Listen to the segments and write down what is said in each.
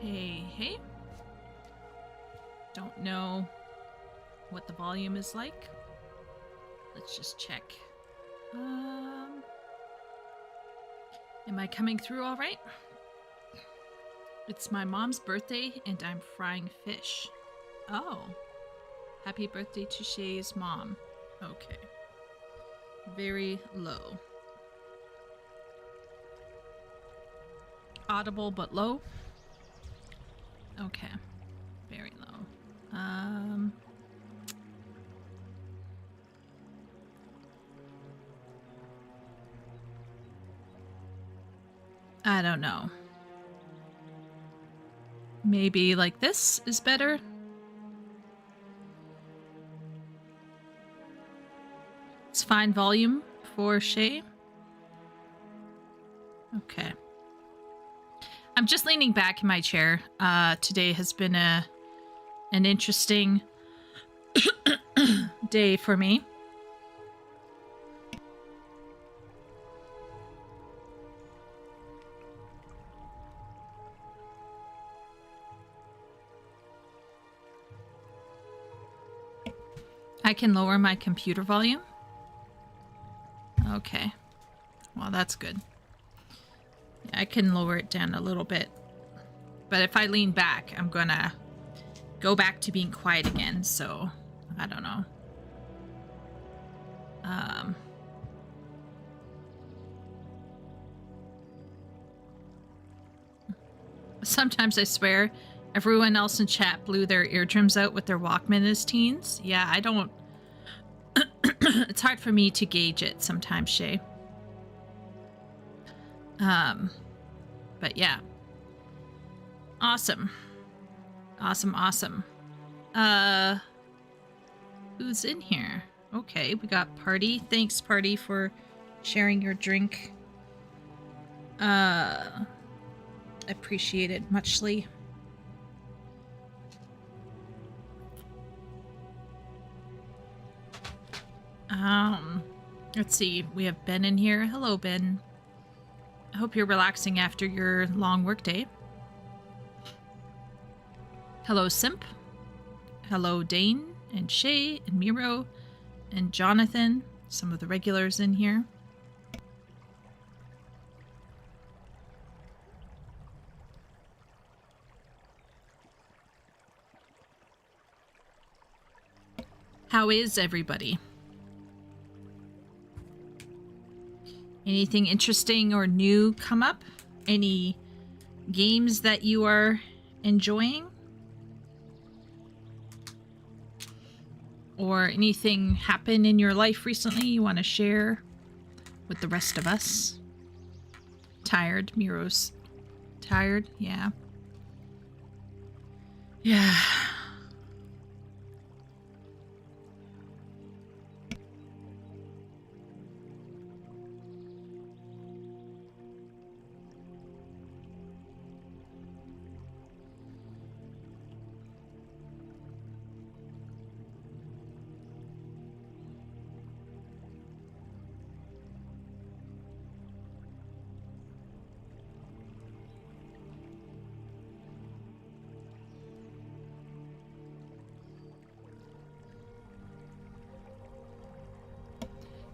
Hey, hey. Don't know what the volume is like. Let's just check. Am I coming through all right? It's my mom's birthday and I'm frying fish. Oh. Happy birthday to Shay's mom. Okay. Very low. Audible but low. Okay. Very low. I don't know. Maybe like this is better? It's fine volume for Shay. Okay. I'm just leaning back in my chair. Today has been an interesting day for me. I can lower my computer volume. Okay. Well, that's good. Yeah, I can lower it down a little bit. But if I lean back, I'm gonna go back to being quiet again, so I don't know. Sometimes I swear everyone else in chat blew their eardrums out with their Walkman as teens. Yeah, I don't... It's hard for me to gauge it sometimes, Shay. But yeah. Awesome. Awesome. Who's in here? Okay, we got Party. Thanks, Party, for sharing your drink. Appreciate it muchly. Let's see. We have Ben in here. Hello, Ben. I hope you're relaxing after your long workday. Hello, Simp. Hello, Dane and Shay and Miro and Jonathan. Some of the regulars in here. How is everybody? Anything interesting or new come up? Any games that you are enjoying? Or anything happen in your life recently you want to share with the rest of us? Tired? Miro's tired? Yeah. Yeah.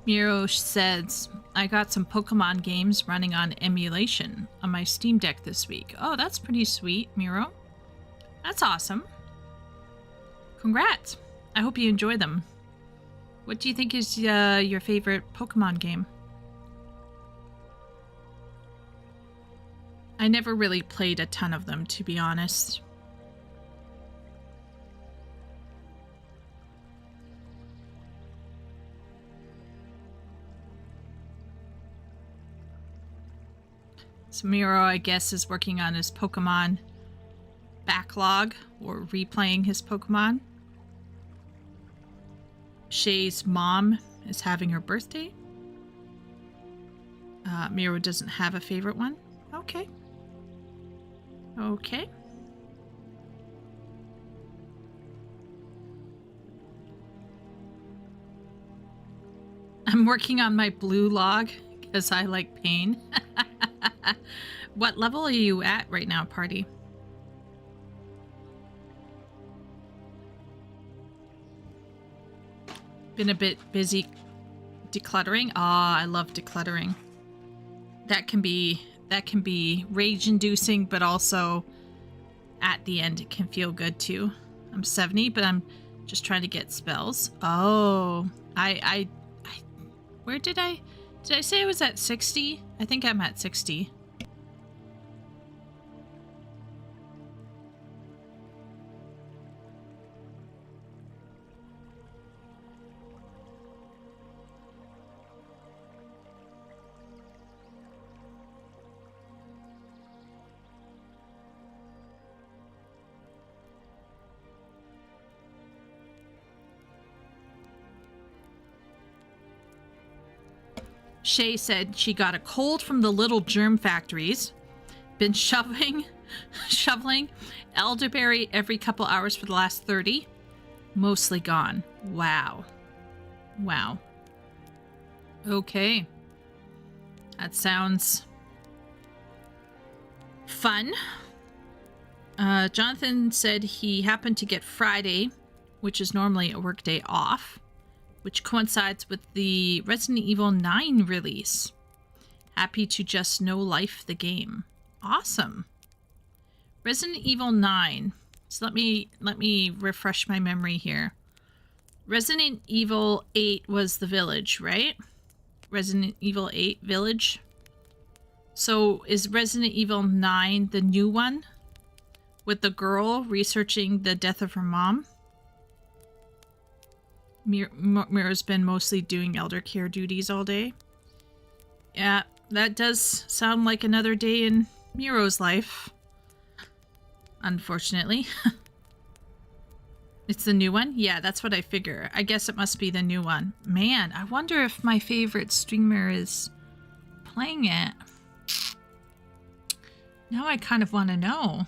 Miro says, I got some Pokemon games running on emulation on my Steam Deck this week. Oh, that's pretty sweet, Miro. That's awesome. Congrats. I hope you enjoy them. What do you think is your favorite Pokemon game? I never really played a ton of them, to be honest. So Miro, I guess, is working on his Pokemon backlog or replaying his Pokemon. Shay's mom is having her birthday. Miro doesn't have a favorite one. Okay. Okay. I'm working on my blue log because I like pain. What level are you at right now, Party? been a bit busy decluttering. Ah, I love decluttering. That can be rage-inducing, but also at the end it can feel good too. I'm 70, but I'm just trying to get spells. Oh, I where did I say I was at 60? I think I'm at 60. Shay said she got a cold from the little germ factories. Been shoveling elderberry every couple hours for the last 30. Mostly gone. Wow. Wow. Okay. That sounds fun. Jonathan said he happened to get Friday, which is normally a workday off, which coincides with the Resident Evil 9 release. Happy to just know life the game. Awesome. Resident Evil 9. So let me refresh my memory here. Resident Evil 8 was the village, right? Resident Evil 8 Village. So is Resident Evil 9 the new one? With the girl researching the death of her mom? Mira's been mostly doing elder care duties all day. Yeah, that does sound like another day in Miro's life. Unfortunately. It's the new one? Yeah, that's what I figure. I guess it must be the new one. Man, I wonder if my favorite streamer is playing it. Now I kind of want to know.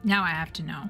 Now I have to know.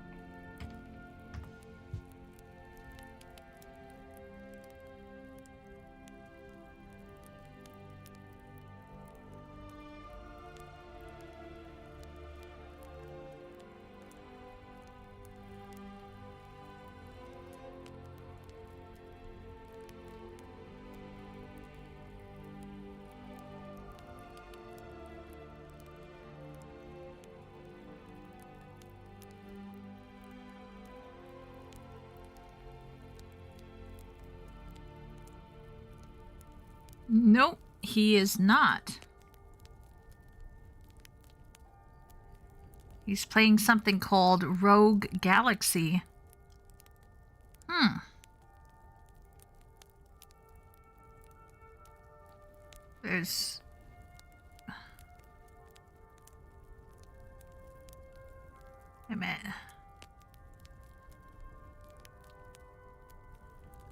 Nope, he is not. He's playing something called Rogue Galaxy. There's... Wait a minute.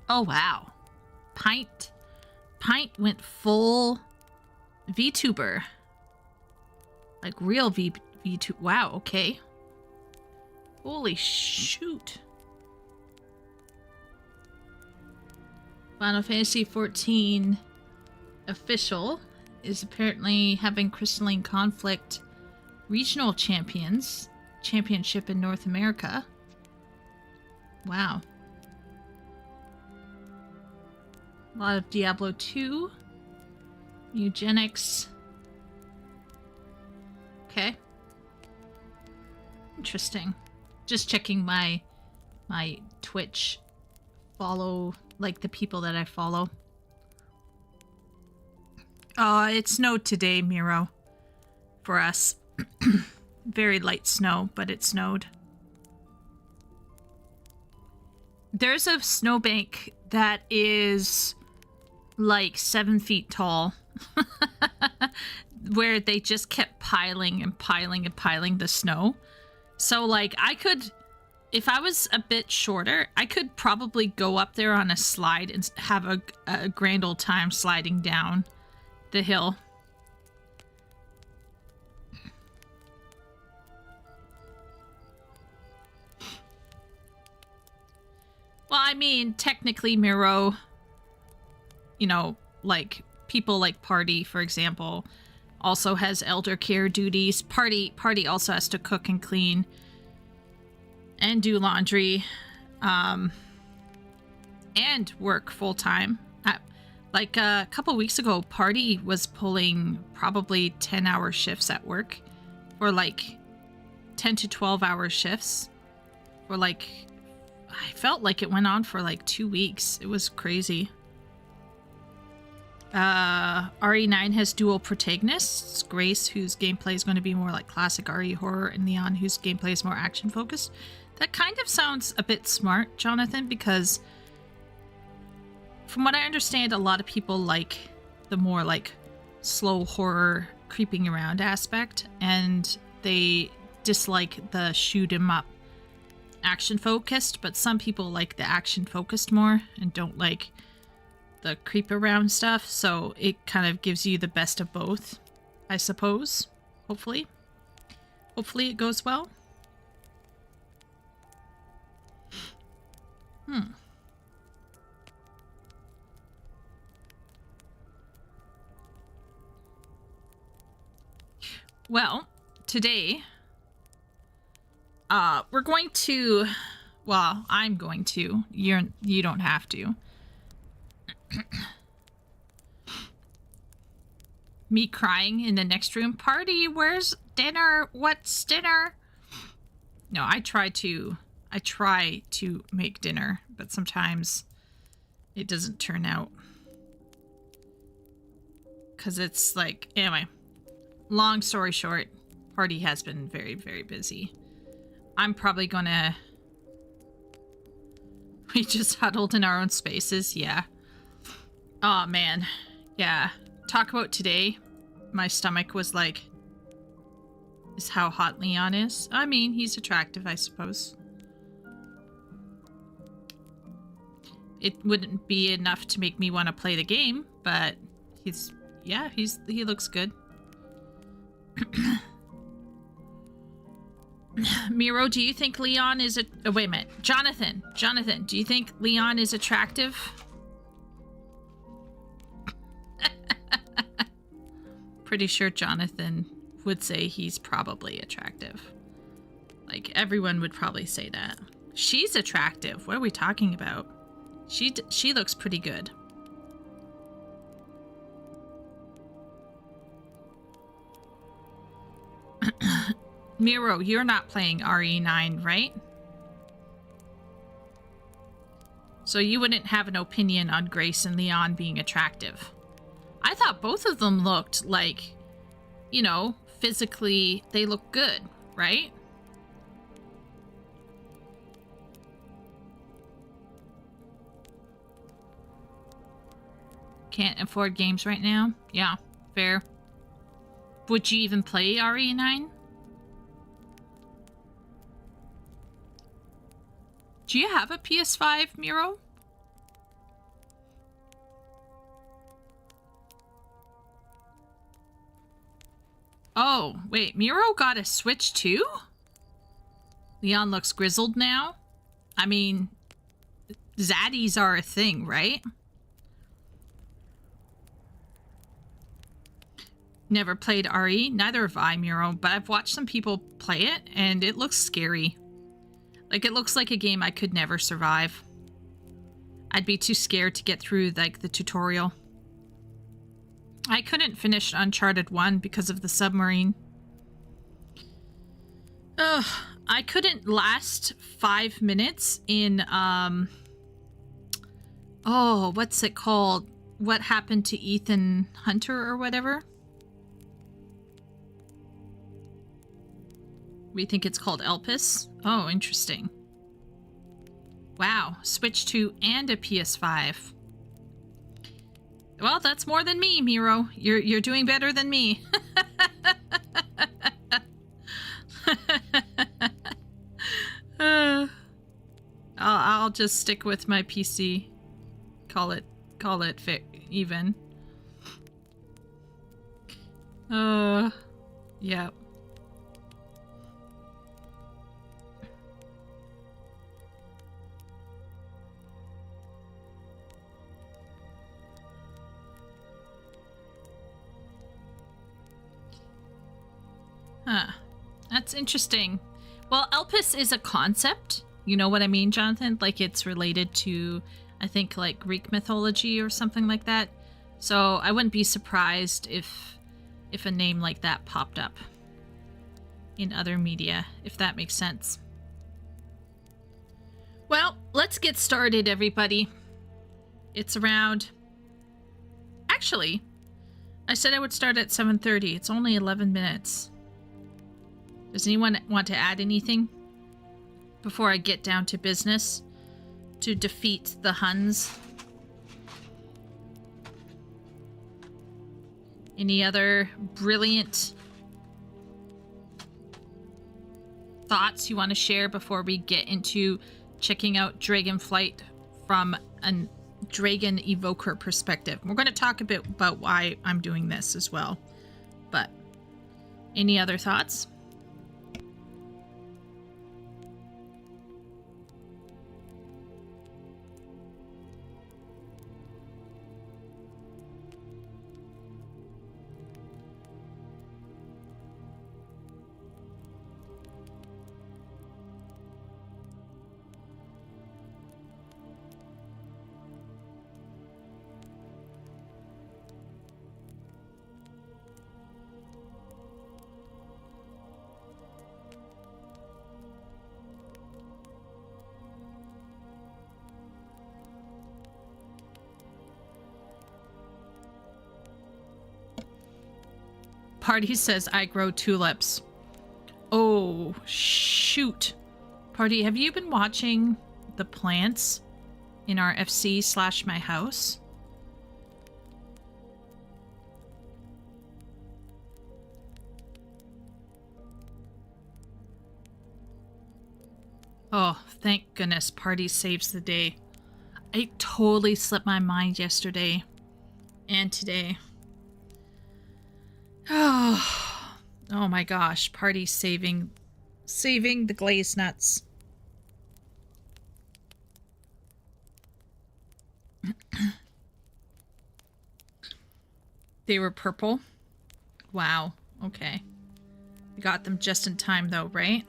Oh, wow. Pint went full VTuber. Like real VTuber. Wow, okay. Holy shoot. Final Fantasy XIV official is apparently having Crystalline Conflict regional championship in North America. Wow. A lot of Diablo 2. Eugenics. Okay. Interesting. Just checking my Twitch follow, like the people that I follow. It snowed today, Miro. For us. Very light snow, but it snowed. There's a snowbank that is like 7 feet tall. Where they just kept piling and piling and piling the snow. So like I could, if I was a bit shorter, I could probably go up there on a slide and have a grand old time sliding down the hill. Well, I mean, technically, Miro, you know, like people like Party, for example, also has elder care duties. Party also has to cook and clean and do laundry, and work full-time. Like a couple weeks ago, Party was pulling probably 10-hour shifts at work, or like 10 to 12-hour shifts, or like, I felt like it went on for like 2 weeks. It was crazy. RE9 has dual protagonists, Grace, whose gameplay is going to be more like classic RE horror, and Leon, whose gameplay is more action focused. That kind of sounds a bit smart, Jonathan, because from what I understand, a lot of people like the more like slow horror creeping around aspect, and they dislike the shoot 'em up action focused, but some people like the action focused more and don't like the creep around stuff, so it kind of gives you the best of both, I suppose. Hopefully it goes well. Well, today, we're going to, well, I'm going to, you don't have to. Me crying in the next room, Party, where's dinner? What's dinner? No, I try to make dinner, but sometimes it doesn't turn out. 'Cause it's like, anyway. Long story short, Party has been very, very busy. I'm probably gonna... We just huddled in our own spaces, yeah. Oh man, yeah. Talk about today. My stomach was like... Is how hot Leon is. I mean, he's attractive, I suppose. It wouldn't be enough to make me want to play the game, but he's... Yeah, he looks good. Miro, do you think Leon is oh, wait a minute. Jonathan, do you think Leon is attractive? Pretty sure Jonathan would say he's probably attractive. Like, everyone would probably say that. She's attractive. What are we talking about? She looks pretty good. Miro, you're not playing RE9, right? So you wouldn't have an opinion on Grace and Leon being attractive. I thought both of them looked like, you know, physically they look good, right? Can't afford games right now? Yeah, fair. Would you even play RE9? Do you have a PS5, Miro? Oh, wait, Miro got a Switch too? Leon looks grizzled now? I mean, zaddies are a thing, right? Never played RE, neither have I, Miro, but I've watched some people play it, and it looks scary. Like, it looks like a game I could never survive. I'd be too scared to get through, like, the tutorial. I couldn't finish Uncharted 1 because of the submarine. Ugh, I couldn't last 5 minutes in, oh, what's it called? What Happened to Ethan Hunter or whatever? We think it's called Elpis. Oh, interesting. Wow, Switch 2 and a PS5. Well, that's more than me, Miro. You're doing better than me. I'll just stick with my PC. Call it even. Yeah. That's interesting. Well, Elpis is a concept. You know what I mean, Jonathan? Like it's related to, I think, like Greek mythology or something like that. So I wouldn't be surprised if a name like that popped up in other media, if that makes sense. Well, let's get started, everybody. It's around... Actually, I said I would start at 7:30. It's only 11 minutes. Does anyone want to add anything before I get down to business to defeat the Huns? Any other brilliant thoughts you want to share before we get into checking out Dragonflight from a Dragon Evoker perspective? We're going to talk a bit about why I'm doing this as well. But any other thoughts? Party says I grow tulips. Oh, shoot. Party, have you been watching the plants in our FC/my house? Oh, thank goodness Party saves the day. I totally slipped my mind yesterday and today. Oh my gosh, Party saving the glazed nuts. They were purple? Wow, okay. We got them just in time though, right?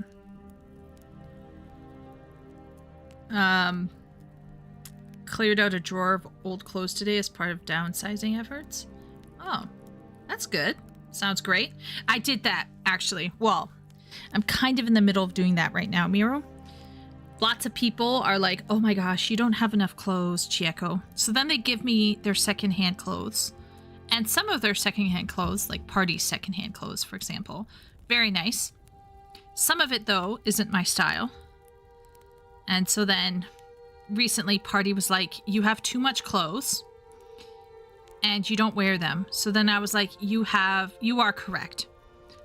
Cleared out a drawer of old clothes today as part of downsizing efforts. Oh, that's good. Sounds great. I did that, actually. Well, I'm kind of in the middle of doing that right now, Miro. Lots of people are like, oh my gosh, you don't have enough clothes, Chieko. So then they give me their secondhand clothes. And some of their secondhand clothes, like Party's secondhand clothes, for example, very nice. Some of it, though, isn't my style. And so then recently Party was like, you have too much clothes and you don't wear them. So then I was like, you are correct.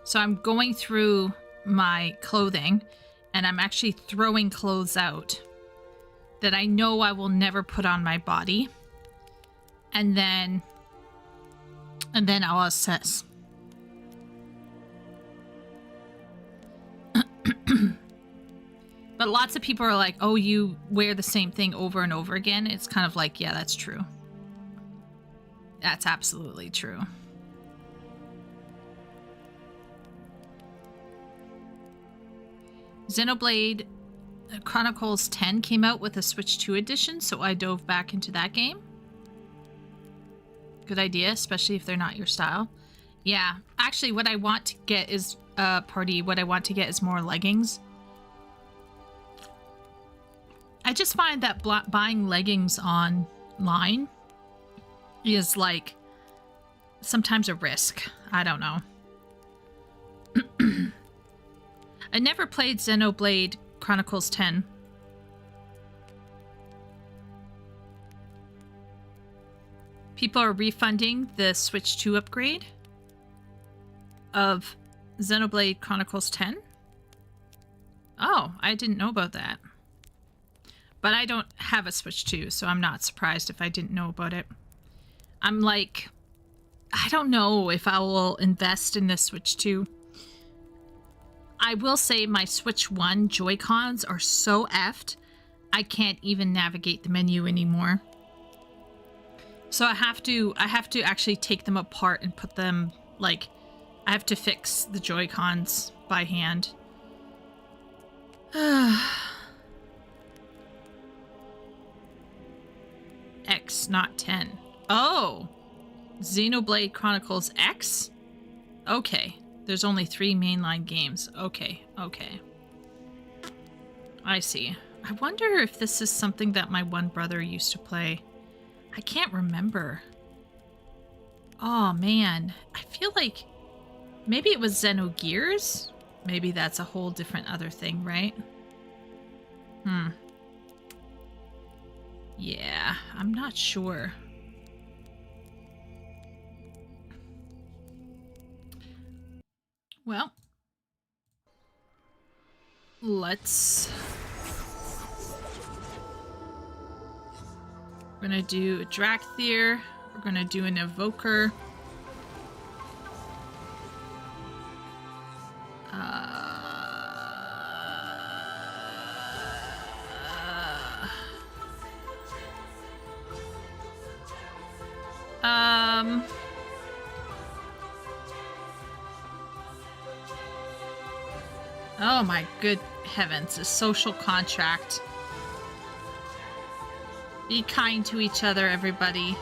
So I'm going through my clothing and I'm actually throwing clothes out that I know I will never put on my body. And then I'll assess. But lots of people are like, oh, you wear the same thing over and over again. It's kind of like, yeah, that's true. That's absolutely true. Xenoblade Chronicles 10 came out with a Switch 2 edition, so I dove back into that game. Good idea, especially if they're not your style. Yeah, actually what I want to get is, what I want to get is more leggings. I just find that buying leggings online is like sometimes a risk. I don't know. I never played Xenoblade Chronicles 10. People are refunding the Switch 2 upgrade of Xenoblade Chronicles 10. Oh, I didn't know about that. But I don't have a Switch 2, so I'm not surprised if I didn't know about it. I'm like, I don't know if I will invest in the Switch 2. I will say my Switch 1 Joy-Cons are so effed, I can't even navigate the menu anymore. So I have to actually take them apart and put them, like, I have to fix the Joy-Cons by hand. X, not 10. Oh! Xenoblade Chronicles X? Okay. There's only 3 mainline games. Okay, okay. I see. I wonder if this is something that my one brother used to play. I can't remember. Oh, man. I feel like maybe it was Xenogears? Maybe that's a whole different other thing, right? Yeah, I'm not sure. Well, let's... We're gonna do a Drakthir. We're gonna do an Evoker. Oh my good heavens, a social contract. Be kind to each other, everybody.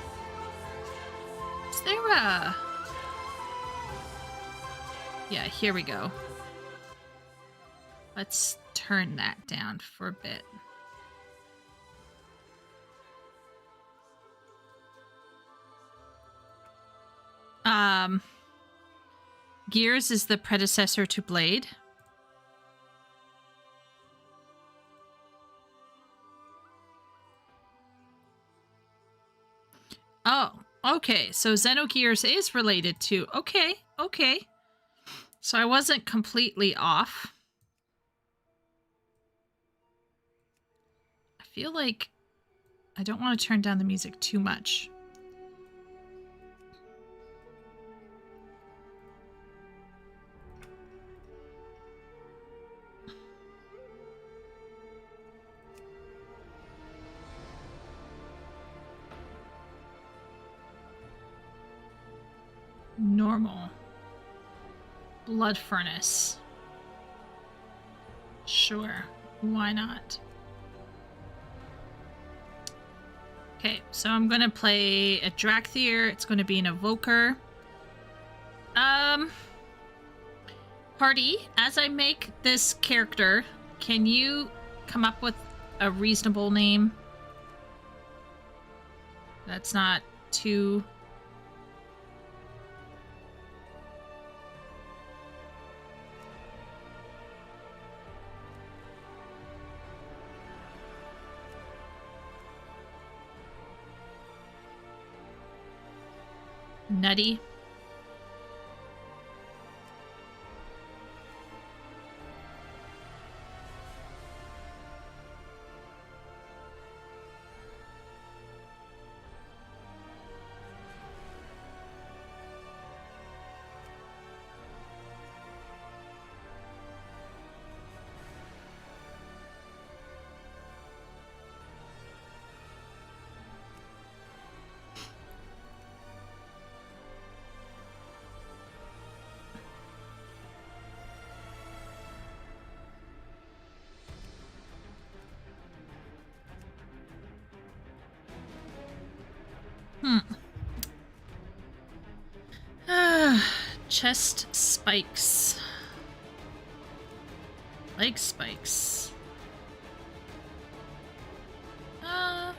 Is there a... Yeah, here we go. Let's turn that down for a bit. Gears is the predecessor to Blade. Oh, okay. So Xenogears is related to... Okay, okay. So I wasn't completely off. I feel like I don't want to turn down the music too much. Normal. Blood Furnace. Sure. Why not? Okay, so I'm gonna play a Drakthir. It's gonna be an Evoker. Party, as I make this character, can you come up with a reasonable name? That's not too... nutty. Chest spikes. Leg spikes.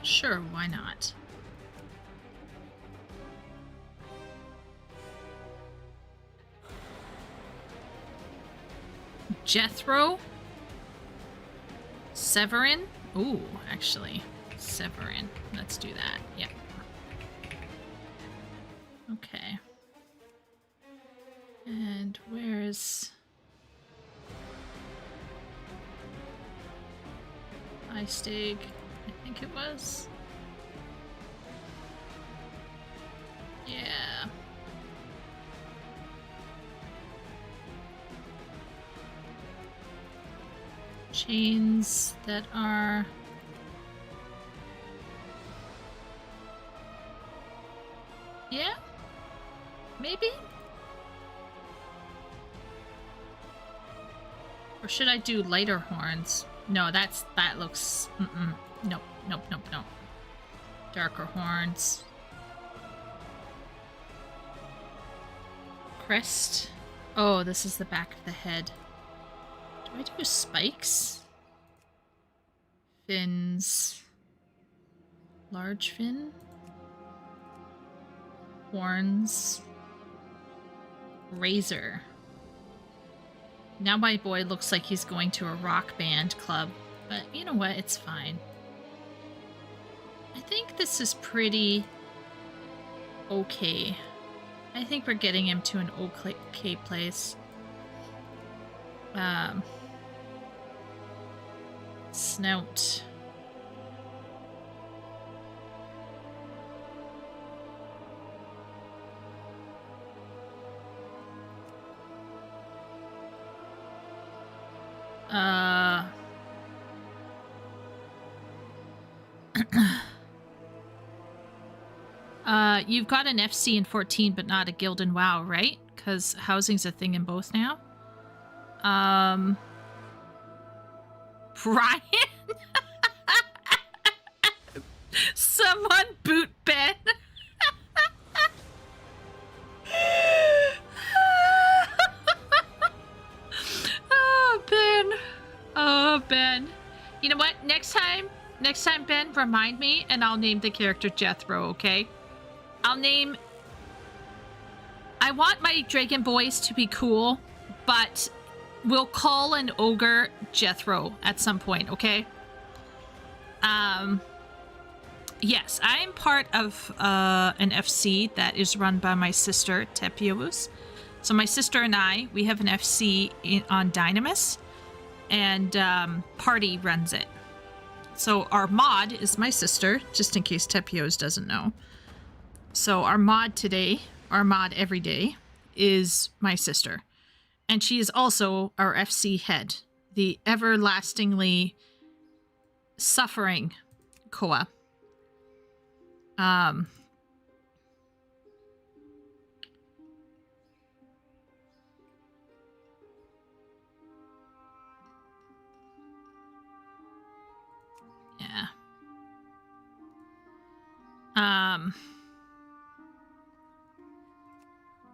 Sure, why not? Jethro? Severin? Ooh, actually. Severin. Let's do that. Yeah. Okay. And where's... Istig? I think it was. Yeah. Chains that are... Yeah? Maybe? Or should I do lighter horns? No, that looks... Nope, nope, nope, nope. Darker horns. Crest. Oh, this is the back of the head. Do I do spikes? Fins. Large fin. Horns. Razor. Now my boy looks like he's going to a rock band club, but you know what? It's fine. I think this is pretty okay. I think we're getting him to an okay place. Snout. You've got an FC in 14, but not a guild in WoW, right? Because housing's a thing in both now. Brian? Someone boot Ben. Oh, Ben. Oh, Ben. You know what? Next time, Ben, remind me, and I'll name the character Jethro, okay? I want my dragon boys to be cool, but we'll call an ogre Jethro at some point, okay? Yes, I'm part of an FC that is run by my sister, Tepios. So my sister and we have an FC on Dynamis, and Party runs it. So our mod is my sister, just in case Tepios doesn't know. So our mod every day, is my sister. And she is also our FC head, the everlastingly suffering Koa. Yeah.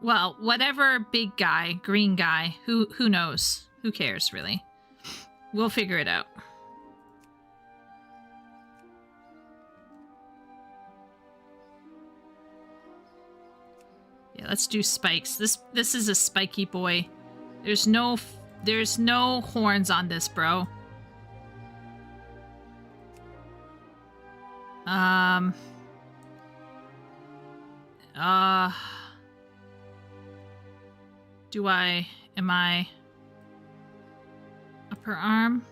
Well, whatever big guy, green guy, who knows? Who cares, really? We'll figure it out. Yeah, let's do spikes. This is a spiky boy. There's no horns on this, bro. Am I upper arm,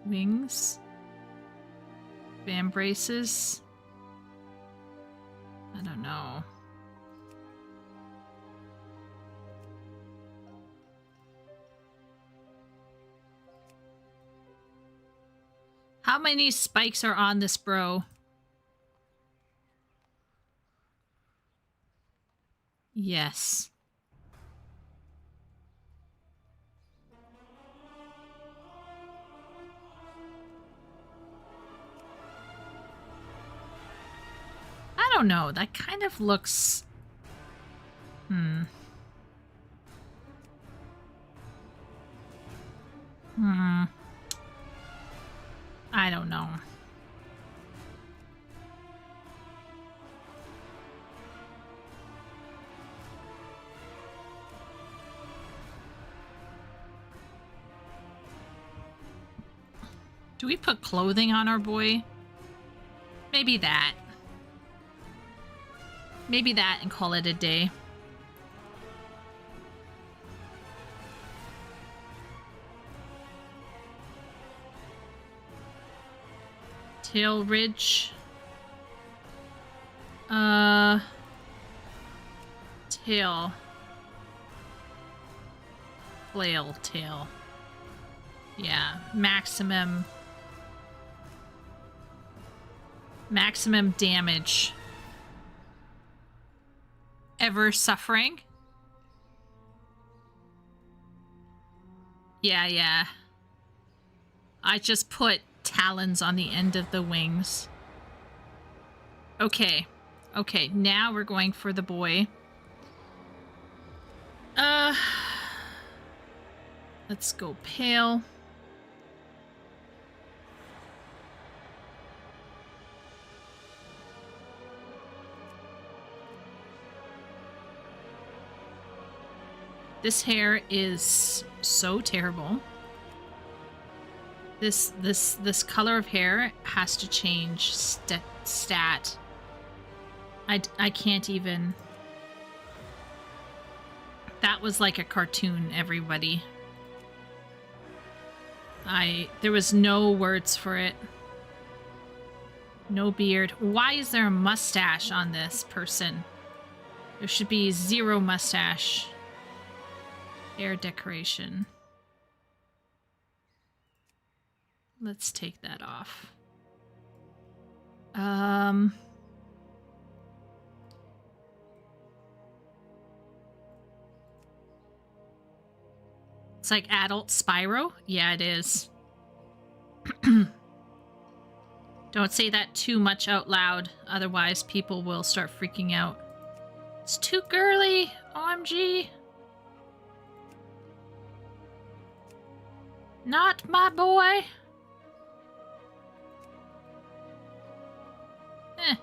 wings, bam braces? I don't know. How many spikes are on this bro? Yes. I don't know. That kind of looks... I don't know. Do we put clothing on our boy? Maybe that. Maybe that and call it a day. Tail ridge. Tail. Flail tail. Yeah, maximum damage. Ever suffering? Yeah. I just put talons on the end of the wings. Okay. Okay, now we're going for the boy. Let's go pale. This hair is so terrible. This color of hair has to change stat. I can't even. That was like a cartoon, everybody. There was no words for it. No beard. Why is there a mustache on this person? There should be 0 mustache. Hair decoration. Let's take that off. It's like adult Spyro? Yeah, it is. Don't say that too much out loud, otherwise people will start freaking out. It's too girly! OMG! Not my boy! Eh.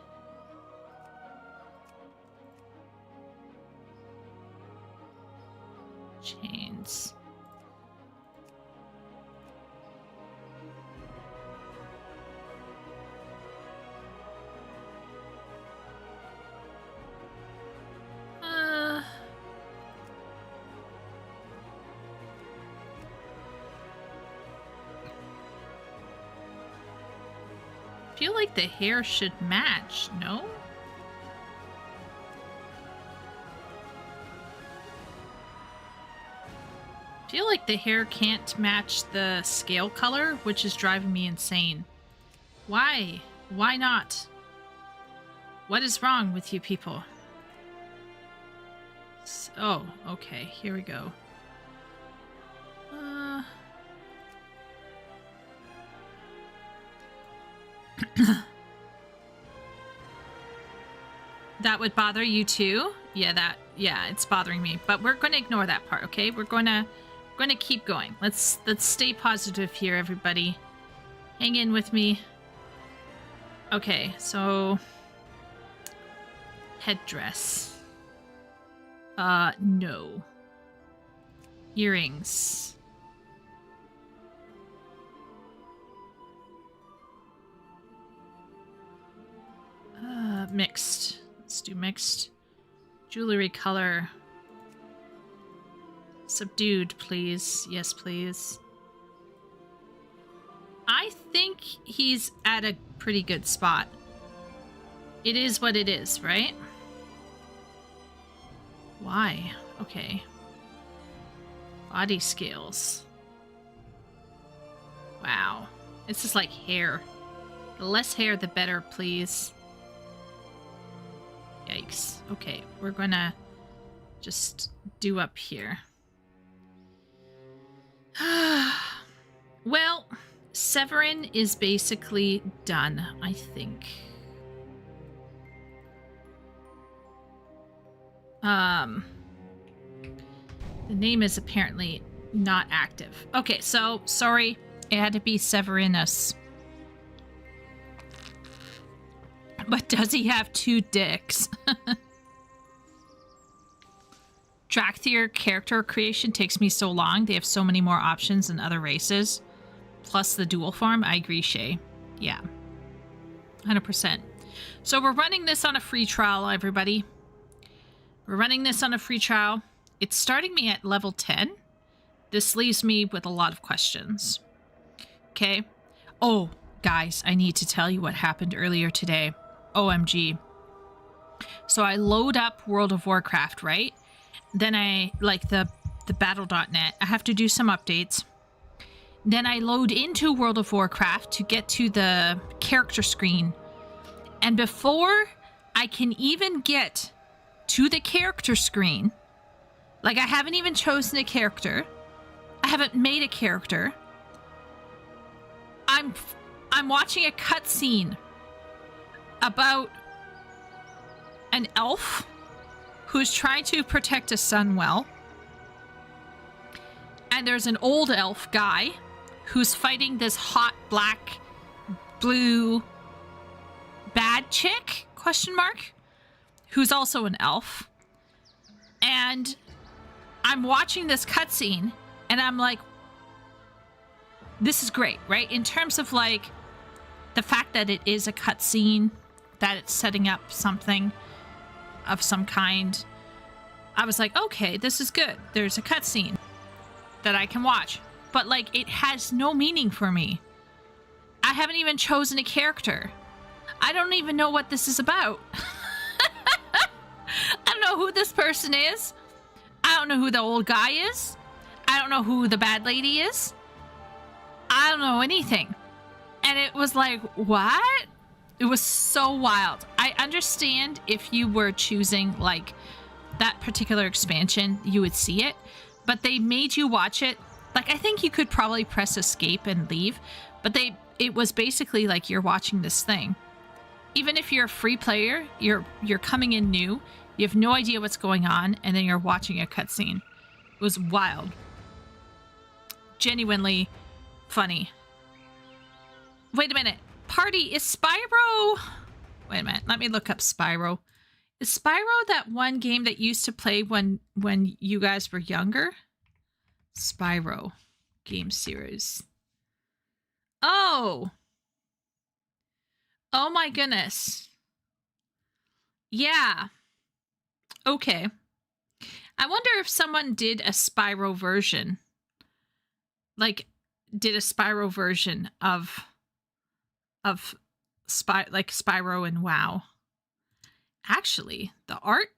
Chains. I feel like the hair should match, no? I feel like the hair can't match the scale color, which is driving me insane. Why? Why not? What is wrong with you people? Oh, okay, here we go. That would bother you too? Yeah, it's bothering me. But we're going to ignore that part, okay? We're going to keep going. Let's stay positive here, everybody. Hang in with me. Okay, so headdress. No. Earrings. Mixed. Let's do mixed. Jewelry color. Subdued, please. Yes, please. I think he's at a pretty good spot. It is what it is, right? Why? Okay. Body scales. Wow. This is like hair. The less hair, the better, please. Yikes. Okay, we're gonna just do up here. Well, Severin is basically done, I think. The name is apparently not active. Okay, so, sorry. It had to be Severinus. But does he have 2 dicks? Drakthir character creation takes me so long. They have so many more options than other races. Plus the dual form. I agree, Shay. Yeah. 100%. So we're running this on a free trial, everybody. We're running this on a free trial. It's starting me at level 10. This leaves me with a lot of questions. Okay. Oh, guys, I need to tell you what happened earlier today. OMG. So I load up World of Warcraft, right? Then I, like the battle.net, I have to do some updates. Then I load into World of Warcraft to get to the character screen. And before I can even get to the character screen, like I haven't even chosen a character, I haven't made a character, I'm watching a cutscene about an elf who's trying to protect a son well. And there's an old elf guy who's fighting this hot black blue bad chick, question mark, who's also an elf. And I'm watching this cutscene and I'm like, this is great, right? In terms of like the fact that it is a cutscene, that it's setting up something of some kind. I was like, okay, this is good. There's a cutscene that I can watch. But like, it has no meaning for me. I haven't even chosen a character. I don't even know what this is about. I don't know who this person is. I don't know who the old guy is. I don't know who the bad lady is. I don't know anything. And it was like, what? It was so wild. I understand if you were choosing like that particular expansion, you would see it, but they made you watch it. Like, I think you could probably press escape and leave, but it was basically like you're watching this thing. Even if you're a free player, you're coming in new, you have no idea what's going on, and then you're watching a cutscene. It was wild. Genuinely funny. Wait a minute. Party is Spyro. Wait a minute. Let me look up Spyro. Is Spyro that one game that used to play when you guys were younger? Spyro game series. Oh. Oh my goodness. Yeah. Okay. I wonder if someone did a Spyro version. Like, did a Spyro version of Spyro and WoW. Actually, the art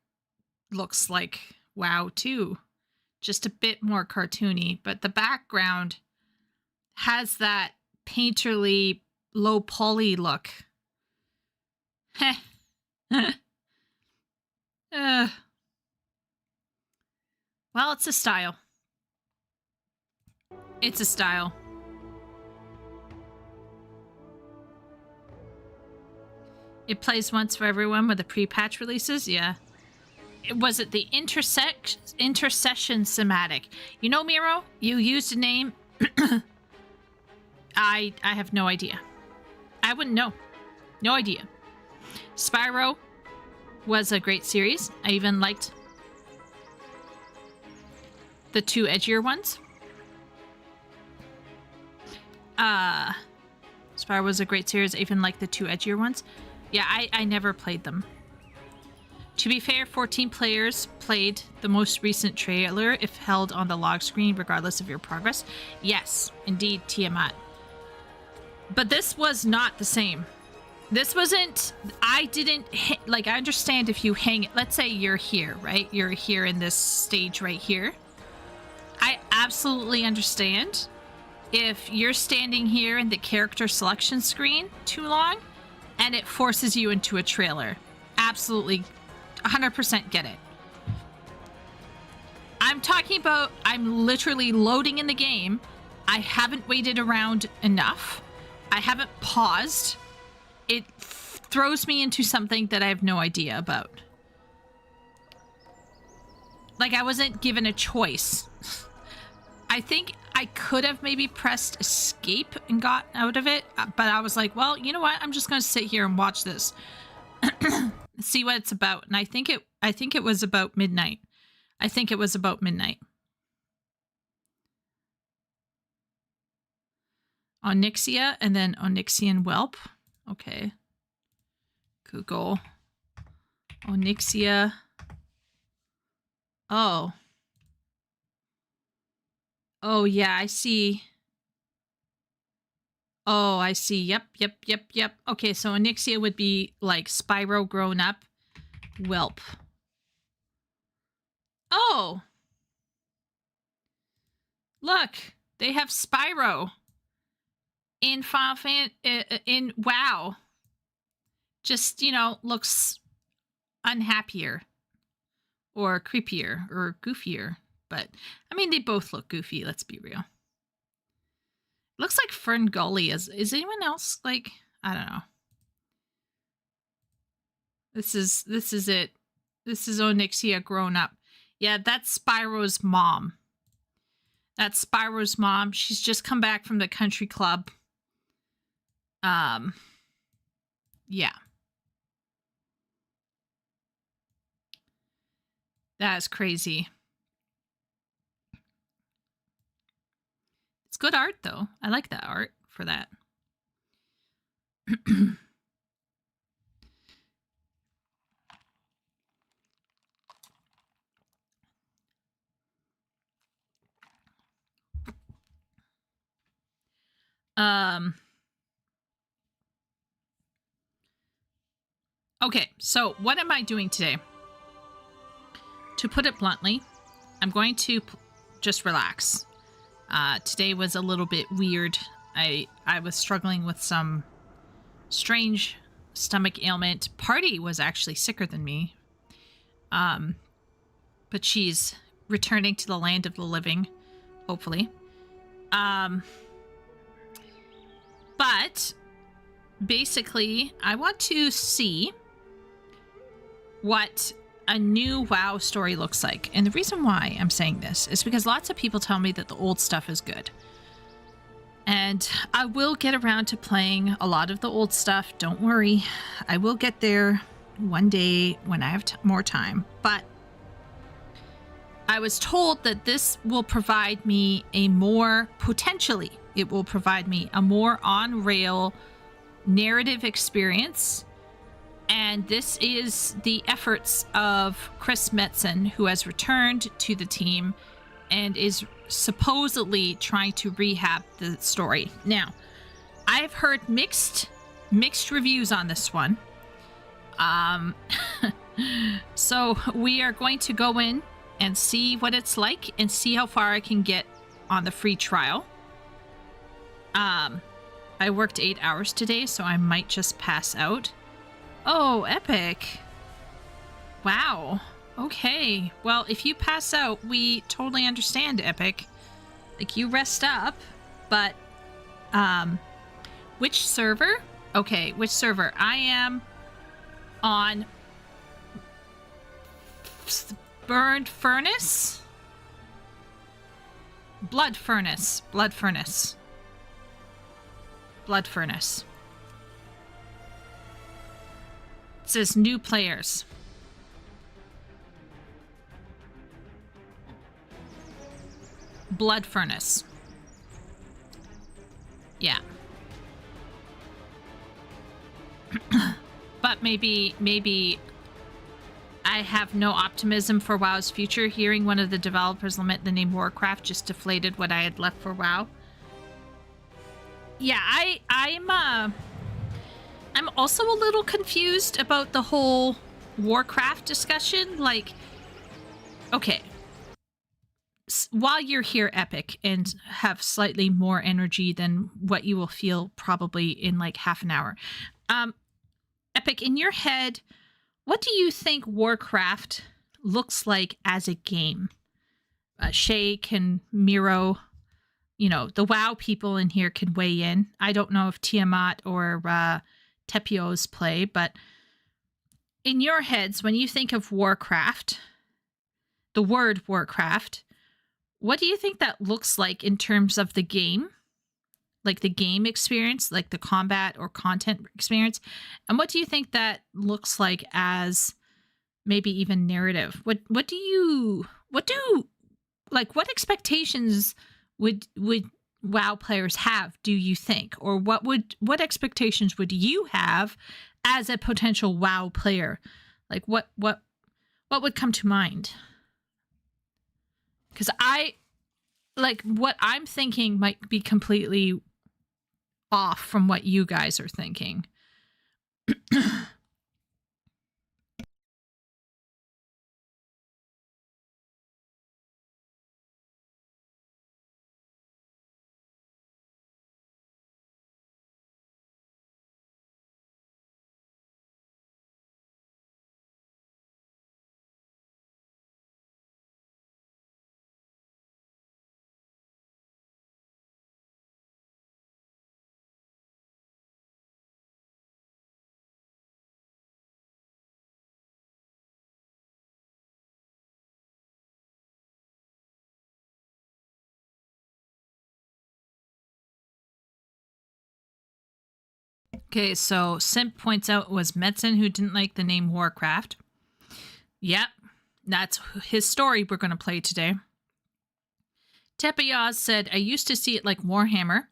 looks like WoW too. Just a bit more cartoony, but the background has that painterly, low poly look. Heh. Well, it's a style. It's a style. It plays once for everyone with the pre-patch releases? Yeah. Was it the intercession somatic? You know, Miro, you used a name. I have no idea. I wouldn't know. No idea. Spyro was a great series. I even liked the two edgier ones. Spyro was a great series. I even liked the two edgier ones. Yeah, I never played them. To be fair, 14 players played the most recent trailer if held on the log screen, regardless of your progress. Yes, indeed, Tiamat. But this was not the same. This wasn't... I didn't... Like, I understand if you hang... Let's say you're here, right? You're here in this stage right here. I absolutely understand if you're standing here in the character selection screen too long and it forces you into a trailer. Absolutely 100% get it. I'm talking about I'm literally loading in the game. I haven't waited around enough. I haven't paused. It throws me into something that I have no idea about. Like, I wasn't given a choice. I think I could have maybe pressed escape and got out of it, but I was like, well, you know what? I'm just going to sit here and watch this. See what it's about. And I think it was about midnight. I think it was about midnight. Onyxia and then Onyxian whelp. Okay. Google. Onyxia. Oh. Oh, yeah, I see. Oh, I see. Yep. Okay, so Onyxia would be like Spyro grown up. Whelp. Oh. Look, they have Spyro in in WoW. Just, you know, looks unhappier or creepier or goofier. But, I mean, they both look goofy, let's be real. Looks like Fern Gully is anyone else like, I don't know. This is it. This is Onyxia grown up. Yeah, that's Spyro's mom. That's Spyro's mom. She's just come back from the country club. Yeah. That's crazy. It's good art though. I like that art for that. Okay, so what am I doing today? To put it bluntly, I'm going to just relax. Today was a little bit weird. I was struggling with some strange stomach ailment. Party was actually sicker than me. But she's returning to the land of the living, hopefully. But basically, I want to see what a new WoW story looks like. And the reason why I'm saying this is because lots of people tell me that the old stuff is good. And I will get around to playing a lot of the old stuff. Don't worry. I will get there one day when I have more time. But I was told that this will provide me a more, potentially, it will provide me a more on-rail narrative experience. And this is the efforts of Chris Metzen, who has returned to the team and is supposedly trying to rehab the story. Now, I've heard mixed reviews on this one. So we are going to go in and see what it's like and see how far I can get on the free trial. I worked 8 hours today, so I might just pass out. Oh, epic. Wow. Okay. Well, if you pass out, we totally understand, Epic. Like, you rest up, but, which server? Okay, which server? I am on Burned Furnace? Blood Furnace. Blood Furnace. Blood Furnace. It says new players. Blood Furnace. Yeah. But maybe I have no optimism for WoW's future. Hearing one of the developers lament the name Warcraft just deflated what I had left for WoW. Yeah, I'm also a little confused about the whole Warcraft discussion. Like, okay, while you're here, Epic, and have slightly more energy than what you will feel probably in like half an hour. Epic, in your head, what do you think Warcraft looks like as a game? Shay can Miro, you know, the WoW people in here can weigh in. I don't know if Tiamat or Tepio's play, but in your heads, when you think of Warcraft, the word Warcraft, what do you think that looks like in terms of the game? Like the game experience, like the combat or content experience? And what do you think that looks like as maybe even narrative? What expectations would WoW players have, do you think? Or what expectations would you have as a potential WoW player? Like what would come to mind? Because what I'm thinking might be completely off from what you guys are thinking. Okay, so Simp points out it was Metzen who didn't like the name Warcraft. Yep, that's his story we're going to play today. Tepayaz said, I used to see it like Warhammer,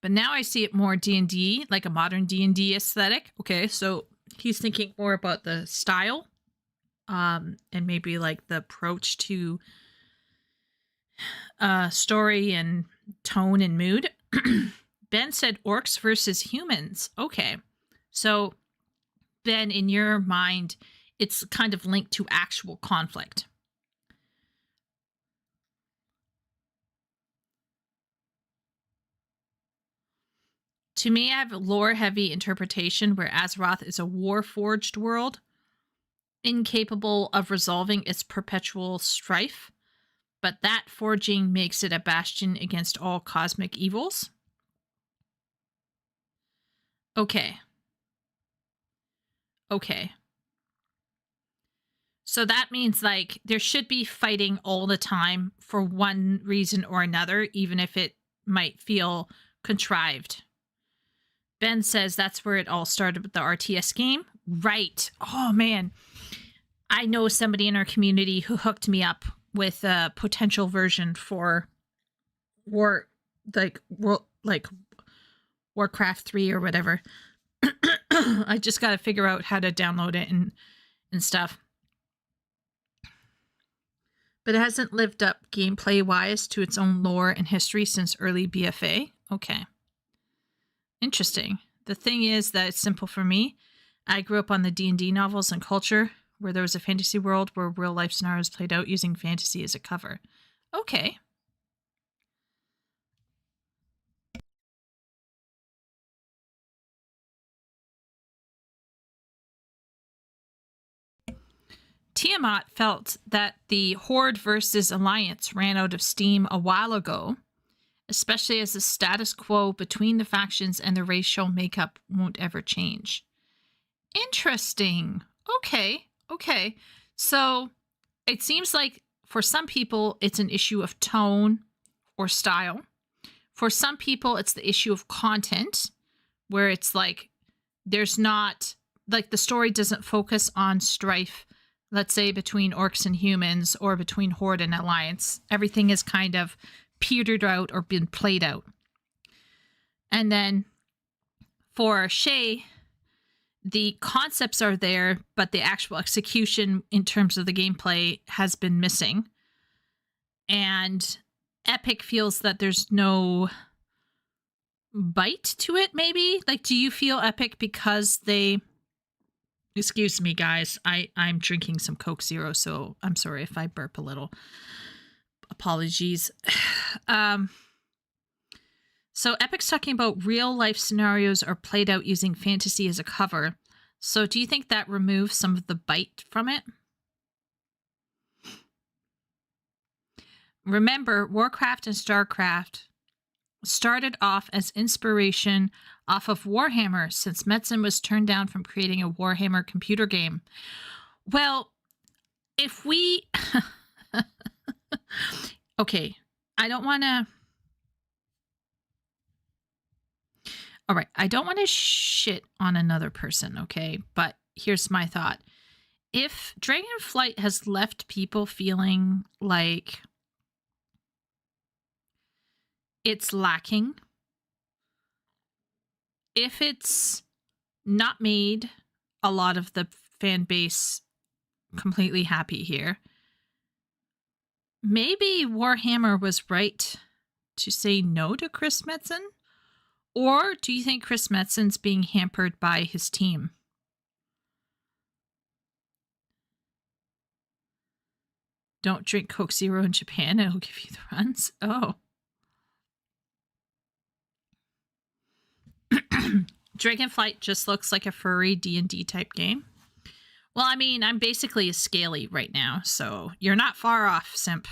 but now I see it more D&D, like a modern D&D aesthetic. Okay, so he's thinking more about the style, and maybe like the approach to story and tone and mood. Ben said orcs versus humans. Okay, so Ben, in your mind, it's kind of linked to actual conflict. To me, I have a lore-heavy interpretation where Azeroth is a war-forged world, incapable of resolving its perpetual strife, but that forging makes it a bastion against all cosmic evils. Okay. So that means, like, there should be fighting all the time for one reason or another, even if it might feel contrived. Ben says that's where it all started with the RTS game. Right. Oh, man. I know somebody in our community who hooked me up with a potential version for Warcraft 3 or whatever. I just got to figure out how to download it and stuff. But it hasn't lived up gameplay-wise to its own lore and history since early BFA. Okay. Interesting. The thing is that it's simple for me. I grew up on the D&D novels and culture where there was a fantasy world where real-life scenarios played out using fantasy as a cover. Okay. Tiamat felt that the Horde versus Alliance ran out of steam a while ago, especially as the status quo between the factions and the racial makeup won't ever change. Interesting. Okay. So it seems like for some people, it's an issue of tone or style. For some people, it's the issue of content, where it's like there's not, like, the story doesn't focus on strife, let's say, between orcs and humans or between Horde and Alliance. Everything is kind of petered out or been played out. And then for Shay, the concepts are there, but the actual execution in terms of the gameplay has been missing. And Epic feels that there's no bite to it, maybe? Like, do you feel Epic because they... Excuse me, guys. I'm drinking some Coke Zero, so I'm sorry if I burp a little. Apologies. So Epic's talking about real-life scenarios are played out using fantasy as a cover. So do you think that removes some of the bite from it? Remember, Warcraft and StarCraft started off as inspiration off of Warhammer, since Metzen was turned down from creating a Warhammer computer game. Well, if we... Okay, I don't want to... All right, I don't want to shit on another person, okay? But here's my thought. If Dragonflight has left people feeling like it's lacking, if it's not made a lot of the fan base completely happy here, maybe Warhammer was right to say no to Chris Metzen? Or do you think Chris Metzen's being hampered by his team? Don't drink Coke Zero in Japan, it'll give you the runs. Oh. Dragonflight just looks like a furry D&D type game. Well, I mean, I'm basically a scaly right now, so you're not far off, Simp.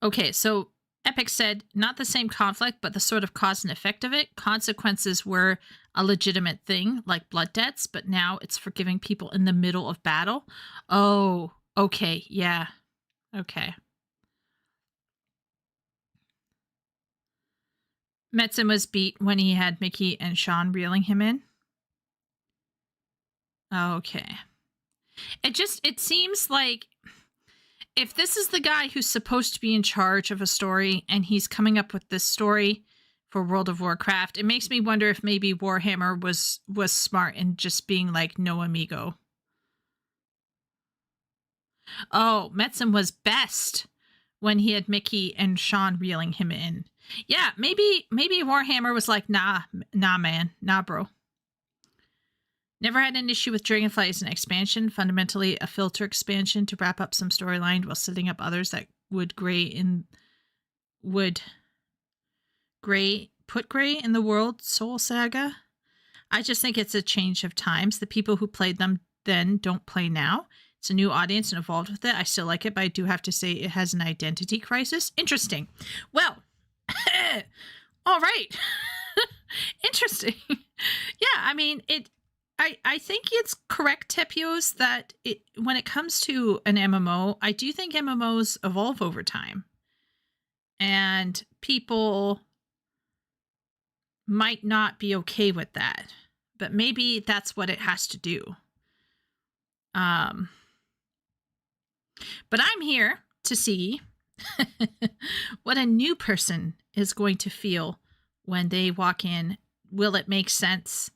Okay, so Epic said, not the same conflict, but the sort of cause and effect of it. Consequences were a legitimate thing, like blood debts, but now it's forgiving people in the middle of battle. Oh, okay, yeah. Okay. Metzen was beat when he had Mickey and Sean reeling him in. Okay. It seems like if this is the guy who's supposed to be in charge of a story and he's coming up with this story for World of Warcraft, it makes me wonder if maybe Warhammer was smart in just being like, no amigo. Oh, Metzen was best when he had Mickey and Sean reeling him in. Yeah, maybe Warhammer was like, nah, man, nah, bro. Never had an issue with Dragonflight as an expansion, fundamentally a filter expansion to wrap up some storyline while setting up others that would put gray in the world Soul Saga. I just think it's a change of times. The people who played them then don't play now. It's a new audience and evolved with it. I still like it, but I do have to say it has an identity crisis. Interesting. Well, all right. Interesting. Yeah, I mean, I think it's correct, Tepios, that when it comes to an MMO, I do think MMOs evolve over time. And people might not be okay with that. But maybe that's what it has to do. But I'm here to see what a new person is going to feel when they walk in. Will it make sense?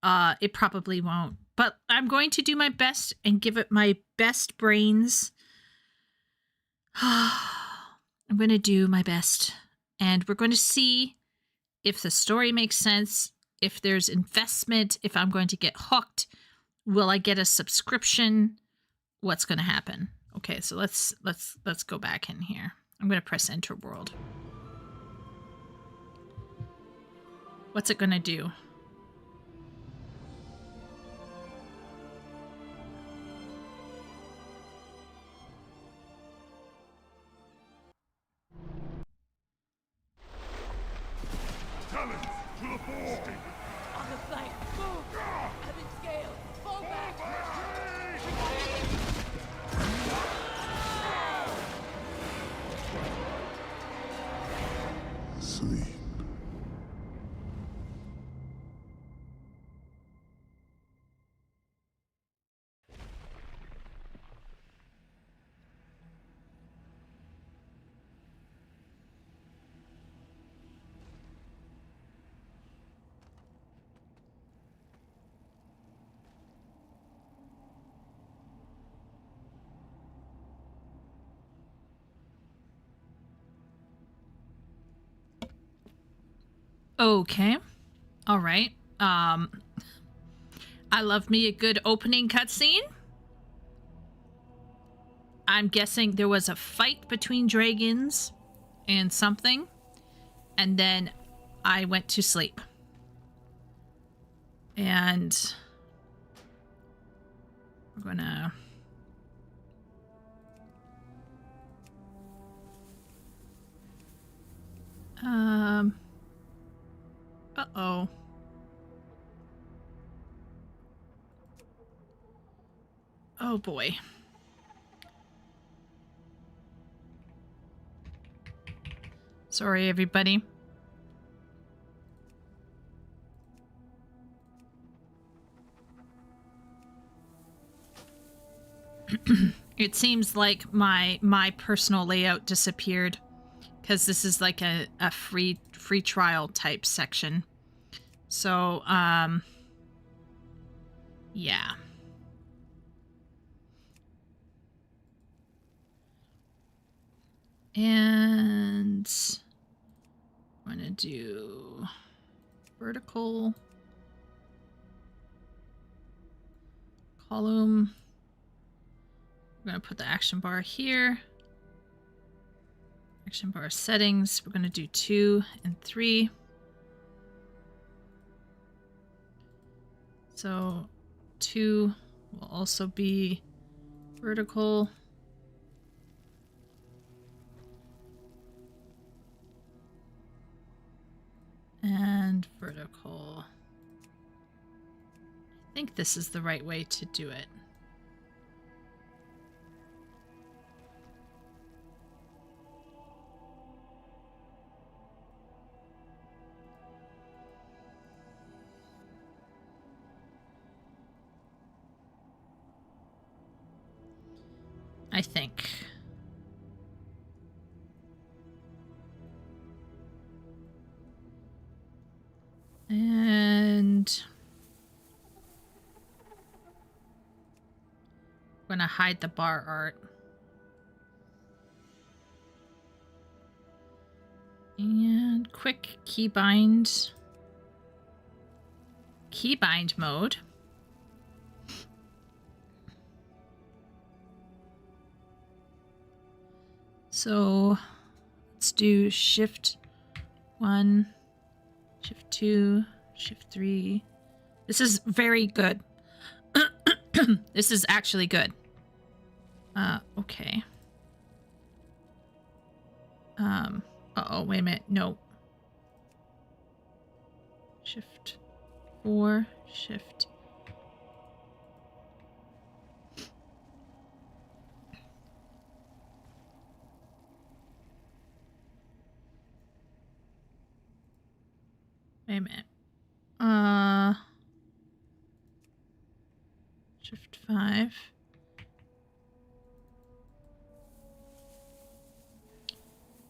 It probably won't. But I'm going to do my best and give it my best brains. I'm going to do my best. And we're going to see if the story makes sense, if there's investment, if I'm going to get hooked. Will I get a subscription? What's going to happen? Okay, so let's go back in here. I'm going to press enter world. What's it going to do? Talons to the fore! On the flank! Move! Heaven scale! Fall back! Sleep. Okay. All right. I love me a good opening cutscene. I'm guessing there was a fight between dragons and something, and then I went to sleep. And we're gonna... Uh-oh. Oh boy. Sorry, everybody. It seems like my personal layout disappeared because this is like a free trial type section. So, yeah. And I'm gonna do vertical column. We're gonna put the action bar here. Action bar settings. We're gonna do 2 and 3. So 2 will also be vertical. And vertical. I think this is the right way to do it. I think. And I'm gonna hide the bar art. And quick keybind mode. So let's do shift 1, shift 2, shift 3. This is very good. This is actually good. Okay. Uh-oh, wait a minute. No. Shift 4, shift. Wait a minute. Shift 5.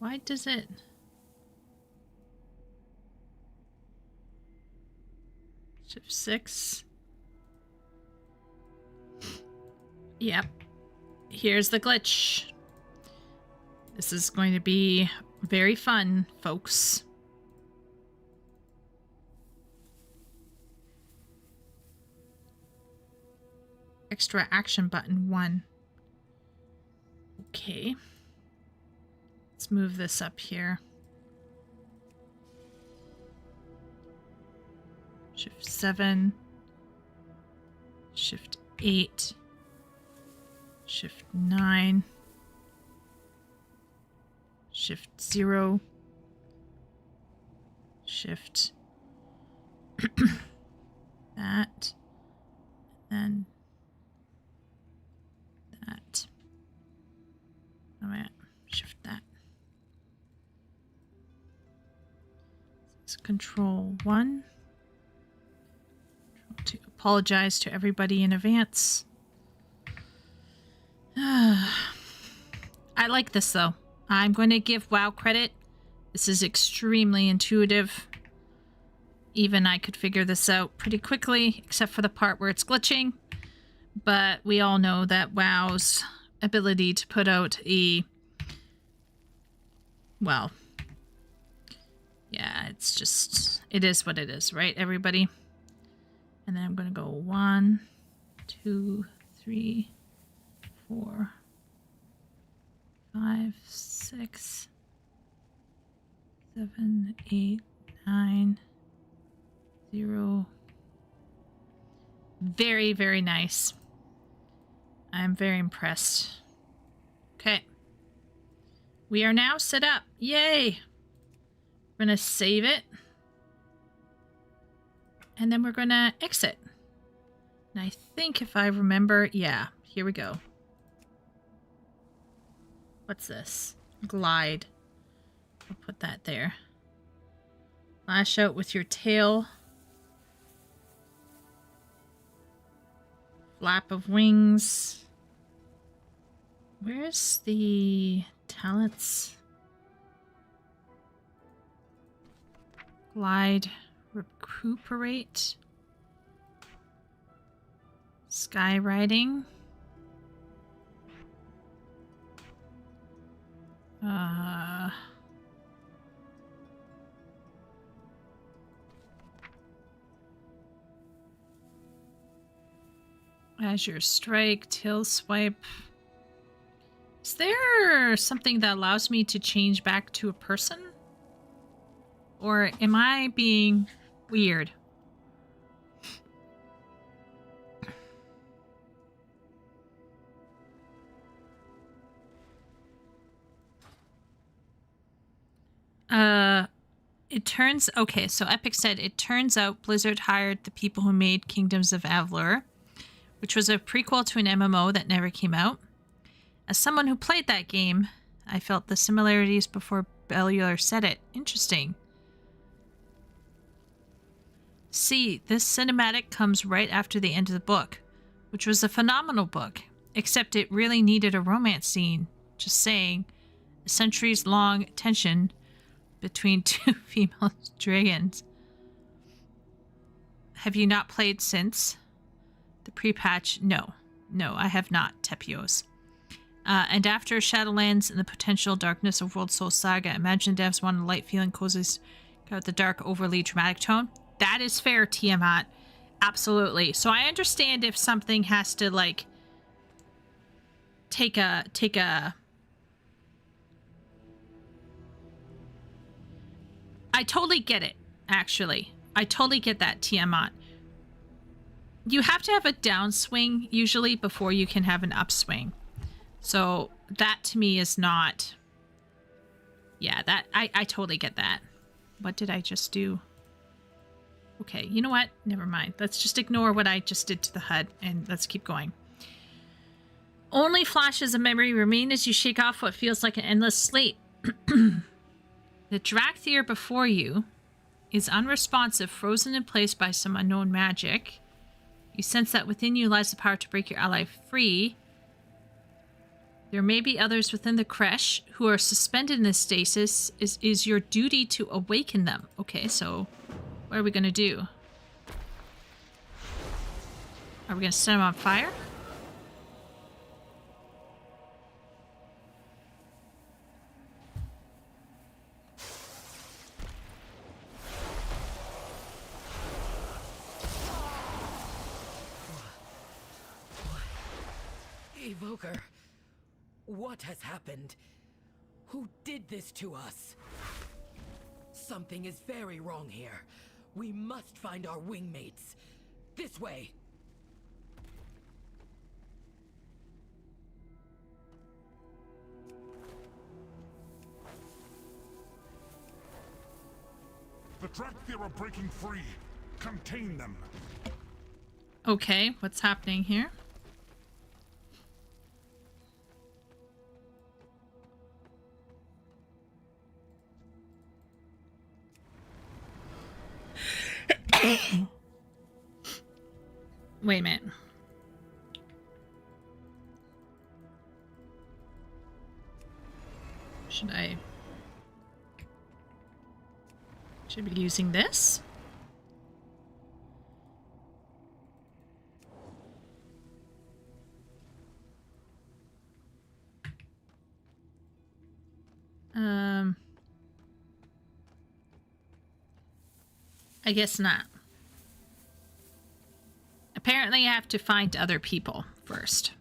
Why does it... Shift 6. Yep. Here's the glitch. This is going to be very fun, folks. Extra action button 1. Okay. Let's move this up here. Shift 7. Shift 8. Shift 9. Shift 0. Shift that. And that. Oh, wait. Shift that. It's Control 1. To apologize to everybody in advance. I like this though. I'm going to give WoW credit. This is extremely intuitive. Even I could figure this out pretty quickly, except for the part where it's glitching. But we all know that WoW's ability to put out a... Well... Yeah, it's just... It is what it is, right, everybody? And then I'm going to go 1, 2, 3, 4, 5, 6, 7, 8, 9, 0. Very, very nice. I'm very impressed. Okay. We are now set up. Yay! We're going to save it. And then we're going to exit. And I think if I remember, yeah, here we go. What's this? Glide. I'll put that there. Lash out with your tail. Flap of wings. Where's the talents? Glide. Recuperate. Sky riding. Azure strike, tail swipe. Is there something that allows me to change back to a person? Or am I being weird? It turns... Okay, so Epic said, it turns out Blizzard hired the people who made Kingdoms of Avalor, which was a prequel to an MMO that never came out. As someone who played that game, I felt the similarities before Bellular said it. Interesting. See, this cinematic comes right after the end of the book, which was a phenomenal book. Except it really needed a romance scene. Just saying. A centuries-long tension between two female dragons. Have you not played since the pre-patch? No. No, I have not, Tepios. And after Shadowlands and the potential darkness of World Soul Saga, imagine devs want a light feeling cozies got the dark, overly dramatic tone. That is fair, Tiamat. Absolutely. So I understand if something has to, like, take a I totally get it, actually. I totally get that, Tiamat. You have to have a downswing, usually, before you can have an upswing. So, that to me is not... Yeah, that I totally get that. What did I just do? Okay, you know what? Never mind. Let's just ignore what I just did to the HUD, and let's keep going. Only flashes of memory remain as you shake off what feels like an endless sleep. The Drakthir before you is unresponsive, frozen in place by some unknown magic. You sense that within you lies the power to break your ally free. There may be others within the Kresh who are suspended in this stasis. Is your duty to awaken them. Okay, so what are we going to do? Are we going to set them on fire? Evoker, what has happened? Who did this to us? Something is very wrong here. We must find our wingmates. This way. The Drakthir are breaking free. Contain them. Okay, what's happening here? Wait a minute. Should be using this? I guess not. Apparently I have to find other people first.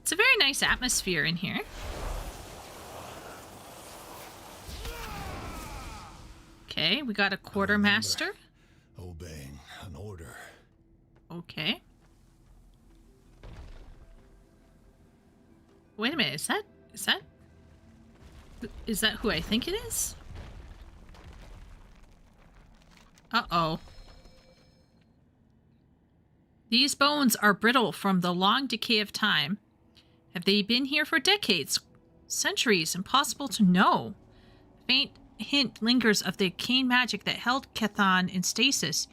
It's a very nice atmosphere in here. Okay, we got a quartermaster. Obeying an order. Okay. Wait a minute, is that who I think it is? Uh-oh. These bones are brittle from the long decay of time. Have they been here for decades? Centuries? Impossible to know. Faint hint lingers of the arcane magic that held Kethan in stasis.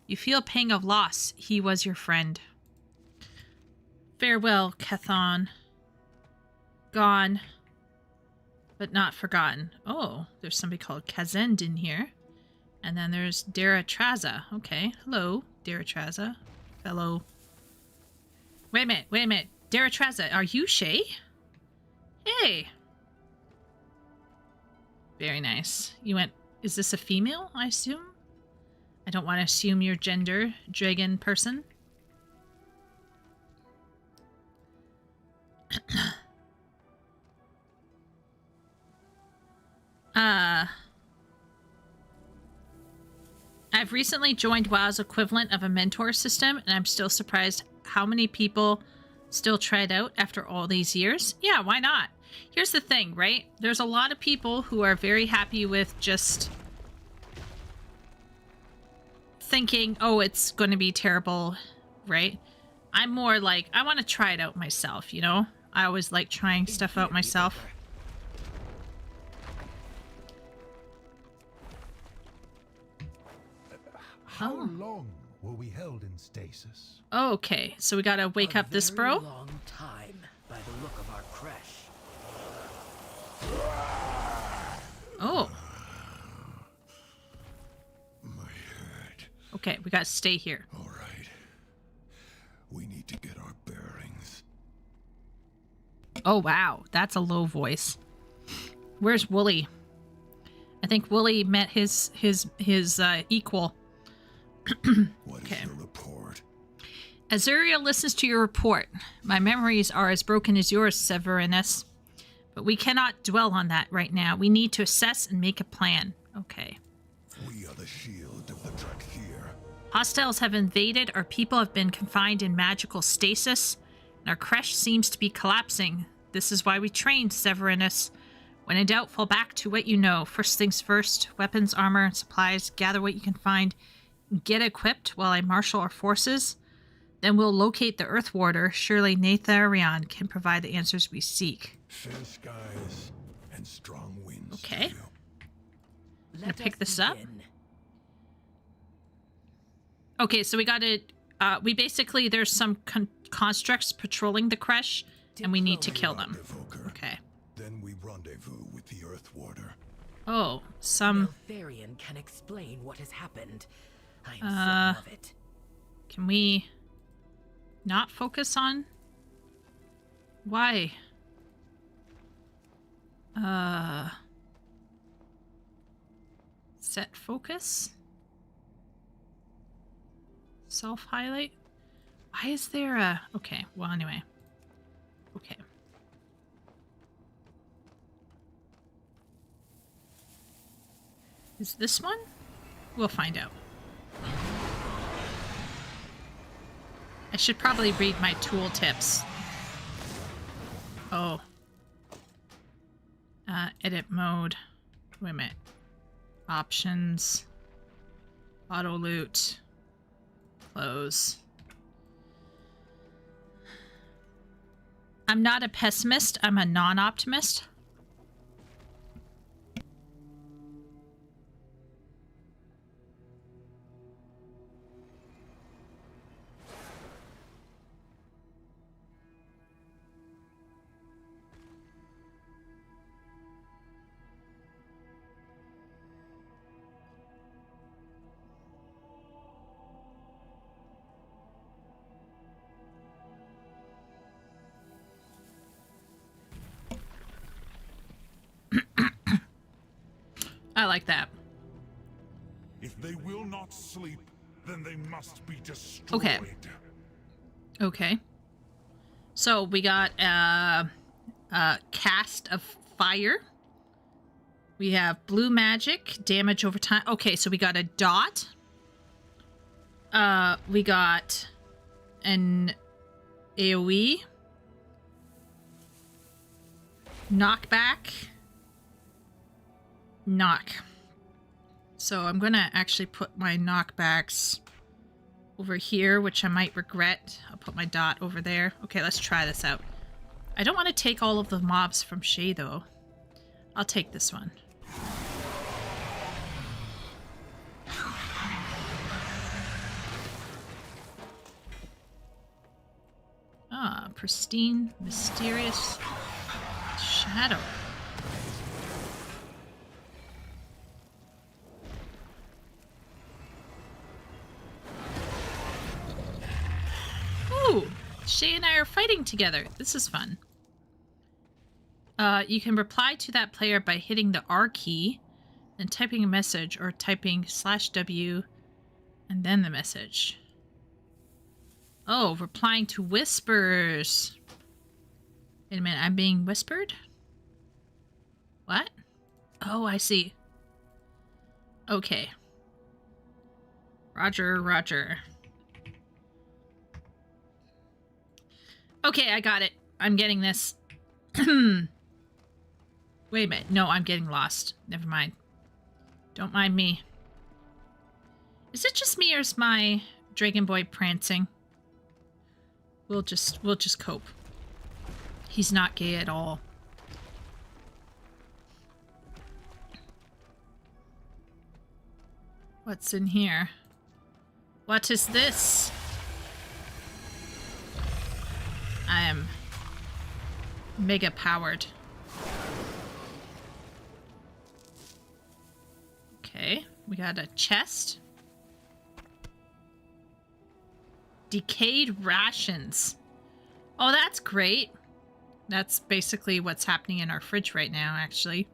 You feel a pang of loss. He was your friend. Farewell, Kethan. Gone, but not forgotten. Oh, there's somebody called Kazend in here. And then there's Daratraza. Okay, hello, Daratraza. Fellow. Wait a minute. Daratraza, are you Shay? Hey. Very nice. You went, is this a female, I assume? I don't want to assume your gender, dragon person. I've recently joined WoW's equivalent of a mentor system, and I'm still surprised how many people still try it out after all these years. Yeah, why not? Here's the thing, right? There's a lot of people who are very happy with just thinking, oh, it's going to be terrible, right? I'm more like, I want to try it out myself, you know? I always like trying stuff out myself. How Oh. long were we held in stasis? Okay, so we gotta wake up this A bro. very long time, by the look of our creche. Oh, My head. okay, we gotta stay here. All right. We need to get our bearings. Oh, wow, that's a low voice. Where's Wooly? I think Wooly met his equal. What Okay. is your report? Azuria listens to your report. My memories are as broken as yours, Severinus. But we cannot dwell on that right now. We need to assess and make a plan. Okay. We are the shield of the Drakthir. Hostiles have invaded, our people have been confined in magical stasis, and our creche seems to be collapsing. This is why we trained, Severinus. When in doubt, fall back to what you know. First things first, weapons, armor, and supplies. Gather what you can find. Get equipped while I marshal our forces. Then we'll locate the Earth Warder. Surely Natharion can provide the answers we seek. Fair skies and strong winds. to Okay. you. Let pick us this up? begin. Okay, so we gotta... we basically... There's some constructs patrolling the creche, and we need to kill them. Evoker. Okay. Then we rendezvous with the Earth Warder. Oh, some... Neltharion can explain what has happened. I am certain of it. Can we not focus on? Why? Set focus? Self-highlight? Why is there a... Okay, well, anyway. Okay. Is this one? We'll find out. I should probably read my tool tips. Oh. Edit mode. Wait a minute. Options. Auto loot. Close. I'm not a pessimist. I'm a non-optimist. I like that. If they will not sleep, then they must be destroyed. Okay. Okay. So we got a cast of fire. We have blue magic, damage over time. Okay, so we got a dot. We got an AoE. Knockback. Knock. So I'm gonna actually put my knockbacks over here, which I might regret. I'll put my dot over there. Okay, let's try this out. I don't want to take all of the mobs from Shay, though. I'll take this one. Ah, pristine, mysterious shadow. Ooh, Shay and I are fighting together. This is fun. You can reply to that player by hitting the R key and typing a message, or typing /W and then the message. Oh, replying to whispers. Wait a minute, I'm being whispered? What? Oh, I see. Okay. Roger, roger. Okay, I got it. I'm getting this. Wait a minute. No, I'm getting lost. Never mind. Don't mind me. Is it just me, or is my Dragon Boy prancing? We'll just cope. He's not gay at all. What's in here? What is this? I am mega powered. Okay, we got a chest. Decayed rations. Oh, that's great. That's basically what's happening in our fridge right now, actually.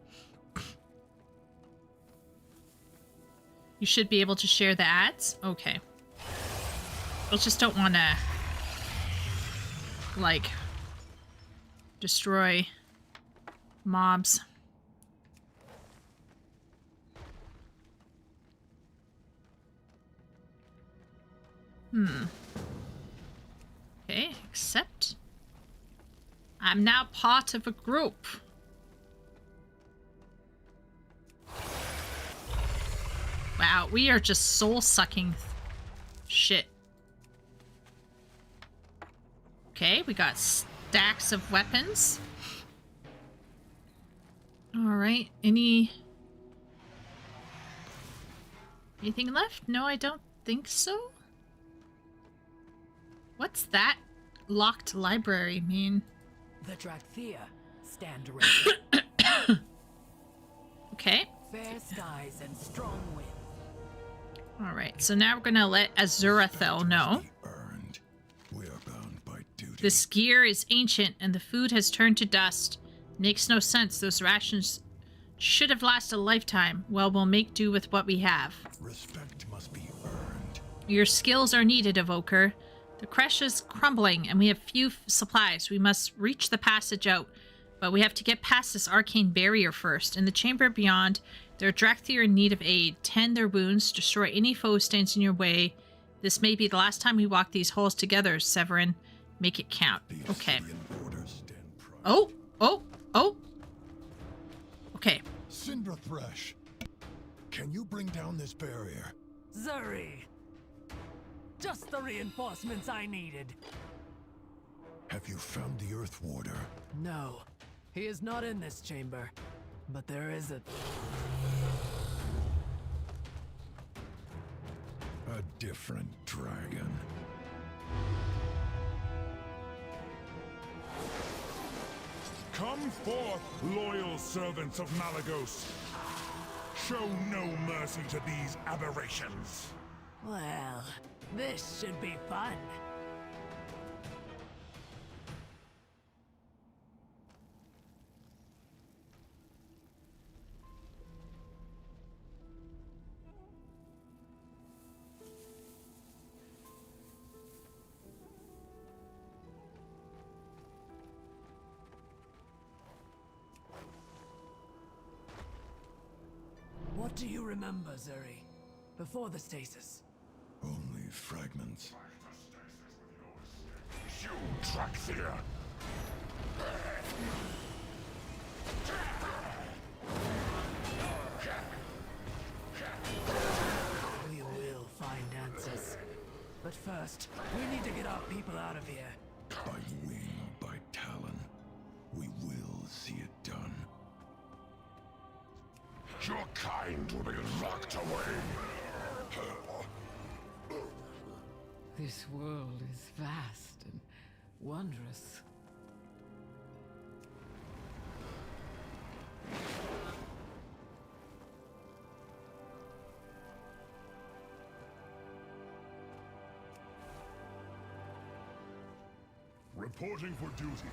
You should be able to share the ads? Okay. I just don't want to, like, destroy mobs. Okay, accept. I'm now part of a group. Wow, we are just soul-sucking shit. Okay, we got stacks of weapons. Alright, anything left? No, I don't think so. What's that locked library mean? The Drakthea stand ready. Okay. Fair skies and strong wind. Alright, so now we're gonna let Azurathel know. Earned. We are bound by duty. This gear is ancient and the food has turned to dust. Makes no sense. Those rations should have lasted a lifetime. Well, we'll make do with what we have. Respect must be earned. Your skills are needed, Evoker. The creche is crumbling and we have few supplies. We must reach the passage out, but we have to get past this arcane barrier first. In the chamber beyond, there are Drakthea in need of aid. Tend their wounds, destroy any foe who stands in your way. This may be the last time we walk these halls together, Severin. Make it count. The Okay. Assyrian orders stand proud. Oh! Okay. Cinder Thresh, can you bring down this barrier? Zuri! Just the reinforcements I needed. Have you found the Earth Warder? No, he is not in this chamber. But there is a different dragon. Come forth, loyal servants of Malagos. Show no mercy to these aberrations. Well, this should be fun. What do you remember, Zuri? Before the stasis? Only fragments. You, Drakthea! We will find answers. But first, we need to get our people out of here. By wing or by talon, we will see it done. Your kind will be locked away. This world is vast and wondrous. Reporting for duty.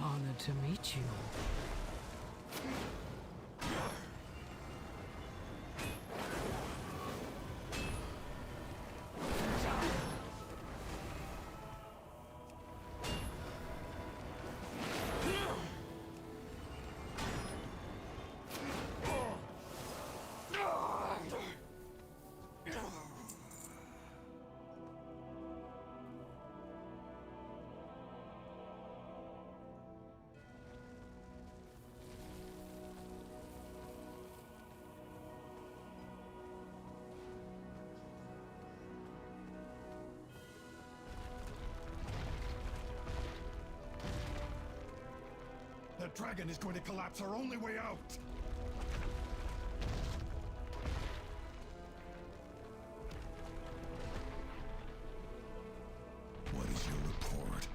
Honored to meet you. That dragon is going to collapse our only way out! What is your report?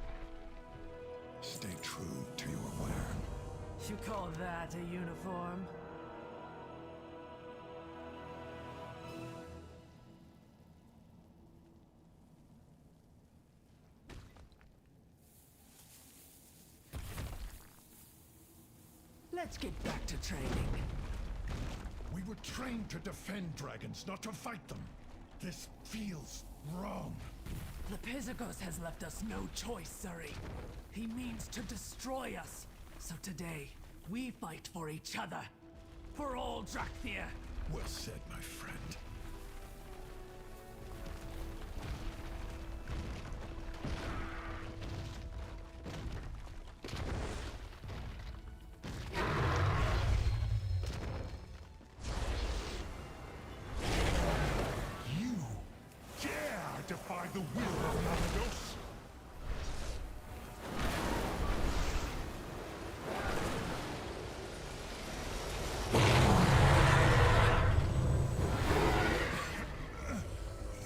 Stay true to your plan. You call that a uniform? Let's get back to training. We were trained to defend dragons, not to fight them. This feels wrong. The Pizagos has left us no choice, Surrey. He means to destroy us. So today, we fight for each other. For all Drakthir. Well said, my friend. You dare defy the will of Navados?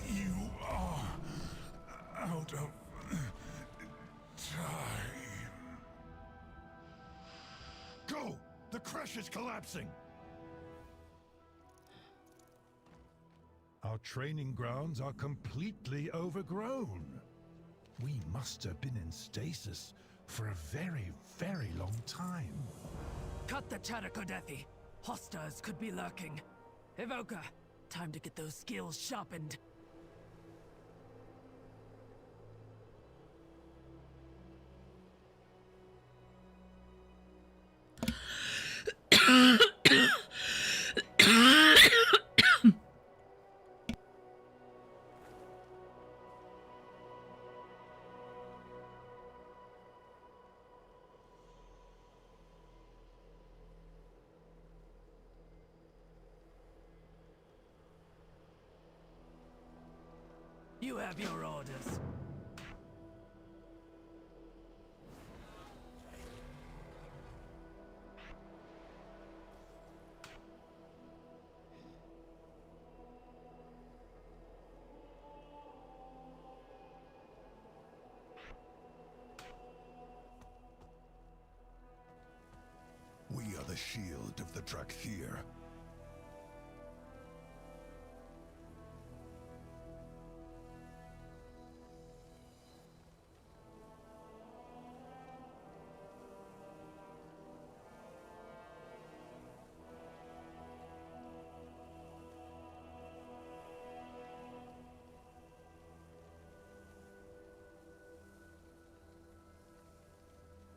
You are out of time. Go! The crash is collapsing! Our training grounds are completely overgrown. We must have been in stasis for a very, very long time. Cut the chatter, Kodethi. Hostas could be lurking. Evoker, time to get those skills sharpened. You have your orders. We are the shield of the Drakthir.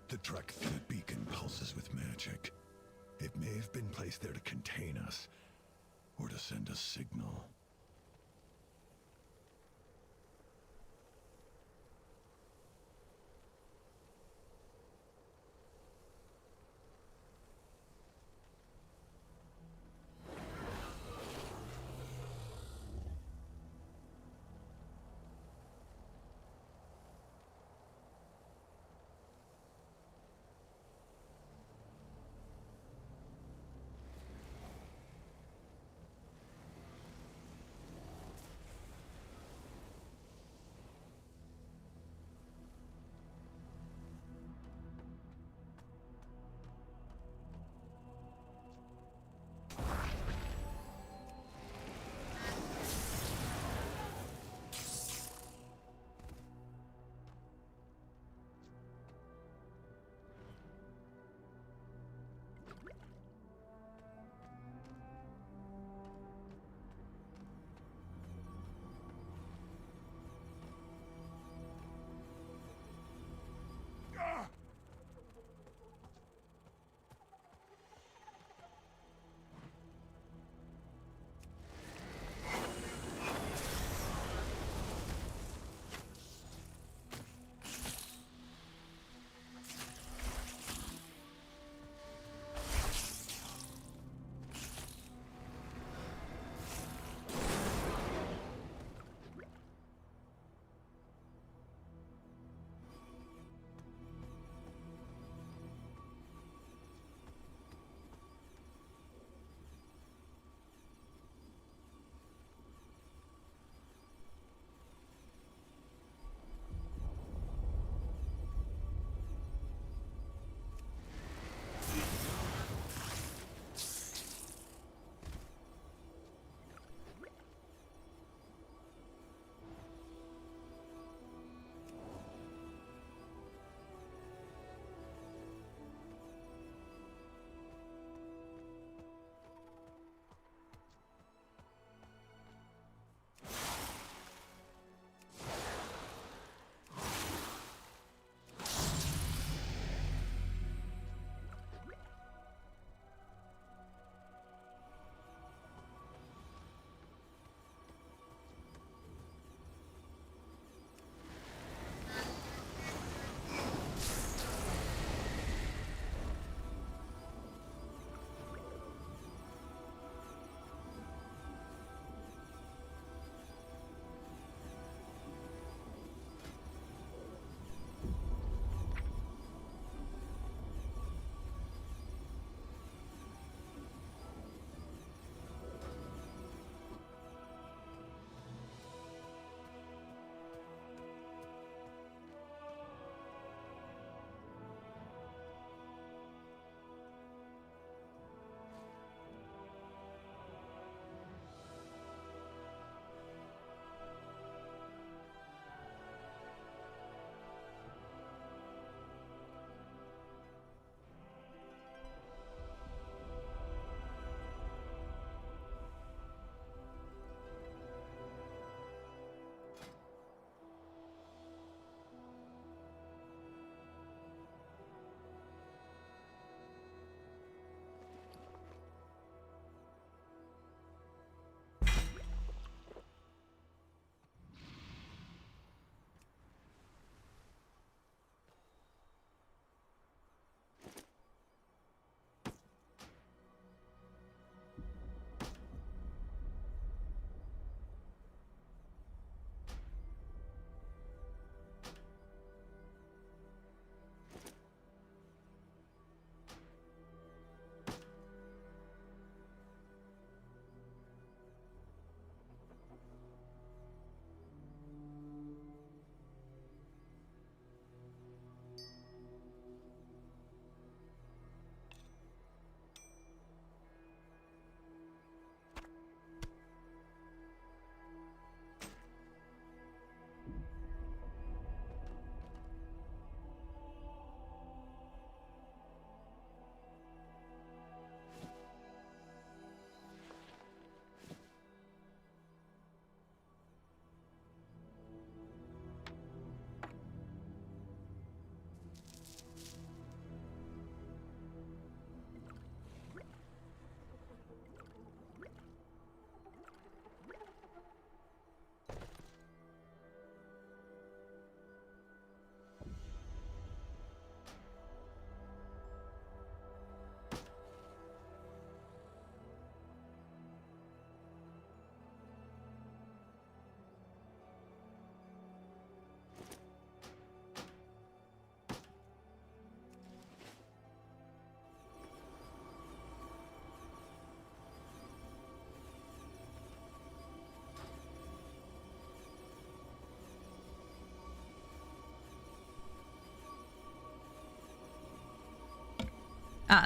The Drakthir beacon pulses with magic. It may have been placed there to contain us, or to send a signal.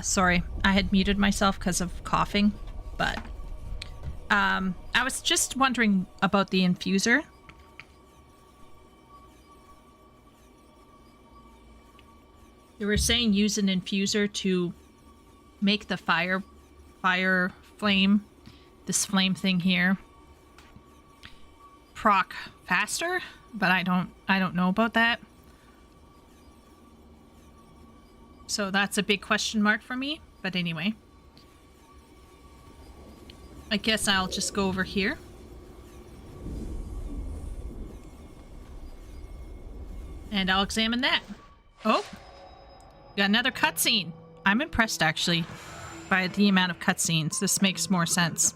Sorry, I had muted myself because of coughing, but I was just wondering about the infuser. You were saying use an infuser to make the fire flame, this flame thing here, proc faster, but I don't know about that. So that's a big question mark for me. But anyway, I guess I'll just go over here. And I'll examine that. Oh, got another cutscene. I'm impressed, actually, by the amount of cutscenes. This makes more sense.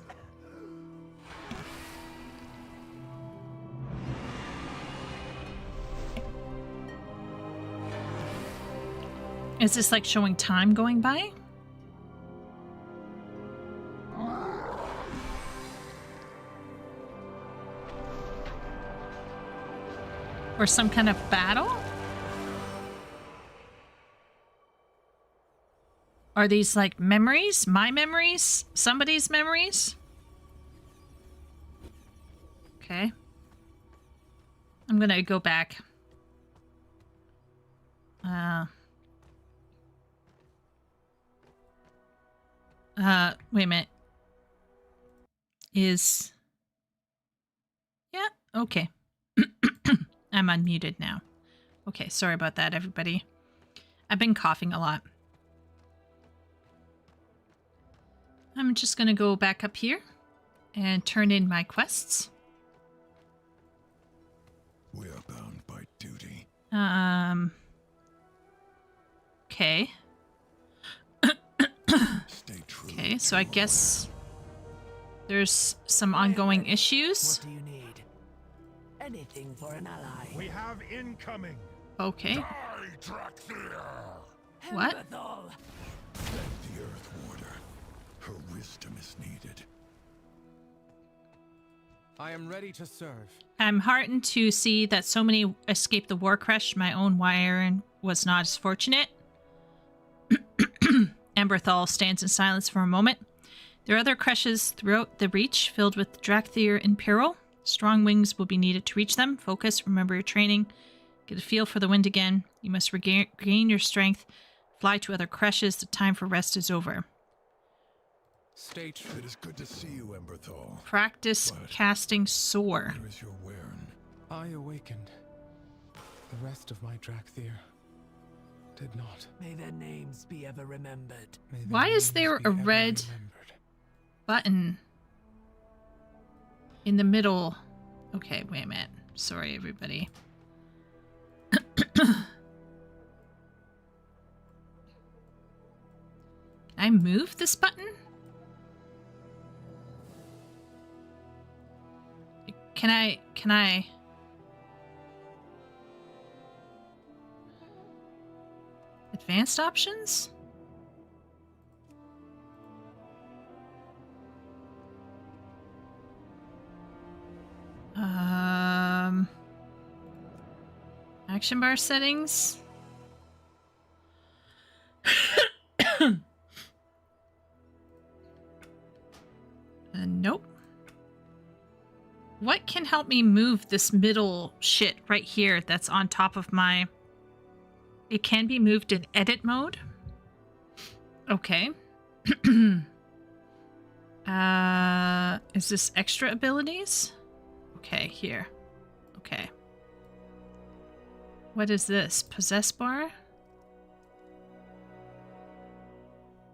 Is this like showing time going by? Or some kind of battle? Are these like memories? My memories? Somebody's memories? Okay. I'm gonna go back. Wait a minute. Yeah, okay. I'm unmuted now. Okay, sorry about that, everybody. I've been coughing a lot. I'm just gonna go back up here and turn in my quests. We are bound by duty. Okay. Stay true. Okay, so I guess there's some ongoing issues. What do you need? Anything for an ally. We have incoming. Okay. Die, Drakthir! What? Helmethal! The Earth Warder. Her wisdom is needed. I am ready to serve. I'm heartened to see that so many escaped the war crush. My own Wyron was not as fortunate. Emberthal stands in silence for a moment. There are other crushes throughout the Reach filled with Drakthir in peril. Strong wings will be needed to reach them. Focus, remember your training. Get a feel for the wind again. You must regain your strength. Fly to other crushes. The time for rest is over. Stay true. It is good to see you, Emberthal. Practice But casting Soar. where is your Wyrn? I awakened. The rest of my Drakthir did not. May their names be ever remembered. May their Why is names there be a ever red remembered. button in the middle? Okay, wait a minute. Sorry, everybody. Can I move this button? Can I? Advanced options? Action bar settings? Nope. What can help me move this middle shit right here that's on top of my... It can be moved in edit mode? Okay. Is this extra abilities? Okay, here. Okay. What is this? Possess bar?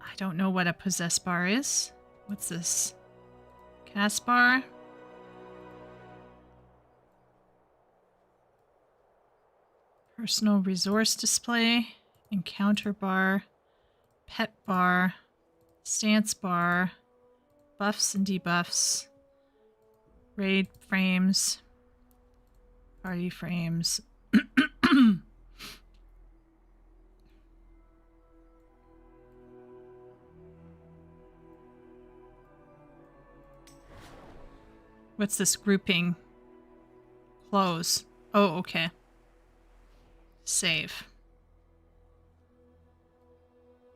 I don't know what a possess bar is. What's this? Cast bar? Personal resource display, encounter bar, pet bar, stance bar, buffs and debuffs, raid frames, party frames. What's this grouping? Close. Oh, okay. Save.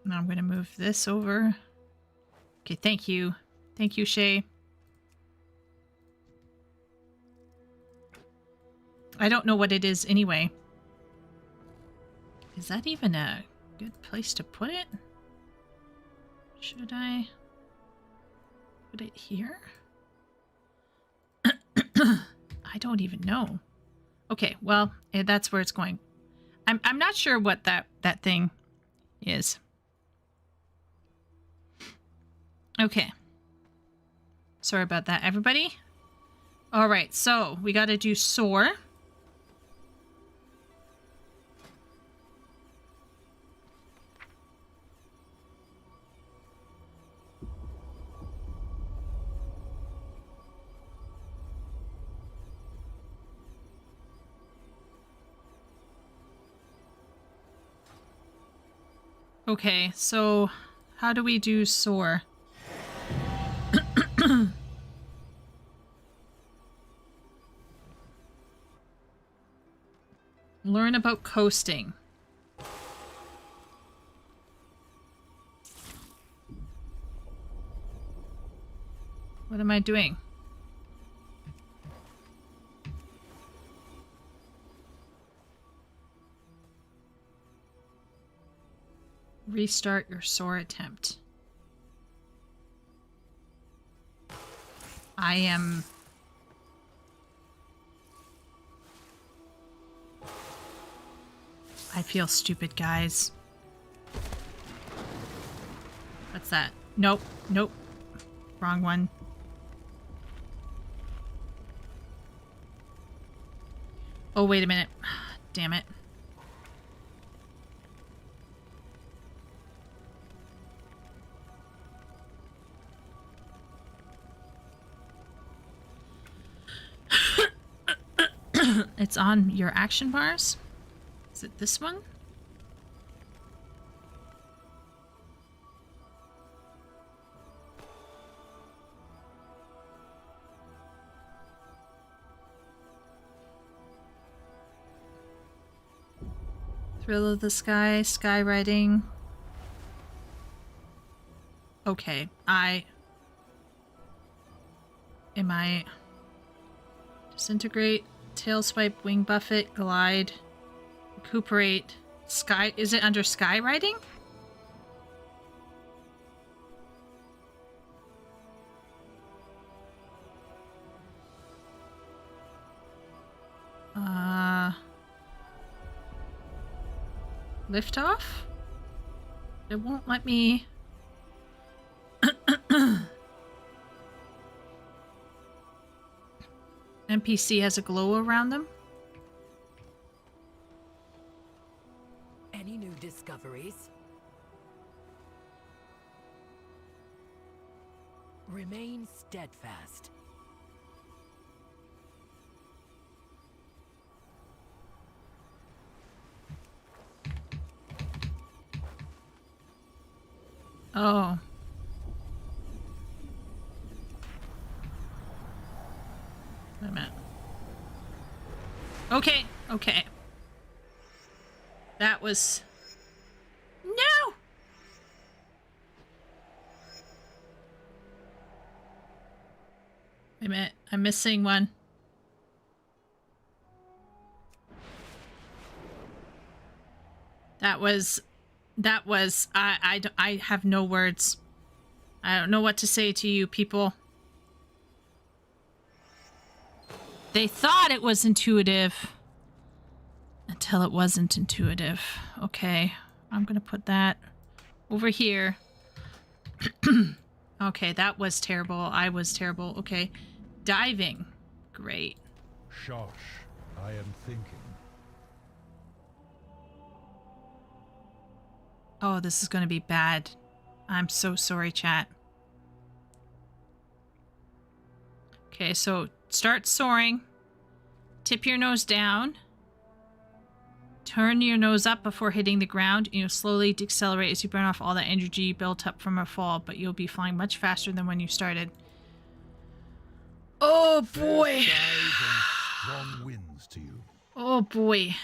Now I'm going to move this over. Okay, thank you. Thank you, Shay. I don't know what it is anyway. Is that even a good place to put it? Should I put it here? I don't even know. Okay, well, that's where it's going. I'm not sure what that thing is. Okay. Sorry about that, everybody. All right, so we got to do soar. Okay, so how do we do soar? Learn about coasting. What am I doing? Restart your soar attempt. I feel stupid, guys. What's that? Nope. Nope. Wrong one. Oh, wait a minute. Damn it. It's on your action bars? Is it this one? Thrill of the Sky, skywriting. Okay, am I disintegrate, tail swipe, wing buffet, glide, recuperate, sky, is it under skywriting? Lift off? It won't let me. NPC has a glow around them. Any new discoveries? Remain steadfast. Oh. Wait a minute. Okay, okay. That was... No! Wait a minute, I'm missing one. I have no words. I don't know what to say to you people. They thought it was intuitive until it wasn't intuitive. Okay, I'm gonna put that over here. Okay, that was terrible. I was terrible. Okay, diving. Great. Shosh, I am thinking. Oh, this is gonna be bad. I'm so sorry, chat. Okay, so start soaring. Tip your nose down. Turn your nose up before hitting the ground. You'll slowly decelerate as you burn off all that energy built up from a fall, but you'll be flying much faster than when you started. Oh boy. Fair skies and strong winds to you. Oh boy.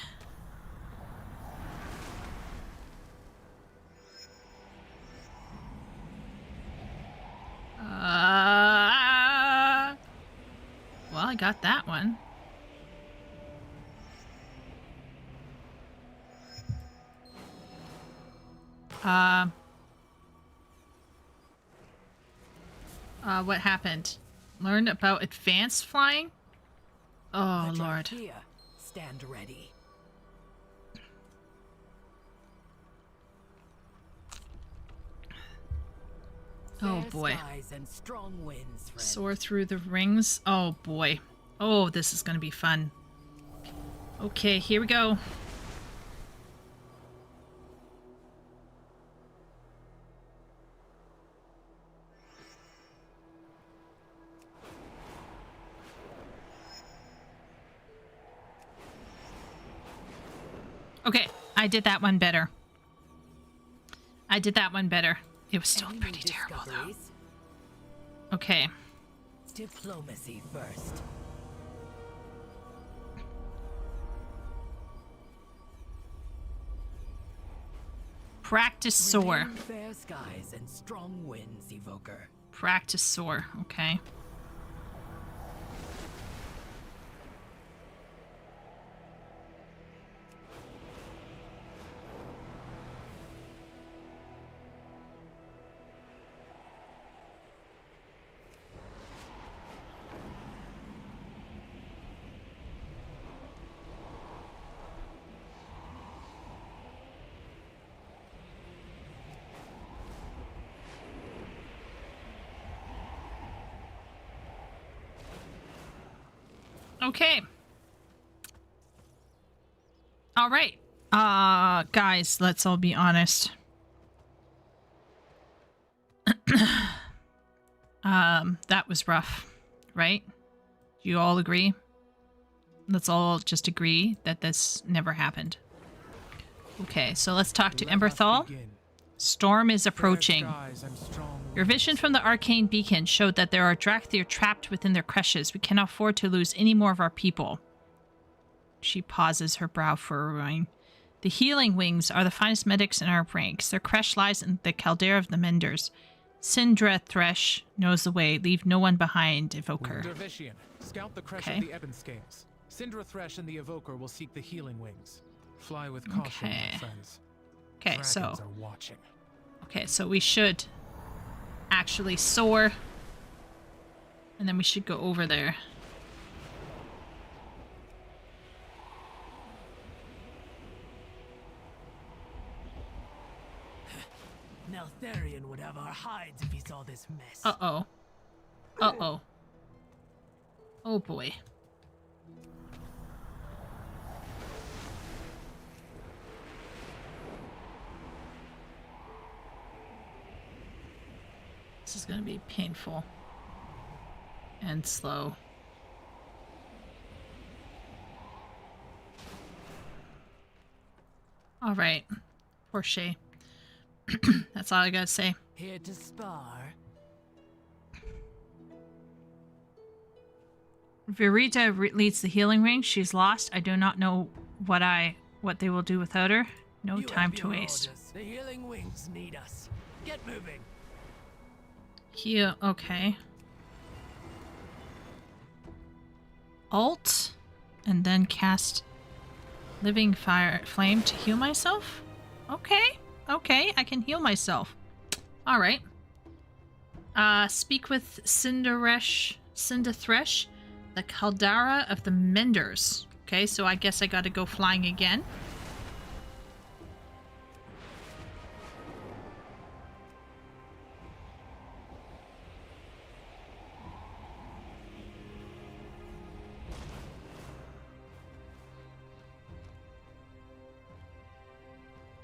well, I got that one. What happened? Learn about advanced flying? Oh, The Lord. Drakthea, stand ready. Oh, Fair boy. skies and strong winds, friend. Soar through the rings. Oh, boy. Oh, this is going to be fun. Okay, here we go. Okay, I did that one better. I did that one better. It was still Any pretty new terrible, though. discoveries? Okay. Diplomacy first. Practice soar. Remain fair skies and strong winds, Evoker. Practice soar. Okay. Okay. All right. Guys, let's all be honest. That was rough, right? Do you all agree? Let's all just agree that this never happened. Okay, so let's talk to Emberthal. Storm is approaching. Your vision from the arcane beacon showed that there are Drakthir trapped within their creches. We cannot afford to lose any more of our people. She pauses, her brow furrowing. The healing wings are the finest medics in our ranks. Their creche lies in the caldera of the menders. Sindra Thresh knows the way. Leave no one behind, Evoker. Dervishian, scout the creche Okay. of the Ebon Scales. Sindra Thresh and the Evoker will seek the healing wings. Fly with caution, Okay. my friends. Okay, Dragons so... are watching. Okay, so we should actually soar. And then we should go over there. Neltharion would have our hides if he saw this mess. Uh-oh. Uh-oh. Oh, boy. This is going to be painful. And slow. All right. Poor Shay. That's all I gotta say. Here to spar. Virita leads the healing ring. She's lost. I do not know what they will do without her. No You time have to your waste. orders. The healing wings need us. Get moving. Heal. Okay. Alt, and then cast living flame to heal myself. Okay. Okay, I can heal myself. All right. Speak with Cinderthresh, the Caldera of the Menders. Okay, so I guess I got to go flying again.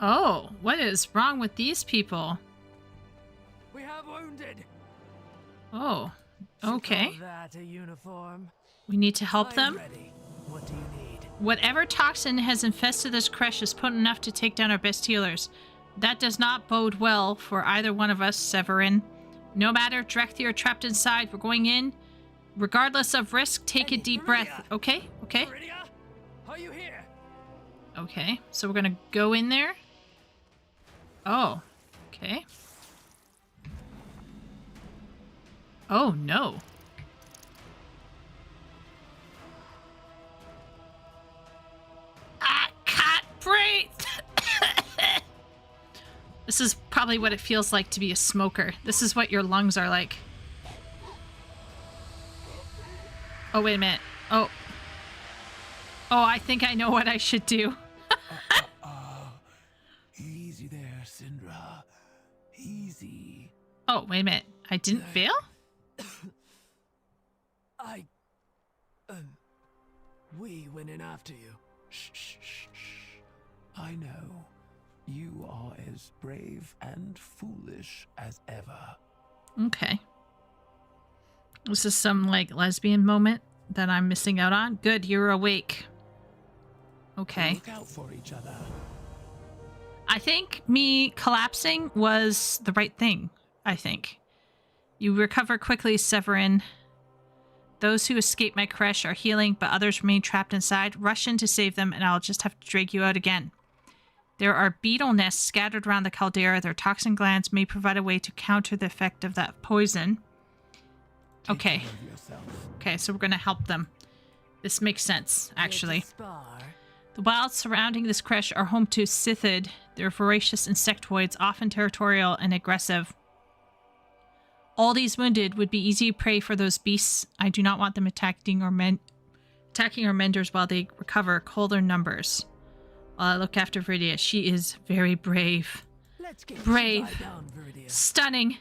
Oh, what is wrong with these people? We have wounded. Oh, Should okay. call that a uniform. We need to help I'm them. ready. What do you need? Whatever toxin has infested this creche is potent enough to take down our best healers. That does not bode well for either one of us, Severin. No matter, Drakthir are trapped inside. We're going in. Regardless of risk, take a Hey, deep Viridia! breath. Okay? Okay? Viridia? Are you here? Okay. So we're gonna go in there. Oh. Okay. Oh, no. This is probably what it feels like to be a smoker. This is what your lungs are like. Oh, wait a minute. Oh. Oh, I think I know what I should do. Easy there, Syndra. Easy. Oh, wait a minute. I didn't fail? We went in after you. Shh, shh, shh, shh. I know. You are as brave and foolish as ever. Okay. This is some, like, lesbian moment that I'm missing out on. Good, you're awake. Okay. Look out for each other. I think me collapsing was the right thing, I think. You recover quickly, Severin. Those who escape my crush are healing, but others remain trapped inside. Rush in to save them, and I'll just have to drag you out again. There are beetle nests scattered around the caldera. Their toxin glands may provide a way to counter the effect of that poison. Okay. Okay, so we're going to help them. This makes sense, actually. The wilds surrounding this crush are home to Scythid. They're voracious insectoids, often territorial and aggressive. All these wounded would be easy prey for those beasts. I do not want them attacking our menders while they recover. Cull their numbers. While I look after Viridia, she is very brave. Brave. Stunning.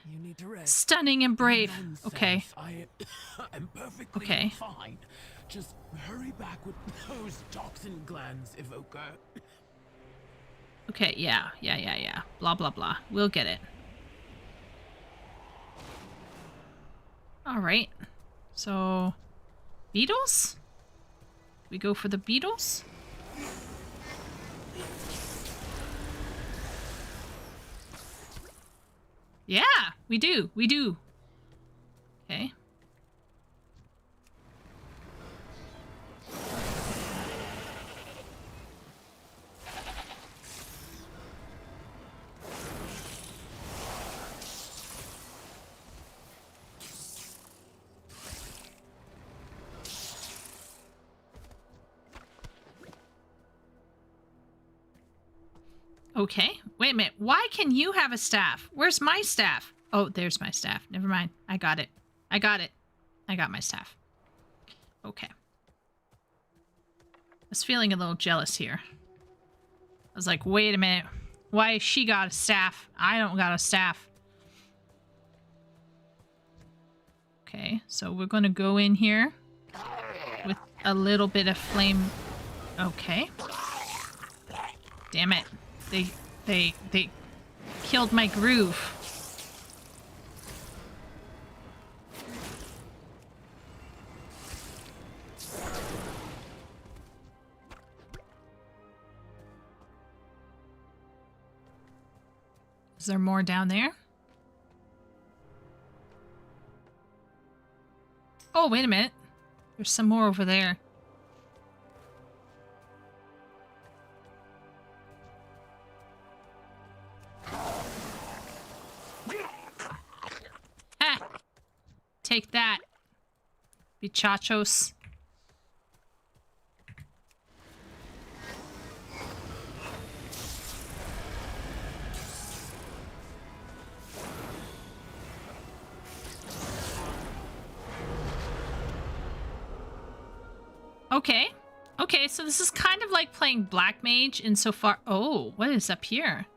Stunning and brave. Okay. I'm perfectly fine. Just hurry back with those toxin glands, Evoker. Okay, yeah. Blah, blah, blah. We'll get it. Alright. So, beetles? We go for the beetles? Yeah, we do. Okay. Okay, wait a minute. Why can you have a staff? Where's my staff? Oh, there's my staff. Never mind. I got it. I got my staff. Okay. I was feeling a little jealous here. I was like, wait a minute. Why she got a staff? I don't got a staff. Okay, so we're going to go in here with a little bit of flame. Okay. Damn it. They killed my groove. Is there more down there? Oh, wait a minute. There's some more over there. Take that, bichachos. Okay. Okay, so this is kind of like playing Black Mage insofar... Oh, what is up here?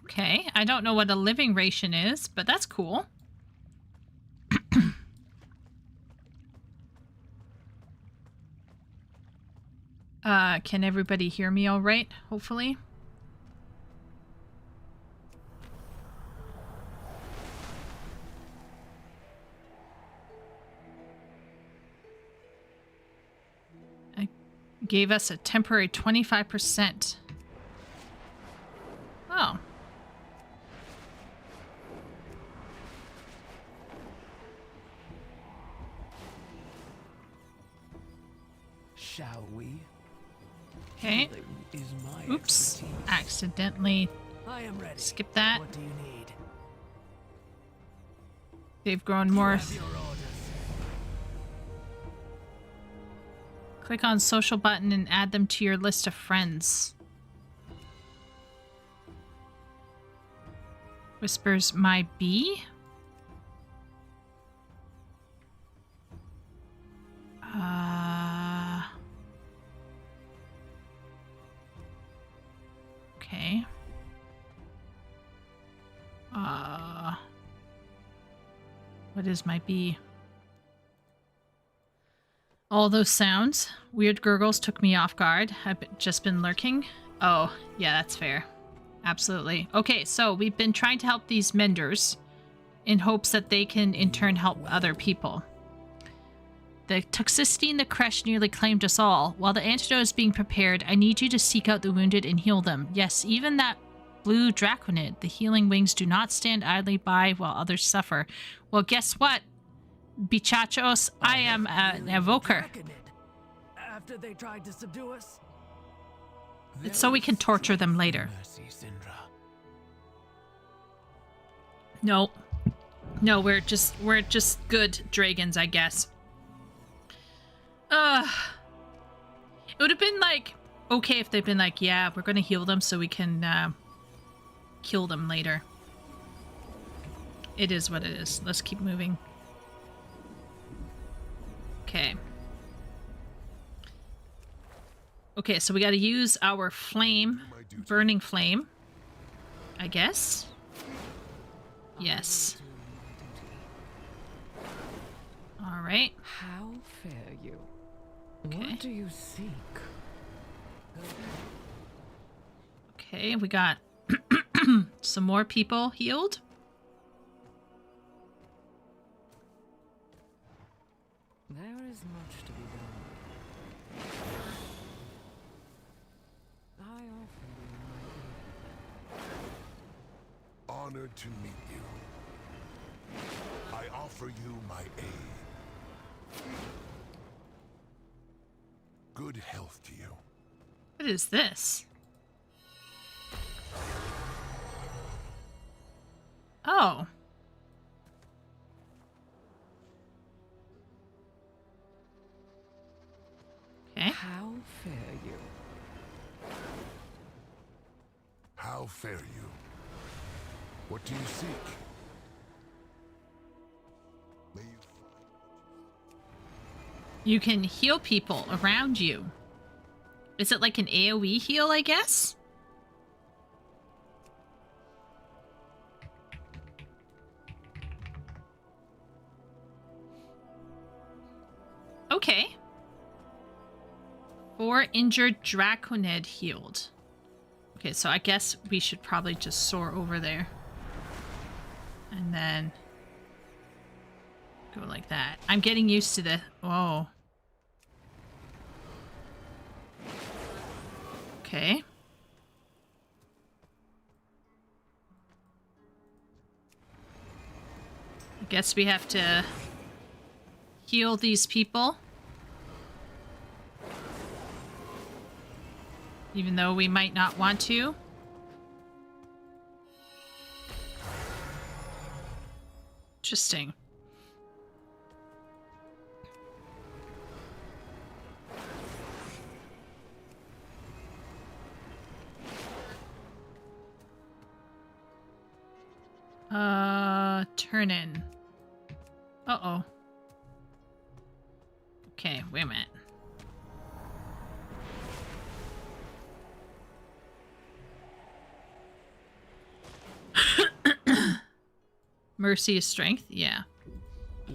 Okay, I don't know what a living ration is, but that's cool. Can everybody hear me all right, hopefully? I gave us a temporary 25%. shall we? Okay. Healing is my Oops. expertise. Accidentally I am ready. skip that. What do you need? They've grown You more. have your orders. Click on social button and add them to your list of friends. Whispers my bee? Okay. What is my bee? All those sounds, weird gurgles took me off guard. I've just been lurking. Oh, yeah, that's fair. Absolutely. Okay, so we've been trying to help these menders in hopes that they can in turn help other people. The toxicity in the creche nearly claimed us all. While the antidote is being prepared, I need you to seek out the wounded and heal them. Yes, even that blue draconid. The healing wings do not stand idly by while others suffer. Well, guess what, bichachos? I am an evoker. After they tried to subdue us? It's so we can torture them later. Mercy, Syndra. No. No, we're just good dragons, I guess. It would have been like okay if they'd been like, yeah, we're gonna heal them so we can kill them later. It is what it is. Let's keep moving. Okay. Okay, so we gotta use our flame, burning flame, I guess. Yes. All right. How fare you? Okay. What do you seek? Okay, we got some more people healed. There is much to be done. I offer you my aid. Honored to meet you. I offer you my aid. Good health to you. What is this? Oh. Okay. How fare you? How fare you? What do you seek? May you You can heal people around you. Is it like an AoE heal, I guess? Okay. 4 injured Draconid healed. Okay, so I guess we should probably just soar over there. And then go like that. I'm getting used to the... Whoa. Okay. I guess we have to heal these people. Even though we might not want to. Interesting. Turn in. Uh-oh. Okay, wait a minute. Mercy is strength? Yeah.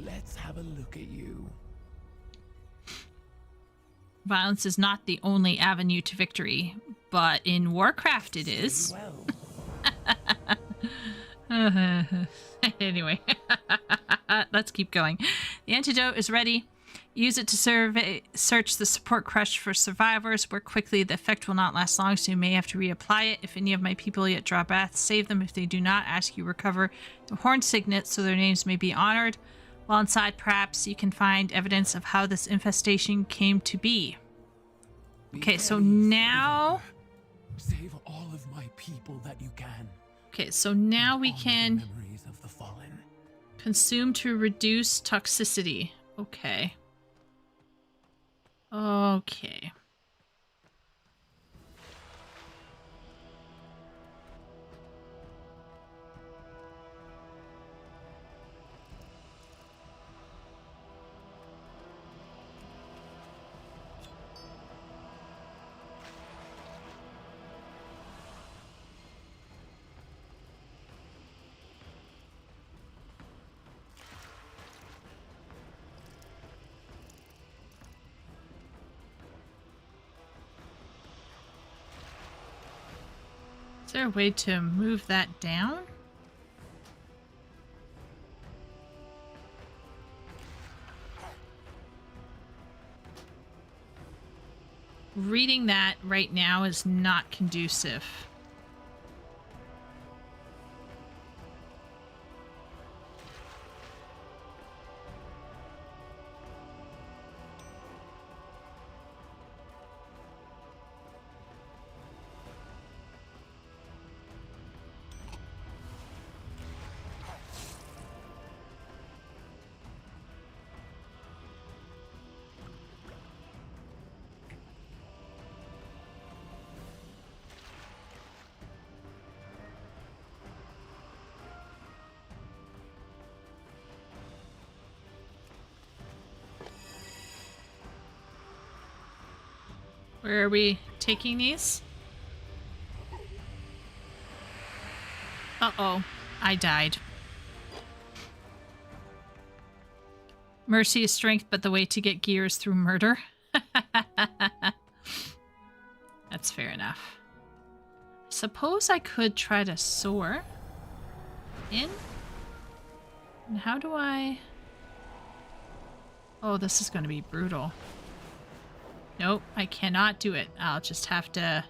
Let's have a look at you. Violence is not the only avenue to victory, but in Warcraft it is. Well, Anyway, let's keep going. The antidote is ready. Use it to search the support crush for survivors. Work quickly. The effect will not last long, so you may have to reapply it. If any of my people yet draw breath, save them. If they do not, ask you recover the horn signet so their names may be honored. While inside, perhaps you can find evidence of how this infestation came to be. Okay, so Be at ease, now... Evoker. Save all of my people that you can. Okay, so now we Honor the can memories of the fallen. consume to reduce toxicity. Okay. Okay. Is there a way to move that down? Reading that right now is not conducive. Where are we taking these? Uh-oh. I died. Mercy is strength, but the way to get gear is through murder. That's fair enough. Suppose I could try to soar in? And how do I... Oh, this is going to be brutal. Nope, I cannot do it. I'll just have to...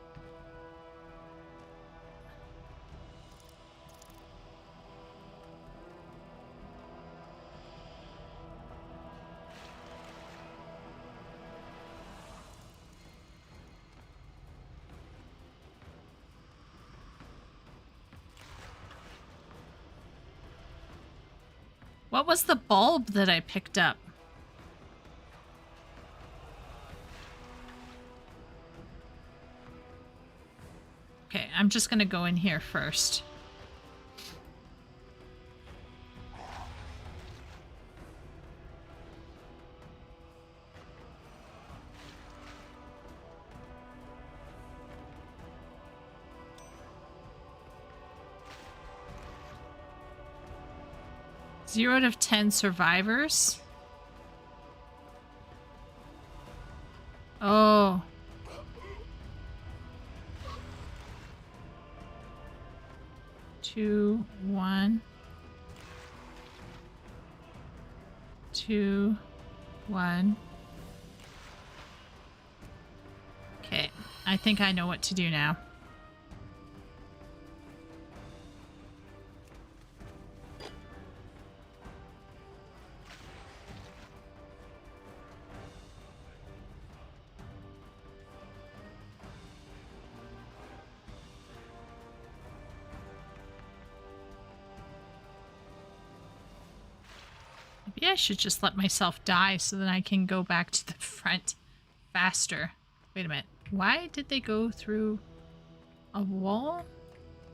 What was the bulb that I picked up? Okay, I'm just gonna go in here first. Zero out of 10 survivors. Oh. Two, one. 2, 1. Okay, I think I know what to do now. Maybe I should just let myself die so that I can go back to the front faster. Wait a minute. Why did they go through a wall?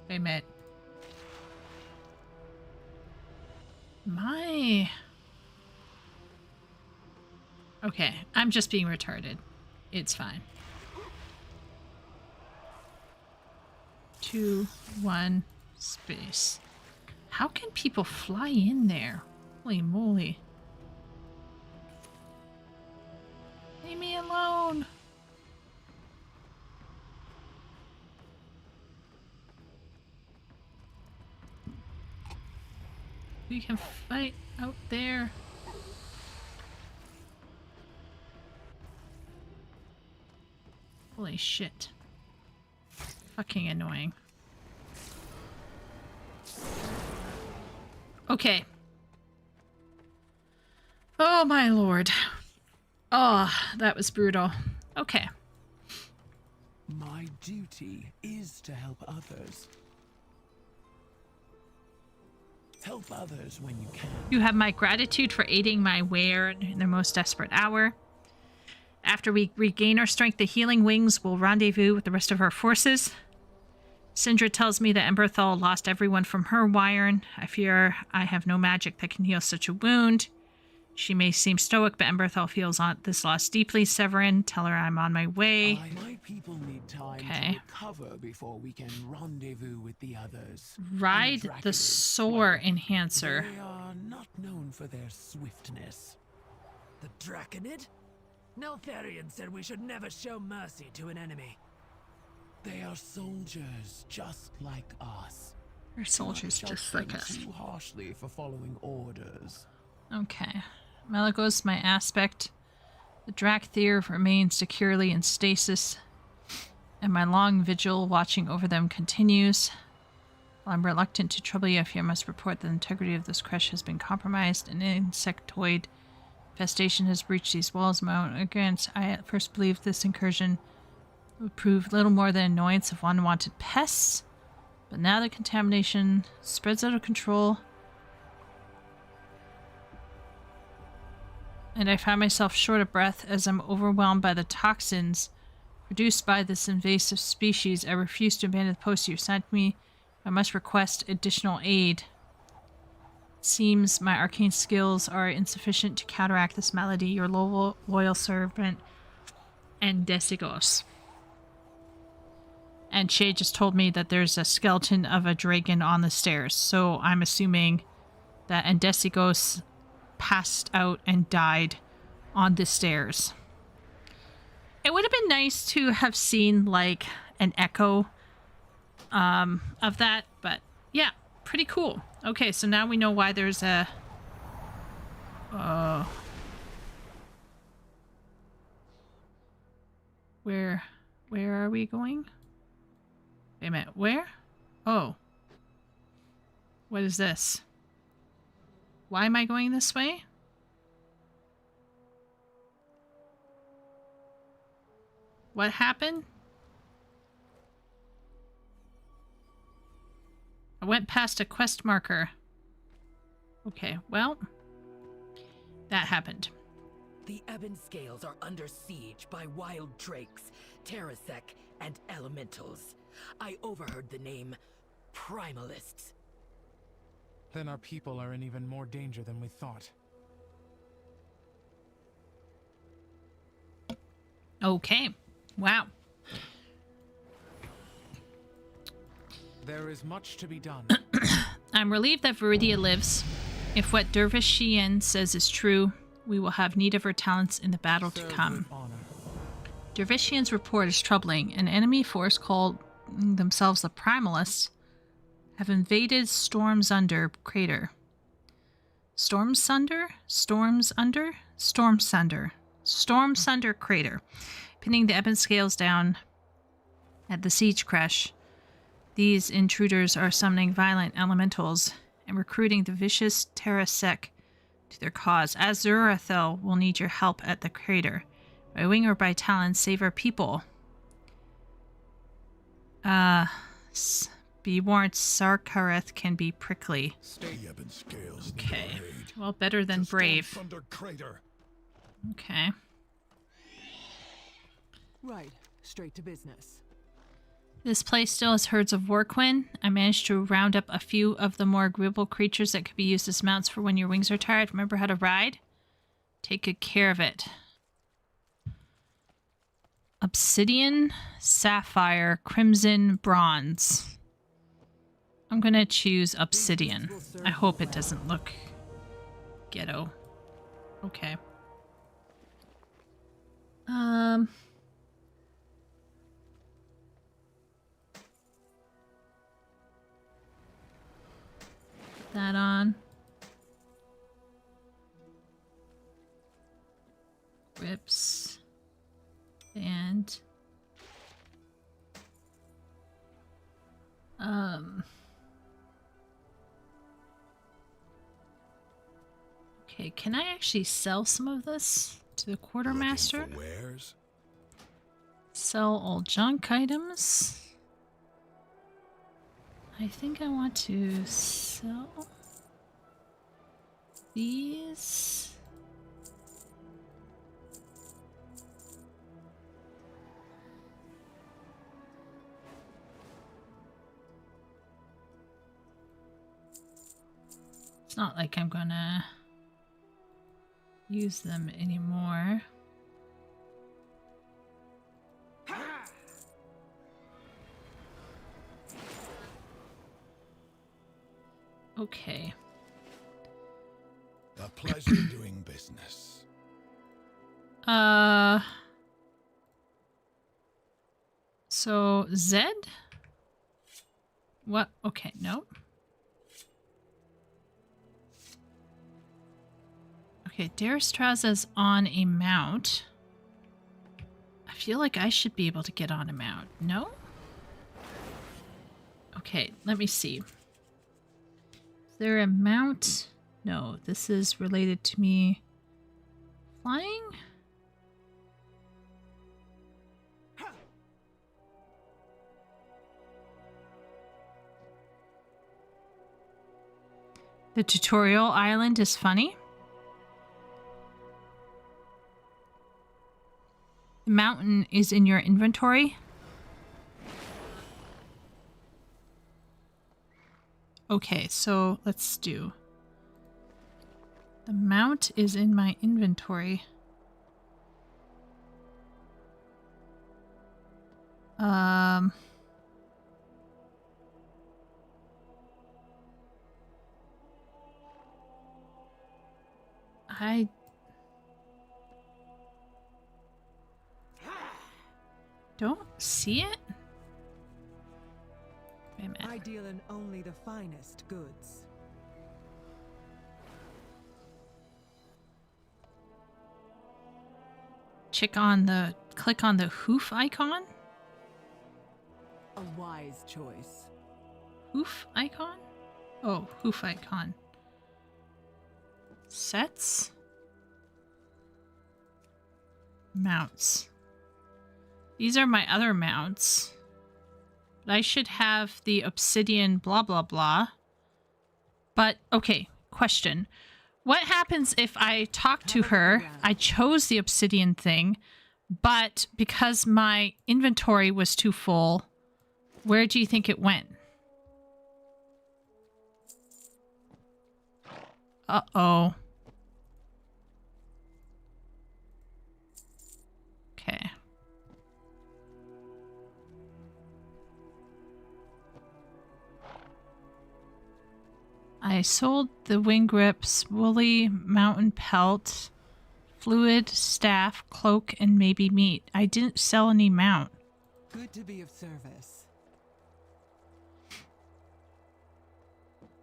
Wait a minute. My... Okay, I'm just being retarded. It's fine. 2, 1, space. How can people fly in there? Holy moly. Leave me alone. We can fight out there. Holy shit. Fucking annoying. Okay. Oh my lord. Oh, that was brutal. Okay. My duty is to help others. Help others when you can. You have my gratitude for aiding my wear in their most desperate hour. After we regain our strength, the healing wings will rendezvous with the rest of our forces. Sindra tells me that Emberthal lost everyone from her Wyern. I fear I have no magic that can heal such a wound. She may seem stoic, but Emberthal feels this loss deeply. Severin, tell her I'm on my way. My people need time to recover before we can rendezvous with the others. Ride the Soar Enhancer. They are not known for their swiftness. The Draconid? Neltharion said we should never show mercy to an enemy. They are soldiers just like us. They're soldiers just like us. Too harshly for following orders. Okay. Malagos, my aspect. The Drakthir remains securely in stasis, and my long vigil watching over them continues. While I'm reluctant to trouble you, I fear I must report that the integrity of this crush has been compromised. An insectoid infestation has breached these walls. My own ignorance, I at first believed this incursion would prove little more than annoyance of unwanted pests, but now the contamination spreads out of control, and I find myself short of breath as I'm overwhelmed by the toxins produced by this invasive species. I refuse to abandon the post you sent me. I must request additional aid. It seems my arcane skills are insufficient to counteract this malady. Your loyal servant, Endesigos. And Shay just told me that there's a skeleton of a dragon on the stairs, so I'm assuming that Endesigos passed out and died on the stairs. It would have been nice to have seen like an echo of that, but yeah, pretty cool. Okay, so now we know why there's a where are we going? Wait a minute, where? Oh. What is this? Why am I going this way? What happened? I went past a quest marker. Okay, well, that happened. The Ebon Scales are under siege by wild drakes, Terrasek, and elementals. I overheard the name Primalists. Then our people are in even more danger than we thought. Okay. Wow. There is much to be done. I'm relieved that Viridia lives. If what Dervish Sheehan says is true, we will have need of her talents in the battle to come. Dervishian's report is troubling. An enemy force called themselves the Primalists have invaded Stormsunder crater. Stormsunder crater, pinning the Ebon Scales down at the siege crash. These intruders are summoning violent elementals and recruiting the vicious Terrasek to their cause. Azurathel will need your help at the crater. By wing or by talent, save our people. Be warned, Sarkareth can be prickly. Okay. Well, better than brave. Okay. Right, straight to business. This place still has herds of Warquin. I managed to round up a few of the more agreeable creatures that could be used as mounts for when your wings are tired. Remember how to ride? Take good care of it. Obsidian, sapphire, crimson, bronze. I'm gonna choose obsidian. I hope it doesn't look ghetto. Okay. Put that on. Grips. And okay, can I actually sell some of this to the quartermaster? Sell all junk items. I think I want to sell these. It's not like I'm gonna use them anymore. Okay. A pleasure doing business. So Zed? What? Okay, no. Okay, Daristraza's on a mount. I feel like I should be able to get on a mount. No? Okay, let me see. Is there a mount? No, this is related to me flying? The tutorial island is funny. The mountain is in your inventory. Okay, so let's do. The mount is in my inventory. I don't see it. Wait a minute. I deal in only the finest goods. Click on the hoof icon. A wise choice. Hoof icon? Oh, hoof icon. Sets. Mounts. These are my other mounts. But I should have the obsidian blah blah blah. But, okay, question. What happens if I talk to her, I chose the obsidian thing, but because my inventory was too full, where do you think it went? Uh-oh. Okay. I sold the wing grips, woolly mountain pelt, fluid, staff, cloak, and maybe meat. I didn't sell any mount. Good to be of service.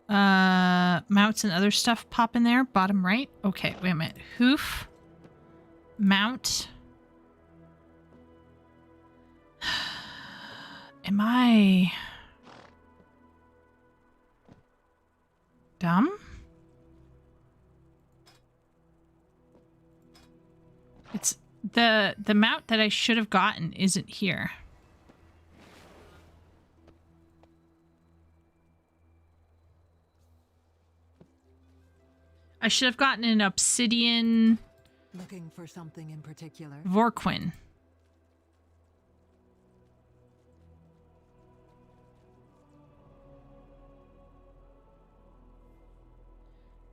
Mounts and other stuff pop in there. Bottom right. Okay, wait a minute. Hoof. Mount. Am I dumb? It's the mount that I should have gotten isn't here. I should have gotten an obsidian Looking for something in particular? Vorquin.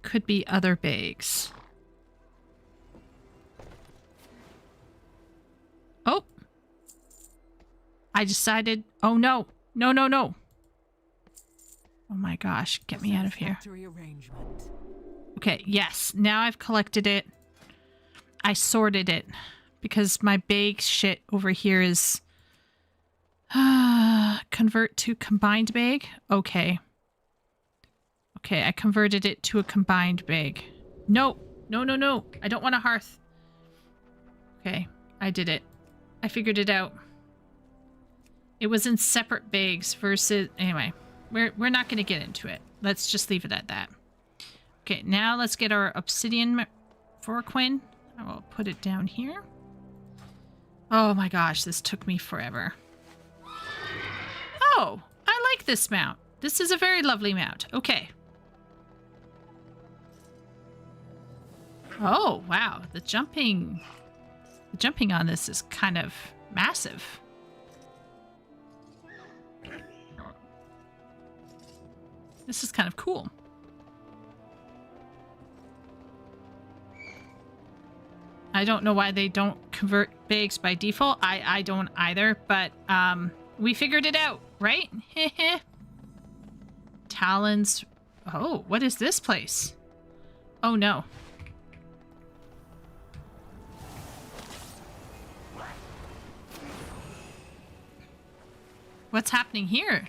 Could be other bags. Oh. I decided. Oh no. No, no, no. Oh my gosh. Get me out of here. Arrangement. Okay, yes. Now I've collected it. I sorted it. Because my bag shit over here is... convert to combined bag? Okay. Okay, I converted it to a combined bag. No! No, no, no! I don't want a hearth. Okay, I did it. I figured it out. It was in separate bags versus... Anyway, we're not going to get into it. Let's just leave it at that. Okay, now let's get our obsidian Vorquin. I will put it down here. Oh my gosh, this took me forever. Oh, I like this mount. This is a very lovely mount. Okay. Oh, wow. The jumping on this is kind of massive. This is kind of cool. I don't know why they don't convert bags by default. I don't either, but we figured it out, right? Talons. Oh, what is this place? Oh no. What's happening here?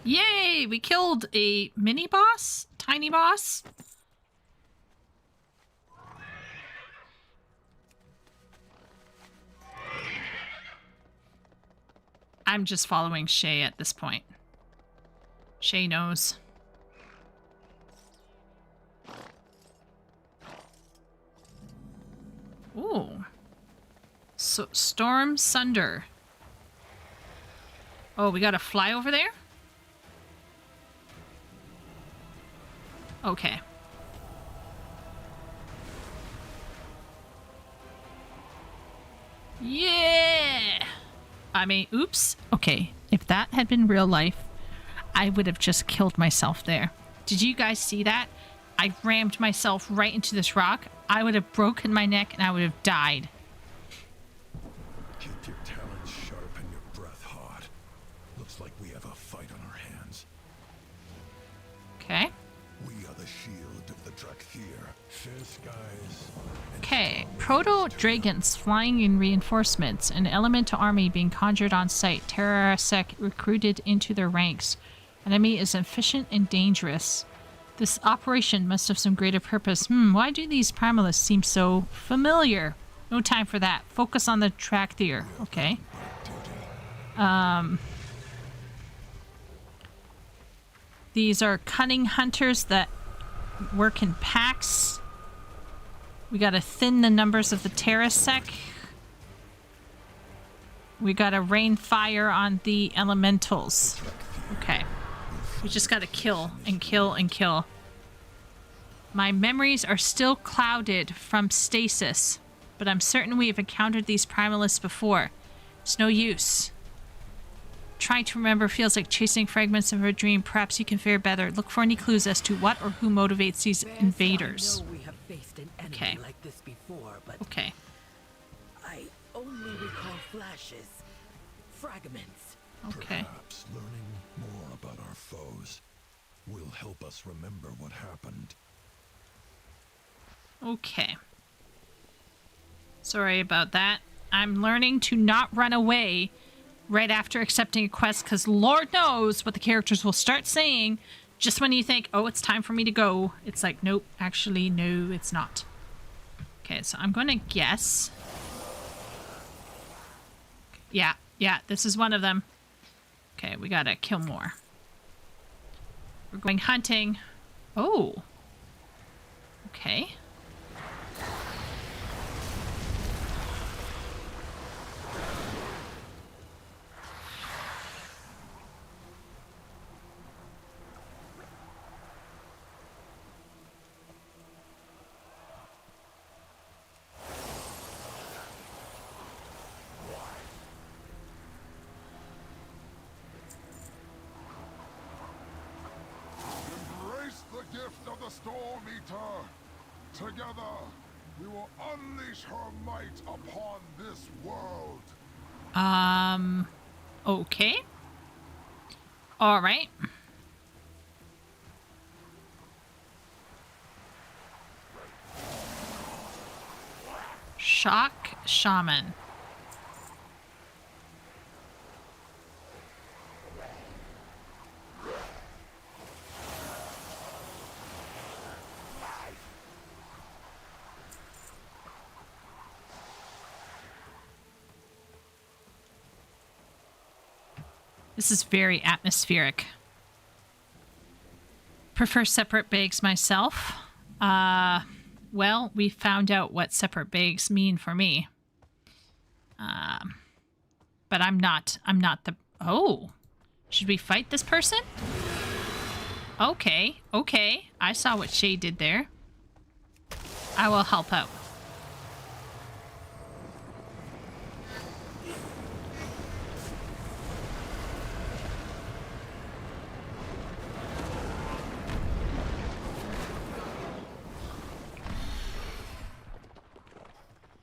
Yay! We killed a mini boss? Tiny boss? I'm just following Shay at this point. Shay knows. Ooh. So, Storm Sunder. Oh, we gotta fly over there? Okay. Yeah! I mean, oops. Okay, if that had been real life, I would have just killed myself there. Did you guys see that? I rammed myself right into this rock. I would have broken my neck and I would have died. Keep your talons sharp and your breath hot. Looks like we have a fight on our hands. Okay. We are the shield of the Drakthir. Fair skies. Okay. Proto-dragons flying in reinforcements. An elemental army being conjured on site. Terrasec recruited into their ranks. Enemy is efficient and dangerous. This operation must have some greater purpose. Why do these primalists seem so familiar? No time for that. Focus on the Drakthir. Okay. These are cunning hunters that work in packs. We gotta thin the numbers of the Terrasec. We gotta rain fire on the elementals. Okay. We just gotta kill and kill and kill. My memories are still clouded from stasis, but I'm certain we have encountered these primalists before. It's no use. Trying to remember feels like chasing fragments of a dream. Perhaps you can fare better. Look for any clues as to what or who motivates these invaders. I know we have faced an enemy Okay. like this before, but Okay. I only recall flashes, fragments. Okay. Perhaps learning more about our foes will help us remember what happened. Okay. Sorry about that. I'm learning to not run away right after accepting a quest, because Lord knows what the characters will start saying just when you think, oh, it's time for me to go. It's like, nope, actually, no, it's not. Okay, so I'm going to guess. Yeah, this is one of them. Okay, we gotta kill more. We're going hunting. Oh. Okay. Embrace the gift of the Storm Eater. Together, we will unleash her might upon this world. Okay. All right. Shock Shaman. This is very atmospheric. Prefer separate bags myself. Well, we found out what separate bags mean for me. But I'm not the... Oh! Should we fight this person? Okay, okay. I saw what Shay did there. I will help out.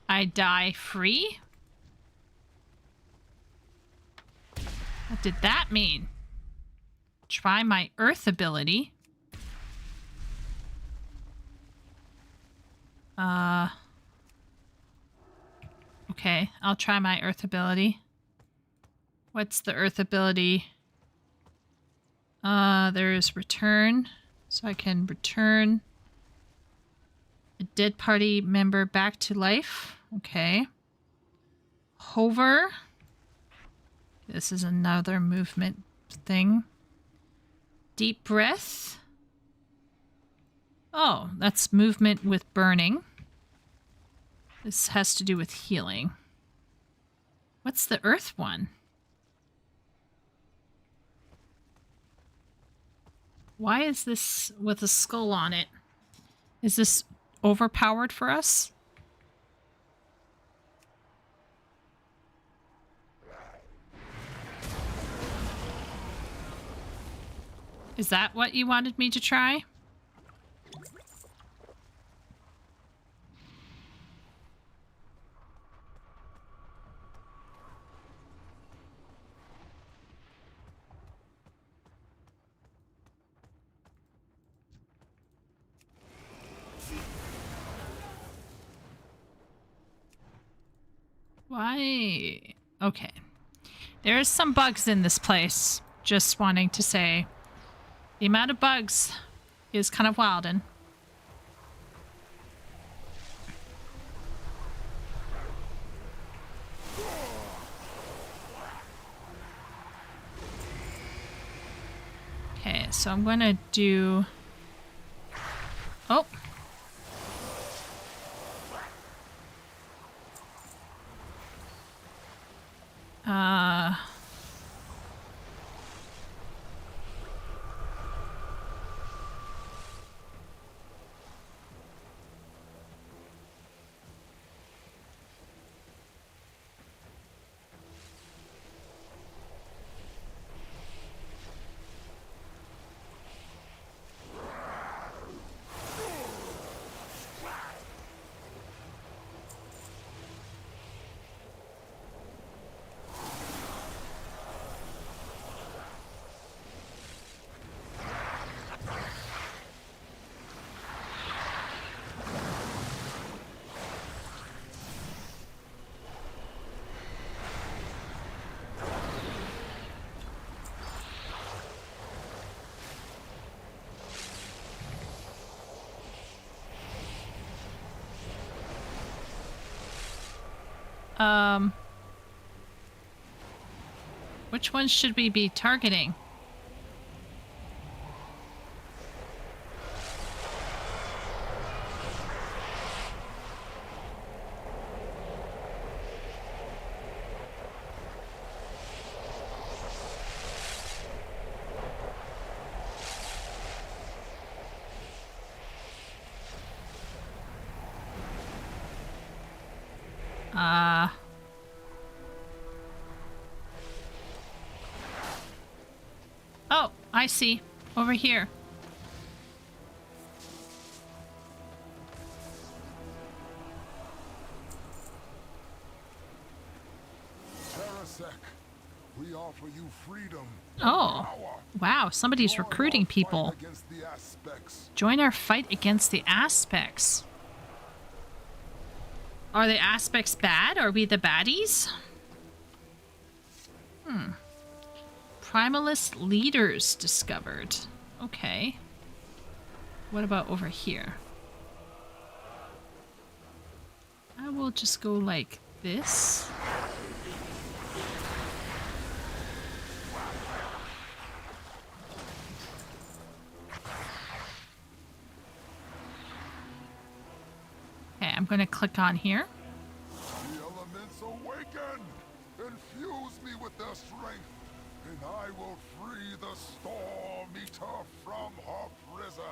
I die free? What did that mean? Try my earth ability. Okay, I'll try my earth ability. What's the earth ability? There's return. So I can return a dead party member back to life. Okay. Hover. This is another movement thing. Deep breath. Oh, that's movement with burning. This has to do with healing. What's the earth one? Why is this with a skull on it? Is this overpowered for us? Is that what you wanted me to try? Why? Okay. There's some bugs in this place. Just wanting to say. The amount of bugs is kind of wildin'. Okay, so I'm gonna do... Oh! Which ones should we be targeting? Oh, I see. Over here. Terrasec, we offer you freedom. Oh, wow. Somebody's recruiting people. Join our fight against the aspects. Are the aspects bad? Are we the baddies? Primalist leaders discovered. Okay. What about over here? I will just go like this. I'm going to click on here. The elements awaken! Infuse me with their strength, and I will free the Storm Eater from her prison.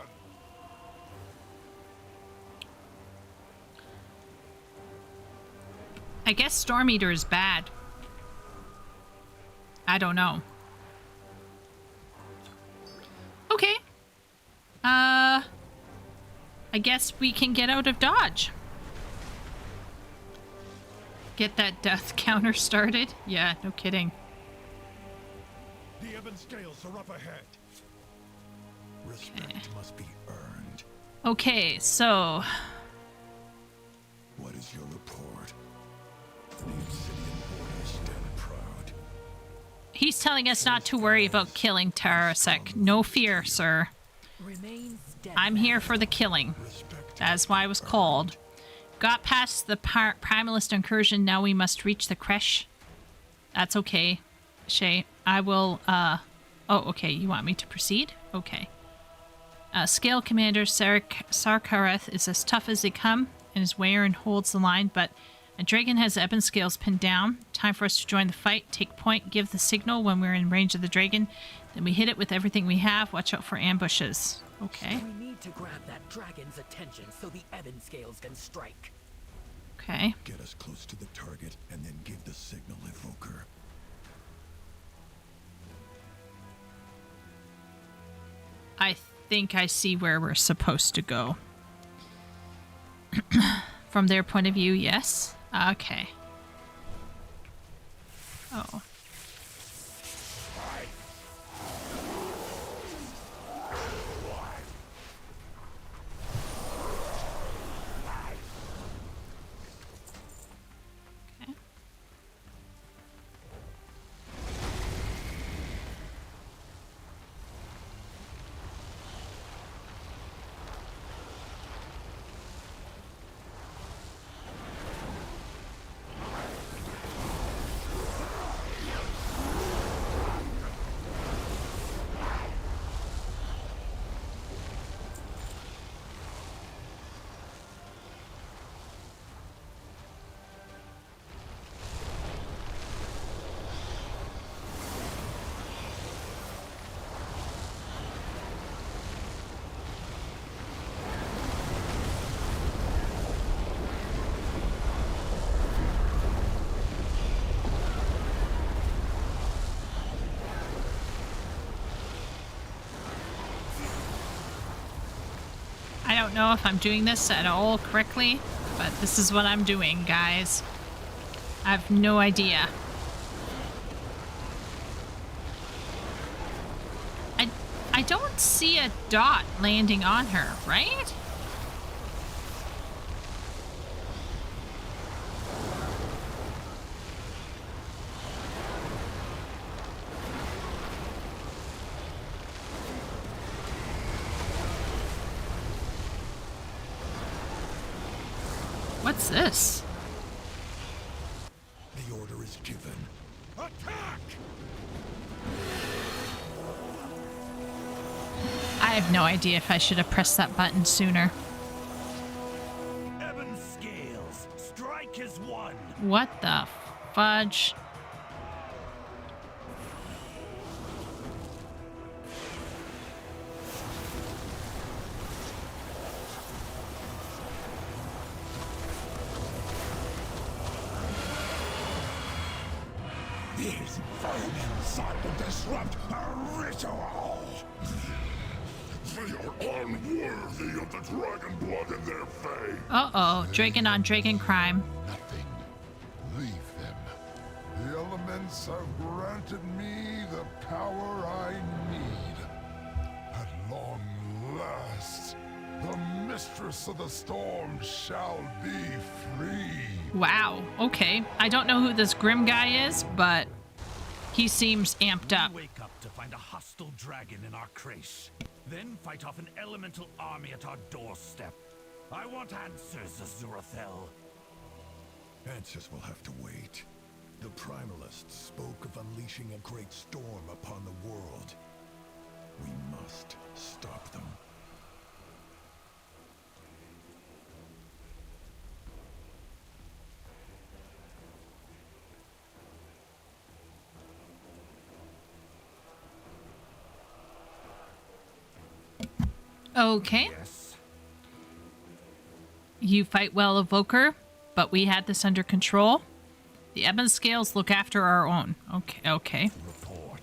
I guess Storm Eater is bad. I don't know. Okay. I guess we can get out of Dodge. Get that death counter started? Yeah, no kidding. The ebon scales are up ahead. Respect must be earned. Okay, so What is your report? The Obsidian Order stand proud. he's telling us not to worry about killing Tarasek. No fear, sir. Remain steadfast. I'm here for the killing. Respect. That's why I was called. Got past the Primalist incursion, now we must reach the Kresh. That's okay, Shay. I will, oh, okay, you want me to proceed? Okay. Scale Commander Sarkareth is as tough as they come, and is where and holds the line, but a dragon has ebon scales pinned down. Time for us to join the fight, take point, give the signal when we're in range of the dragon. Then we hit it with everything we have. Watch out for ambushes. Okay. We need to grab that dragon's attention so the ebon scales can strike. Okay. Get us close to the target and then give the signal, Evoker. I think I see where we're supposed to go. From their point of view, yes. Okay. Oh. Okay. I don't know if I'm doing this at all correctly, but this is what I'm doing, guys. I have no idea. I don't see a dot landing on her, right? What's this? The order is given. Attack! I have no idea if I should have pressed that button sooner. Ebon scales, strike as one. What the fudge? These vermin sought to disrupt a ritual. They are unworthy of the dragon blood in their veins. Uh-oh, dragon on dragon crime. Nothing. Leave them. The elements have granted me the power I need. At long last, the mistress of the storm shall be free. Wow, okay. I don't know who this Grim guy is, but he seems amped up. We wake up to find a hostile dragon in our crèche. Then fight off an elemental army at our doorstep. I want answers, Azurathel. Answers will have to wait. The Primalists spoke of unleashing a great storm upon the world. We must stop them. Okay. Yes. You fight well, Evoker, but we had this under control. The Ebon Scales look after our own. Okay. Report.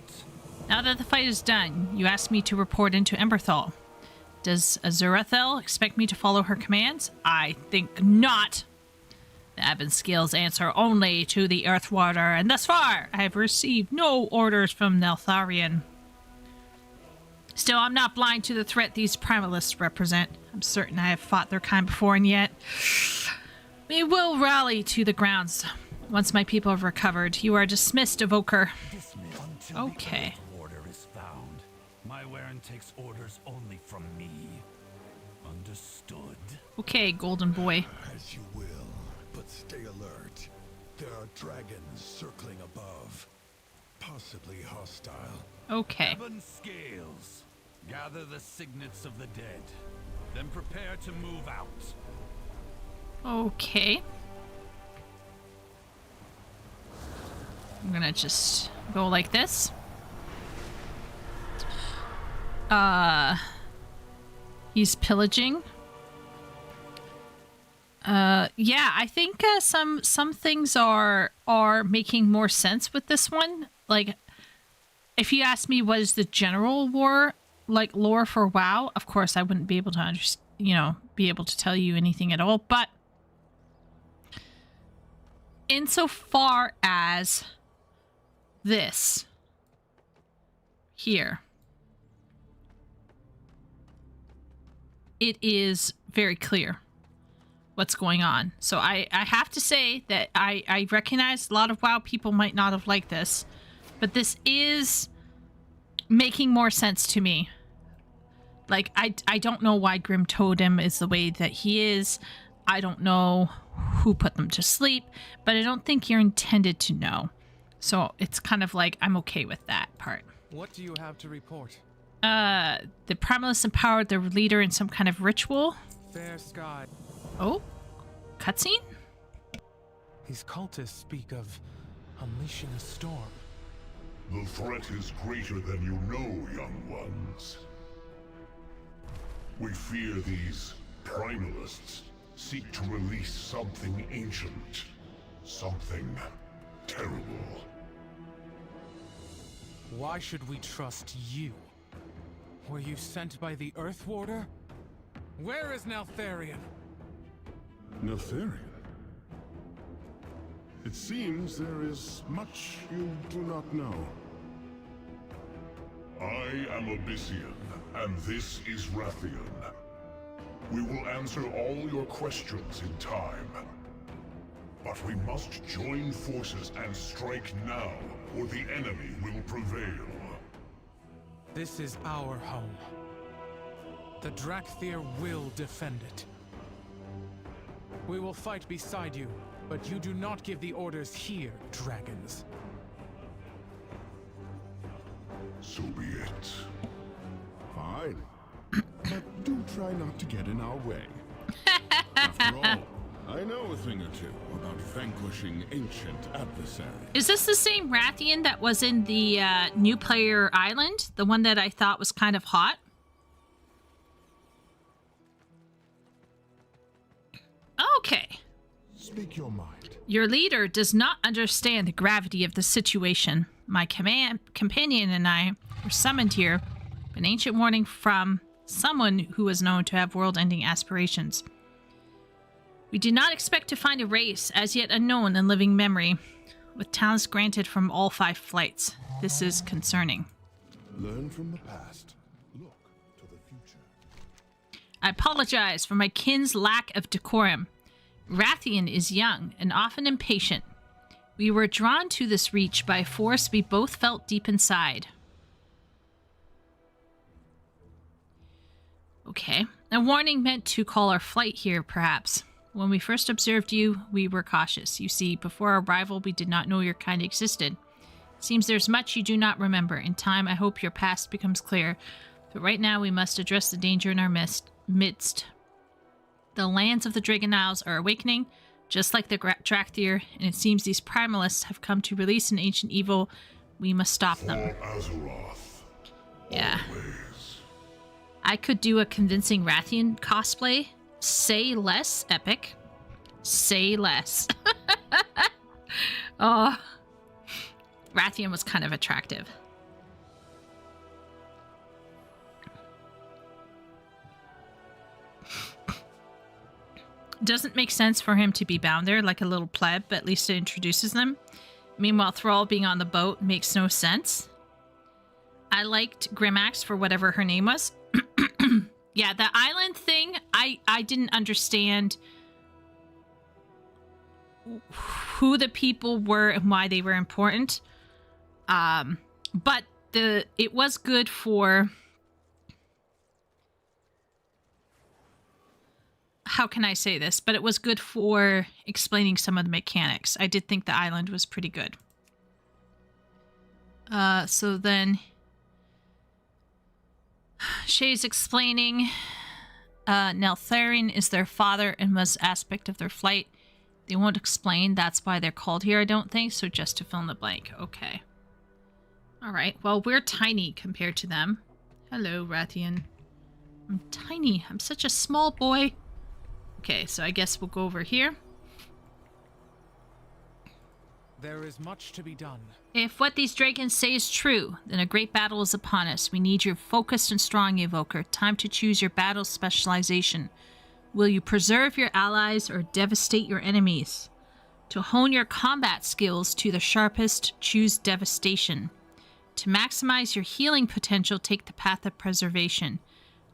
Now that the fight is done, you asked me to report into Emberthal. Does Azurathel expect me to follow her commands? I think not. The Ebon Scales answer only to the Earthwater, and thus far, I have received no orders from Neltharion. Still, I'm not blind to the threat these primalists represent. I'm certain I have fought their kind before, and yet we will rally to the grounds once my people have recovered. You are dismissed, Evoker. Until Okay. the Earth order is found, my Warren takes orders only from me. Understood? Okay, golden boy. As you will, but stay alert. There are dragons circling above, possibly hostile. Okay. Ebon Scales. Gather the signets of the dead. Then prepare to move out. Okay. I'm gonna just go like this. He's pillaging. Yeah, I think some things are making more sense with this one. Like, if you ask me what is the general war like lore for WoW, of course I wouldn't be able to be able to tell you anything at all, but insofar as this here, it is very clear what's going on. So I have to say that I recognize a lot of WoW people might not have liked this, but this is making more sense to me. Like, I don't know why Grim Totem is the way that he is. I don't know who put them to sleep, but I don't think you're intended to know. So it's kind of like, I'm okay with that part. What do you have to report? The Primalists empowered their leader in some kind of ritual. Fair sky. Oh, cutscene? These cultists speak of unleashing a storm. The threat is greater than you know, young ones. We fear these primalists seek to release something ancient, something terrible. Why should we trust you? Were you sent by the Earth Warder? Where is Neltharion? Neltharion? It seems there is much you do not know. I am Abyssian, and this is Rathian. We will answer all your questions in time. But we must join forces and strike now, or the enemy will prevail. This is our home. The Drakthir will defend it. We will fight beside you, but you do not give the orders here, dragons. So be it. Fine. But do try not to get in our way. After all, I know a thing or two about vanquishing ancient adversaries. Is this the same Rathian that was in the New Player Island? The one that I thought was kind of hot? Okay. Speak your mind. Your leader does not understand the gravity of the situation. My companion and I were summoned here, an ancient warning from someone who was known to have world-ending aspirations. We did not expect to find a race as yet unknown in living memory, with talents granted from all 5 flights. This is concerning. Learn from the past. Look to the future. I apologize for my kin's lack of decorum. Rathian is young and often impatient. We were drawn to this reach by a force we both felt deep inside. Okay. A warning meant to call our flight here, perhaps. When we first observed you, we were cautious. You see, before our arrival, we did not know your kind existed. Seems there's much you do not remember. In time, I hope your past becomes clear. But right now, we must address the danger in our midst. The lands of the Dragon Isles are awakening, just like the Drakthir, and it seems these primalists have come to release an ancient evil. We must stop them. For Azeroth. Yeah. Always. I could do a convincing Rathian cosplay. Say less, epic. Say less. Oh, Rathian was kind of attractive. Doesn't make sense for him to be bound there like a little pleb, but at least it introduces them. Meanwhile, Thrall being on the boat makes no sense. I liked Grimax for whatever her name was. Yeah, the island thing, I didn't understand who the people were and why they were important. But it was good for... How can I say this? But it was good for explaining some of the mechanics. I did think the island was pretty good. So then... Shay's explaining Neltharion is their father and was aspect of their flight. They won't explain. That's why they're called here, I don't think. So just to fill in the blank. Okay. Alright. Well, we're tiny compared to them. Hello, Rathian. I'm tiny. I'm such a small boy. Okay, so I guess we'll go over here. There is much to be done. If what these dragons say is true, then a great battle is upon us. We need you focused and strong, Evoker. Time to choose your battle specialization. Will you preserve your allies or devastate your enemies? To hone your combat skills to the sharpest, choose devastation. To maximize your healing potential, take the path of preservation.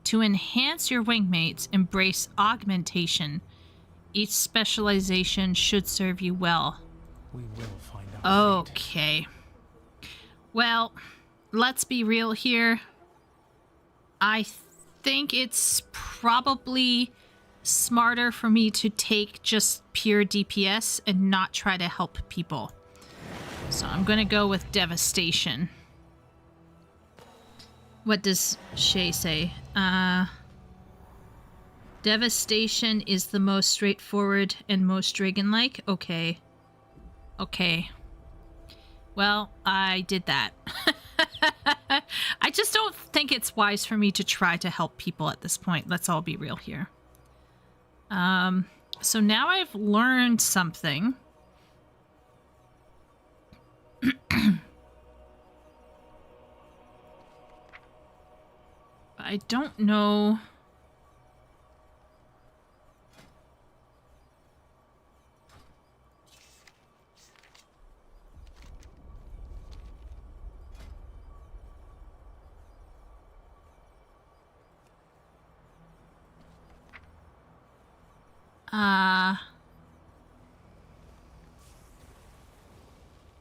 To enhance your wingmates, embrace augmentation. Each specialization should serve you well. We will find out. Okay. Well, let's be real here. I think it's probably smarter for me to take just pure DPS and not try to help people. So I'm gonna go with devastation. What does Shay say? Devastation is the most straightforward and most dragon-like. Okay. Okay. Well, I did that. I just don't think it's wise for me to try to help people at this point. Let's all be real here. So now I've learned something. I don't know.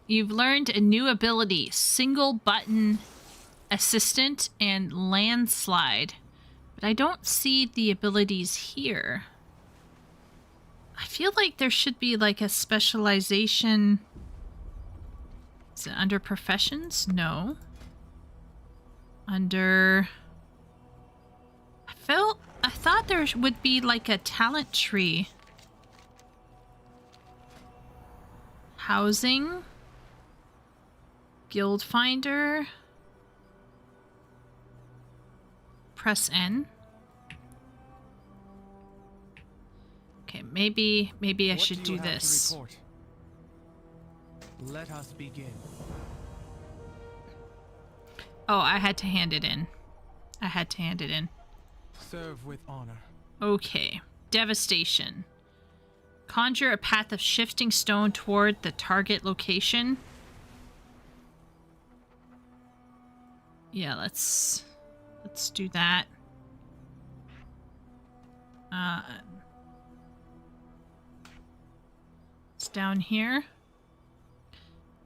You've learned a new ability, single button assistant and landslide, but I don't see the abilities here. I feel like there should be like a specialization. Is it under professions? No. Under... I thought there would be like a talent tree. Housing. Guild finder. Press N. Okay, maybe I should do this. Let us begin. Oh, I had to hand it in. I had to hand it in. Serve with honor. Okay. Devastation. Conjure a path of shifting stone toward the target location. Yeah, let's do that. It's down here.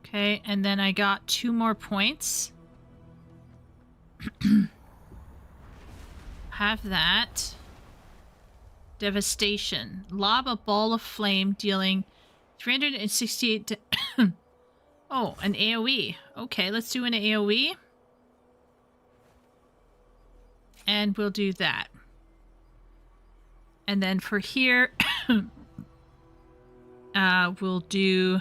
Okay, and then I got 2 more points. Have that. Devastation. Lob a ball of flame dealing 368 Oh, an AoE. Okay, let's do an AoE. And we'll do that. And then for here, we'll do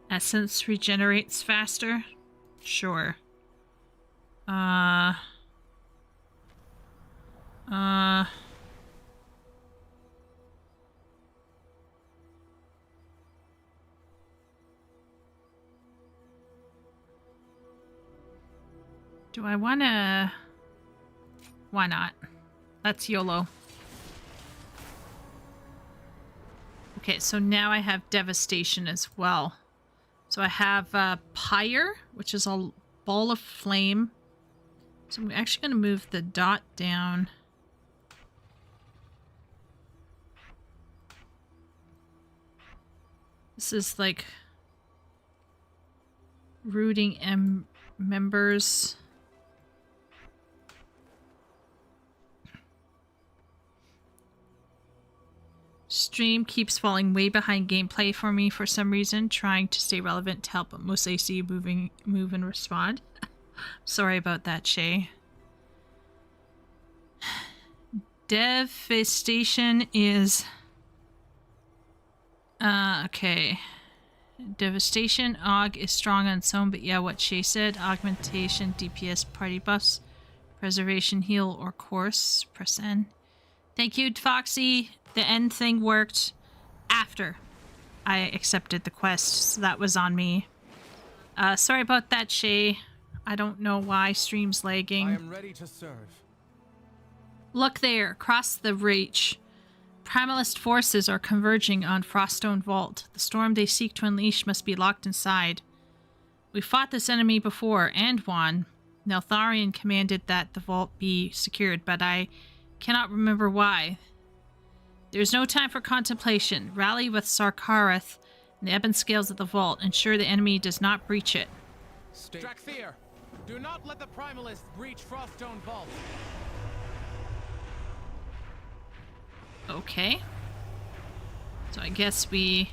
essence regenerates faster. Sure. Uh... Do I want to... Why not? That's YOLO. Okay, so now I have Devastation as well. So I have Pyre, which is a ball of flame. So I'm actually going to move the dot down. This is like rooting members. Stream keeps falling way behind gameplay for me for some reason, trying to stay relevant to help, but mostly I see you move and respond. Sorry about that, Shay. Devastation is... okay. Devastation, Aug is strong on its own, but yeah, what Shay said. Augmentation, DPS, party buffs, preservation, heal, or course. Press N. Thank you, Foxy. The end thing worked after I accepted the quest, so that was on me. Sorry about that, Shay. I don't know why stream's lagging. I am ready to serve. Look there, across the reach. Primalist forces are converging on Froststone Vault. The storm they seek to unleash must be locked inside. We fought this enemy before, and won. Neltharion commanded that the vault be secured, but I cannot remember why. There's no time for contemplation. Rally with Sarkarath and the ebon scales of the vault. Ensure the enemy does not breach it. Drakthir, do not let the Primalists breach Froststone Vault. Okay. So I guess we...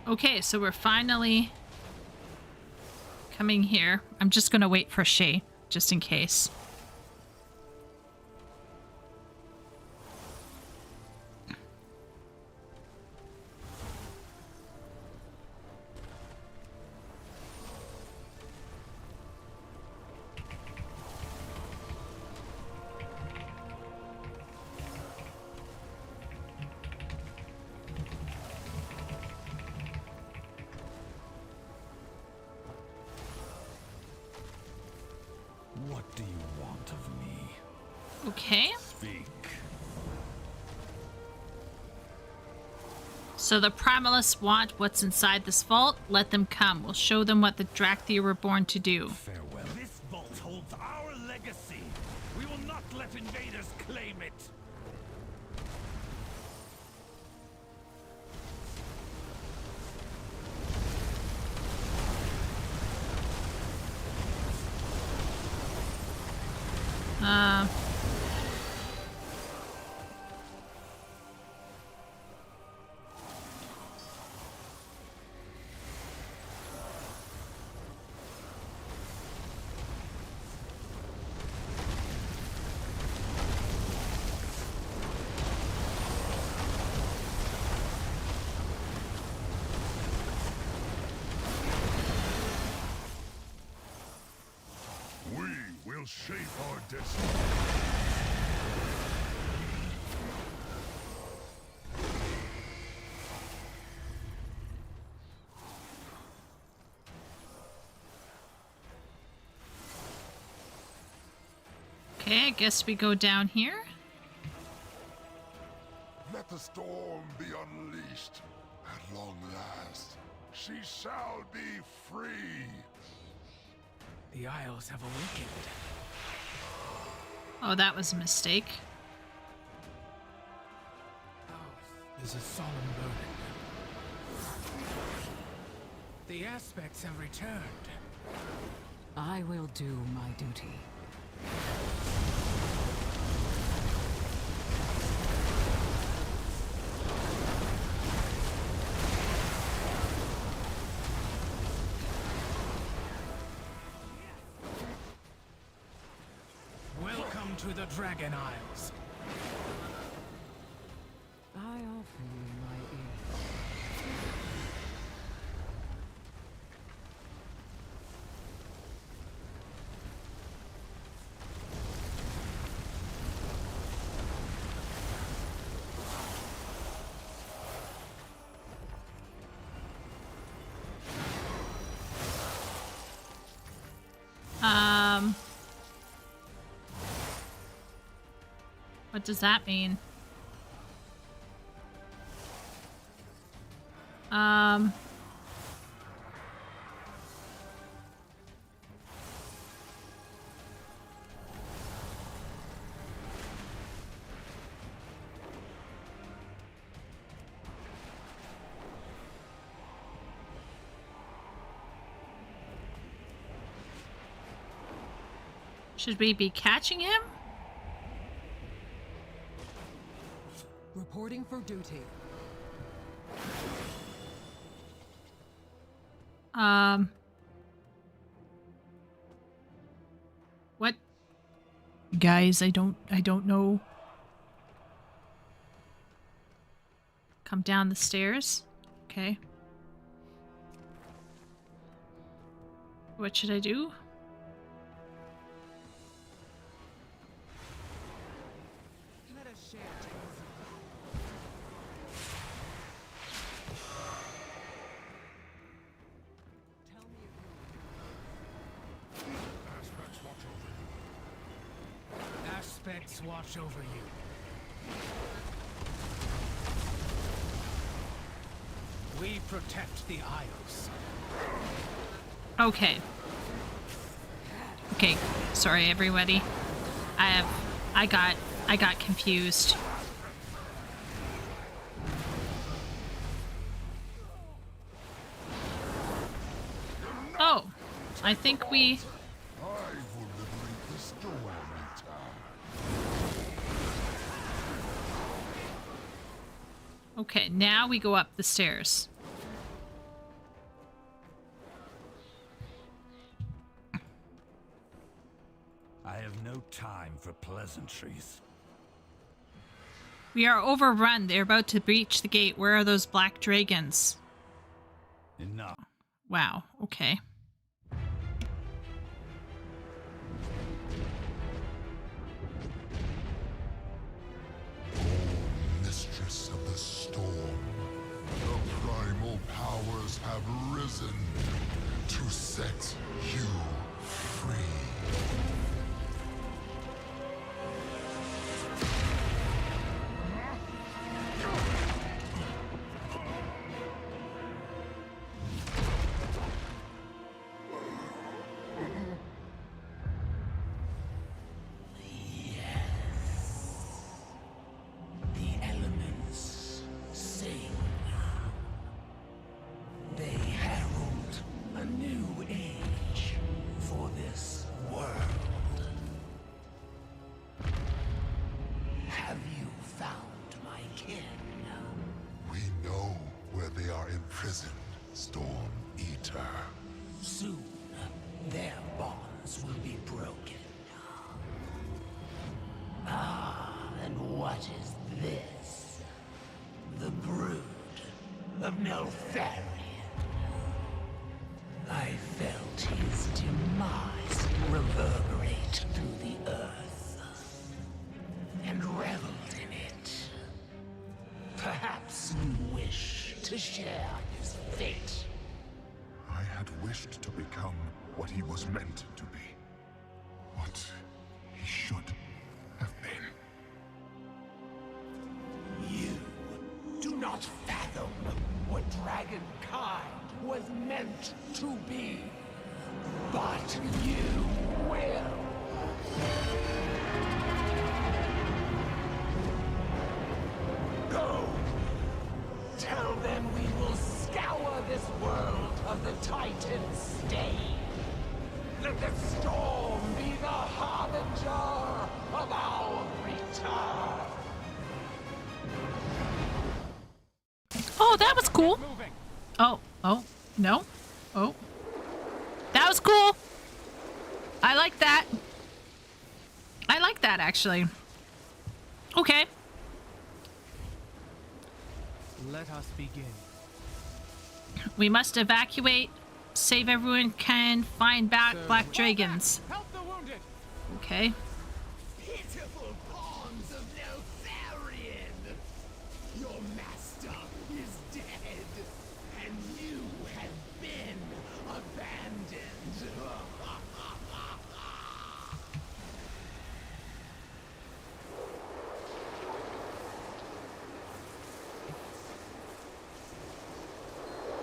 Okay, so we're finally coming here. I'm just gonna wait for Shay, just in case. What do you want of me? Okay. Speak. So the Primalists want what's inside this vault. Let them come. We'll show them what the Drakthir were born to do. Farewell. This vault holds our legacy. We will not let invaders claim it. We will shape our destiny. Okay, I guess we go down here. Let the storm be unleashed. At long last, she shall be free. The Isles have awakened. Oh, that was a mistake. Ours is a solemn burden. The aspects have returned. I will do my duty. Welcome to the Dragon Isles. I offer you my ear. What does that mean? Should we be catching him? Reporting for duty. What? Guys, I don't know. Come down the stairs. Okay. What should I do? Let us share things. Tell me if Aspects watch over you. We protect the Isles. Okay. Okay. Sorry, everybody. I got confused. Oh, I think we. I will liberate the storm eater. Okay, now we go up the stairs. I have no time for pleasantries. We are overrun. They're about to breach the gate. Where are those black dragons? Enough. Wow, okay. Mistress of the storm, the primal powers have risen to set you free. The elements sing. They herald a new age for this world. Have you found my kin? We know where they are imprisoned, Storm Eater. Soon, their bonds will be broken. Ah, and what is this? The brood of Neltharion. I felt his demise reverberate through the earth, and reveled in it. Perhaps you wish to share his fate. I had wished to become what he was meant to be. What he should have been. You do not fathom what dragonkind was meant to be. But you will. Go. Tell them we will scour this world of the Titan's stain. Let the storm be the harbinger of our return. Oh, that was cool. Moving. Oh, no. Oh. That was cool. I like that. I like that, actually. Okay. Let us begin. We must evacuate, save everyone can, find back black dragons. Help the wounded! Okay. Pitiful pawns of Neltharion! Your master is dead, and you have been abandoned.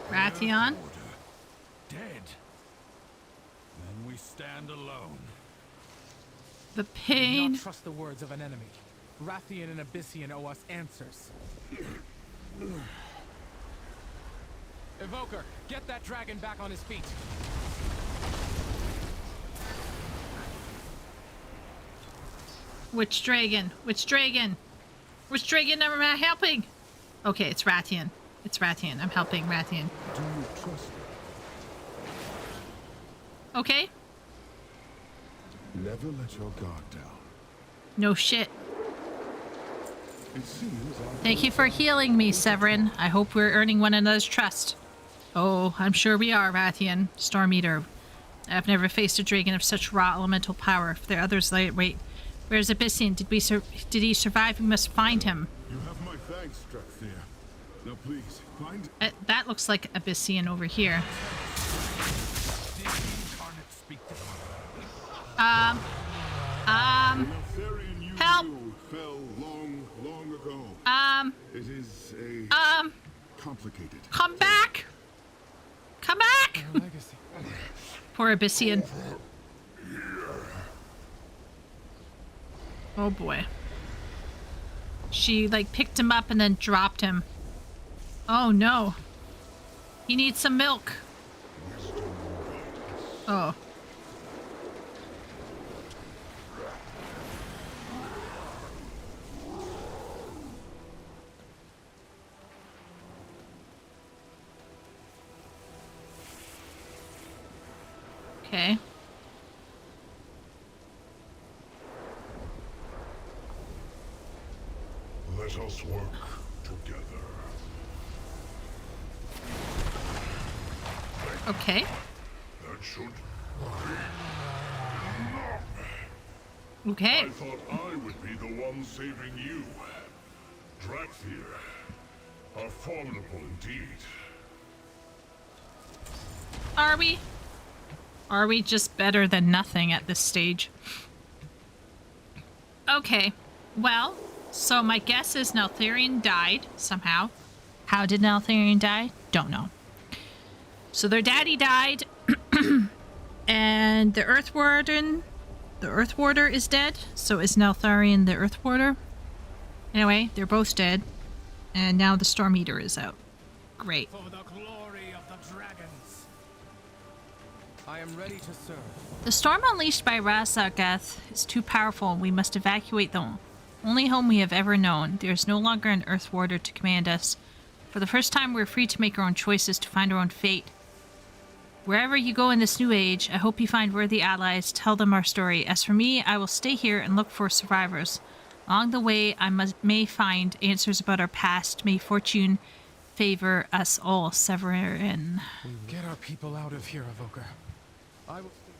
Ration. Dead. Then we stand alone. The Do pain. not trust the words of an enemy. Rathian and Abyssian owe us answers. Evoker, get that dragon back on his feet. Which dragon? Which dragon? Which dragon am I helping? Okay, it's Rathian. It's Rathian. I'm helping Rathian. Do you trust me? Okay. Never let your guard down. No shit. It seems Thank you for healing me, Severin. I hope we're earning one another's trust. Oh, I'm sure we are, Rathian. Storm Eater. I've never faced a dragon of such raw elemental power. If there are others lightweight. Where's Abyssian? Did he survive? We must find him. You have my thanks, Draxthir. Now please, find... That looks like Abyssian over here. Did the incarnate speak to them? Neltharion you Help! knew fell long ago. It is a... complicated. Come back! Come back! Our legacy. Poor Abyssian. Oh boy. She, like, picked him up and then dropped him. Oh no. He needs some milk. Oh. Okay. Let us work together. Okay. That should... Okay. I thought I would be the one saving you. Draxthir. Are formidable indeed. Are we? Are we just better than nothing at this stage? Okay. Well, so my guess is Neltharion died somehow. How did Neltharion die? Don't know. So their daddy died, and the Earth Warden is dead. So is Neltharion the Earth Warder? Anyway, they're both dead, and now the Storm Eater is out. Great. For the glory of the dragons. I am ready to serve. The storm unleashed by Razagath is too powerful, and we must evacuate the only home we have ever known. There is no longer an Earth Warder to command us. For the first time, we're free to make our own choices, to find our own fate. Wherever you go in this new age, I hope you find worthy allies, tell them our story. As for me, I will stay here and look for survivors. Along the way, I may find answers about our past. May fortune favor us all, Severin. Get our people out of here, Evoker. I will stay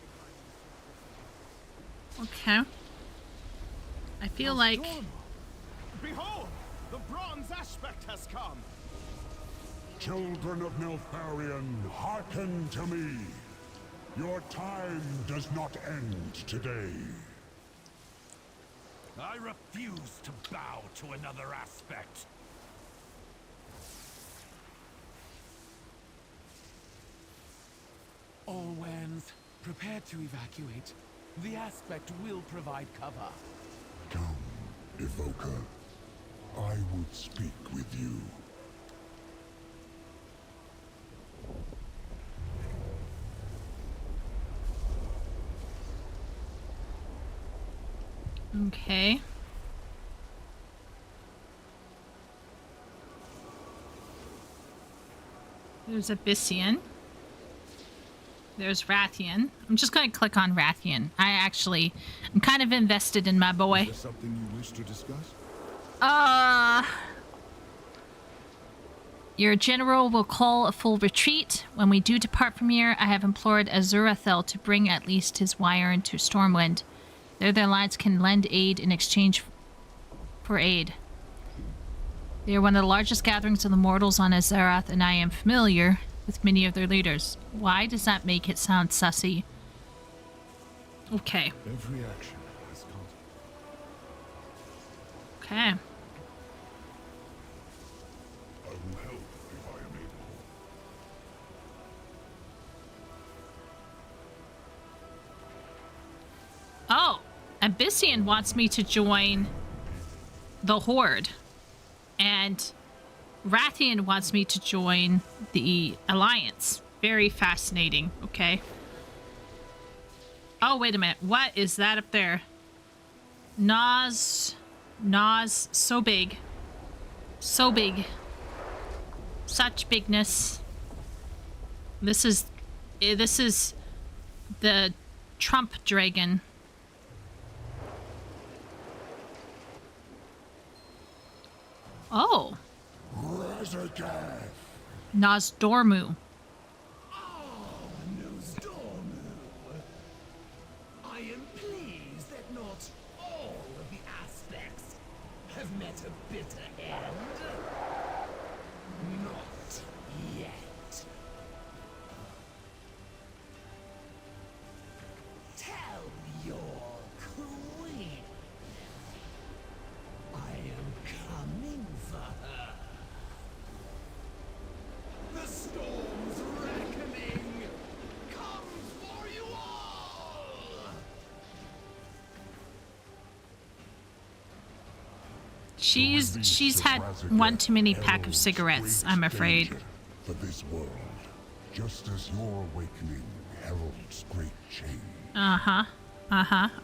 behind. Okay. I feel like... Behold! The bronze aspect has come! Children of Neltharion, hearken to me. Your time does not end today. I refuse to bow to another aspect. All Wands, prepare to evacuate. The aspect will provide cover. Come, Evoker. I would speak with you. Okay. There's Abyssian. There's Rathian. I'm just going to click on Rathian. I'm kind of invested in my boy. Is there something you wish to discuss? Your general will call a full retreat. When we do depart from here, I have implored Azurathel to bring at least his wire into Stormwind. There their alliance can lend aid in exchange for aid. They are one of the largest gatherings of the mortals on Azeroth, and I am familiar with many of their leaders. Why does that make it sound sussy? Okay. Every action has consequences. Okay. I will help if I am able. Oh, Abyssian wants me to join the Horde. And Rathian wants me to join the Alliance. Very fascinating, okay? Oh, wait a minute. What is that up there? Nas, so big. So big. Such bigness. This is the Trump dragon. Oh. Nosdormu. I am pleased that not all of the aspects have met a bitter end. Not yet. Tell your queen I am coming for her. The storm's reckoning comes for you all! She's had one too many pack of cigarettes, I'm afraid. For this world, just as your awakening heralds great change.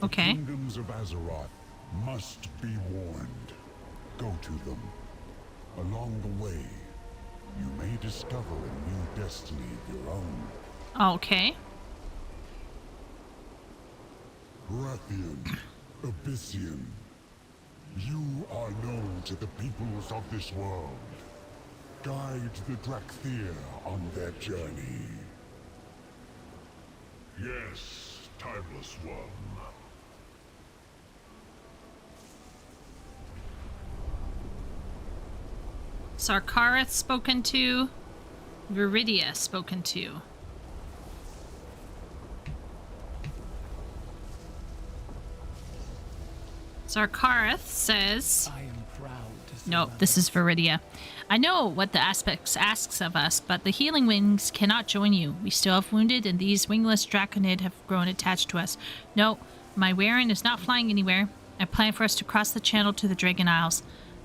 Okay. The kingdoms of Azeroth must be warned. Go to them. Along the way, you may discover a new destiny of your own. Okay. Rathian, Abyssian, you are known to the peoples of this world. Guide the Drakthir on their journey. Yes, timeless one. Sarkareth spoken to. Viridia spoken to. Sarkareth says... I am proud to Nope, this is Viridia. I know what the aspects asks of us, but the healing wings cannot join you. We still have wounded, and these wingless draconid have grown attached to us. No, my Warren is not flying anywhere. I plan for us to cross the channel to the Dragon Isles.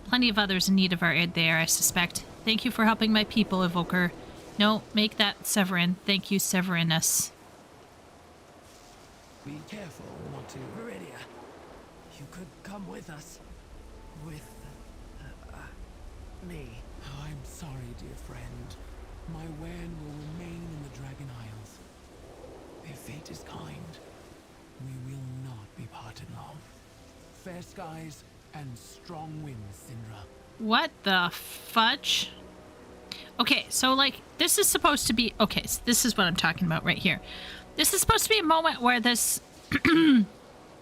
Plenty of others in need of our aid there, I suspect. Thank you for helping my people, Evoker. No, make that Severin. Thank you, Severinus. Be careful not to. Viridia, you could come with us. With me. I'm sorry, dear friend. My Wen will remain in the Dragon Isles. If fate is kind, we will not be parted long. Fair skies and strong winds, Syndra. What the fudge? Okay, so like this is supposed to be okay, so this is what I'm talking about right here. This is supposed to be a moment where this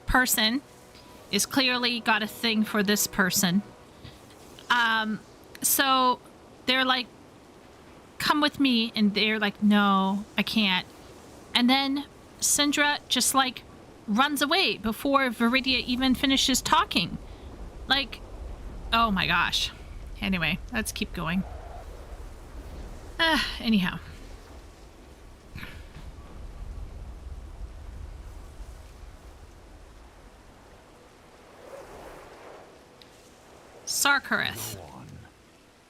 person is clearly got a thing for this person. So they're like, come with me, and they're like, no, I can't. And then Syndra just like runs away before Viridia even finishes talking. Like, oh my gosh. Anyway, let's keep going. Anyhow. Sarkareth.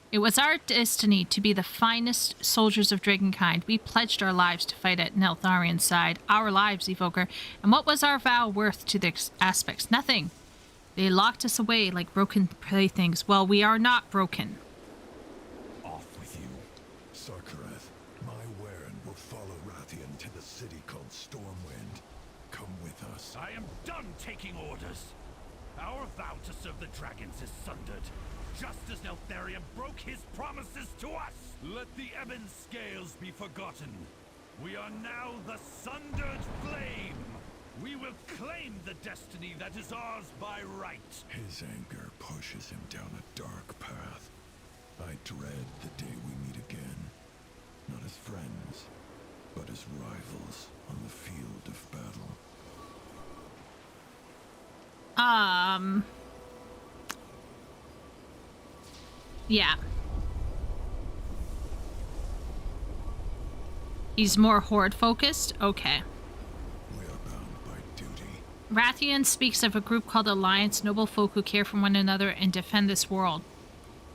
It was our destiny to be the finest soldiers of Dragonkind. We pledged our lives to fight at Neltharian's side. Our lives, Evoker. And what was our vow worth to the aspects? Nothing. They locked us away like broken playthings. Well, we are not broken. Off with you. Sarkareth, my Warren will follow Rathian to the city I am done taking orders. Our vow to serve the dragons is sundered, just as Neltharion broke his promises to us. Let the ebon scales be forgotten. We are now the sundered flame. We will claim the destiny that is ours by right. His anger pushes him down a dark path. I dread the day we meet again. Not as friends, but as rivals on the field of battle. Yeah. He's more horde focused? Okay. We are bound by duty. Rathian speaks of a group called Alliance, noble folk who care for one another and defend this world.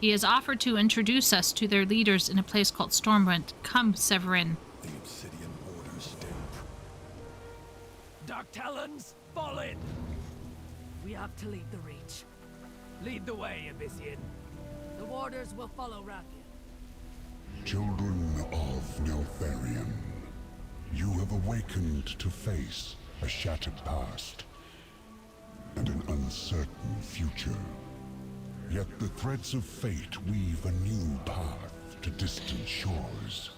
He has offered to introduce us to their leaders in a place called Stormwind. Come, Severin. The obsidian borders stamp. Dark Talons, fall in! We have to lead the Reach. Lead the way, Abyssian. The warders will follow Rathian. Children of Neltharion, you have awakened to face a shattered past and an uncertain future. Yet the threads of fate weave a new path to distant shores.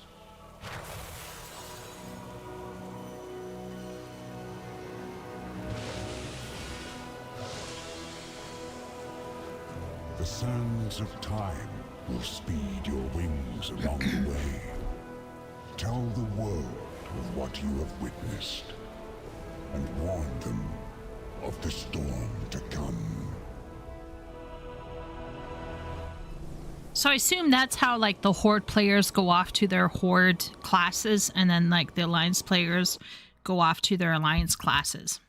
The sands of time will speed your wings along the way. Tell the world of what you have witnessed, and warn them of the storm to come. So I assume that's how, like, the Horde players go off to their Horde classes, and then, like, the Alliance players go off to their Alliance classes.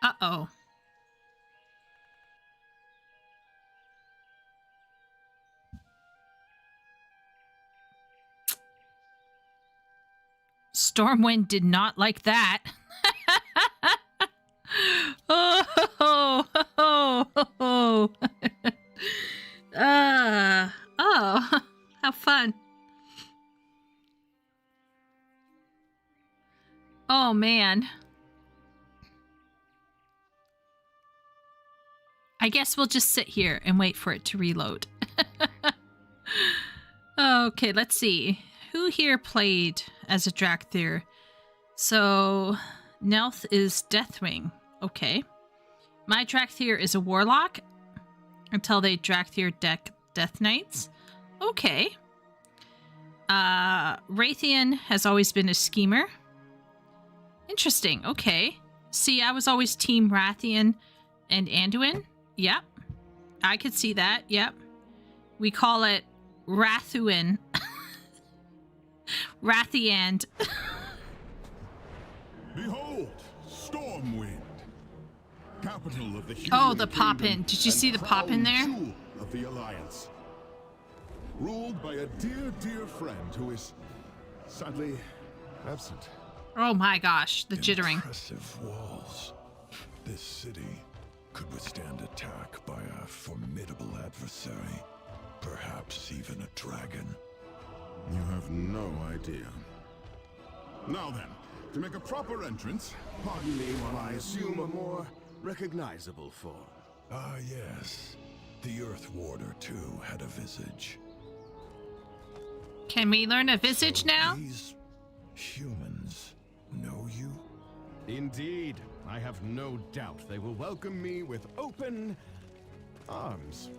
Uh-oh. Stormwind did not like that. Oh, how fun. Oh, man. I guess we'll just sit here and wait for it to reload. Okay, let's see. Who here played as a Drakthir? So, Nelth is Deathwing. Okay. My Drakthir is a Warlock until they Drakthir Death Knights. Okay. Raytheon has always been a Schemer. Interesting. Okay. See, I was always Team Rathian and Anduin. Yep. I could see that. Yep. We call it Rathuin. Rathiand. Behold, Stormwind, capital of the Oh, the pop-in. Did you see the pop-in there? jewel of the Alliance. Ruled by a dear, dear friend who is sadly absent. Oh my gosh, the jittering. Impressive walls. This city could withstand attack by a formidable adversary. Perhaps even a dragon. You have no idea. Now then, to make a proper entrance, Pardon me while I assume a more recognizable form. Ah, yes. The Earth Warder, too, had a visage. Can we learn a visage now? These humans know you? Indeed, I have no doubt they will welcome me with open arms.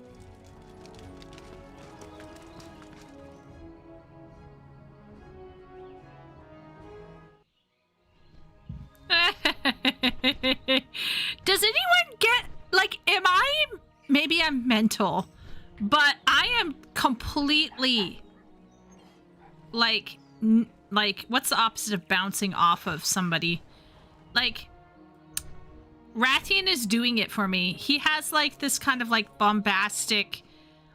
Does anyone get, like, maybe I'm mental, but I am completely, like, what's the opposite of bouncing off of somebody? Like, Rathian is doing it for me. He has, like, this kind of, like, bombastic,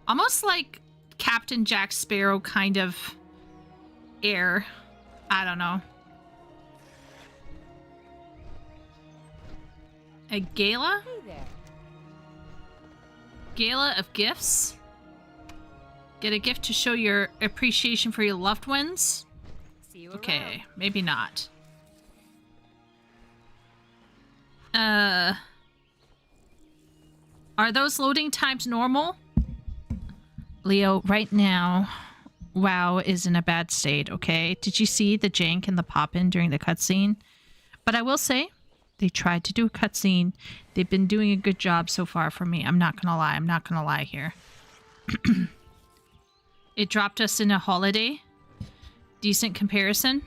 almost like Captain Jack Sparrow kind of air. I don't know. A gala? Hey there. Gala of gifts? Get a gift to show your appreciation for your loved ones? See you Okay, around. maybe not. Are those loading times normal? Leo, right now, WoW is in a bad state, okay? Did you see the jank and the pop-in during the cutscene? But I will say, they tried to do a cutscene. They've been doing a good job so far for me. I'm not gonna lie. I'm not gonna lie here. It dropped us in a holiday. Decent comparison.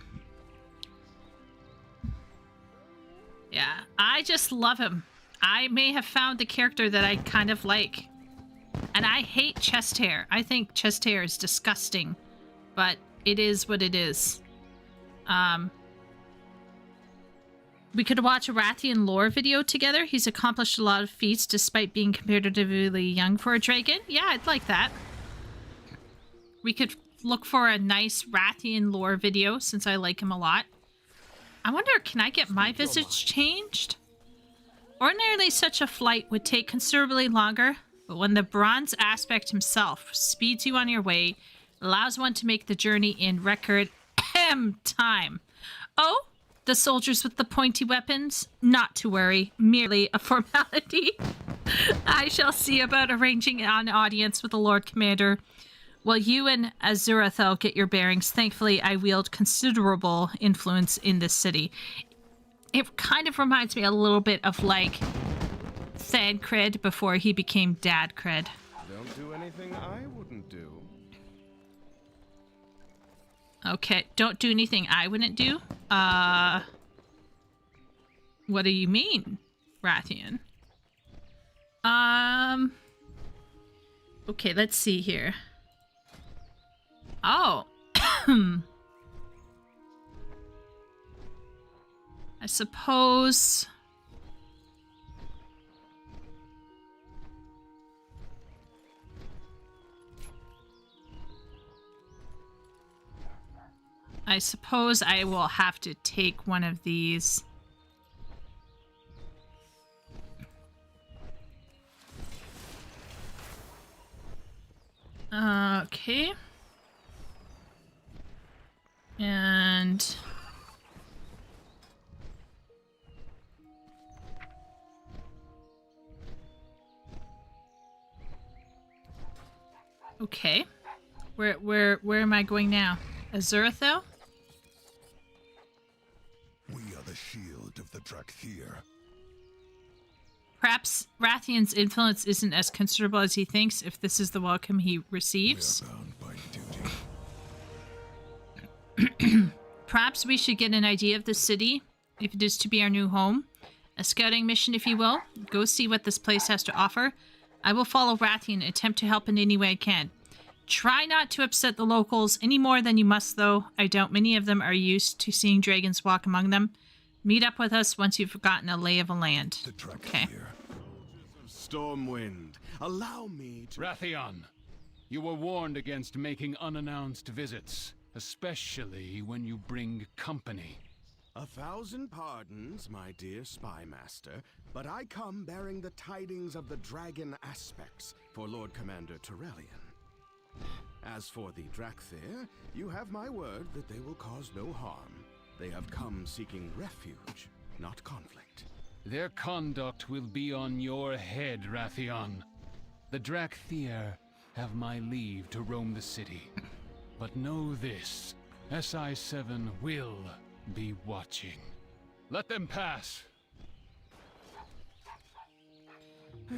Yeah, I just love him. I may have found the character that I kind of like. And I hate chest hair. I think chest hair is disgusting. But it is what it is. We could watch a Rathian lore video together. He's accomplished a lot of feats despite being comparatively young for a dragon. Yeah, I'd like that. We could look for a nice Rathian lore video since I like him a lot. I wonder, can I get my visage changed? Ordinarily, such a flight would take considerably longer, but when the bronze aspect himself speeds you on your way, allows one to make the journey in record time. Oh, the soldiers with the pointy weapons? Not to worry, merely a formality. I shall see about arranging an audience with the Lord Commander. While you and Azurathel get your bearings, thankfully I wield considerable influence in this city. It kind of reminds me a little bit of, like, Thancred before he became Dad Cred. Don't do anything I wouldn't do. Okay, don't do anything I wouldn't do? What do you mean, Rathian? Okay, let's see here. Oh. I suppose... I will have to take one of these. Okay. And... okay. Where am I going now? Azurathel? We are the shield of the Drakthir. Perhaps Rathian's influence isn't as considerable as he thinks if this is the welcome he receives. We are bound by duty. Perhaps we should get an idea of the city, if it is to be our new home. A scouting mission, if you will. Go see what this place has to offer. I will follow Rathian and attempt to help in any way I can. Try not to upset the locals any more than you must, though. I doubt many of them are used to seeing dragons walk among them. Meet up with us once you've gotten a lay of the land. Okay. Stormwind, allow me to... Rathian, you were warned against making unannounced visits, especially when you bring company. 1,000 pardons, my dear spy master, but I come bearing the tidings of the dragon aspects for Lord Commander Turellian. As for the Drakthir, you have my word that they will cause no harm. They have come seeking refuge, not conflict. Their conduct will be on your head, Rathian. The Drakthir have my leave to roam the city. But know this, SI-7 will be watching. Let them pass.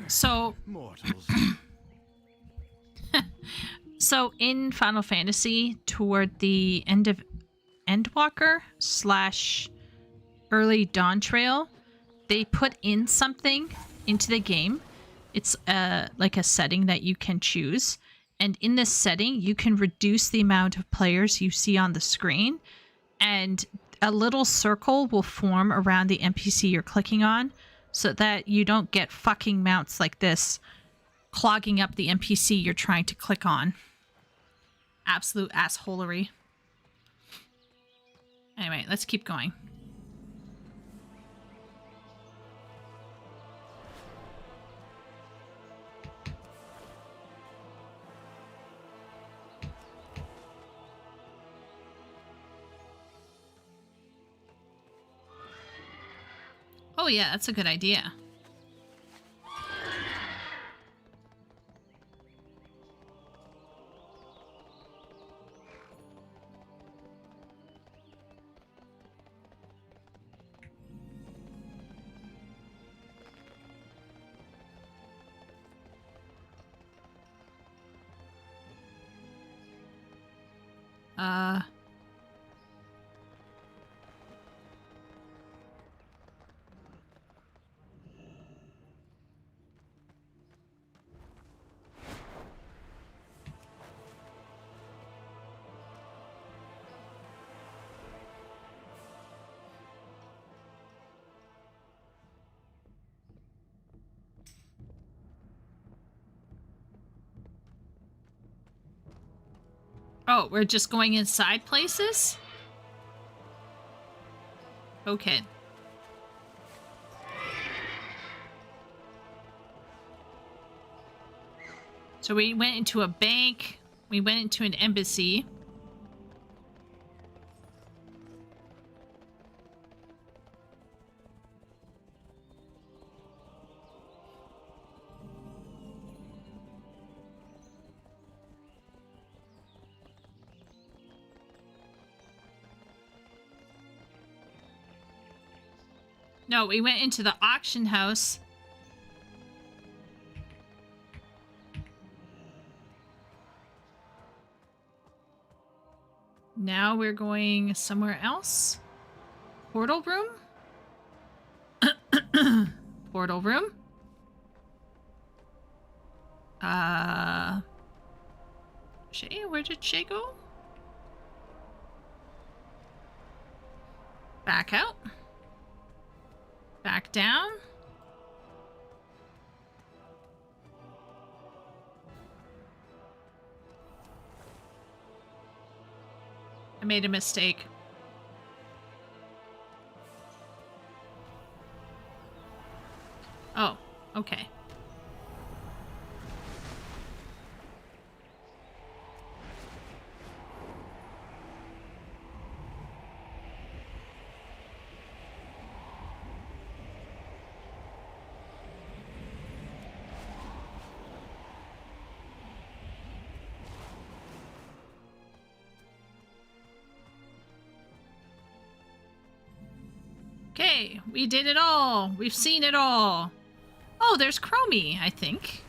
So... mortals. So in Final Fantasy, toward the end of Endwalker / early Dawn Trail, they put in something into the game. It's like a setting that you can choose. And in this setting, you can reduce the amount of players you see on the screen. And a little circle will form around the NPC you're clicking on so that you don't get fucking mounts like this clogging up the NPC you're trying to click on. Absolute assholery. Anyway, let's keep going. Oh yeah, that's a good idea. Oh, we're just going inside places? Okay. So we went into a bank. We went into an embassy. No, we went into the auction house. Now we're going somewhere else. Portal room? Portal room? Shay? Where did Shay go? Back out. Back down. I made a mistake. Oh, okay. Okay, we did it all. We've seen it all. Oh, there's Chromie, I think.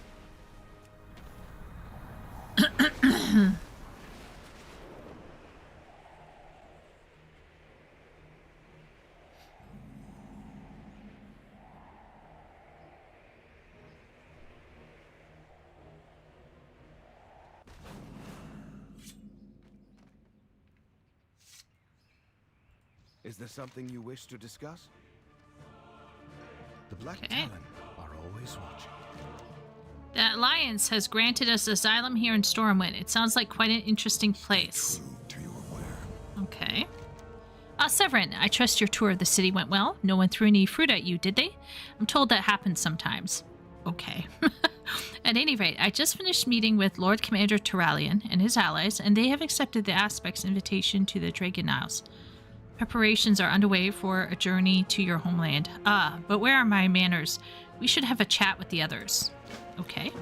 Is there something you wish to discuss? The Black Okay. Talon are always watching. The Alliance has granted us asylum here in Stormwind. It sounds like quite an interesting place. Okay. Severin, I trust your tour of the city went well. No one threw any fruit at you, did they? I'm told that happens sometimes. Okay. At any rate, I just finished meeting with Lord Commander Turalian and his allies, and they have accepted the Aspect's invitation to the Dragon Isles. Preparations are underway for a journey to your homeland. But where are my manners? We should have a chat with the others. Okay.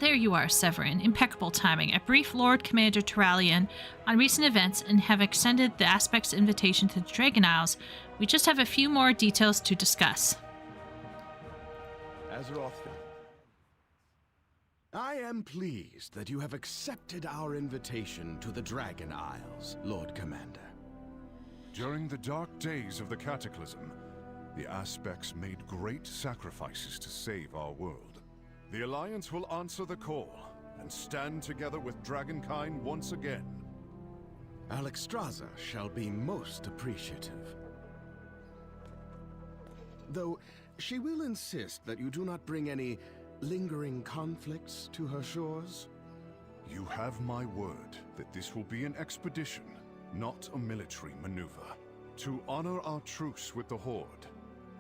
There you are, Severin. Impeccable timing. I briefed Lord Commander Turalian on recent events and have extended the Aspect's invitation to the Dragon Isles. We just have a few more details to discuss. Azeroth, I am pleased that you have accepted our invitation to the Dragon Isles, Lord Commander. During the dark days of the Cataclysm, the Aspects made great sacrifices to save our world. The Alliance will answer the call and stand together with Dragonkind once again. Alexstrasza shall be most appreciative. Though she will insist that you do not bring any lingering conflicts to her shores. You have my word that this will be an expedition, not a military maneuver. To honor our truce with the Horde,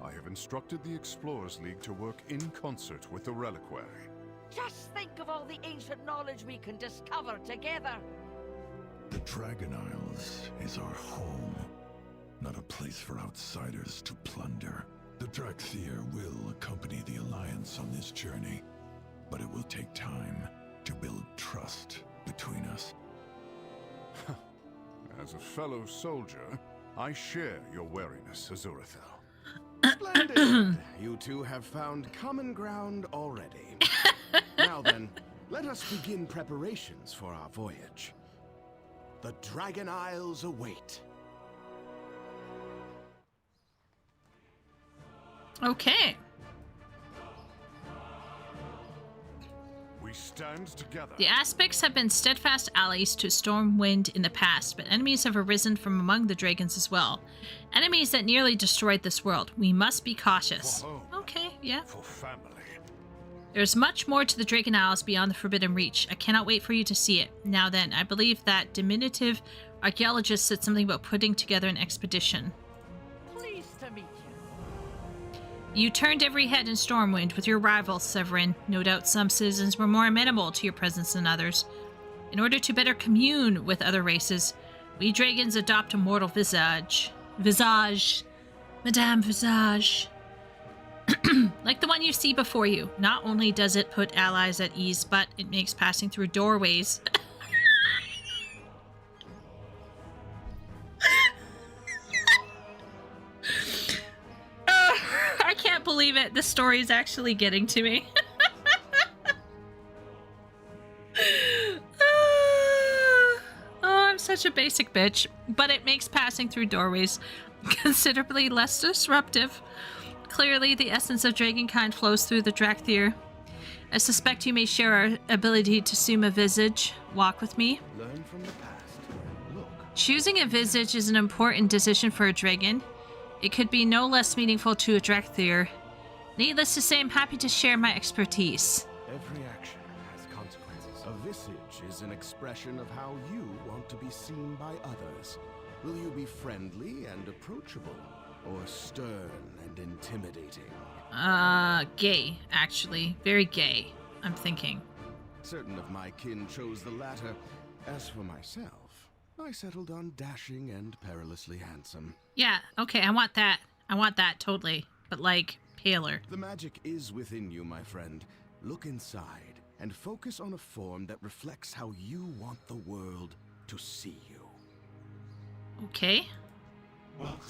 I have instructed the Explorers League to work in concert with the Reliquary. Just think of all the ancient knowledge we can discover together. The Dragon Isles is our home, not a place for outsiders to plunder. The Drakthir will accompany the Alliance on this journey, but it will take time to build trust between us. As a fellow soldier, I share your wariness, Azurathel. Splendid! You two have found common ground already. Now then, let us begin preparations for our voyage. The Dragon Isles await. Okay. We stand together. The Aspects have been steadfast allies to Stormwind in the past, but enemies have arisen from among the dragons as well. Enemies that nearly destroyed this world. We must be cautious. For home, okay, yeah. for family. There's much more to the Dragon Isles beyond the Forbidden Reach. I cannot wait for you to see it. Now then, I believe that diminutive archaeologist said something about putting together an expedition. Pleased to meet you. You turned every head in Stormwind with your rival, Severin. No doubt some citizens were more amenable to your presence than others. In order to better commune with other races, we dragons adopt a mortal visage. Visage. Madame Visage. Like the one you see before you. Not only does it put allies at ease, but it makes passing through doorways I can't believe it. This story is actually getting to me. Oh, I'm such a basic bitch. But it makes passing through doorways considerably less disruptive. Clearly, the essence of dragonkind flows through the Drakthir. I suspect you may share our ability to assume a visage. Walk with me. Learn from the past. Look. Choosing a visage is an important decision for a dragon. It could be no less meaningful to a Drakthir. Needless to say, I'm happy to share my expertise. Every action has consequences. A visage is an expression of how you want to be seen by others. Will you be friendly and approachable, or stern and intimidating? Gay, actually. Very gay, I'm thinking. Certain of my kin chose the latter. As for myself, I settled on dashing and perilously handsome. Yeah, okay, I want that. I want that, totally. But, like, paler. The magic is within you, my friend. Look inside and focus on a form that reflects how you want the world to see you. Okay. Welcome.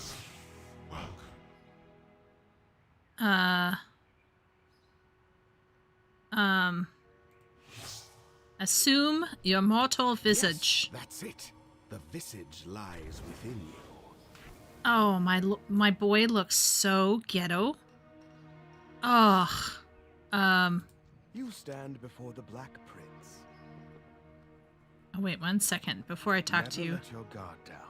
Assume your mortal visage. Yes, that's it. The visage lies within you. Oh, my boy looks so ghetto. Ugh. You stand before the Black Prince. Oh, wait 1 second before I talk to you. Never let your guard down.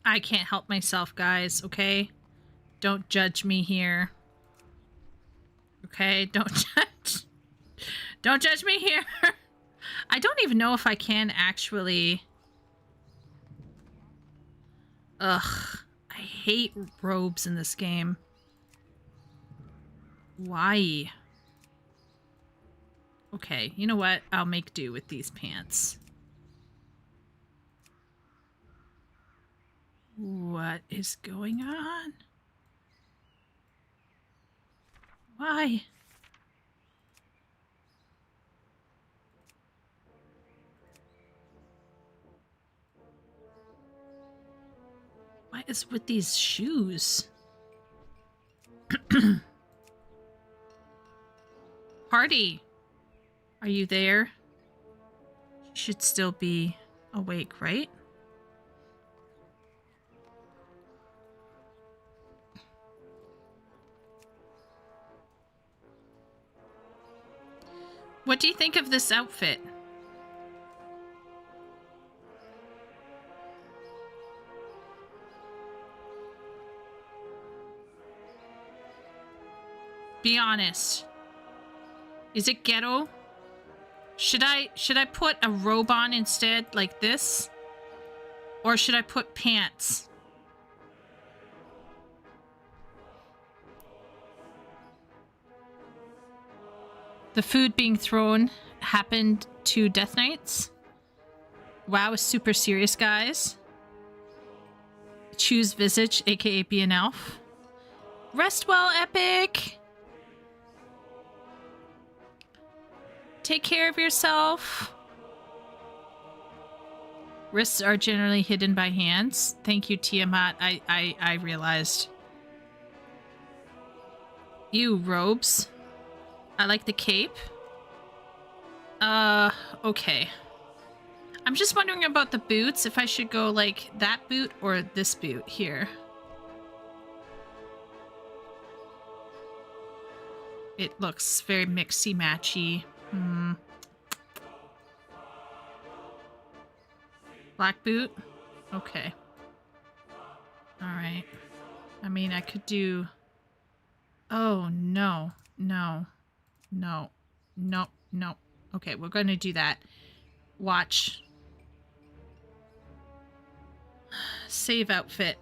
I can't help myself, guys, okay? Don't judge me here. Okay, don't judge. Don't judge me here. I don't even know if I can actually... Ugh. I hate robes in this game. Why? Okay, you know what? I'll make do with these pants. What is going on? Why? What is with these shoes? Party, are you there? You should still be awake, right? What do you think of this outfit? Be honest. Is it ghetto? Should I put a robe on instead, like this? Or should I put pants? The food being thrown happened to Death Knights. WoW is super serious, guys. Choose Visage, aka be an elf. Rest well, Epic! Take care of yourself. Wrists are generally hidden by hands. Thank you, Tiamat. I realized. You, robes. I like the cape. Okay. I'm just wondering about the boots, if I should go like that boot or this boot here. It looks very mixy-matchy. Black boot? Okay. Alright. I mean, I could do... Oh, no. No. No. No. No. Okay, we're going to do that. Watch. Save outfit.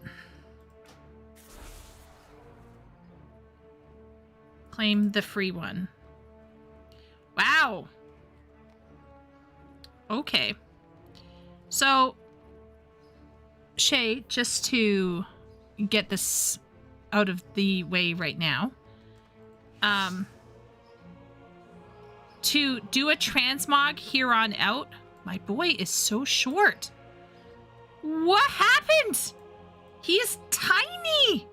Claim the free one. Wow. Okay. So, Shay, just to get this out of the way right now, to do a transmog here on out, my boy is so short. What happened? He's tiny.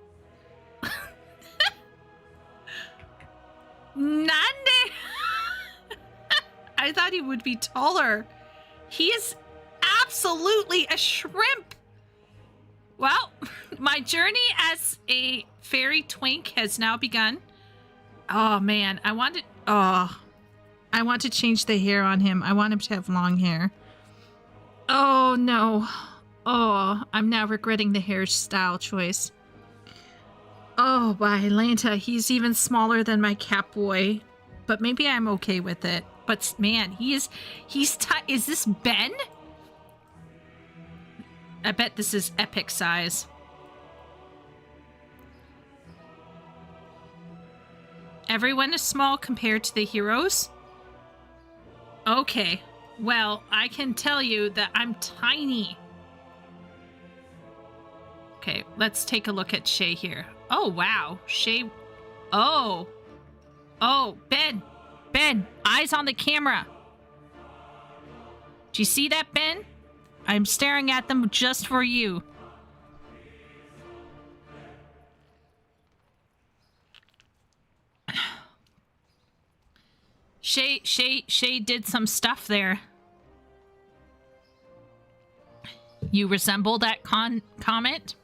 Nande. I thought he would be taller. He is absolutely a shrimp. Well, my journey as a fairy twink has now begun. Oh man, I want to change the hair on him. I want him to have long hair. Oh no. Oh, I'm now regretting the hairstyle choice. Oh, by Lanta, he's even smaller than my cat boy. But maybe I'm okay with it. But man, he's is this Ben? I bet this is epic size. Everyone is small compared to the heroes? Okay. Well, I can tell you that I'm tiny. Okay, let's take a look at Shay here. Oh, wow. Shay... Oh. Oh, Ben. Ben, eyes on the camera. Do you see that, Ben? I'm staring at them just for you. Shay did some stuff there. You resemble that comment?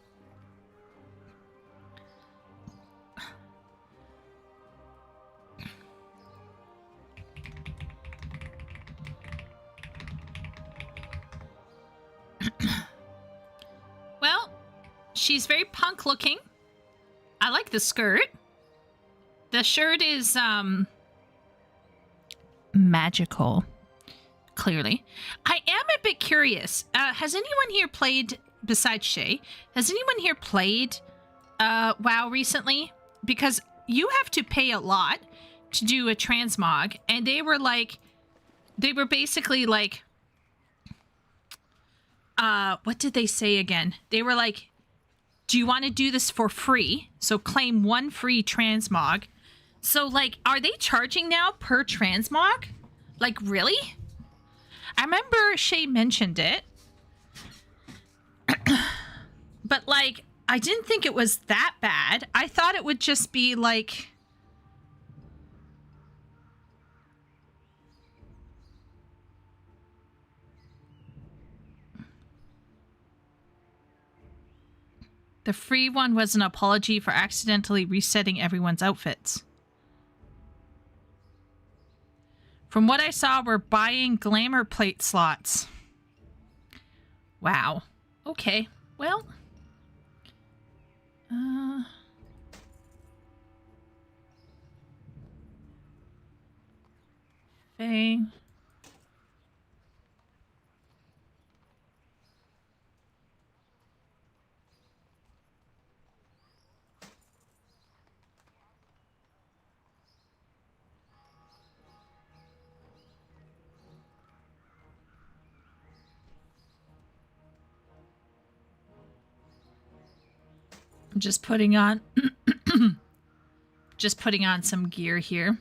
Well, she's very punk looking. I like the skirt. The shirt is magical, clearly. I am a bit curious. Has anyone here played, besides Shay, has anyone here played WoW recently? Because you have to pay a lot to do a transmog, and they were basically like, what did they say again? They were like, do you want to do this for free? So claim 1 free transmog. So, like, are they charging now per transmog? Like, really? I remember Shay mentioned it. But, like, I didn't think it was that bad. I thought it would just be, like... The free one was an apology for accidentally resetting everyone's outfits. From what I saw, we're buying glamour plate slots. Wow. Okay. Well. Fang. I'm just putting on some gear here.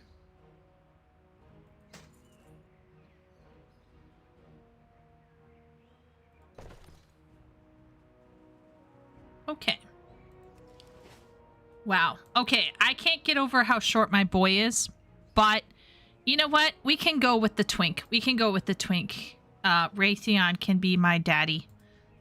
Okay. Wow. Okay, I can't get over how short my boy is, but you know what? We can go with the twink. We can go with the twink. Raytheon can be my daddy.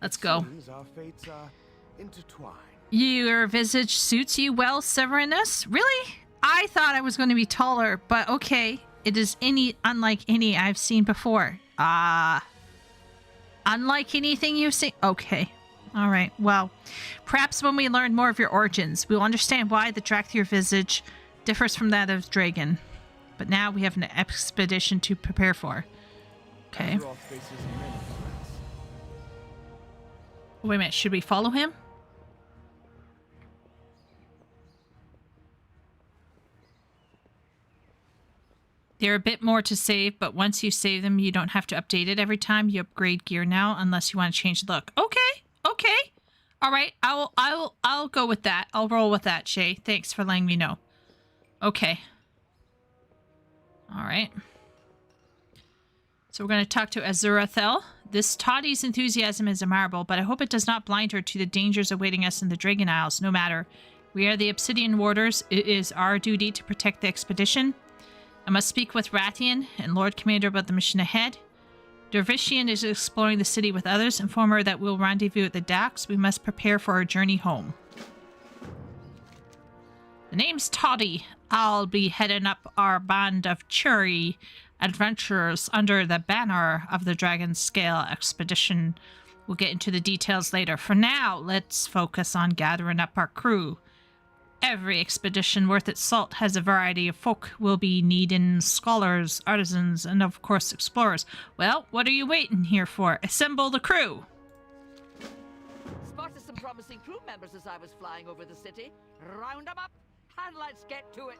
Let's go. Our fates are intertwined. Your visage suits you well, Severinus. Really? I thought I was going to be taller, but okay. It is unlike any I've seen before. Unlike anything you've seen? Okay. All right. Well, perhaps when we learn more of your origins, we'll understand why the Drakthir visage differs from that of Dragon. But now we have an expedition to prepare for. Okay. Wait a minute. Should we follow him? They're a bit more to save, but once you save them, you don't have to update it every time you upgrade gear now, unless you want to change the look. Okay, okay, all right. I'll go with that. I'll roll with that, Shay. Thanks for letting me know. Okay. All right. So we're going to talk to Azurathel. This Toddy's enthusiasm is admirable, but I hope it does not blind her to the dangers awaiting us in the Dragon Isles. No matter, we are the Obsidian Warders. It is our duty to protect the expedition. I must speak with Rathian and Lord Commander about the mission ahead. Dervishian is exploring the city with others. Inform her that we'll rendezvous at the docks. We must prepare for our journey home. The name's Toddy. I'll be heading up our band of Churi adventurers under the banner of the Dragon Scale expedition. We'll get into the details later. For now, let's focus on gathering up our crew. Every expedition worth its salt has a variety of folk. We'll be needing scholars, artisans, and of course explorers. Well, what are you waiting here for? Assemble the crew! Spotted some promising crew members as I was flying over the city. Round them up, and let's get to it.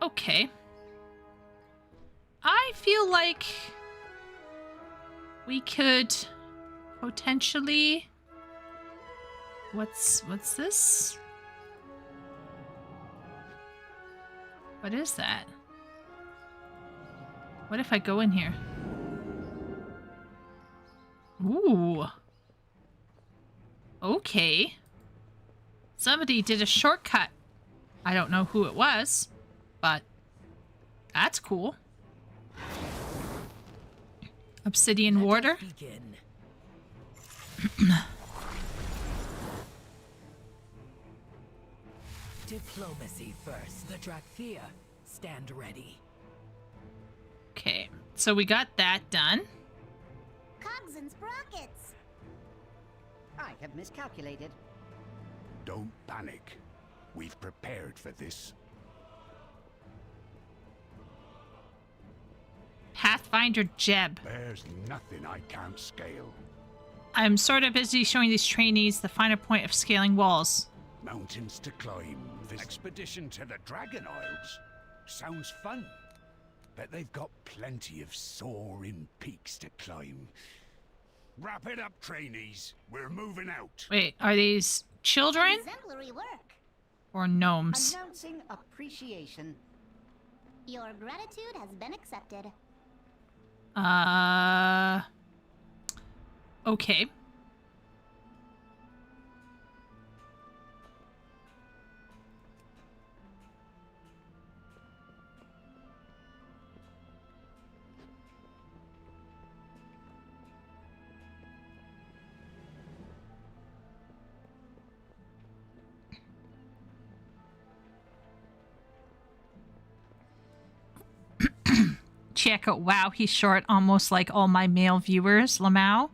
Okay. I feel like we could potentially... What's this? What is that? What if I go in here? Ooh. Okay. Somebody did a shortcut. I don't know who it was, but that's cool. Obsidian Warder. Diplomacy first. The Drakthir, stand ready. Okay, so we got that done. Cogs and sprockets. Aye, might have miscalculated. Don't panic. We've prepared for this. Pathfinder Jeb. There's nothing I can't scale. I'm sort of busy showing these trainees the finer point of scaling walls. Mountains to climb. This expedition to the Dragon Isles. Sounds fun. Bet they've got plenty of soaring peaks to climb. Wrap it up, trainees. We're moving out. Wait, are these children Exemplary work. or gnomes? Announcing appreciation. Your gratitude has been accepted. Okay. Check out, wow, he's short, almost like all my male viewers, Lamau.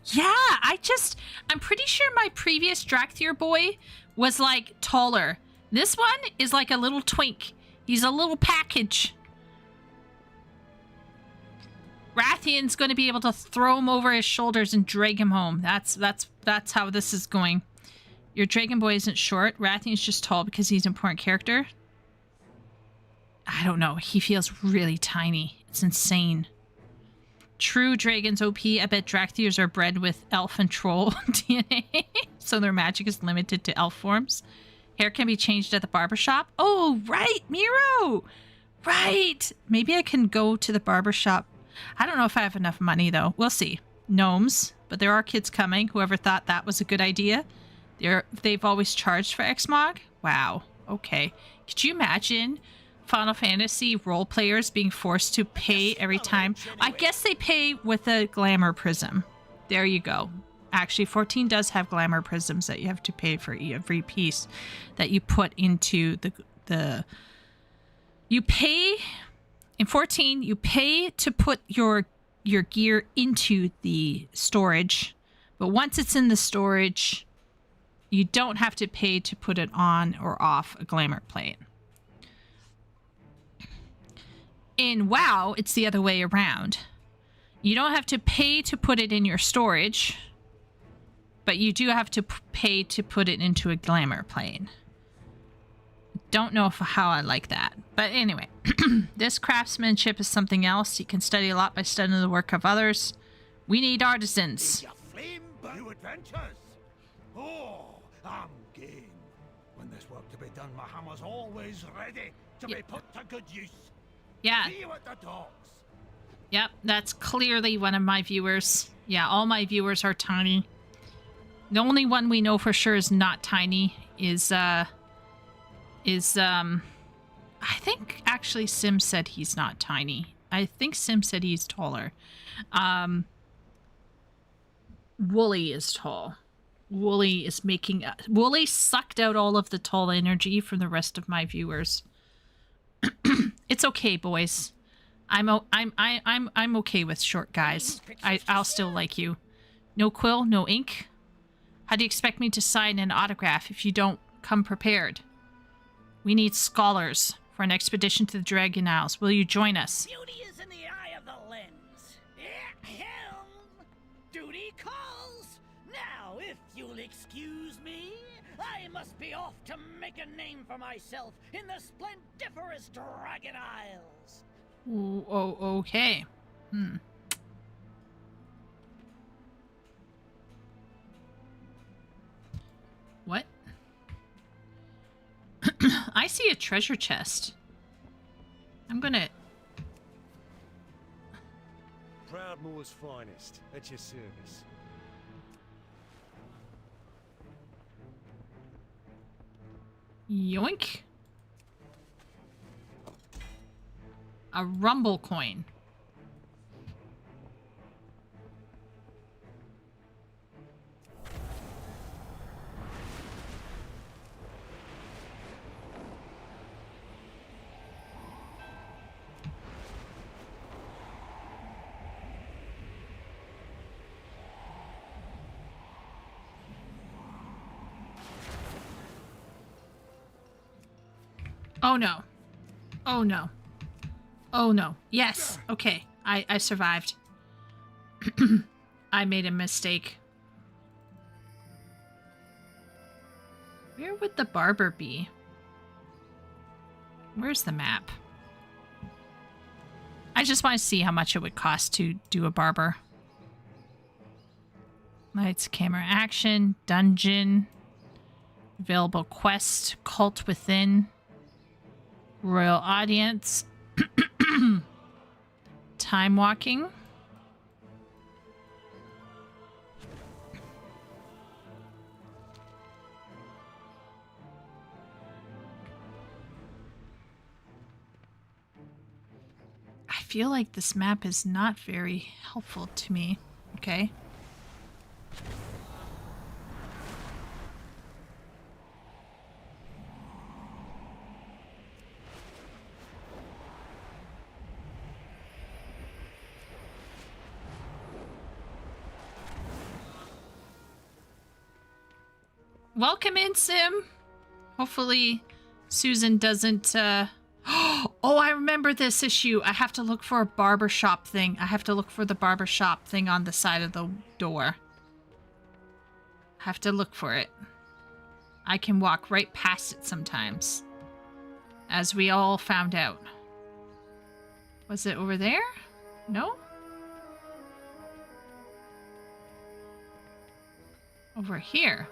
Yeah, I'm pretty sure my previous Drakthir boy was like taller. This one is like a little twink. He's a little package. Rathian's going to be able to throw him over his shoulders and drag him home. That's how this is going. Your dragon boy isn't short. Rathian's just tall because he's an important character. I don't know. He feels really tiny. It's insane. True dragons OP. I bet Drakthirs are bred with elf and troll DNA. So their magic is limited to elf forms. Hair can be changed at the barbershop. Oh, right, Miro. Right. Maybe I can go to the barbershop. I don't know if I have enough money, though. We'll see. Gnomes. But there are kids coming. Whoever thought that was a good idea. They've always charged for Xmog? Wow. Okay. Could you imagine Final Fantasy role players being forced to pay every time? I guess they pay with a glamour prism. There you go. Actually, 14 does have glamour prisms that you have to pay for every piece that you put into the you pay in 14, you pay to put your gear into the storage, but once it's in the storage, you don't have to pay to put it on or off a glamour plate. In WoW, it's the other way around. You don't have to pay to put it in your storage, but you do have to pay to put it into a glamour plane. Don't know how I like that. But anyway, this craftsmanship is something else. You can study a lot by studying the work of others. We need artisans. New adventures? Oh, I'm game. When there's work to be done, my hammer's always ready to be put to good use. Yeah. See you at the docks. Yep, that's clearly one of my viewers. Yeah, all my viewers are tiny. The only one we know for sure is not tiny is I think actually Sim said he's not tiny. I think Sim said he's taller. Wooly is tall. Wooly is making Wooly sucked out all of the tall energy from the rest of my viewers. It's okay, boys. I'm okay with short guys. I'll still like you. No quill, no ink. How do you expect me to sign an autograph if you don't come prepared? We need scholars for an expedition to the Dragon Isles. Will you join us? Beauty is in the eye of the lens. Helm! Duty calls! Now, if you'll excuse me, I must be off to make a name for myself in the splendiferous Dragon Isles. Ooh, oh, okay. What? I see a treasure chest. I'm gonna... Proudmoore's finest, at your service. Yoink. A rumble coin. Oh no. Oh no. Oh no. Yes. Okay. I survived. I made a mistake. Where would the barber be? Where's the map? I just want to see how much it would cost to do a barber. Lights, camera action, dungeon, available quest, cult within, royal audience, time walking. I feel like this map is not very helpful to me. Okay. Welcome in, Sim. Hopefully Susan doesn't, Oh, I remember this issue. I have to look for a barbershop thing. I have to look for the barbershop thing on the side of the door. I have to look for it. I can walk right past it sometimes. As we all found out. Was it over there? No? Over here.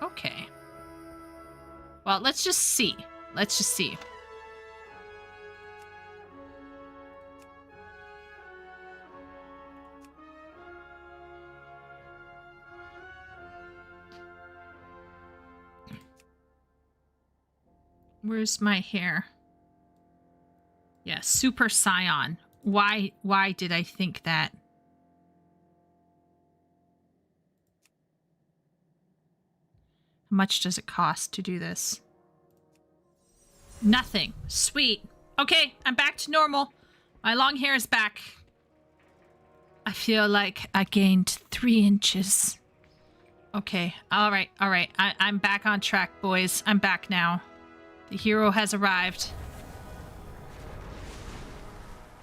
Okay. Well, let's just see. Let's just see. Where's my hair? Yeah, Super Scion. Why did I think that? How much does it cost to do this? Nothing. Sweet. Okay, I'm back to normal. My long hair is back. I feel like I gained 3 inches. Okay, alright. I'm back on track, boys. I'm back now. The hero has arrived.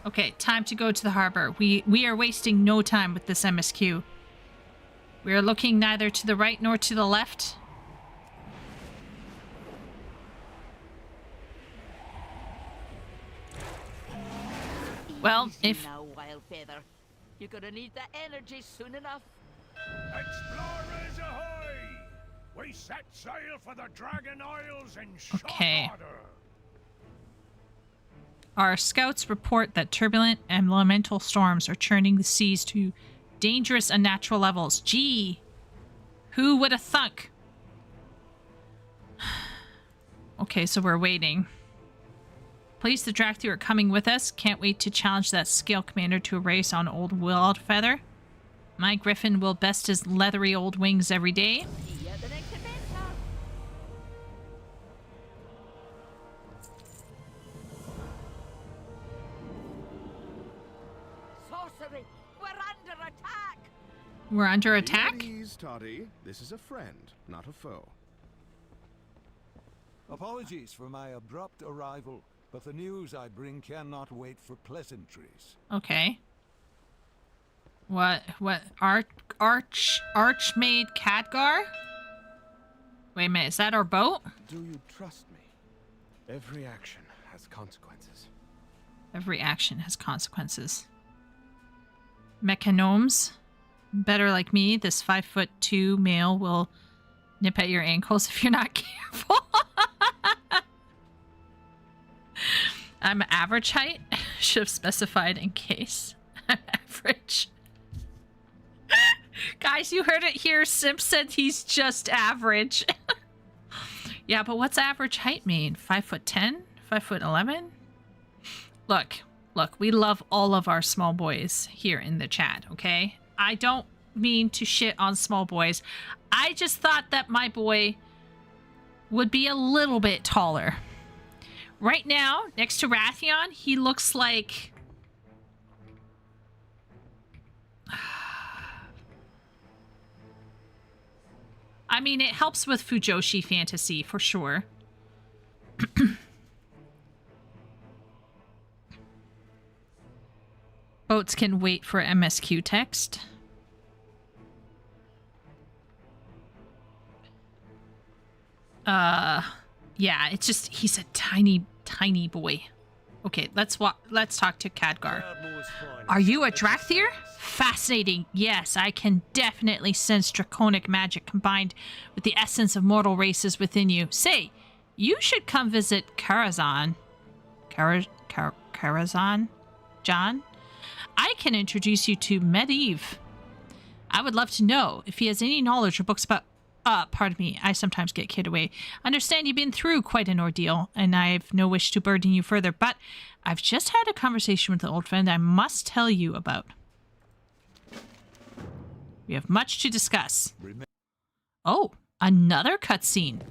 Okay, time to go to the harbor. We are wasting no time with this MSQ. We are looking neither to the right nor to the left. Well, if... Now, Wild Feather. You're gonna need that energy soon enough. Explorers ahoy! We set sail for the Dragon Isles in short order. Our scouts report that turbulent and elemental storms are churning the seas to dangerous unnatural levels. Gee, who would have thunk? Okay, so we're waiting. Police, the Dracthyr are coming with us. Can't wait to challenge that scale commander to a race on old Wildfeather. My griffin will best his leathery old wings every day. See you at the next adventure. Sorcery! We're under attack! We're under attack? At ease, Toddy. This is a friend, not a foe. Apologies for my abrupt arrival, but the news I bring cannot wait for pleasantries. Okay. What? Archmaid Khadgar? Wait a minute, is that our boat? Do you trust me? Every action has consequences. Every action has consequences. Mechanomes. Better like me, this 5'2" male will nip at your ankles if you're not careful. I'm average height. Should have specified in case. I'm average. Guys, you heard it here. Simp said he's just average. Yeah, but what's average height mean? 5'10"? 5'11"? Look, we love all of our small boys here in the chat, okay? I don't mean to shit on small boys. I just thought that my boy would be a little bit taller. Right now, next to Rathion, he looks like... I mean, it helps with Fujoshi fantasy, for sure. Boats can wait for MSQ text. Yeah, it's just he's a tiny boy. Okay, let's talk to Khadgar. Are you a Drakthir? Fascinating. Yes, I can definitely sense draconic magic combined with the essence of mortal races within you. Say, you should come visit Karazhan. Karazhan? John? I can introduce you to Medivh. I would love to know if he has any knowledge or books about... pardon me, I sometimes get carried away. Understand you've been through quite an ordeal, and I've no wish to burden you further, but I've just had a conversation with an old friend I must tell you about. We have much to discuss. Oh, another cutscene.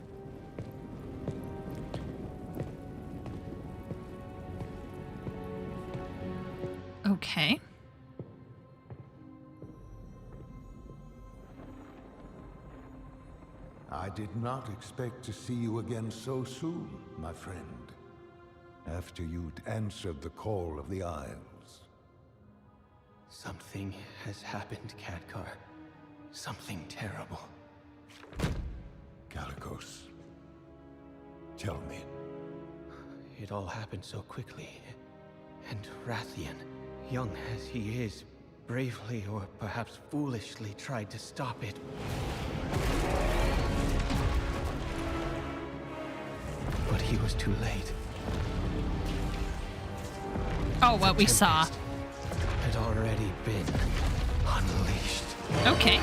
Okay. I did not expect to see you again so soon, my friend. After you'd answered the call of the Isles. Something has happened, Khadgar. Something terrible. Kalikos, tell me. It all happened so quickly. And Rathian, young as he is, bravely or perhaps foolishly tried to stop it. But he was too late. Oh, what we saw. Had already been unleashed. Okay.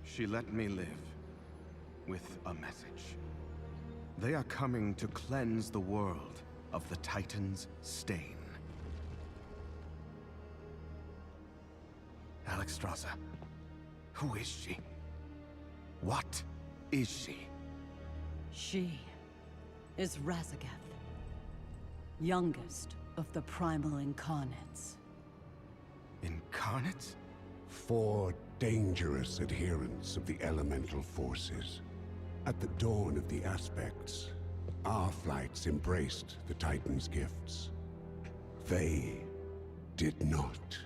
She let me live with a message. They are coming to cleanse the world of the Titan's stain. Alexstrasza, who is she? What is she? She is Razagath, youngest of the primal incarnates. Incarnates? 4 dangerous adherents of the elemental forces. At the dawn of the aspects, our flights embraced the Titan's gifts. They did not.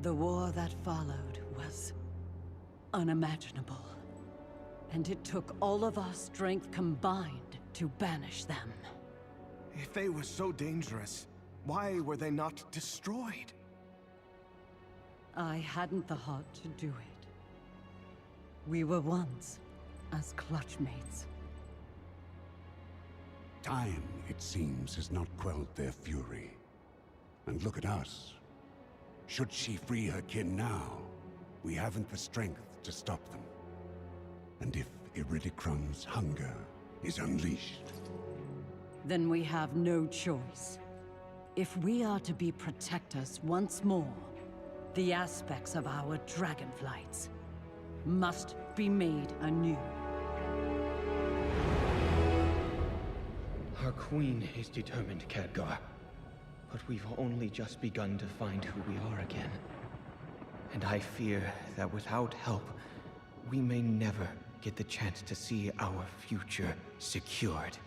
The war that followed was unimaginable. And it took all of our strength combined to banish them. If they were so dangerous, why were they not destroyed? I hadn't the heart to do it. We were once as clutchmates. Time, it seems, has not quelled their fury. And look at us. Should she free her kin now, we haven't the strength to stop them. And if Iridikron's hunger is unleashed... Then we have no choice. If we are to be protectors once more, the aspects of our Dragonflights must be made anew. Our queen is determined, Khadgar. But we've only just begun to find who we are again. And I fear that without help, we may never get the chance to see our future secured.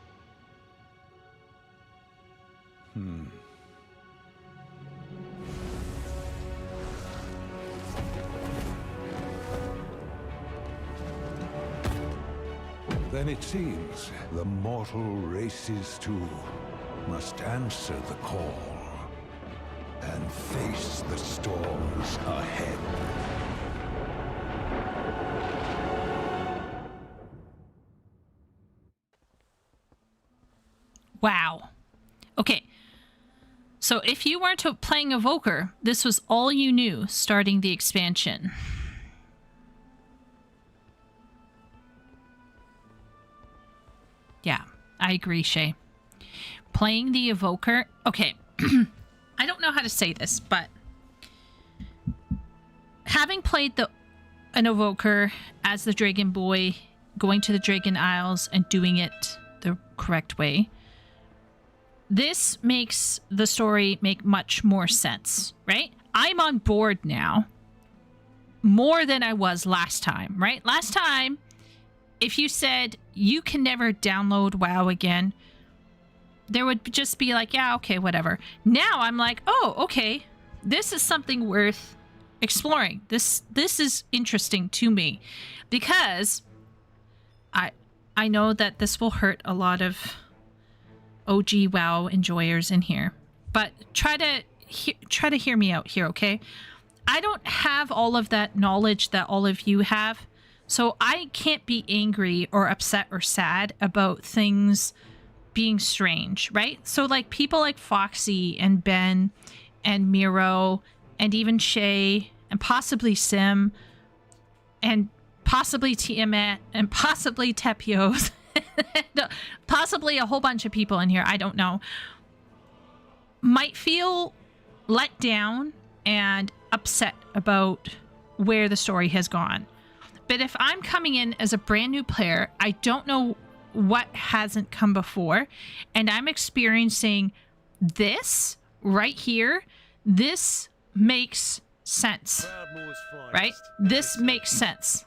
Then it seems the mortal races too must answer the call and face the storms ahead. Wow. Okay. So if you weren't playing Evoker, this was all you knew starting the expansion. Yeah, I agree, Shay. Playing the Evoker... Okay. I don't know how to say this, but... Having played an Evoker as the Dragon Boy, going to the Dragon Isles and doing it the correct way, this makes the story make much more sense, right? I'm on board now more than I was last time, right? Last time, if you said you can never download WoW again, there would just be like, yeah, okay, whatever. Now I'm like, oh, okay, this is something worth exploring. This is interesting to me because I know that this will hurt a lot of OG WoW enjoyers in here, but try to hear me out here, okay? I don't have all of that knowledge that all of you have, so I can't be angry or upset or sad about things being strange, right? So like people like Foxy and Ben and Miro and even Shay and possibly Sim and possibly Tiamat and possibly Tepios possibly a whole bunch of people in here, I don't know, might feel let down and upset about where the story has gone. But if I'm coming in as a brand new player, I don't know what hasn't come before, and I'm experiencing this right here, this makes sense, right? This makes sense.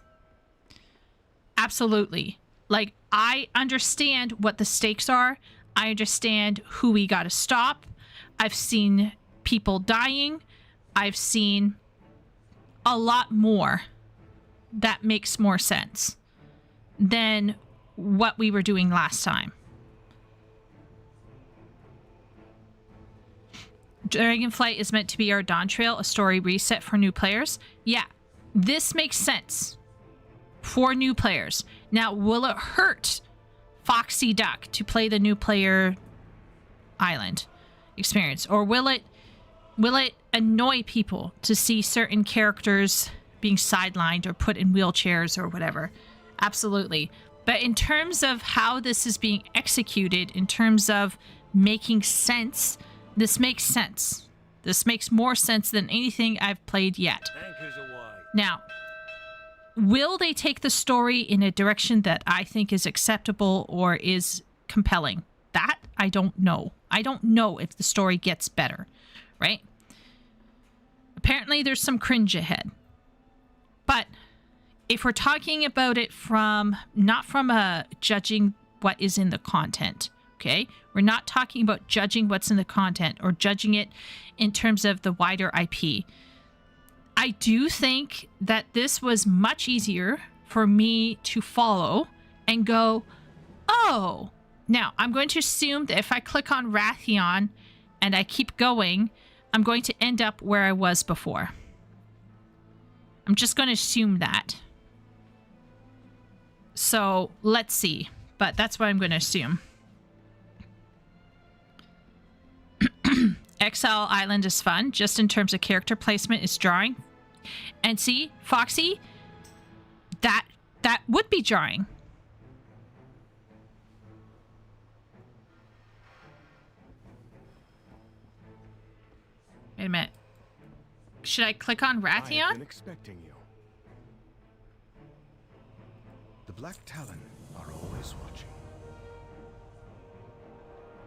Absolutely. Like, I understand what the stakes are. I understand who we gotta stop. I've seen people dying. I've seen a lot more that makes more sense than what we were doing last time. Dragonflight is meant to be our Dawn Trail, a story reset for new players. Yeah, this makes sense for new players. Now, will it hurt Foxy Duck to play the new player island experience? Or will it annoy people to see certain characters being sidelined or put in wheelchairs or whatever? Absolutely. But in terms of how this is being executed, in terms of making sense, this makes sense. This makes more sense than anything I've played yet. Now, will they take the story in a direction that I think is acceptable or is compelling? That I don't know. I don't know if the story gets better, right? Apparently there's some cringe ahead. But if we're talking about it from, not from a judging what is in the content, okay? We're not talking about judging what's in the content or judging it in terms of the wider IP. I do think that this was much easier for me to follow and go, oh. Now, I'm going to assume that if I click on Rathion and I keep going, I'm going to end up where I was before. I'm just going to assume that. So, let's see. But that's what I'm going to assume. Exile Island is fun, just in terms of character placement is jarring. And see, Foxy, that would be jarring. Wait a minute. Should I click on Rathion? I've been expecting you. The Black Talon are always watching.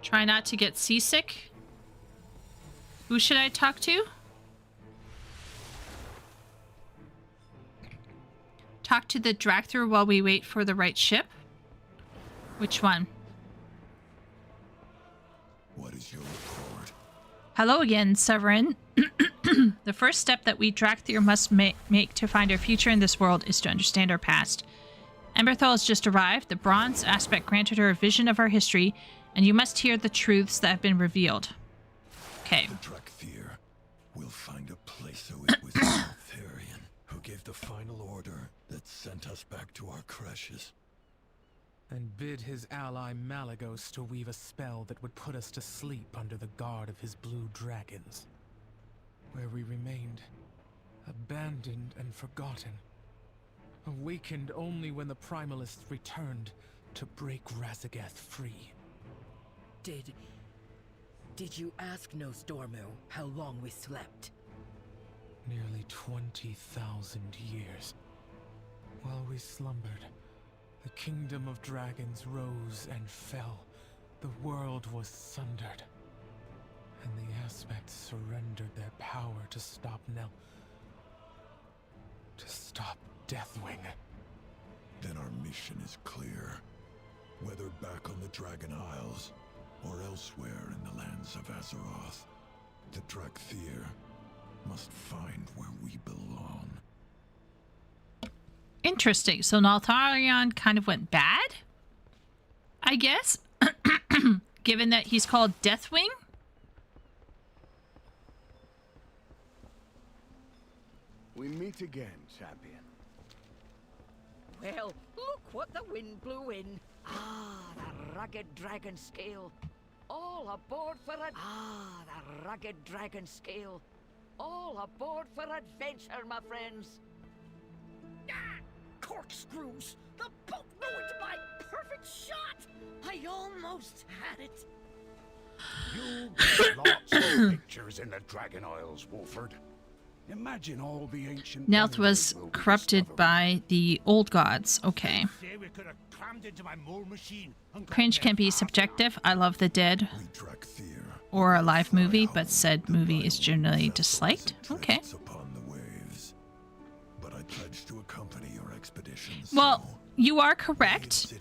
Try not to get seasick. Who should I talk to? Talk to the Dracthur while we wait for the right ship? Which one? What is your report? Hello again, Severin. The first step that we Dracthur must make to find our future in this world is to understand our past. Emberthal has just arrived. The bronze aspect granted her a vision of our history, and you must hear the truths that have been revealed. Okay. The Dracthir will find a place, so it was Therian who gave the final order that sent us back to our crashes. And bid his ally Malagos to weave a spell that would put us to sleep under the guard of his blue dragons. Where we remained, abandoned and forgotten. Awakened only when the Primalists returned to break Razagath free. Did you ask Nosdormu how long we slept? Nearly 20,000 years. While we slumbered, the kingdom of dragons rose and fell, The world was sundered, and the aspects surrendered their power to stop to stop Deathwing. Then our mission is clear. Whether back on the Dragon Isles, or elsewhere in the lands of Azeroth, the Drakthir must find where we belong. Interesting. So Naltharion kind of went bad? I guess? Given that he's called Deathwing? We meet again, champion. Well, look what the wind blew in. Ah, the rugged dragon scale. All aboard for the rugged dragon scale. All aboard for adventure, my friends. Ah, corkscrews! The boat ruined my perfect shot! I almost had it. You get lots of pictures in the Dragon Isles, Wolford. Imagine all the ancient... Nelth was corrupted by the old gods. Okay. Say we could have crammed into my mole machine and got Cringe can be subjective. I love The Dead or a live movie, but said movie is generally disliked. Okay. Upon the waves. But I pledge to accompany your expedition. Well, you are correct.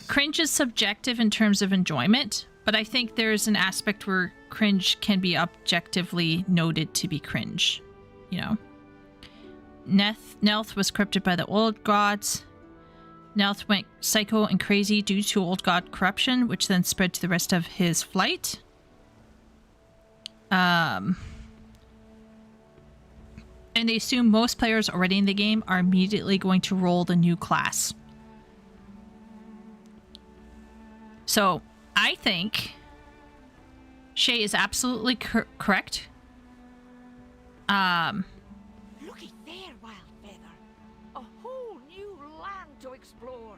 Cringe is subjective in terms of enjoyment, but I think there's an aspect where cringe can be objectively noted to be cringe. You know. Nelth was corrupted by the old gods. Nelth went psycho and crazy due to old god corruption, which then spread to the rest of his flight. And they assume most players already in the game are immediately going to roll the new class. So, I think Shay is absolutely correct. Looky there, Wildfeather. A whole new land to explore.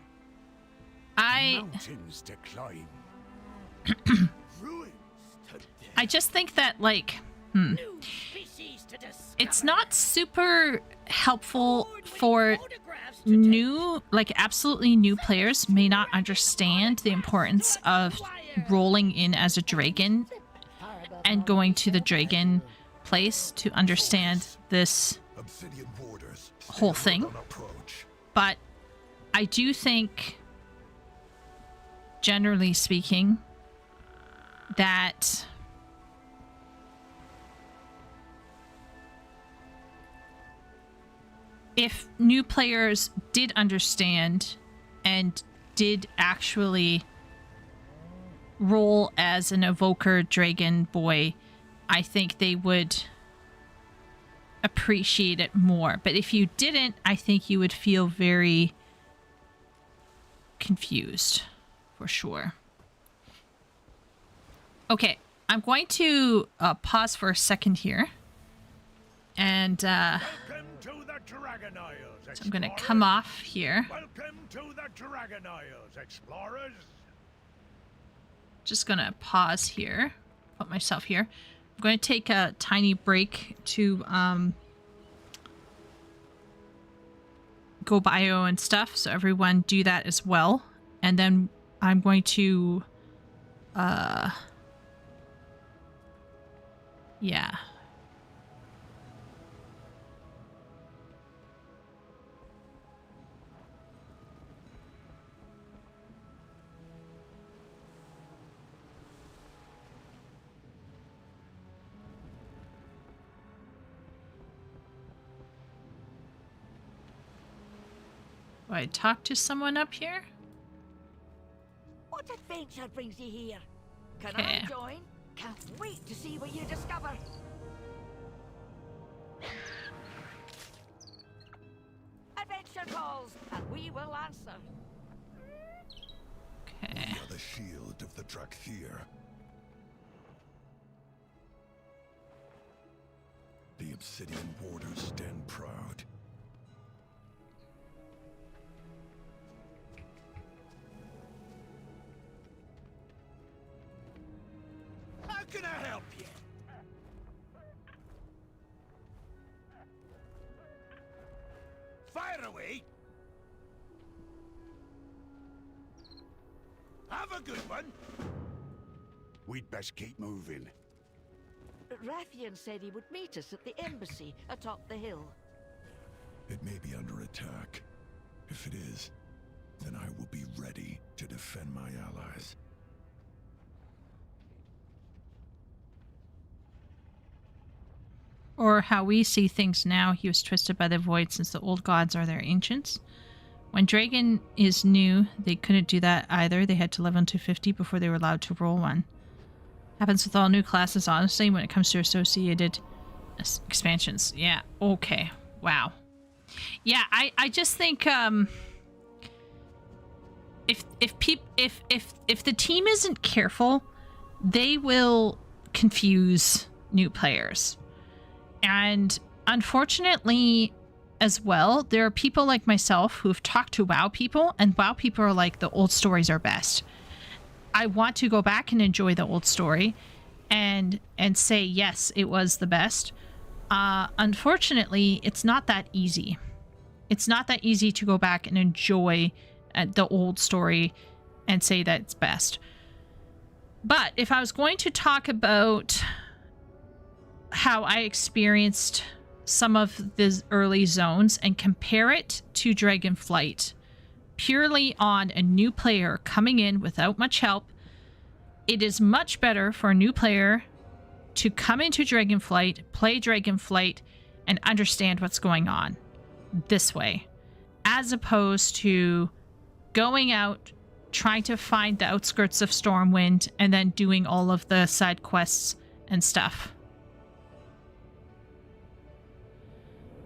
mountains to climb. Ruins to I just think that, like, it's not super helpful for new, like, absolutely new players may not understand the importance of rolling in as a dragon and going to the dragon place to understand this whole thing. But I do think, generally speaking, that if new players did understand and did actually roll as an evoker dragon boy, I think they would appreciate it more. But if you didn't, I think you would feel very confused, for sure. Okay, I'm going to pause for a second here. And Welcome to the Dragon Isles, so I'm going to come off here. Welcome to the Dragon Isles, explorers. Just going to pause here. Put myself here. I'm going to take a tiny break to go bio and stuff, so everyone do that as well. And then I'm going to yeah. Do I talk to someone up here? What adventure brings you here? Can Okay. I join? Can't wait to see what you discover. Adventure calls, and we will answer. Okay. We are the shield of the Drakthir. The Obsidian Warders stand proud. How can I help you? Fire away. Have a good one. We'd best keep moving. Rathian said he would meet us at the embassy atop the hill. It may be under attack. If it is, then I will be ready to defend my allies. Or how we see things now, he was twisted by the void since the old gods are their ancients. When Dragon is new, they couldn't do that either. They had to level to 50 before they were allowed to roll one. Happens with all new classes, honestly, when it comes to associated expansions. Yeah, okay. Wow. Yeah, I just think if the team isn't careful, they will confuse new players. And unfortunately, as well, there are people like myself who've talked to WoW people, and WoW people are like, the old stories are best. I want to go back and enjoy the old story and say, yes, it was the best. Unfortunately, it's not that easy. It's not that easy to go back and enjoy the old story and say that it's best. But if I was going to talk about how I experienced some of the early zones and compare it to Dragonflight, purely on a new player coming in without much help, it is much better for a new player to come into Dragonflight, play Dragonflight, and understand what's going on this way, as opposed to going out, trying to find the outskirts of Stormwind, and then doing all of the side quests and stuff.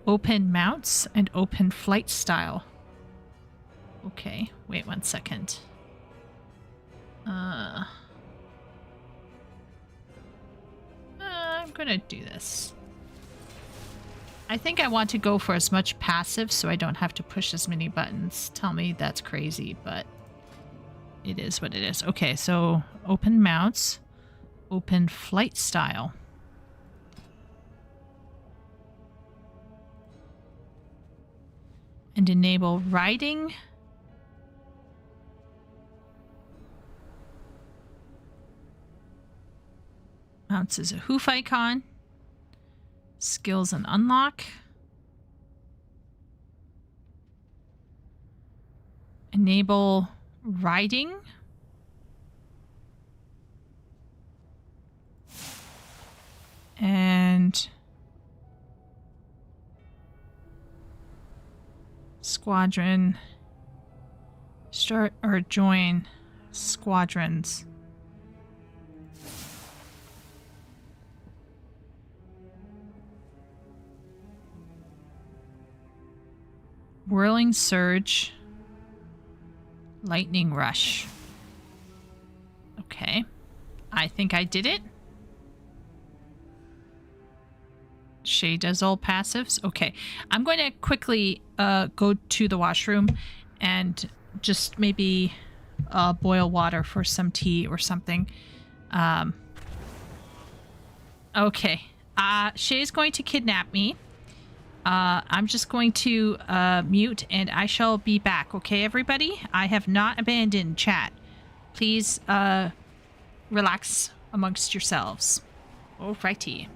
Open mounts and open flight style. Okay, wait 1 second. I'm gonna do this. I think I want to go for as much passive so I don't have to push as many buttons. Tell me that's crazy, but it is what it is. Okay, so open mounts, open flight style. And enable riding. Mounts is a hoof icon. Skills and unlock. Enable riding. And squadron. Start or join squadrons. Whirling Surge. Lightning Rush. Okay. I think I did it. Shay does all passives. Okay. I'm going to quickly go to the washroom and just maybe boil water for some tea or something. Okay. Shay's going to kidnap me. I'm just going to mute and I shall be back. Okay, everybody? I have not abandoned chat. Please relax amongst yourselves. Alrighty.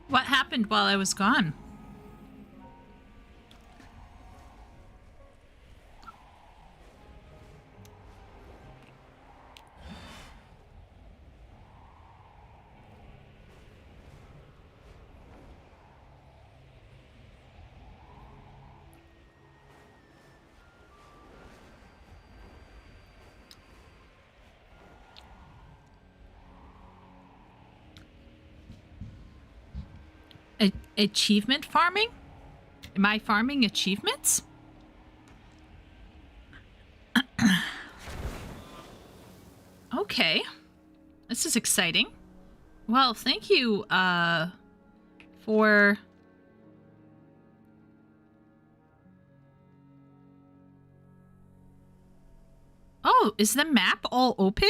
What happened while I was gone? Achievement farming? Am I farming achievements? Okay. This is exciting. Well, thank you, for... Oh, is the map all open?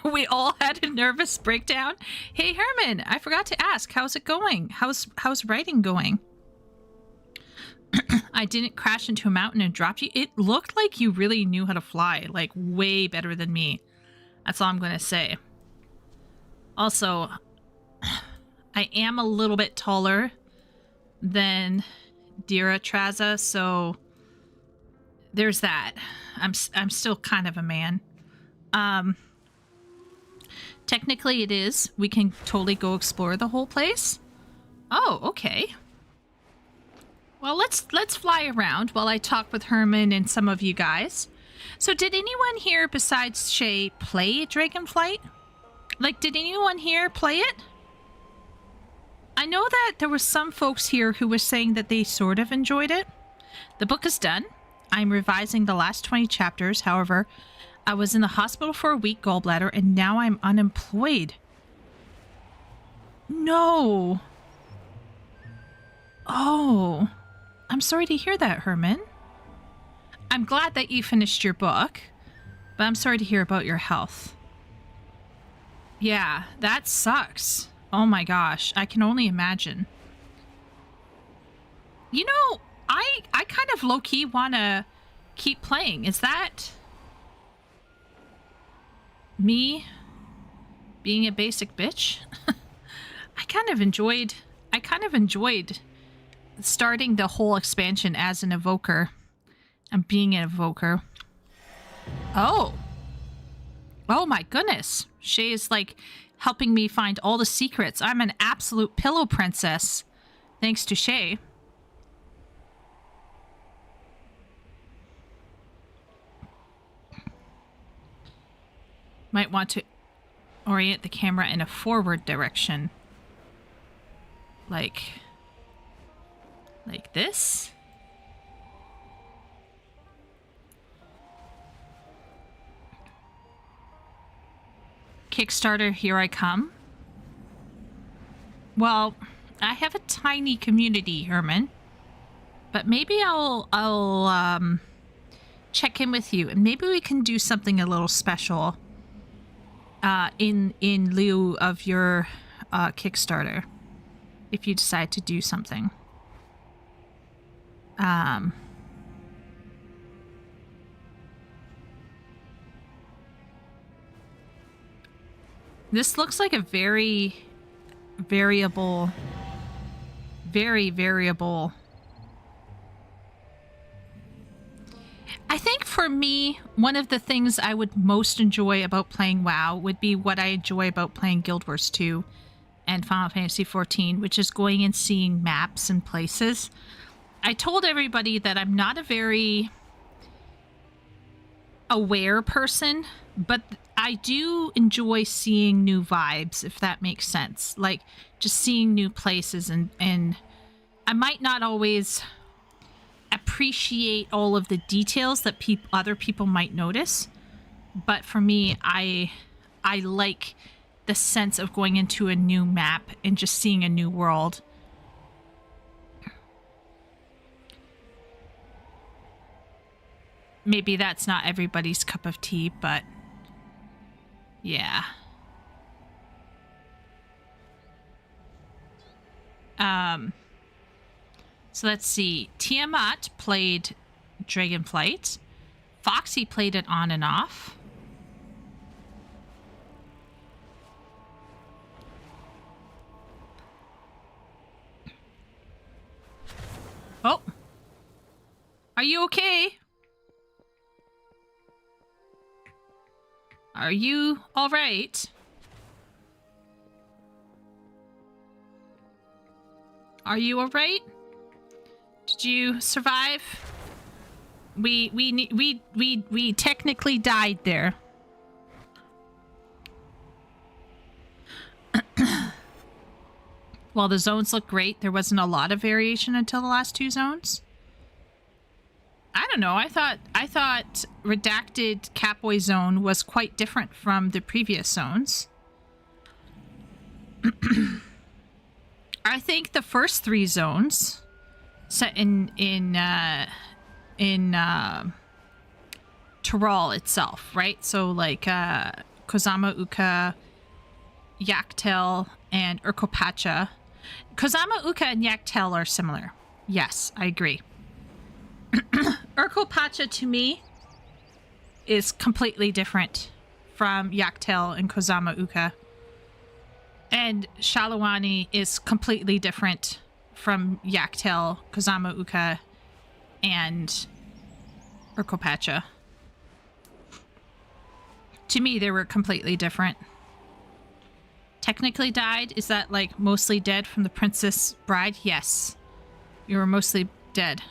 We all had a nervous breakdown. Hey Herman, I forgot to ask, how's it going? How's writing going? I didn't crash into a mountain and drop you. It looked like you really knew how to fly, like way better than me. That's all I'm gonna say. Also, I am a little bit taller than Dira Traza, so there's that. I'm still kind of a man. Technically it is. We can totally go explore the whole place. Oh, okay. Well, let's fly around while I talk with Herman and some of you guys. So did anyone here besides Shay play Dragonflight? Like, did anyone here play it? I know that there were some folks here who were saying that they sort of enjoyed it. The book is done. I'm revising the last 20 chapters. However, I was in the hospital for a week, gallbladder, and now I'm unemployed. No. Oh. I'm sorry to hear that, Herman. I'm glad that you finished your book, but I'm sorry to hear about your health. Yeah, that sucks. Oh my gosh, I can only imagine. You know, I kind of low-key want to keep playing. Is that me being a basic bitch? I kind of enjoyed starting the whole expansion as an evoker and being an evoker. Oh my goodness, Shay is like helping me find all the secrets. I'm an absolute pillow princess thanks to Shay. Might want to orient the camera in a forward direction. Like this? Kickstarter, here I come. Well, I have a tiny community, Herman. But maybe I'll check in with you and maybe we can do something a little special in lieu of your Kickstarter, if you decide to do something. This looks like a very variable. I think for me, one of the things I would most enjoy about playing WoW would be what I enjoy about playing Guild Wars 2 and Final Fantasy XIV, which is going and seeing maps and places. I told everybody that I'm not a very aware person, but I do enjoy seeing new vibes, if that makes sense. Like, just seeing new places, and I might not always appreciate all of the details that other people might notice, but for me, I like the sense of going into a new map and just seeing a new world. Maybe that's not everybody's cup of tea, but yeah. So let's see. Tiamat played Dragonflight. Foxy played it on and off. Oh. Are you okay? Are you alright? Are you alright? Did you survive? We technically died there. While the zones look great, there wasn't a lot of variation until the last two zones. I don't know. I thought Redacted Catboy Zone was quite different from the previous zones. I think the first three zones set in Tyrol itself, right? So like Kozama Uka, Yaktel, and Urkopacha. Kozama Uka and Yaktel are similar. Yes, I agree. Urkopacha to me is completely different from Yaktel and Kozama Uka. And Shalawani is completely different from Yaktel, Kozama Uka, and Urkopacha. To me, they were completely different. Technically died? Is that like mostly dead from the Princess Bride? Yes. You were mostly dead.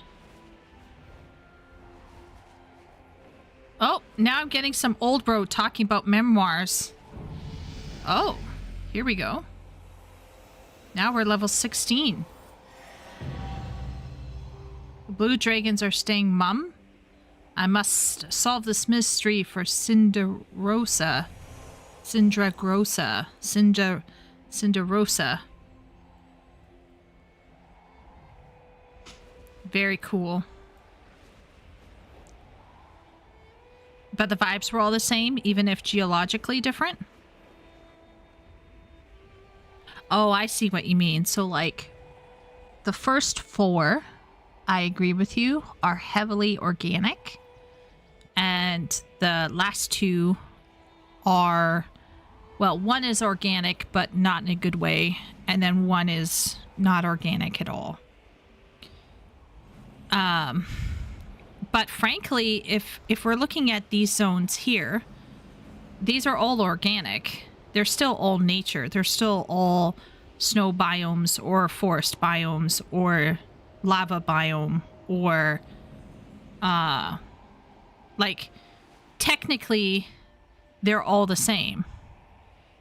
Oh, now I'm getting some old bro talking about memoirs. Oh, here we go. Now we're level 16. The blue dragons are staying mum. I must solve this mystery for Cinderosa. Cinderosa. Very cool. But the vibes were all the same, even if geologically different? Oh, I see what you mean. So, like, the first four, I agree with you, are heavily organic. And the last two are, well, one is organic, but not in a good way. And then one is not organic at all. But frankly, if we're looking at these zones here, these are all organic. They're still all nature. They're still all snow biomes or forest biomes or lava biome or like technically they're all the same.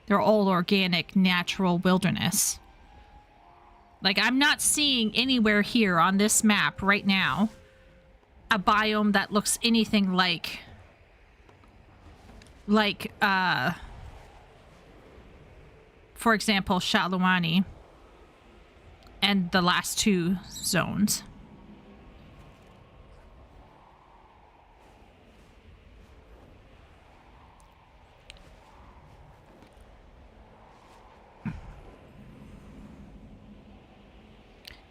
They're all organic, natural wilderness. Like, I'm not seeing anywhere here on this map right now a biome that looks anything like for example, Shalawani and the last two zones.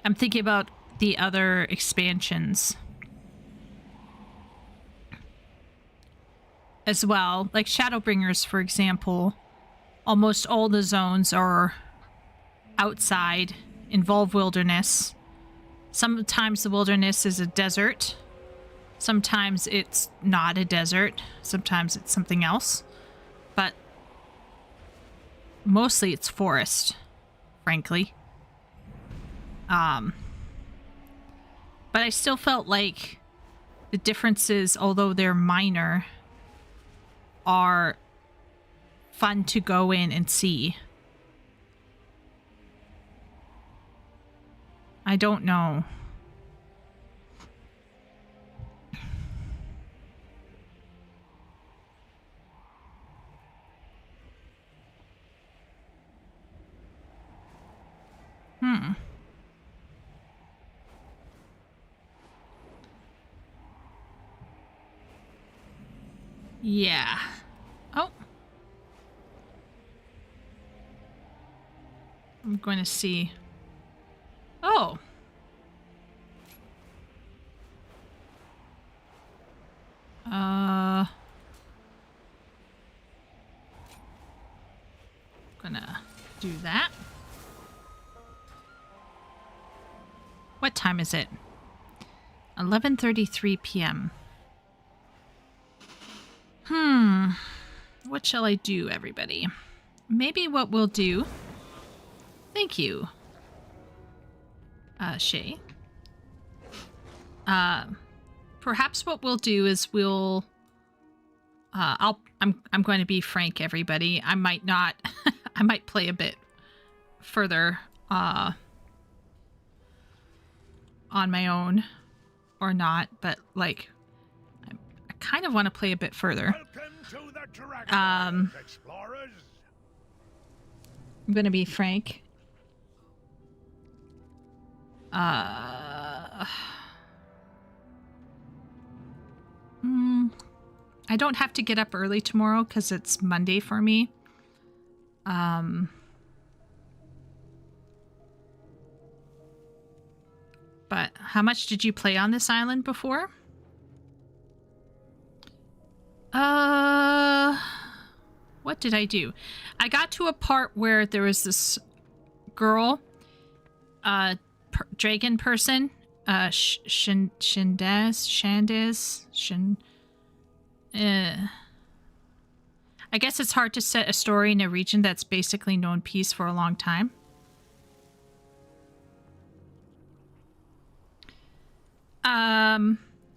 I'm thinking about the other expansions as well. Like Shadowbringers, for example, almost all the zones are outside, involve wilderness. Sometimes the wilderness is a desert. Sometimes it's not a desert. Sometimes it's something else. But mostly it's forest, frankly. But I still felt like the differences, although they're minor, are fun to go in and see. I don't know. Yeah. Oh. I'm going to see. Oh. Gonna do that. What time is it? 11:33 p.m. What shall I do, everybody? Maybe what we'll do... Thank you, Shay. Perhaps what we'll do is we'll... I'm going to be frank, everybody. I might not... I might play a bit further on my own or not, but like I kind of want to play a bit further. I'm gonna be frank. I don't have to get up early tomorrow because it's Monday for me. But how much did you play on this island before? What did I do? I got to a part where there was this girl, dragon person, I guess it's hard to set a story in a region that's basically known peace for a long time.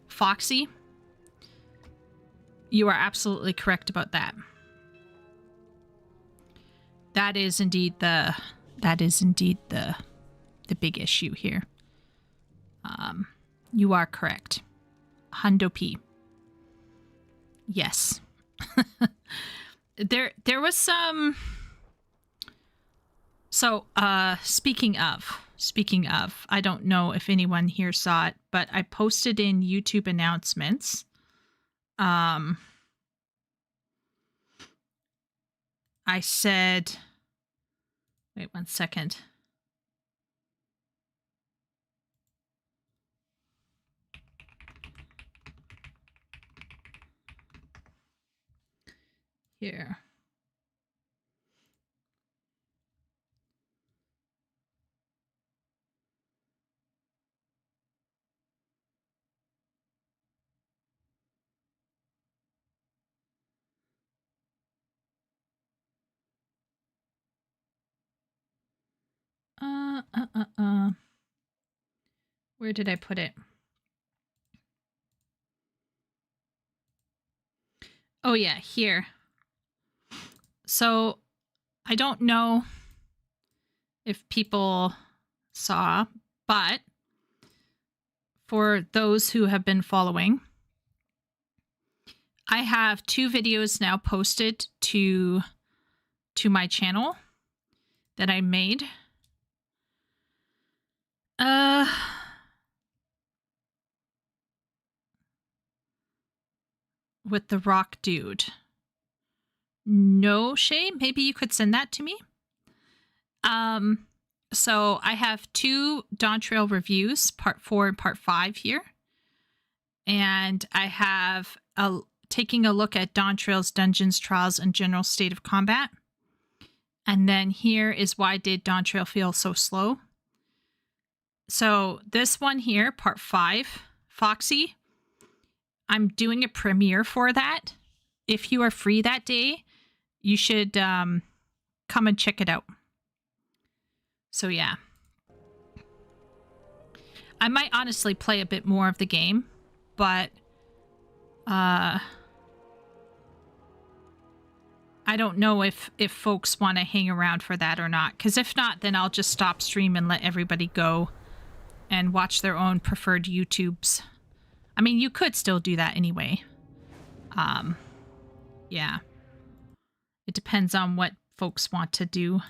Foxy, you are absolutely correct about that. That is indeed the big issue here. You are correct. Hundo P. Yes. There was some... So, speaking of, I don't know if anyone here saw it, but I posted in YouTube announcements. I said, wait 1 second. Here. Where did I put it? Oh yeah, here. So, I don't know if people saw, but for those who have been following, I have 2 videos now posted to my channel that I made. With the rock dude. No, Shay, maybe you could send that to me. So I have 2 Dawn Trail reviews, part 4 and part 5 here. And I have taking a look at Dawn Trail's dungeons, trials, and general state of combat. And then here is why did Dawn Trail feel so slow. So this one here, part 5, Foxy, I'm doing a premiere for that. If you are free that day, you should come and check it out. So yeah. I might honestly play a bit more of the game, but I don't know if folks want to hang around for that or not. Because if not, then I'll just stop stream and let everybody go and watch their own preferred YouTubes. I mean, you could still do that anyway. Yeah. It depends on what folks want to do.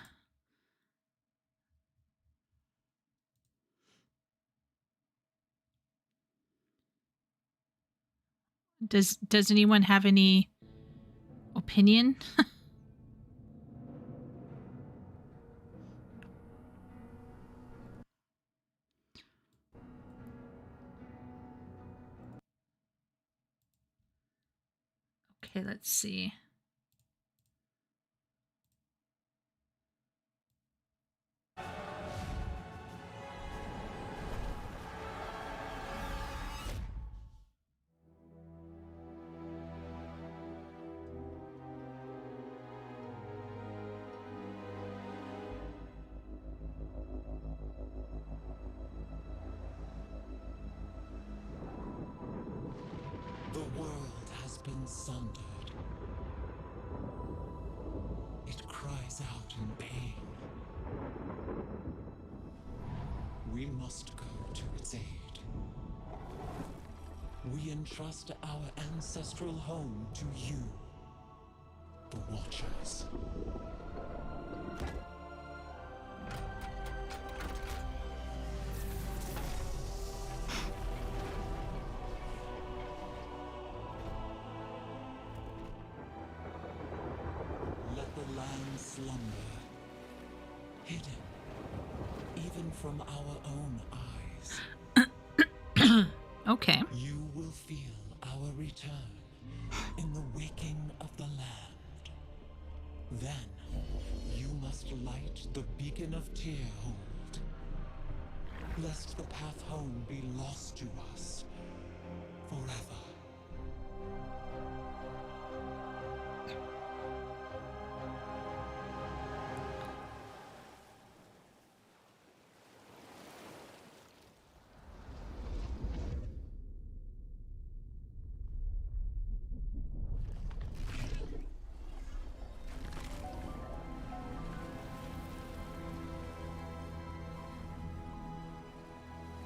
Does anyone have any opinion? Okay, let's see. been sundered. It cries out in pain. We must go to its aid. We entrust our ancestral home to you, the Watchers. Let the land slumber, hidden even from our own eyes. Okay. You will feel our return in the waking of the land. Then, you must light the beacon of Tearhold, lest the path home be lost to us forever.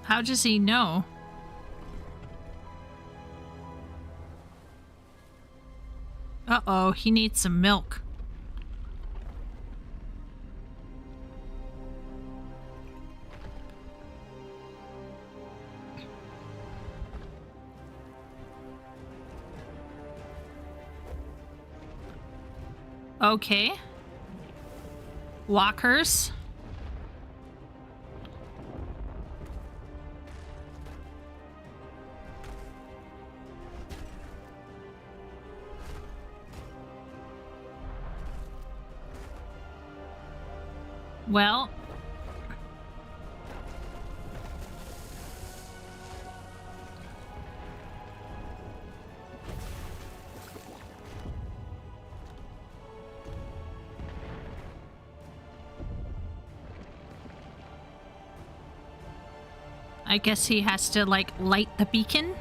How does he know? Uh-oh, he needs some milk. Okay. Walkers. Well, I guess he has to, like, light the beacon.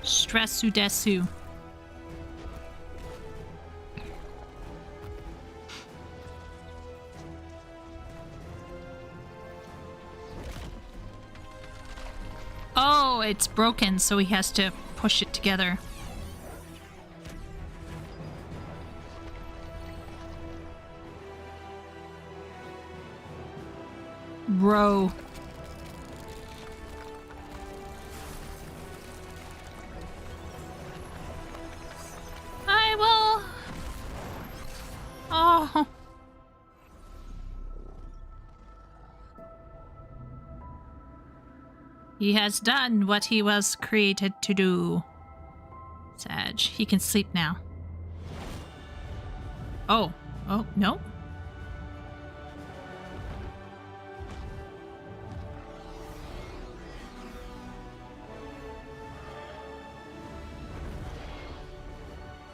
Stressu desu. Oh, it's broken, so he has to push it together. Bro. I will. Oh. He has done what he was created to do. Sag, he can sleep now. Oh. Oh, no.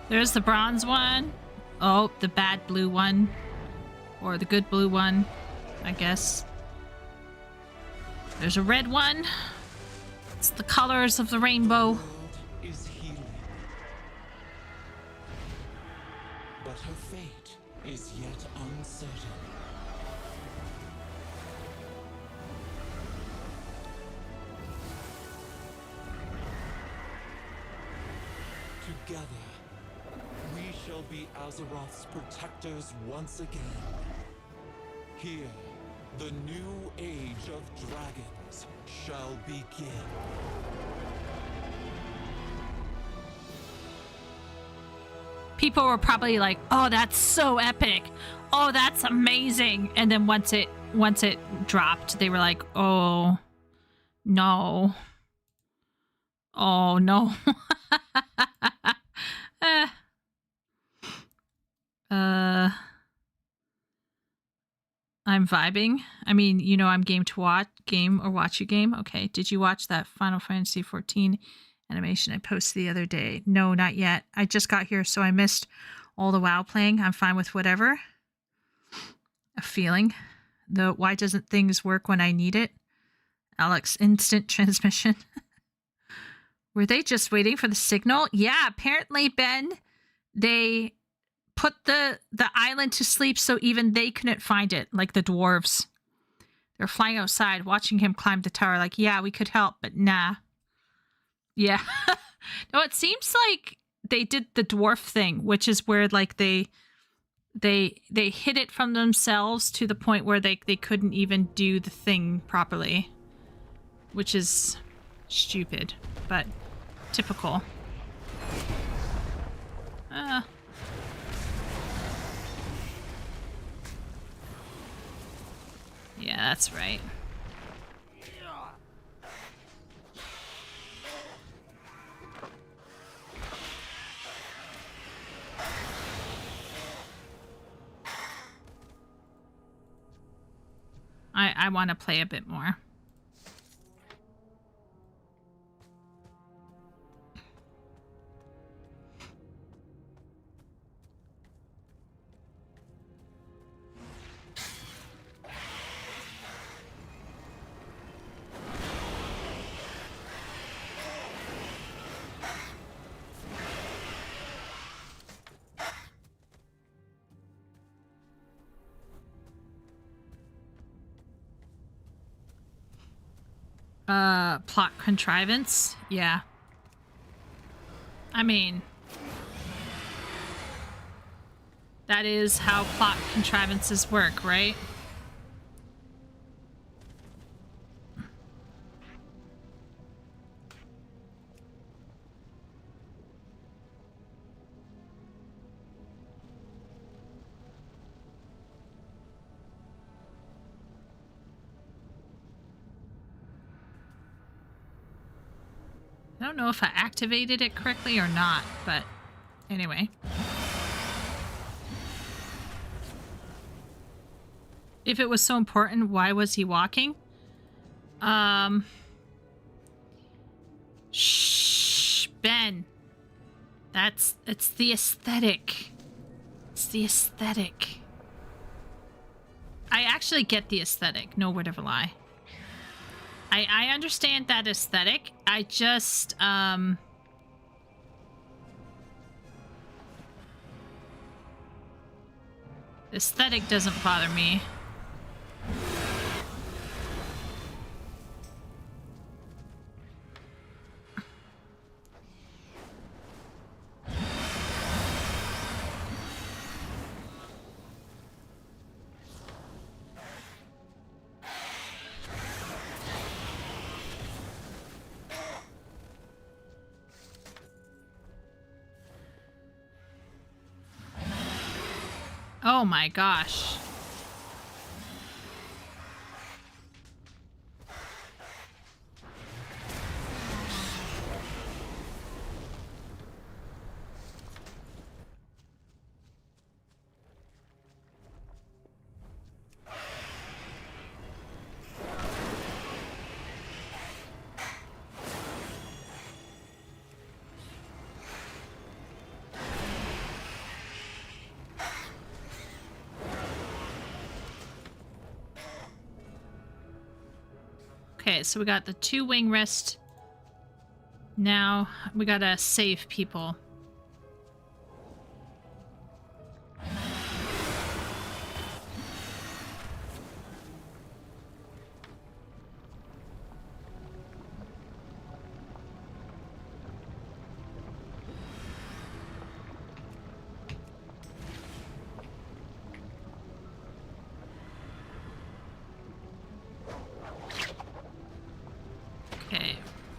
There's the bronze one. Oh, the bad blue one. Or the good blue one, I guess. There's a red one. It's the colors of the rainbow. Is healing, but her fate is yet uncertain. Together, we shall be Azeroth's protectors once again. Here, the new age of dragons shall begin. People were probably like, oh, that's so epic. Oh, that's amazing. And then once it once it dropped, they were like, oh, no. Oh, no. I'm vibing. I mean, you know, I'm game to watch you game. Okay. Did you watch that Final Fantasy 14 animation I posted the other day? No, not yet. I just got here, so I missed all the WoW playing. I'm fine with whatever. A feeling. Why doesn't things work when I need it? Alex, instant transmission. Were they just waiting for the signal? Yeah, apparently, Ben, they put the island to sleep so even they couldn't find it, like the dwarves. They're flying outside, watching him climb the tower, like, yeah, we could help, but nah. Yeah. No, it seems like they did the dwarf thing, which is where, like, they hid it from themselves to the point where they couldn't even do the thing properly. Which is stupid, but typical. Yeah, that's right. I want to play a bit more. Plot contrivance? Yeah. I mean, that is how plot contrivances work, right? I don't know if I activated it correctly or not, but anyway. If it was so important, why was he walking? Shh, Ben. It's the aesthetic. It's the aesthetic. I actually get the aesthetic, no word of a lie. I understand that aesthetic. I just, aesthetic doesn't bother me. Oh my gosh. Okay, so we got the 2 wing wrist. Now we gotta save people.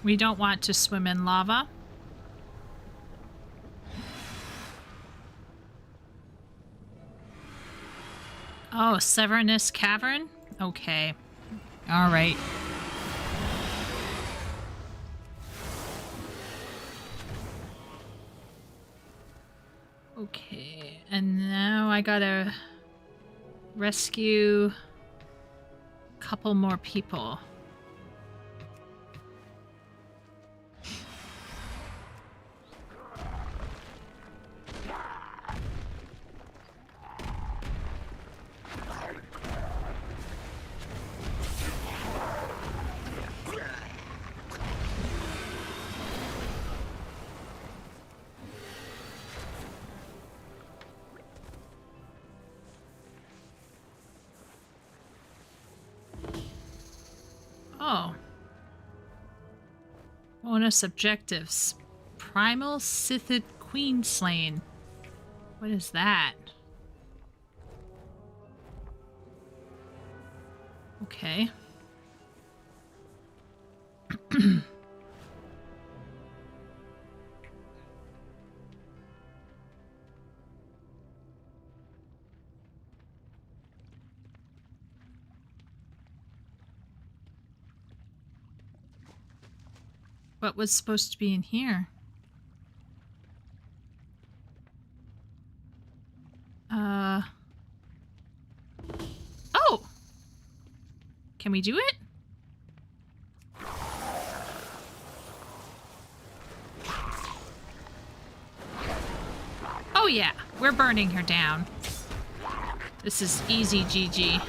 We don't want to swim in lava. Oh, Severnus Cavern? Okay. All right. Okay, and now I gotta rescue a couple more people. Oh. Bonus objectives. Primal Sithid Queen Slain. What is that? Okay. What was supposed to be in here? Oh! Can we do it? Oh yeah, we're burning her down. This is easy GG.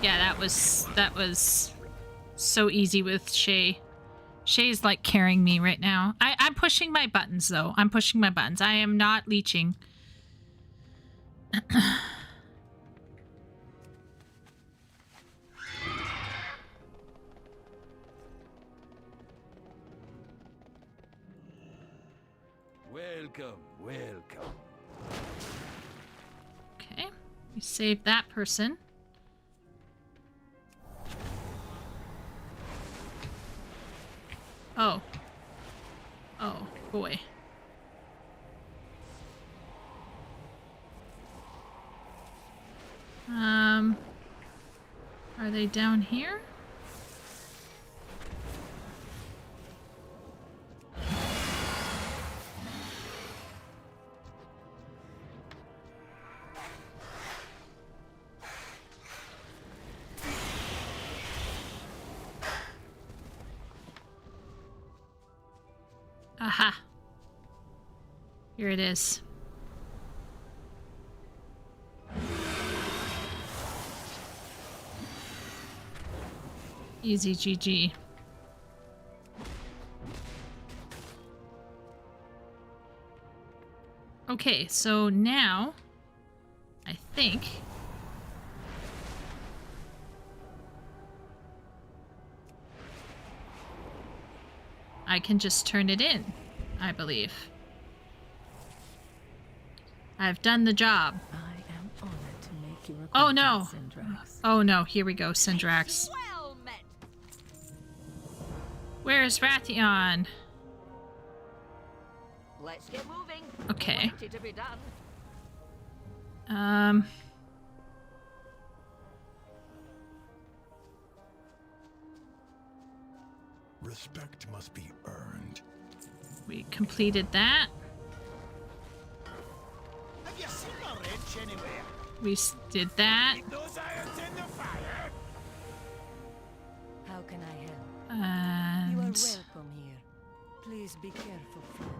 Yeah, that was so easy with Shay. Shay's like carrying me right now. I'm pushing my buttons though. I'm pushing my buttons. I am not leeching. Welcome, welcome. Okay, we saved that person. Oh. Oh, boy. Are they down here? Aha. Here it is. Easy GG. Okay, so now I think I can just turn it in, I believe. I've done the job. I am honored to make your Oh no. Syndrax. Oh no, here we go, Syndrax. Well met. Where's Rathion? Let's get moving. Okay. Plenty to be done. Respect must be earned. We completed that. Have you seen a wrench anywhere? We did that. Keep those irons in the fire. How can I help? And You are welcome here. Please be careful, friend.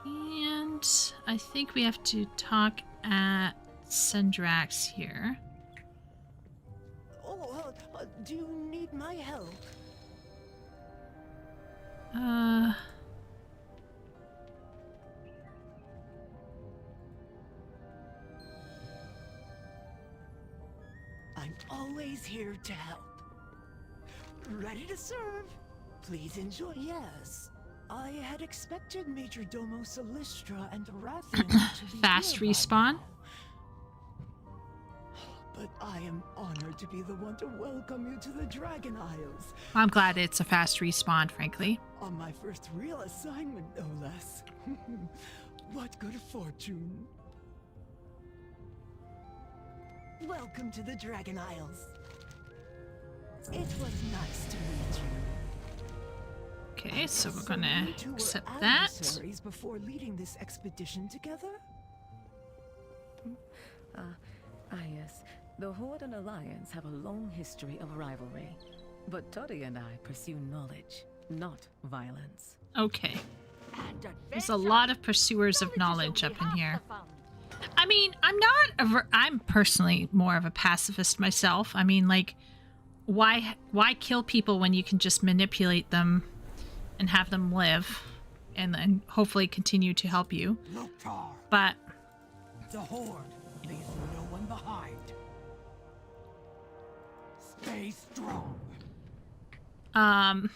And I think we have to talk at Syndrax here. Oh, do you need my help? I'm always here to help. Ready to serve. Please enjoy. Yes. I had expected Major Domo Solistra and Rathian to be Fast here by respawn. now. But I am honored to be the one to welcome you to the Dragon Isles. I'm glad it's a fast respawn, frankly. On my first real assignment, no less. What good fortune. Welcome to the Dragon Isles. It was nice to meet you. Okay, so we're gonna You two were accept that. adversaries before leading this expedition together? Yes. The Horde and Alliance have a long history of rivalry. But Toddy and I pursue knowledge, not violence. Okay. There's a lot of pursuers of knowledge up in here. I mean, I'm personally more of a pacifist myself. I mean, like, why kill people when you can just manipulate them and have them live and then hopefully continue to help you? But The Horde leaves no one behind. Stay strong. I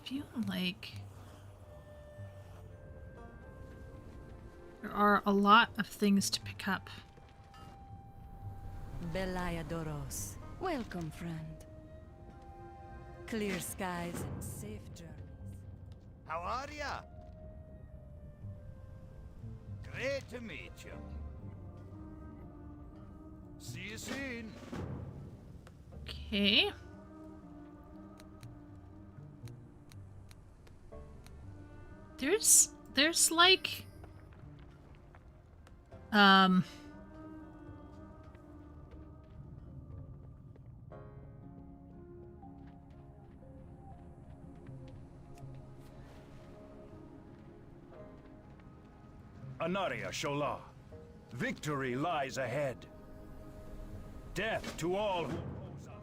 feel like there are a lot of things to pick up. Belayadoros. Welcome, friend. Clear skies and safe journeys. How are ya? Great to meet you. See you soon. Okay. There's like Anaria Shola. Victory lies ahead. Death to all who oppose us.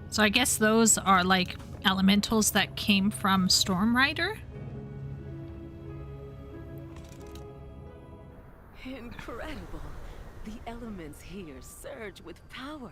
So I guess those are like elementals that came from Stormrider. Incredible. The elements here surge with power.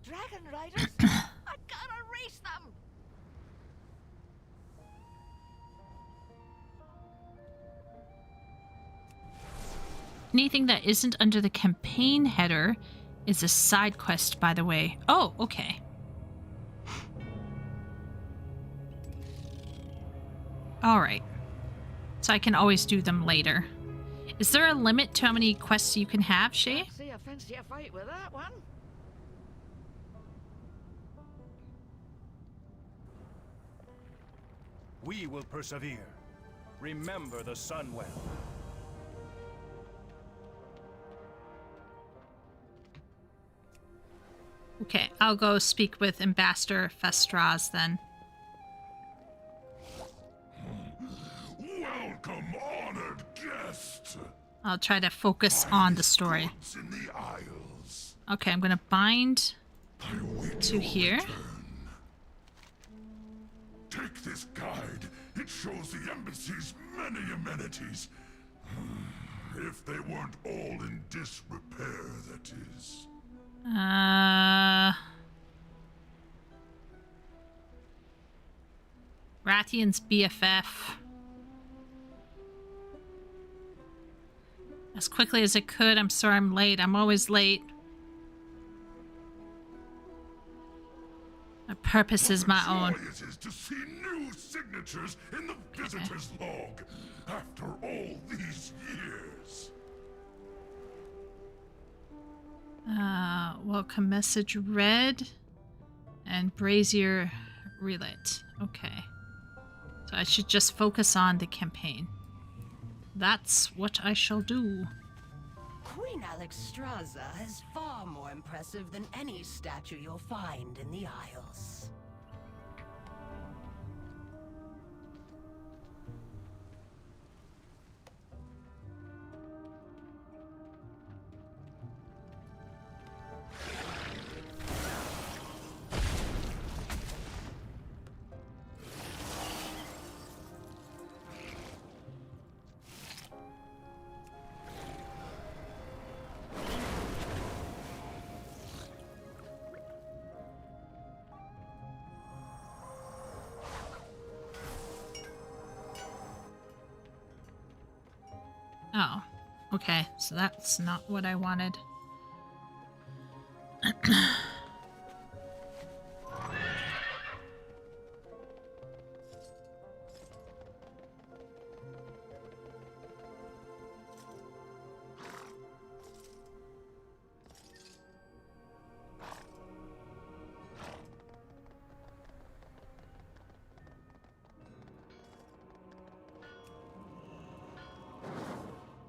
Dragon Riders? I gotta race them! Anything that isn't under the campaign header is a side quest, by the way. Oh, okay. Alright. So I can always do them later. Is there a limit to how many quests you can have, Shay? See, I fancy a fight with that one. We will persevere. Remember the sun well. Okay, I'll go speak with Ambassador Festraz then. Welcome, honored guest. I'll try to focus on the story. In the Isles. Okay, I'm gonna bind to here. Take this guide. It shows the embassy's many amenities. If they weren't all in disrepair, that is. Rathian's BFF. As quickly as I could. I'm sorry I'm late. I'm always late. My purpose is my own. It is to see new signatures in the visitor's log after all these years. Welcome message read and brazier relit. Okay. So I should just focus on the campaign. That's what I shall do. Queen Alexstrasza is far more impressive than any statue you'll find in the Isles. Oh, okay. So that's not what I wanted.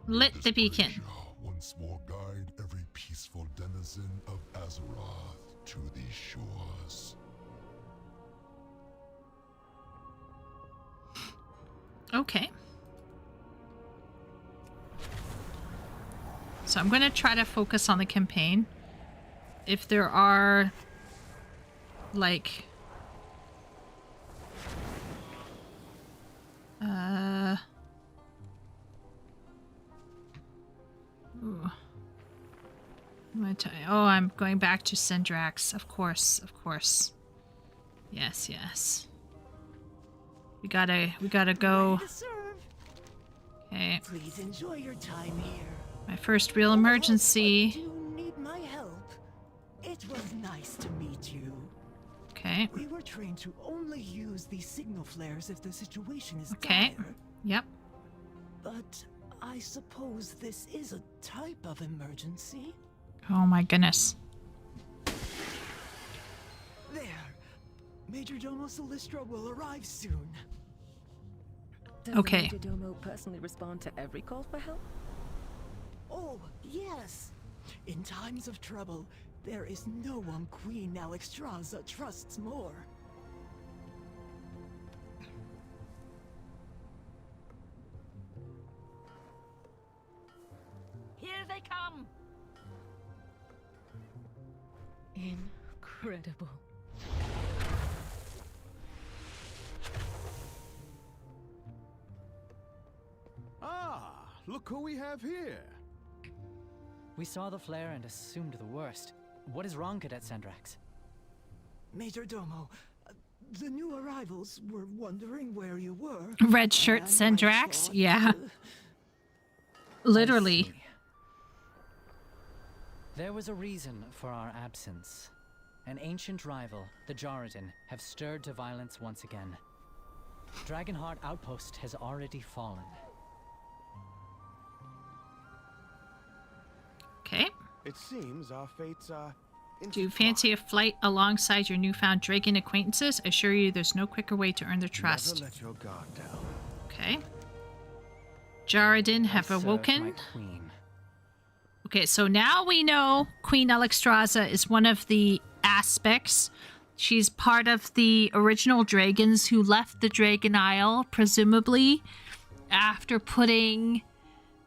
Lit the beacon. Once more guide every peaceful denizen of Azeroth to these shores. Okay. So I'm going to try to focus on the campaign. If there are, like... Ooh. Oh, I'm going back to Syndrax. Of course, of course. Yes, yes. We gotta go. Okay. Please enjoy your time here. My first real emergency. Do you need my help? It was nice to meet you. Okay. We were trained to only use these signal flares if the situation is okay. dire. Yep. But I suppose this is a type of emergency. Oh my goodness. There. Major Domo Solistra will arrive soon. Does okay. Major Domo personally respond to every call for help? Oh, yes. In times of trouble, there is no one Queen Alexstrasza trusts more. Here they come! Incredible. Ah, look who we have here. We saw the flare and assumed the worst. What is wrong, Cadet Syndrax? Major Domo, the new arrivals were wondering where you were. Red shirt Syndrax? Yeah. Literally. There was a reason for our absence. An ancient rival, the Jarradin, have stirred to violence once again. Dragonheart Outpost has already fallen. Okay. It seems our fates are... Do you fancy a flight alongside your newfound dragon acquaintances? I assure you there's no quicker way to earn their trust. Never let your guard down. Okay. Jarradin have awoken. Okay, so now we know Queen Alexstrasza is one of the aspects. She's part of the original dragons who left the Dragon Isle, presumably, after putting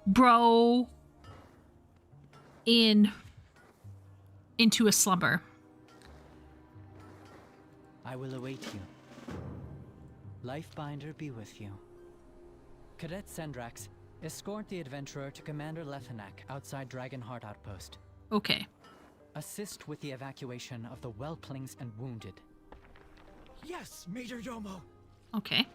Bro into a slumber. I will await you. Lifebinder be with you. Cadet Syndrax, escort the adventurer to Commander Lethanak outside Dragonheart Outpost. Okay. Assist with the evacuation of the whelplings and wounded. Yes, Major Domo. Okay.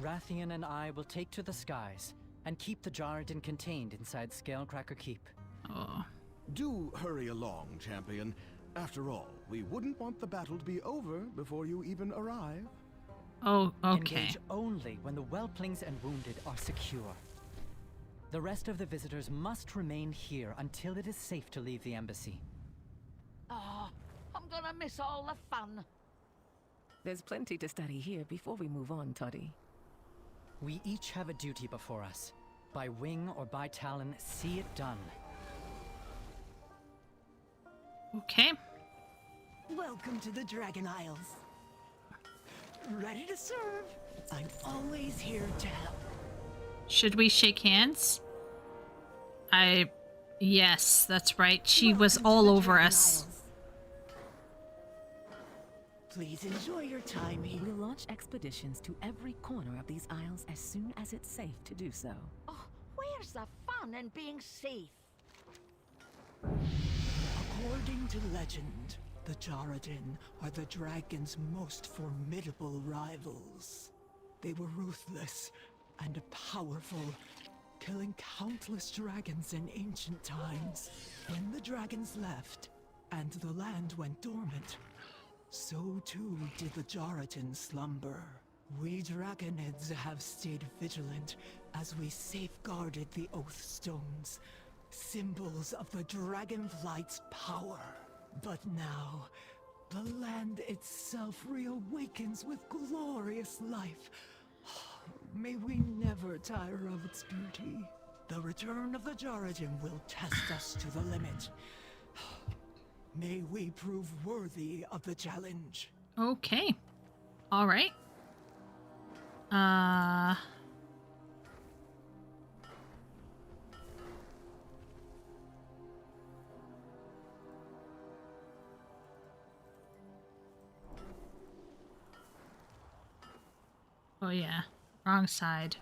Rathian and I will take to the skies and keep the Jarradin contained inside Scalecracker Keep. Oh. Do hurry along, champion. After all, we wouldn't want the battle to be over before you even arrive. Oh, okay. Engage only when the whelplings and wounded are secure. The rest of the visitors must remain here until it is safe to leave the embassy. Oh, I'm gonna miss all the fun. There's plenty to study here before we move on, Toddy. We each have a duty before us. By wing or by talon, see it done. Okay. Welcome to the Dragon Isles. Ready to serve. I'm always here to help. Should we shake hands? Yes, that's right. She was all over us. Please enjoy your time here. We'll launch expeditions to every corner of these isles as soon as it's safe to do so. Oh, where's the fun in being safe? According to legend, the Jarradin are the dragon's most formidable rivals. They were ruthless and powerful, killing countless dragons in ancient times. When the dragons left, and the land went dormant, so too did the Jaratin slumber. We Dragonids have stayed vigilant as we safeguarded the Oath Stones, symbols of the Dragonflight's power. But now, the land itself reawakens with glorious life. May we never tire of its beauty. The return of the Jaratin will test us to the limit. May we prove worthy of the challenge. Okay. All right. Oh yeah, wrong side.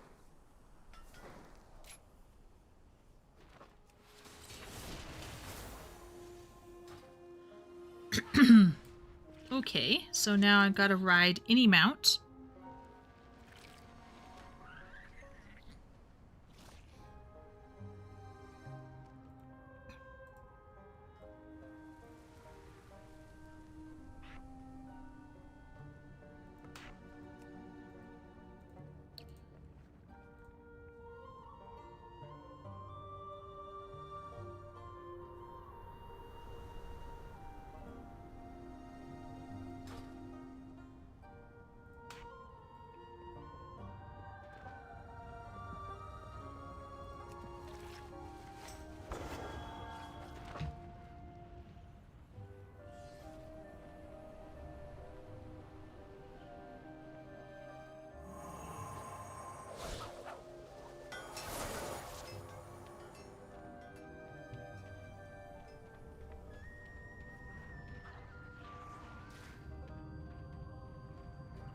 Okay, so now I've got to ride any mount.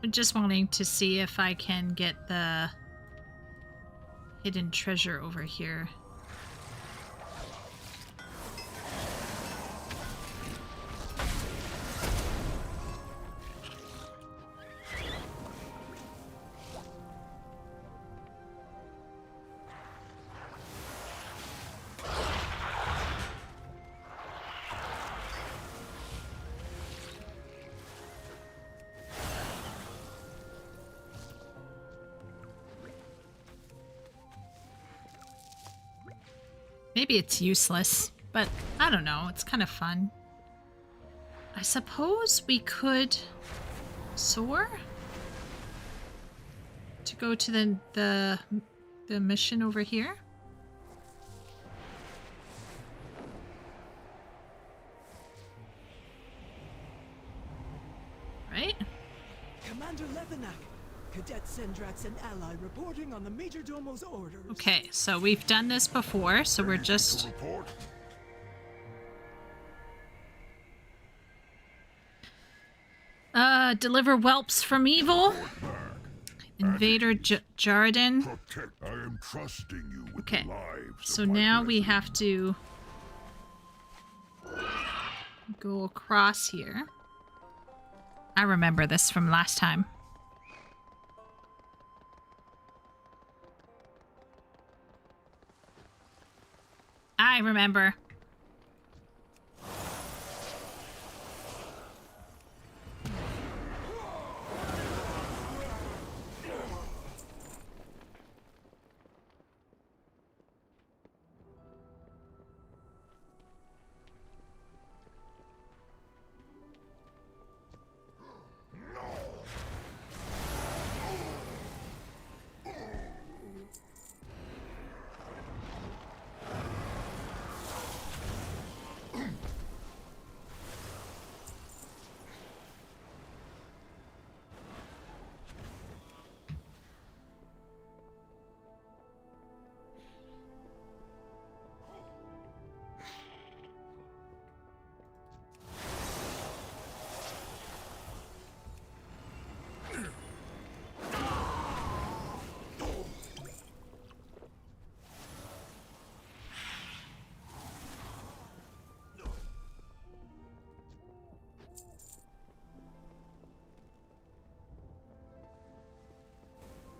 I'm just wanting to see if I can get the hidden treasure over here. Maybe it's useless, but I don't know. It's kind of fun. I suppose we could soar to go to the mission over here. Right? Commander Levinak, Cadet Sendrax and ally reporting on the Major Domo's orders. Okay, so we've done this before, so we're just... deliver whelps from evil. Invader Jardin. I am trusting you with Okay, the lives so of my now we brethren. have to go across here. I remember this from last time. I remember.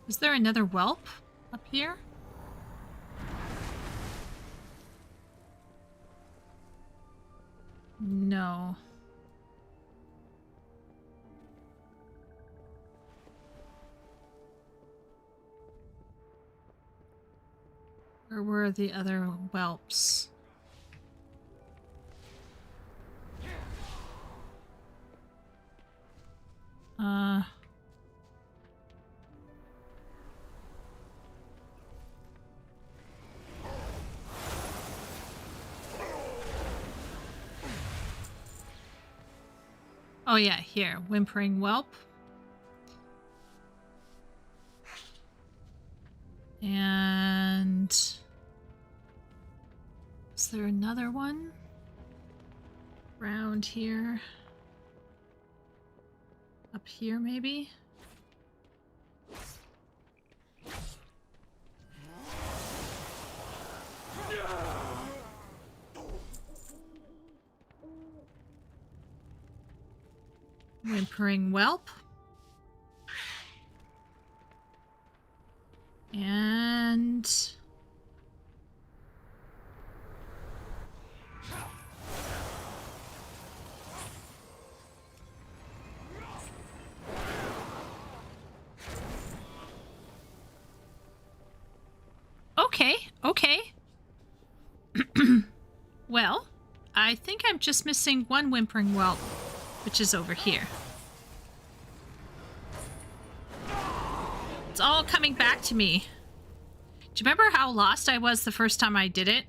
Is there another whelp up here? No. Where were the other whelps? Oh yeah, here. Whimpering Whelp. And... is there another one? Around here? Up here, maybe? Whimpering Whelp. And... okay. Well, I think I'm just missing one Whimpering Whelp, which is over here. It's all coming back to me. Do you remember how lost I was the first time I did it?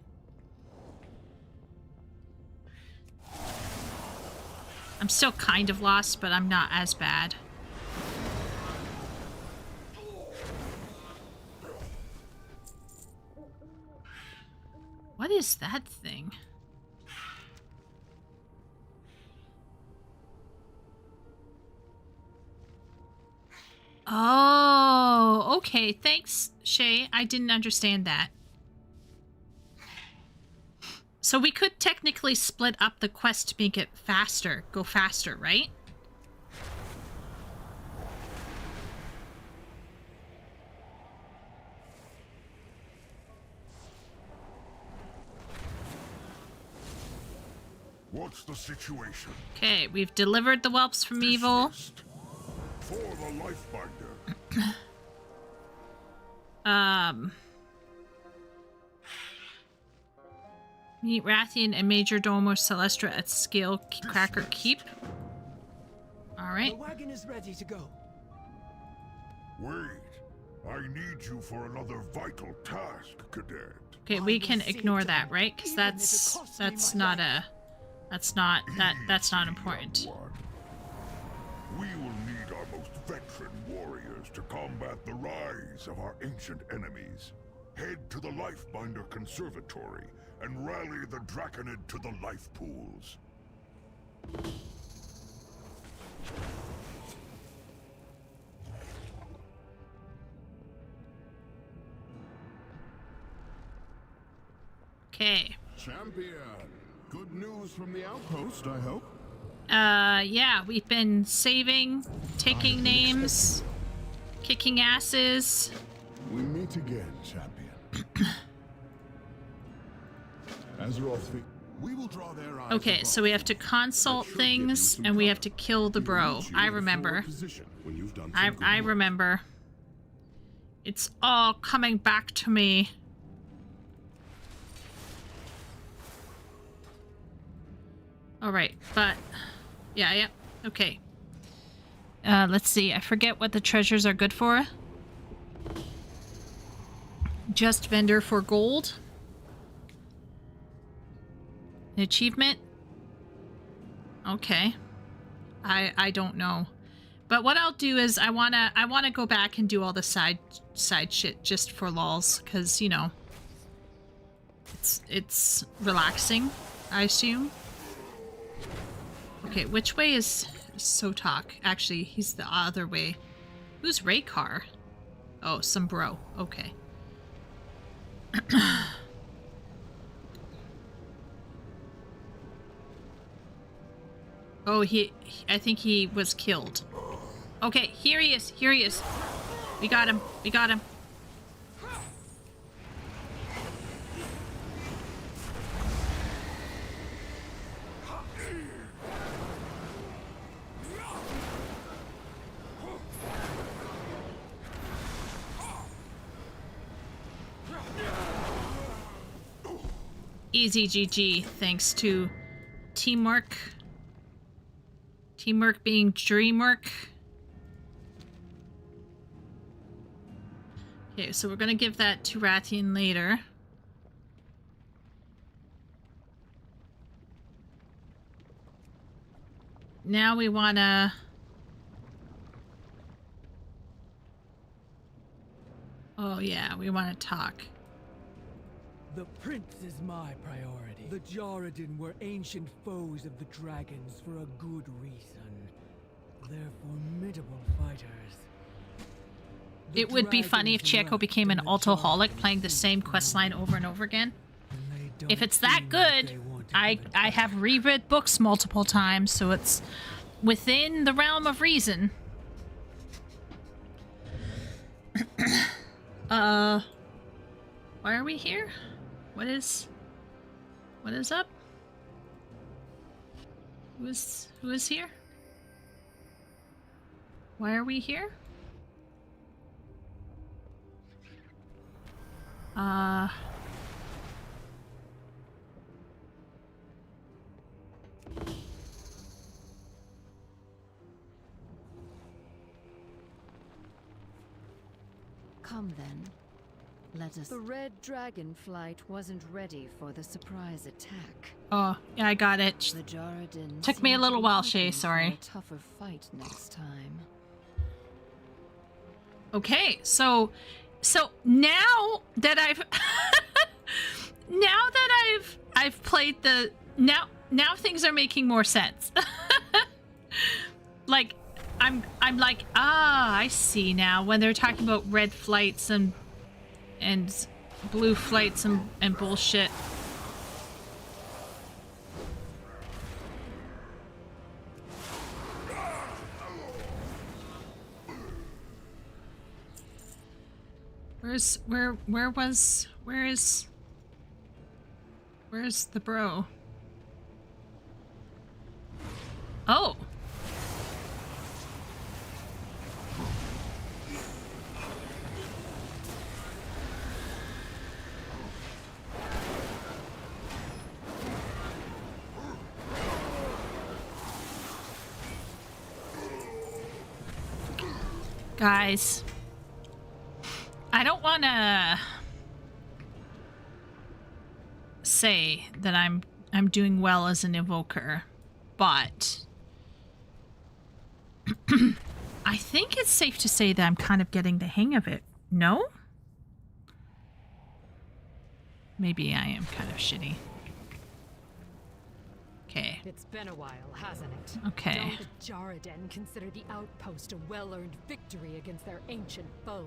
I'm still kind of lost, but I'm not as bad. What is that thing? Oh, okay. Thanks, Shay. I didn't understand that. So we could technically split up the quest to make it faster. Go faster, right? What's the situation? Okay, we've delivered the whelps from evil. For the Lifebinder. Meet Rathian and Major Domo Celestra at Scale Cracker Keep. Alright. The wagon is ready to go. Wait. I need you for another vital task, Cadet. Okay, we can ignore that, right? Because that's not important. We will need our most veteran warriors to combat the rise of our ancient enemies. Head to the Lifebinder Conservatory and rally the Draconid to the life pools. Okay. Champion, good news from the outpost, I hope. Yeah, we've been saving, taking names, kicking asses. We meet again, champion. Azeroth, we will draw their eyes. Okay, so we have to consult things and we have to kill the bro. I remember. I remember. It's all coming back to me. Alright, but... yeah, okay. Let's see, I forget what the treasures are good for. Just vendor for gold. An achievement? Okay. I don't know. But what I'll do is I wanna go back and do all the side shit just for lols, because, you know, it's relaxing, I assume. Okay, which way is Sotok? Actually, he's the other way. Who's Raykar? Oh, some bro. Okay. Oh, I think he was killed. Okay, here he is. Here he is. We got him. We got him. Easy GG, thanks to teamwork. Teamwork being dreamwork. Okay, so we're gonna give that to Rathian later. Now we wanna... Oh yeah, we wanna talk. The prince is my priority. The Jarradin were ancient foes of the dragons for a good reason. They're formidable fighters. It would be funny if Chieko became an altoholic playing the same questline over and over again. If it's that good, I have reread books multiple times, so it's within the realm of reason. Why are we here? What is up? Who is here? Why are we here? Come then. Let us. The red Dragonflight wasn't ready for the surprise attack. Oh, yeah, I got it. The Jarradin Took me a little while, Shay, looking for sorry. a tougher fight next time. Okay, so now that I've played the now things are making more sense. Like I'm like, I see now when they're talking about red flights and blue flights and bullshit. Where's the bro? Oh. Guys, I don't want to say that I'm doing well as an evoker, but I think it's safe to say that I'm kind of getting the hang of it. No? Maybe I am kind of shitty. Okay. It's been a while, hasn't it? Okay. Don't the Jarradin consider the outpost a well-earned victory against their ancient foes?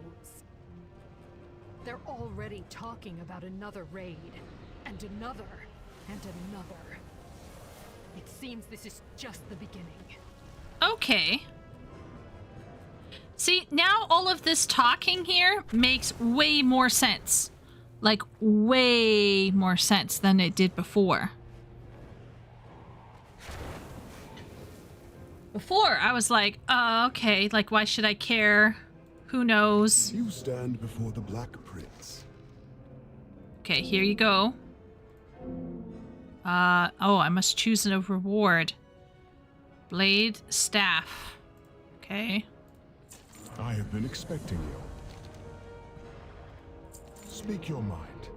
They're already talking about another raid, and another, and another. It seems this is just the beginning. Okay. See, now all of this talking here makes way more sense. Like, way more sense than it did before. Before, I was like, okay, like, why should I care? Who knows? You stand before the Black Prince. Okay, here you go. Oh, I must choose a reward. Blade, staff. Okay. I have been expecting you. Speak your mind.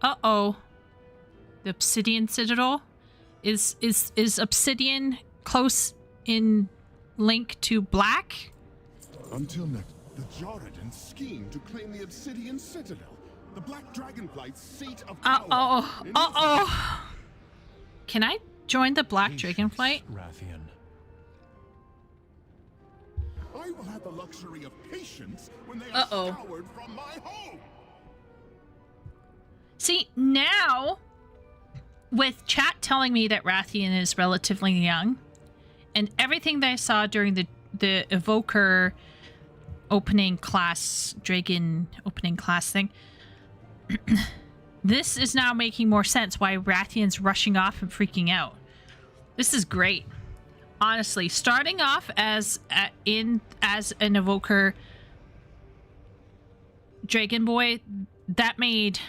Uh-oh. The Obsidian Citadel? Is Obsidian close in link to Black? Until next, the Jarradin scheme to claim the Obsidian Citadel, the Black Dragonflight's seat of power. Uh-oh. Uh-oh. Can I join the Black Dragonflight? Rathian. I will have the luxury of patience when they are scoured from my home. See, now, with chat telling me that Rathian is relatively young, and everything that I saw during the Evoker opening class, Dragon opening class thing, this is now making more sense why Rathian's rushing off and freaking out. This is great. Honestly, starting off as an Evoker Dragon Boy, that made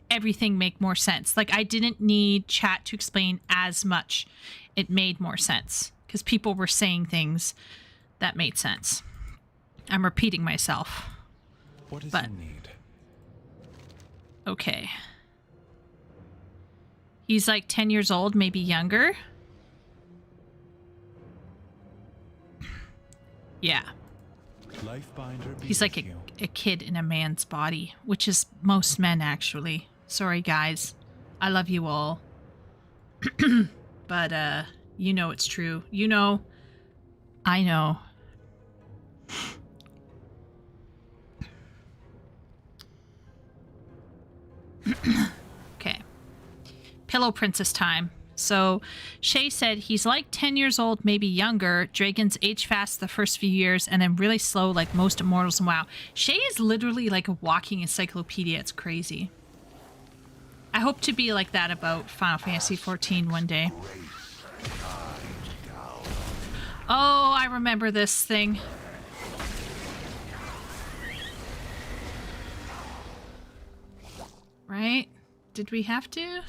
everything make more sense. Like, I didn't need chat to explain as much. It made more sense because people were saying things that made sense. I'm repeating myself. What is but, your need? Okay. He's like 10 years old, maybe younger. Yeah. He's like a kid in a man's body, which is most men, actually. Sorry, guys. I love you all. But, you know it's true. You know. I know. Okay. Pillow Princess time. So, Shay said he's like 10 years old, maybe younger. Dragons age fast the first few years and then really slow like most immortals in WoW. Shay is literally like a walking encyclopedia. It's crazy. I hope to be like that about Final Fantasy XIV one day. Oh, I remember this thing. Right? Did we have to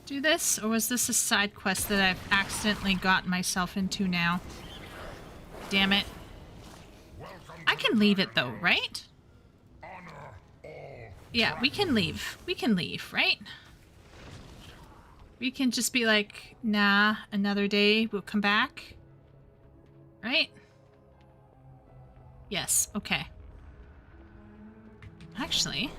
do this? Or was this a side quest that I've accidentally gotten myself into now? Damn it. I can leave it though, right? Yeah, we can leave. We can leave, right? We can just be like, nah, another day, we'll come back. Right? Yes, okay. Actually...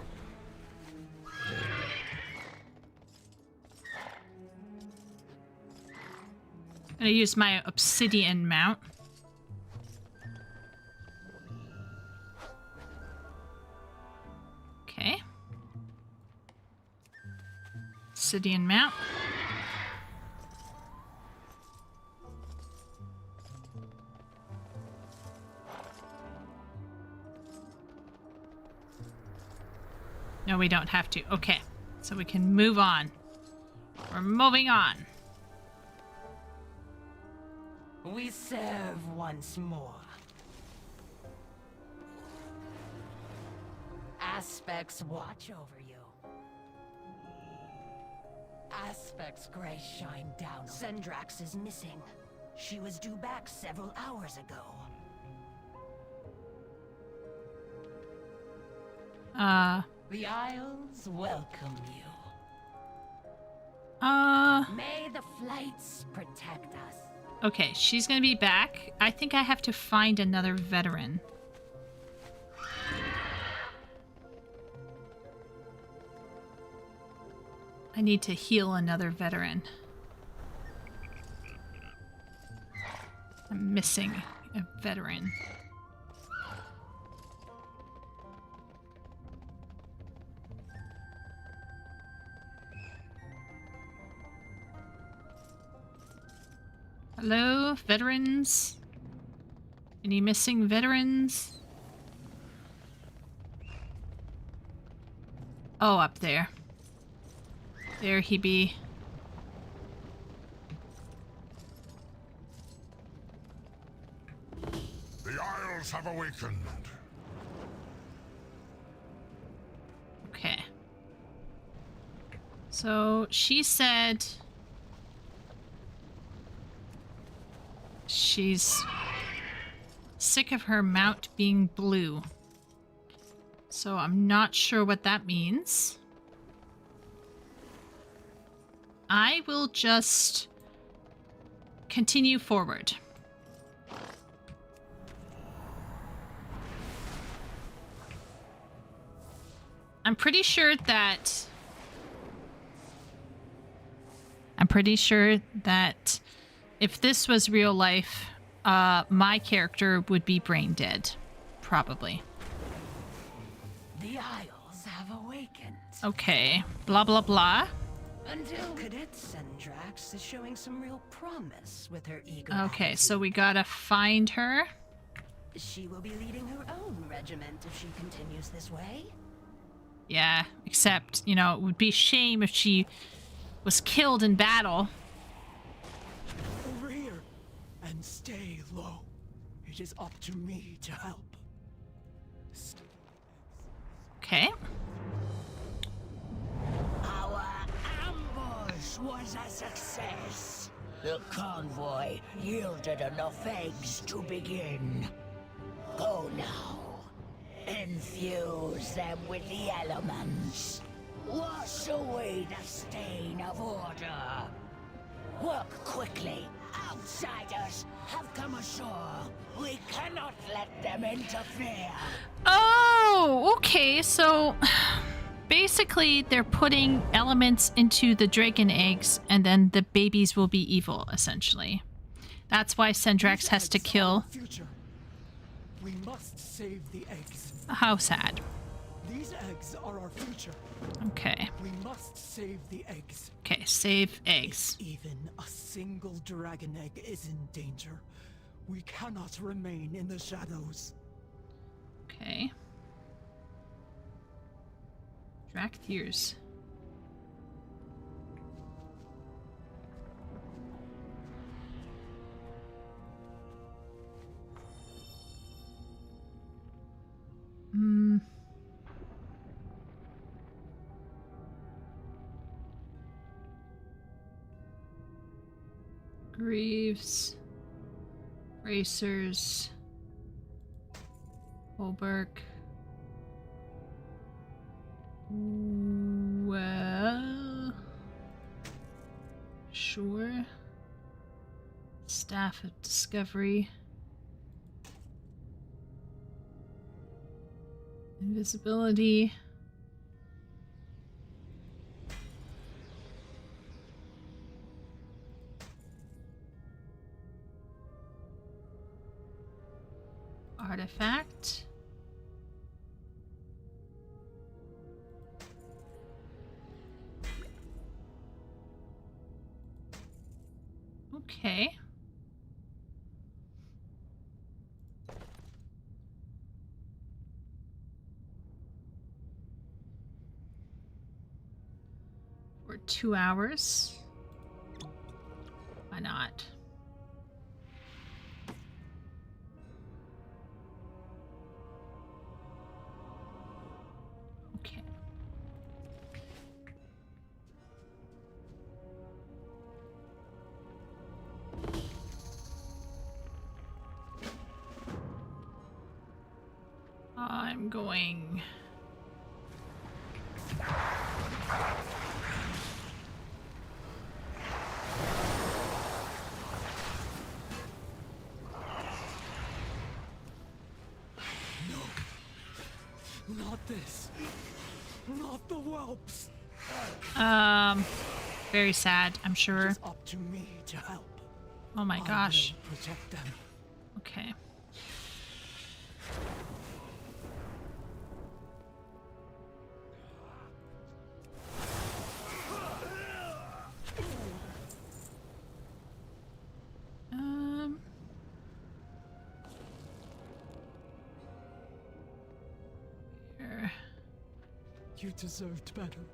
I'm gonna use my obsidian mount. Okay. Obsidian mount. No, we don't have to. Okay. So we can move on. We're moving on. We serve once more. Aspect's watch over you. Aspect's grace shine down. Sendrax is missing. She was due back several hours ago. The Isles welcome you. May the flights protect us. Okay, she's gonna be back. I think I have to find another veteran. I need to heal another veteran. I'm missing a veteran. Hello, veterans? Any missing veterans? Oh, up there. There he be. The Isles have awakened. Okay. So, she said... she's sick of her mount being blue. So I'm not sure what that means. I will just continue forward. I'm pretty sure that if this was real life, my character would be brain dead. Probably. The Isles have awakened. Okay. Blah, blah, blah. Until Cadet Sendrax is showing some real promise with her eager Okay, so we gotta find her. She will be leading her own regiment if she continues this way. Yeah, except, you know, it would be a shame if she was killed in battle. Over here, and stay low. It is up to me to help. Okay. Our ambush was a success. The convoy yielded enough eggs to begin. Go now. Infuse them with the elements. Wash away the stain of order. Work quickly. Outsiders have come ashore. We cannot let them interfere. Oh, okay. So basically, they're putting elements into the dragon eggs, and then the babies will be evil, essentially. That's why Sendrax has to kill. We must save the eggs. How sad. These eggs are our future. Okay. We must save the eggs. Okay, save eggs. If even a single dragon egg is in danger, we cannot remain in the shadows. Okay. Drakthir's. Greaves. Racers. Holberg. Well, sure. Staff of Discovery. Invisibility. Artifact. Okay. For 2 hours. Why not? Okay. I'm going. Not this. Not the whelps. Very sad, I'm sure. It's up to me to help. Oh my gosh. I will protect them. Okay. Here. You deserved better.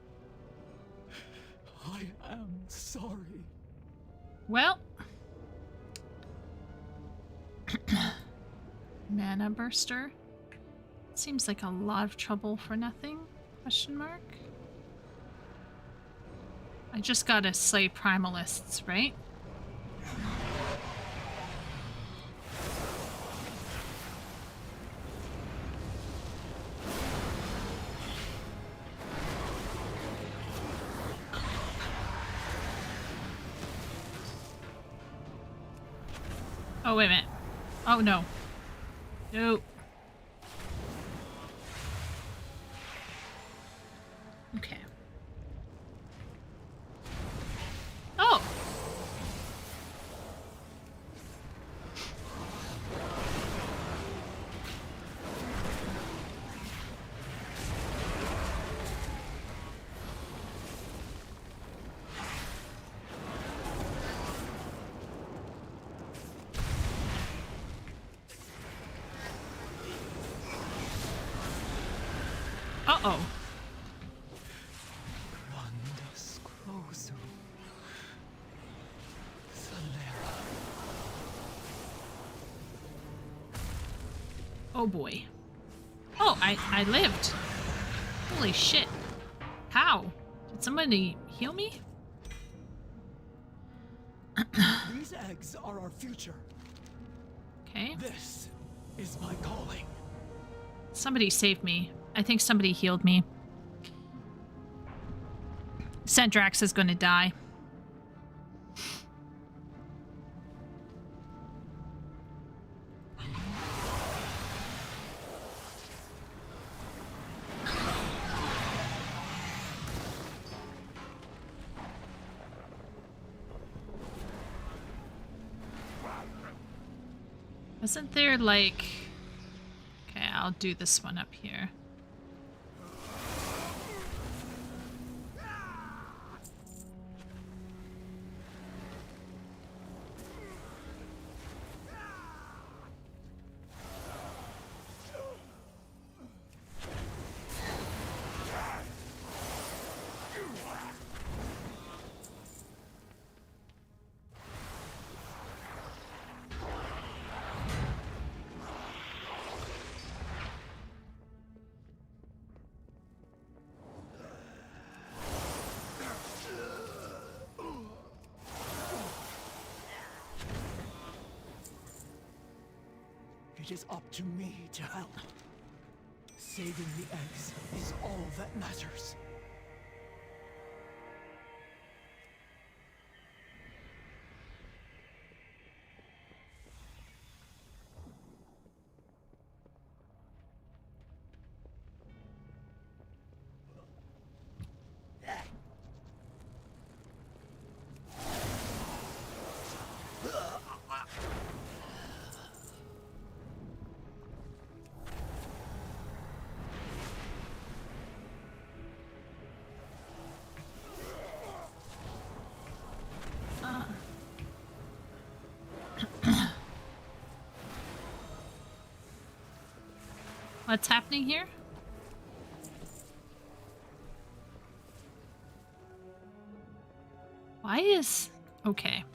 I am sorry. Well. Mana burster. Seems like a lot of trouble for nothing? Question mark. I just gotta slay primalists, right? Oh, wait a minute. Oh, no. No. Okay. Oh! Uh-oh. Oh boy. Oh, I lived. Holy shit. How? Did somebody heal me? These eggs are our future. Okay. This is my calling. Somebody saved me. I think somebody healed me. Sendrax is going to die. Wasn't there like... Okay, I'll do this one up here. It is up to me to help. Saving the eggs is all that matters. What's happening here? Why is... Okay.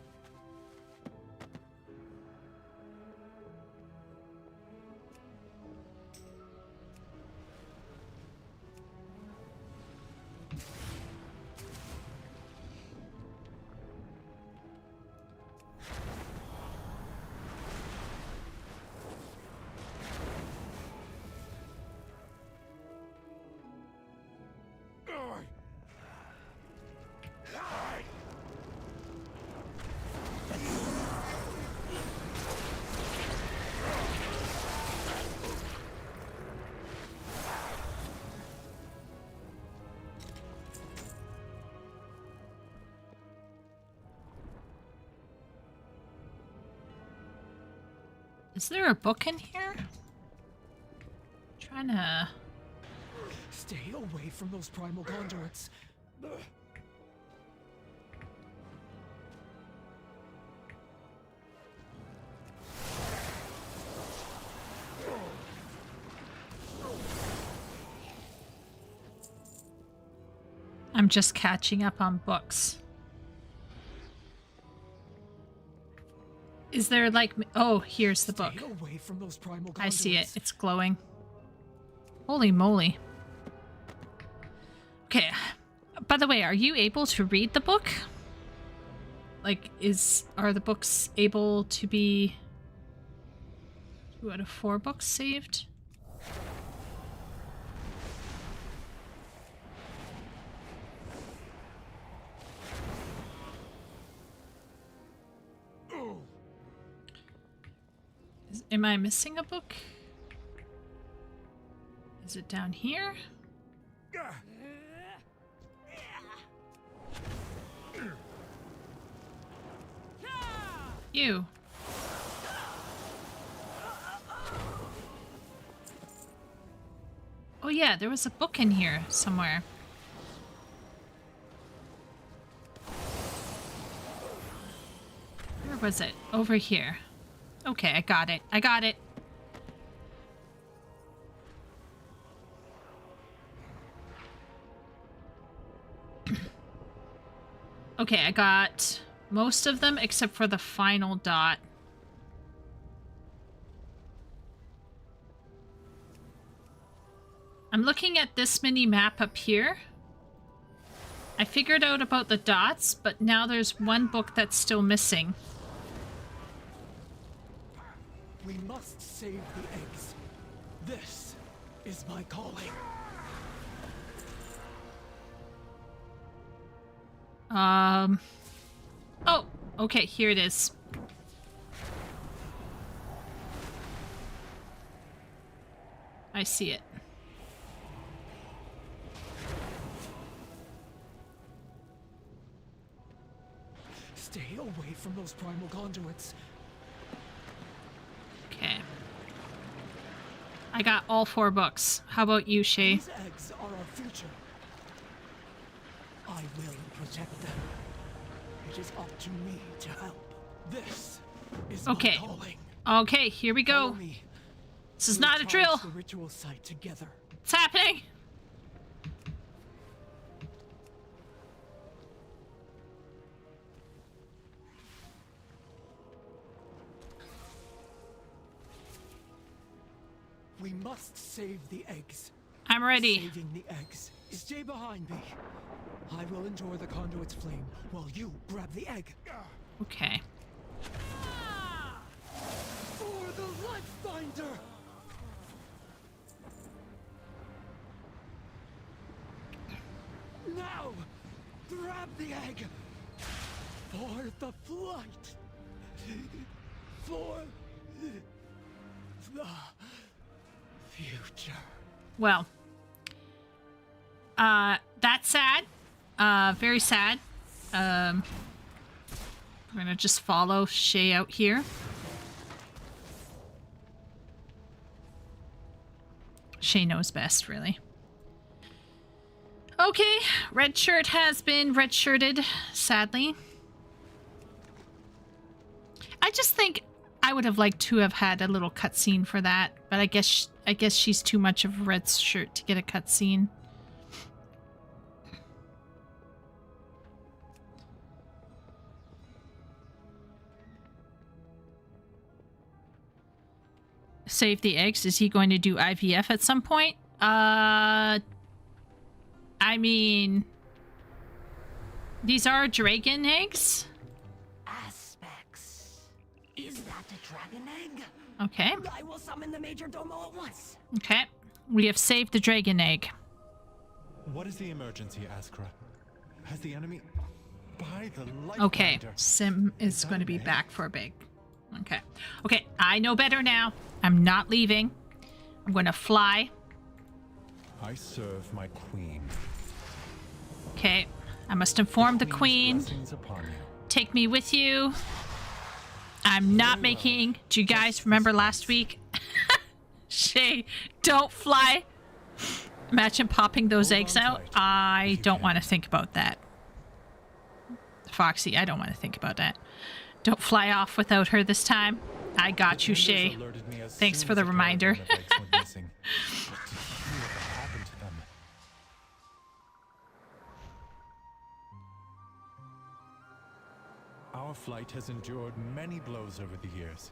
Is there a book in here? Trying to... Stay away from those primal conduits. I'm just catching up on books. Is there like... Oh, here's the book. Away from those primal I see it. It's glowing. Holy moly. Okay. By the way, are you able to read the book? Like, are the books able to be... 2 out of 4 books saved? Am I missing a book? Is it down here? You. Oh yeah, there was a book in here somewhere. Where was it? Over here. Okay, I got it. I got it. Okay, I got most of them except for the final dot. I'm looking at this mini map up here. I figured out about the dots, but now there's one book that's still missing. We must save the eggs. This is my calling. Oh, okay, here it is. I see it. Stay away from those primal conduits. Okay. I got all 4 books. How about you, Shay? These eggs are our future. I will protect them. It is up to me to help. This is my calling. Okay, here we go. This is not a drill. The ritual site together. It's happening. We must save the eggs. I'm ready. Saving the eggs. Stay behind me. I will endure the conduit's flame while you grab the egg. Okay. For the life finder. Now, grab the egg. For the flight. For the future. Well, that's sad. Very sad. I'm gonna just follow Shay out here. Shay knows best, really. Okay, red shirt has been red-shirted, sadly. I just think I would have liked to have had a little cutscene for that, but I guess she's too much of a red shirt to get a cutscene. Save the eggs. Is he going to do IVF at some point? I mean, these are dragon eggs. Aspects. Is that a dragon egg? Okay. I will summon the Major Domo at once. Okay. We have saved the dragon egg. What is the emergency, Askra? Has the enemy... By the light Okay. finder. Sim is going to be back for a big. Okay. Okay. I know better now. I'm not leaving. I'm going to fly. I serve my queen. Okay. I must inform the queen. Blessings upon you. Take me with you. I'm not making... Do you guys remember last week? Shay, don't fly. Imagine popping those eggs out. I don't want to think about that. Foxy, I don't want to think about that. Don't fly off without her this time. I got you, Shay. Thanks for the reminder. Our flight has endured many blows over the years.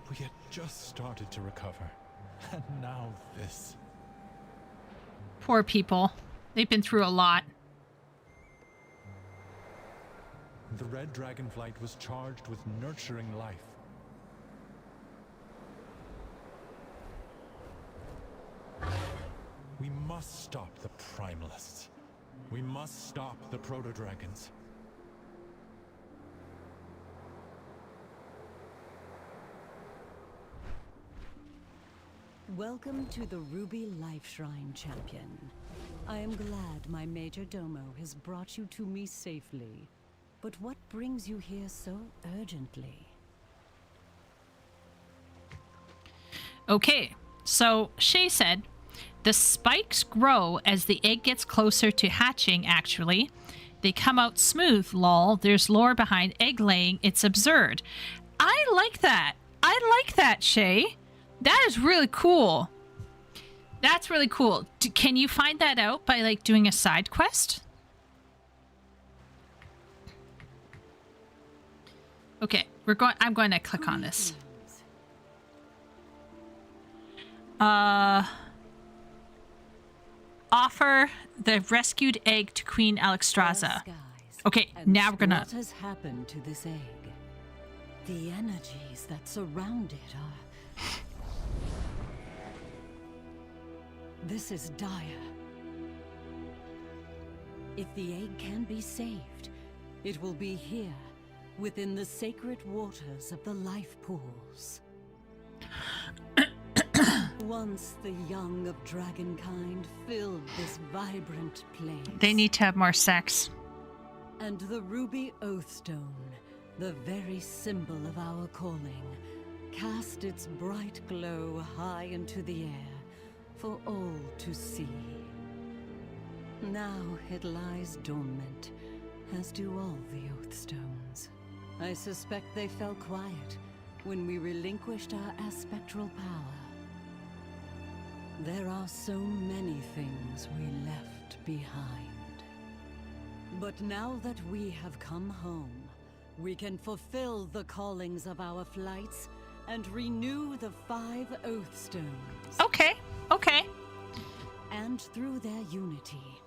We had just started to recover. And now this. Poor people. They've been through a lot. The red Dragonflight was charged with nurturing life. We must stop the Primalists. We must stop the Proto-Dragons. Welcome to the Ruby Life Shrine, Champion. I am glad my Major Domo has brought you to me safely. But what brings you here so urgently? Okay, so Shay said, the spikes grow as the egg gets closer to hatching, actually. They come out smooth, lol. There's lore behind egg laying. It's absurd. I like that. I like that, Shay. That is really cool. That's really cool. Can you find that out by, like, doing a side quest? Okay, I'm going to click on this. offer the rescued egg to Queen Alexstrasza. Okay, now we're gonna... What has happened to this egg? The energies that surround it are... This is dire. If the egg can be saved, it will be here, within the sacred waters of the life pools. Once the young of dragonkind filled this vibrant place. They need to have more sex. And the ruby oathstone, the very symbol of our calling, cast its bright glow high into the air for all to see. Now it lies dormant, as do all the oathstones. I suspect they fell quiet when we relinquished our aspectral power. There are so many things we left behind. But now that we have come home, we can fulfill the callings of our flights and renew the 5 Oathstones. Okay, okay. And through their unity,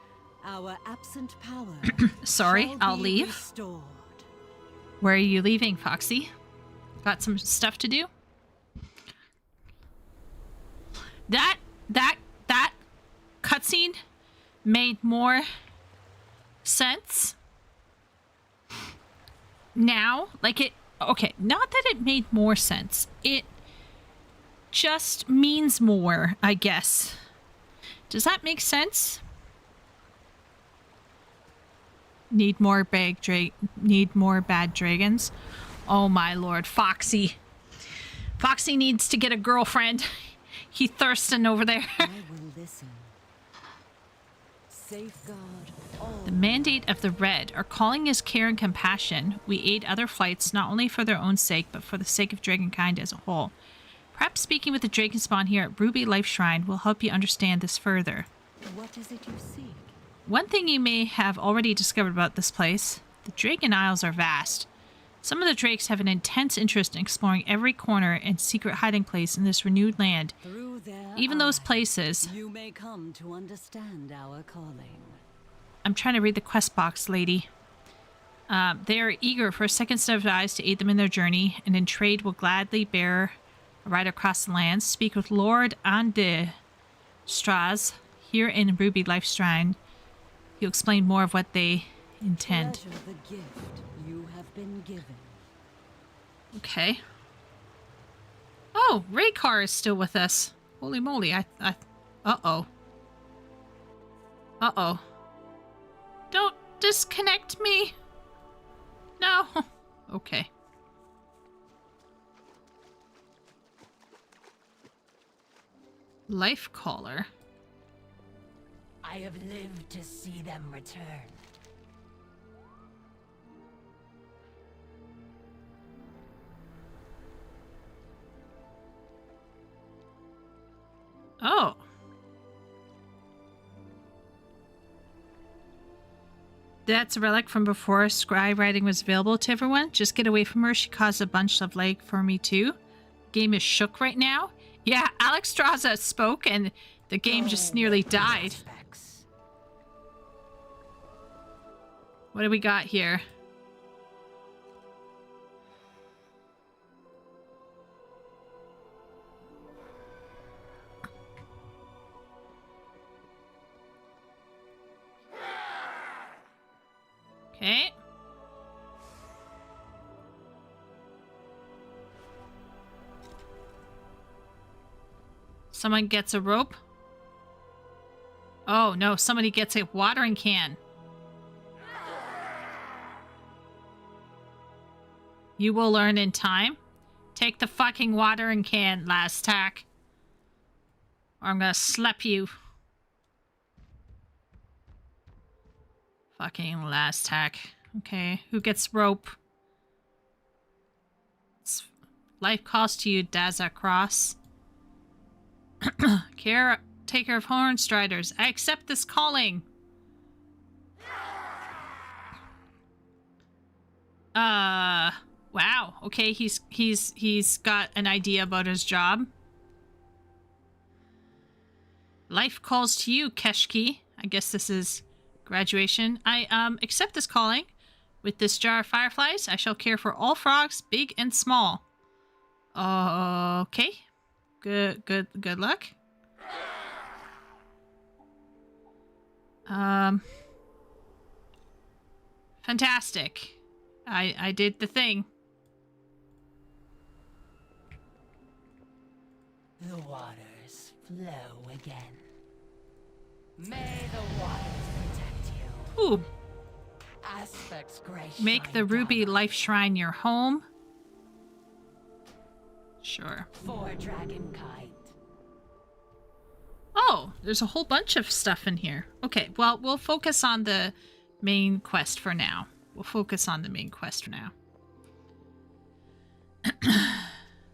our absent power Sorry, shall I'll be leave. restored. Where are you leaving, Foxy? Got some stuff to do? That cutscene made more sense now. Like it, okay, not that it made more sense. It just means more, I guess. Does that make sense? Need more bad dragons. Oh my lord, Foxy. Foxy needs to get a girlfriend. He thirsting over there. I will listen. Safeguard all. The mandate of the Red. Our calling is care and compassion. We aid other flights not only for their own sake, but for the sake of dragonkind as a whole. Perhaps speaking with the Dragon Spawn here at Ruby Life Shrine will help you understand this further. What is it you seek? One thing you may have already discovered about this place, the Dragon Isles are vast. Some of the Drakes have an intense interest in exploring every corner and secret hiding place in this renewed land. Through their Even those eyes, places. you may come to understand our calling. I'm trying to read the quest box, lady. They are eager for a second set of eyes to aid them in their journey, and in trade will gladly bear a ride across the lands. Speak with Lord Ande Straz here in Ruby Life Shrine. He'll explain more of what they intend. Treasure the gift you have been given. Okay. Oh, Raykar is still with us. Holy moly, uh-oh. Uh-oh. Don't disconnect me. No. Okay. Life Caller. I have lived to see them return. Oh. That's a relic from before scribe writing was available to everyone. Just get away from her. She caused a bunch of lag for me too. Game is shook right now. Yeah, Alexstrasza spoke and the game just nearly died. What do we got here? Okay. Someone gets a rope. Oh no, somebody gets a watering can. You will learn in time. Take the fucking watering can, last tack. Or I'm gonna slap you. Fucking last tack. Okay, who gets rope? It's life cost to you, Daza Cross. Caretaker of Hornstriders. I accept this calling. Wow. Okay, he's got an idea about his job. Life calls to you, Keshki. I guess this is graduation. I accept this calling. With this jar of fireflies, I shall care for all frogs, big and small. Okay. Good luck. Fantastic. I did the thing. The waters flow again. May the waters protect you. Ooh. Aspects grace. Make the ruby life shrine your home. Sure. For dragonkind. Oh, there's a whole bunch of stuff in here. Okay, well, we'll focus on the main quest for now.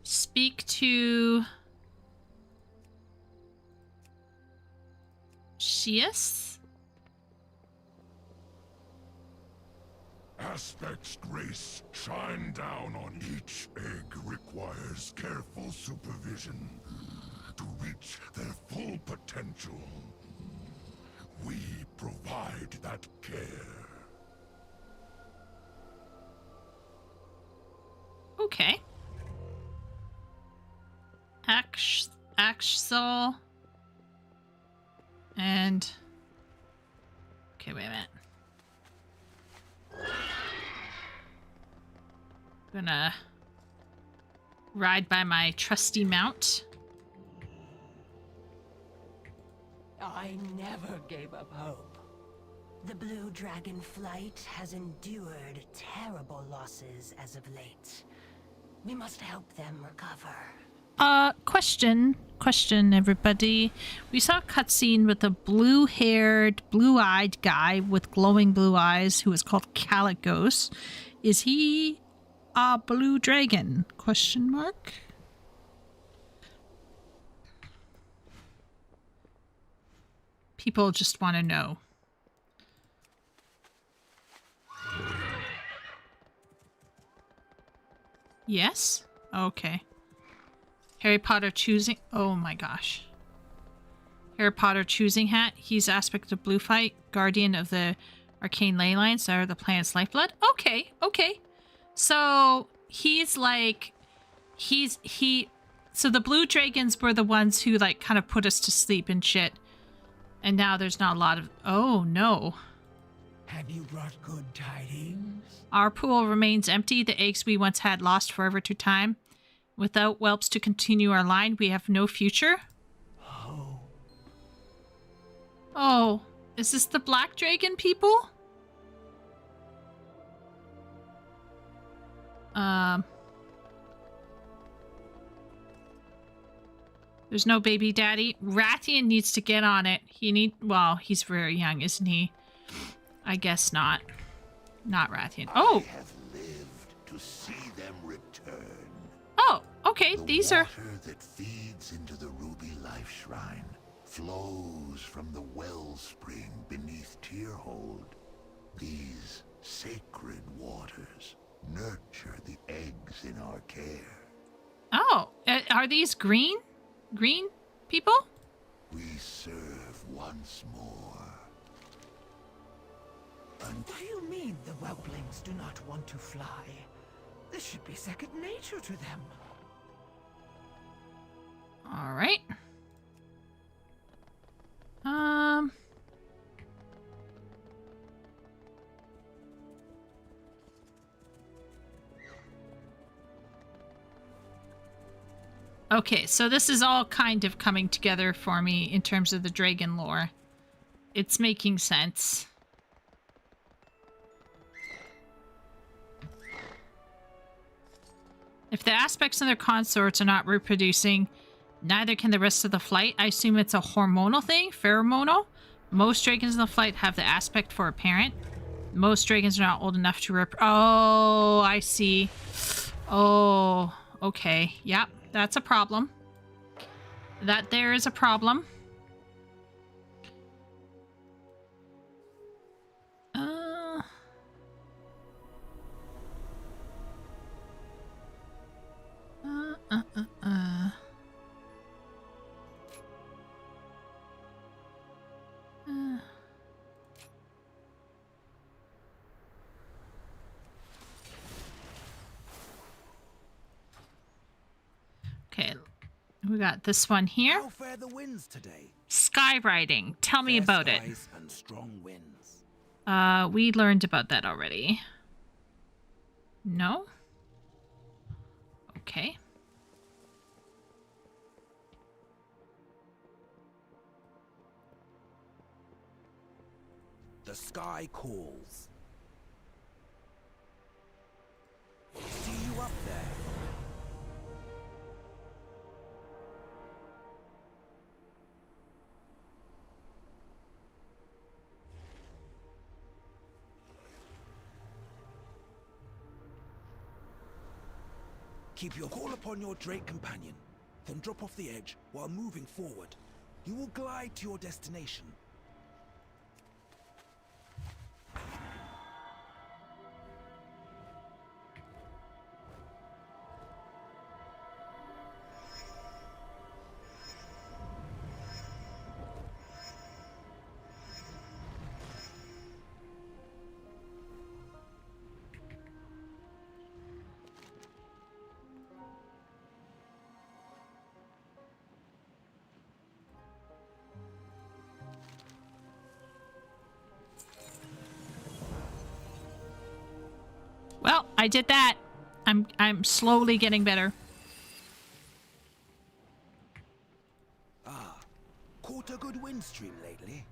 Speak to Shias? Aspect's grace shine down on each egg requires careful supervision to reach their full potential. We provide that care. Okay. Axel. And... Okay, wait a minute. Gonna ride by my trusty mount. I never gave up hope. The blue Dragonflight has endured terrible losses as of late. We must help them recover. Question, everybody. We saw a cutscene with a blue-haired, blue-eyed guy with glowing blue eyes who is called Caligos. Is he a blue dragon? Question mark. People just want to know. Yes? Okay. Harry Potter choosing... Oh my gosh. Harry Potter choosing hat. He's aspect of Blue Fight, guardian of the arcane ley lines that are the planet's lifeblood. Okay. So he's like... So the blue dragons were the ones who like kind of put us to sleep and shit. And now there's not a lot of... Oh no. Have you brought good tidings? Our pool remains empty. The eggs we once had lost forever to time. Without whelps to continue our line, we have no future. Oh, is this the black dragon people? There's no baby daddy. Rathian needs to get on it. Well, he's very young, isn't he? I guess not. Not Rathian. Oh! I have lived to see them return. Oh, okay, these are... The water that feeds into the ruby life shrine flows from the wellspring beneath Tierhold. These sacred waters nurture the eggs in our care. Oh, are these green? Green people? We serve once more. What do you mean the whelplings do not want to fly? This should be second nature to them. All right. Okay, so this is all kind of coming together for me in terms of the dragon lore. It's making sense. If the aspects and their consorts are not reproducing, neither can the rest of the flight. I assume it's a hormonal thing? Pheromonal? Most dragons in the flight have the aspect for a parent. Most dragons are not old enough to Oh, I see. Oh, okay. Yep, that's a problem. That there is a problem. We got this one here. How fare the winds today? Skywriting. Tell me Fair about it. skies and strong winds. We learned about that already. No? Okay. The sky calls. See you up there. Keep your call upon your Drake companion, then drop off the edge while moving forward. You will glide to your destination. Well, I did that. I'm slowly getting better. Caught a good wind stream lately?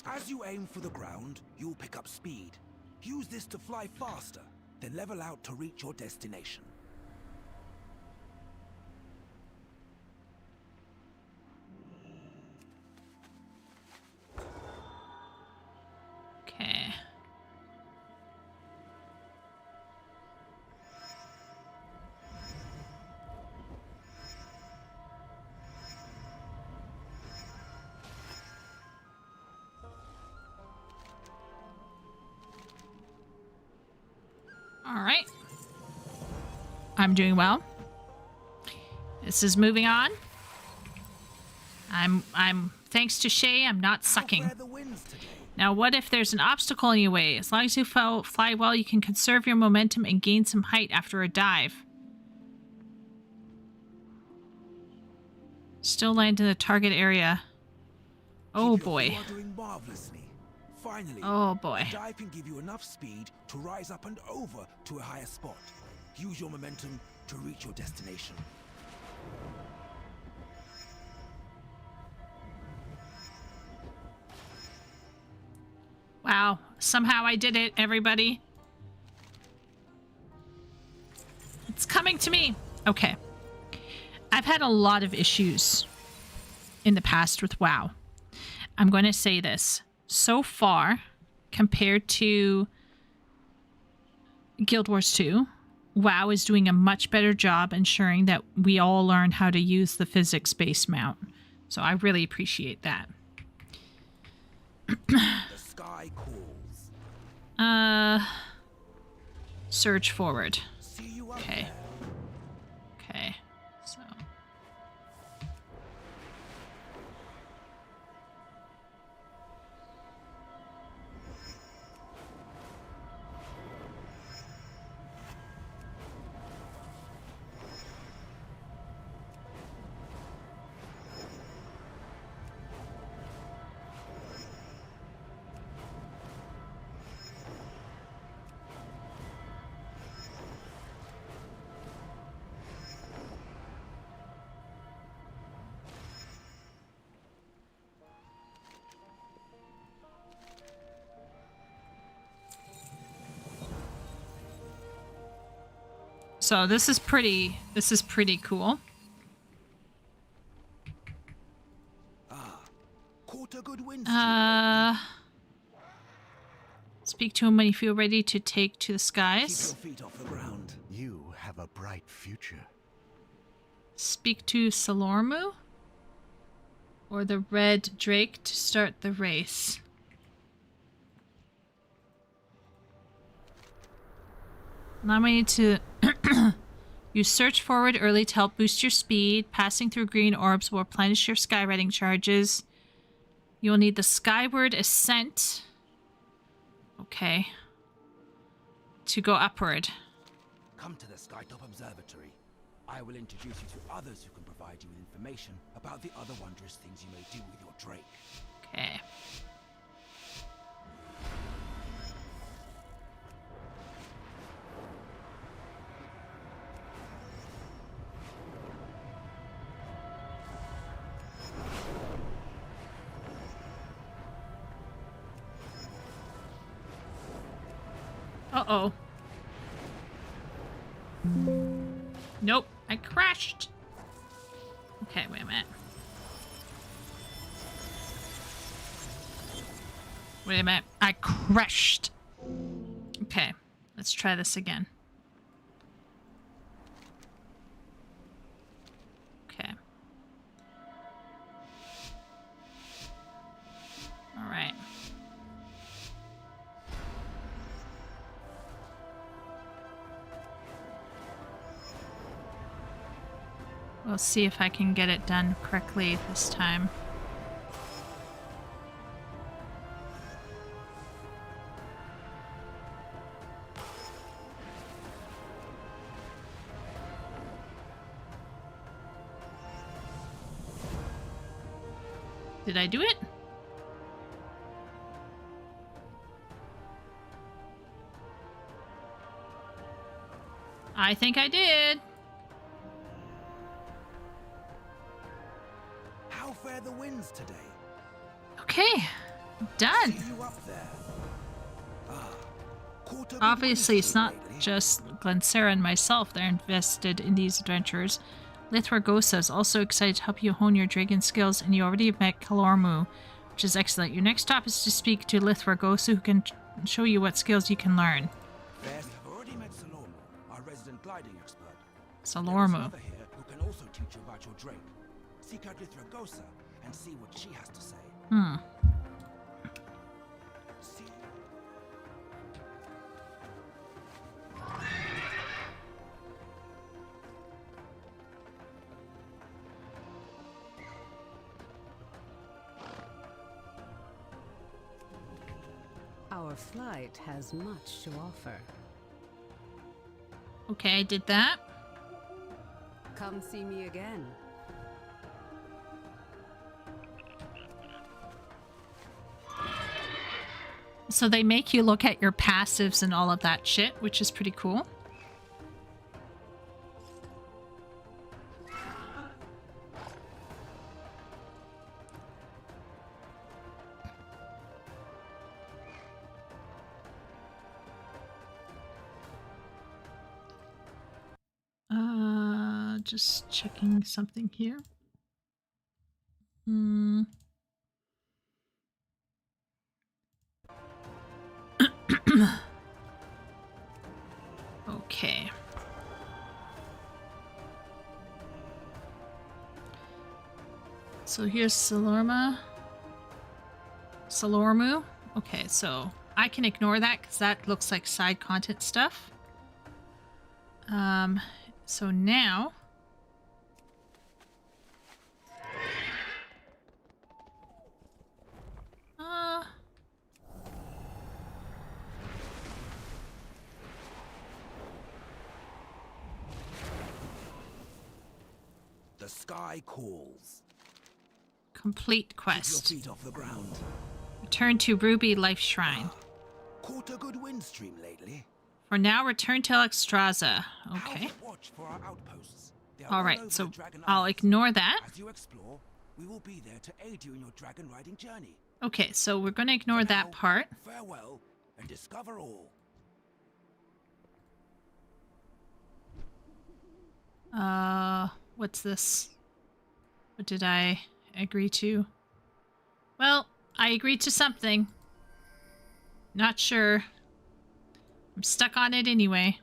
As you aim for the ground, you'll pick up speed. Use this to fly faster, then level out to reach your destination. Okay. All right. I'm doing well. This is moving on. I'm thanks to Shay, I'm not sucking. Now, what if there's an obstacle in your way? As long as you fly well, you can conserve your momentum and gain some height after a dive. Still land in the target area. Oh boy. Finally, oh boy. a dive can give you enough speed to rise up and over to a higher spot. Use your momentum to reach your destination. Wow, somehow I did it, everybody. It's coming to me. Okay. I've had a lot of issues in the past with WoW. I'm going to say this. So far, compared to Guild Wars 2, WoW is doing a much better job ensuring that we all learn how to use the physics-based mount. So I really appreciate that. The sky calls. Surge forward. Okay. Okay. So So this is pretty cool. Caught a good wind Speak to him when you feel ready to take to the skies. Keep your feet off the ground. You have a bright future. Speak to Salormu or the Red Drake to start the race. Allow me to you search forward early to help boost your speed. Passing through green orbs will replenish your skywriting charges. You will need the skyward ascent. Okay. To go upward. Come to the Skytop Observatory. I will introduce you to others who can provide you with information about the other wondrous things you may do with your drake. Okay. Uh-oh. Nope, I crashed. Okay, wait a minute. Wait a minute, I crashed. Okay, let's try this again. Okay. All right. We'll see if I can get it done correctly this time. Did I do it? I think I did. How fare the winds today? Okay, done. See you up there. Obviously, it's not just Glencera and myself that are invested in these adventures. Lithragosa is also excited to help you hone your dragon skills, and you already met Kalormu, which is excellent. Your next stop is to speak to Lithragosa, who can show you what skills you can learn. First, I've already met Salormu, our resident gliding expert. Salormu. There is another here who can also teach you about your drake. Seek out Lithragosa and see what she has to say. Hmm. Our flight has much to offer. Okay, I did that. Come see me again. So they make you look at your passives and all of that shit, which is pretty cool. Just checking something here. Okay. So here's Salormu. Okay, so I can ignore that because that looks like side content stuff. So now The sky calls. Complete quest. Keep your feet off the ground. Return to Ruby Life Shrine. Caught a good wind stream lately. For now, return to Alexstrasza. Okay. Watch for our outposts. Alright, so I'll ignore that. As you explore, we will be there to aid you in your dragon riding journey. Okay, so we're going to ignore that part. Farewell, and discover all. What's this? What did I agree to? Well, I agreed to something. Not sure. I'm stuck on it anyway.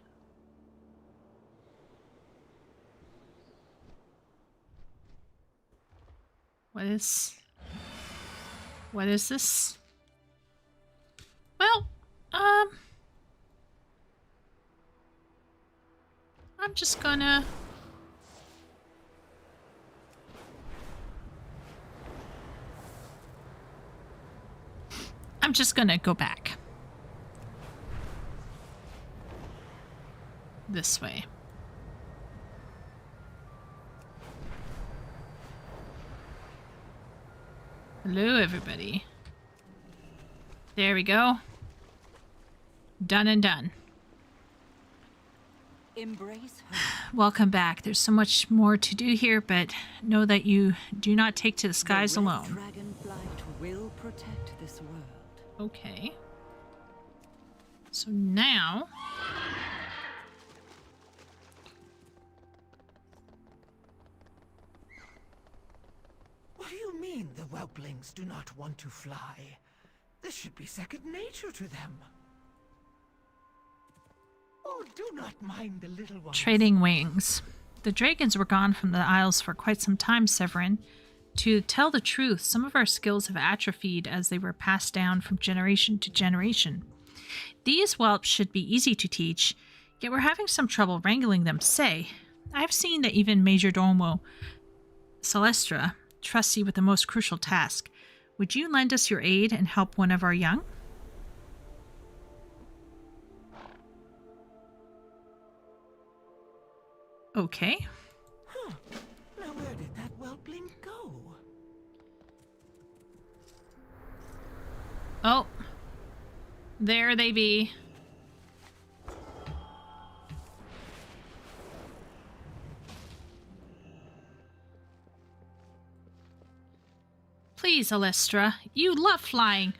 What is this? Well, I'm just gonna go back. This way. Hello, everybody. There we go. Done and done. Embrace her. Welcome back. There's so much more to do here, but know that you do not take to the skies alone. Dragonflight will protect this world. Okay. So now... What do you mean the whelplings do not want to fly? This should be second nature to them. Oh, do not mind the little ones. Trading wings. The dragons were gone from the Isles for quite some time, Severin. To tell the truth, some of our skills have atrophied as they were passed down from generation to generation. These whelps should be easy to teach, yet we're having some trouble wrangling them. Say, I've seen that even Major Domo Celestra trusts you with the most crucial task. Would you lend us your aid and help one of our young? Okay. Huh. Now where did that whelpling go? Oh. There they be. Please, Alestra. You love flying.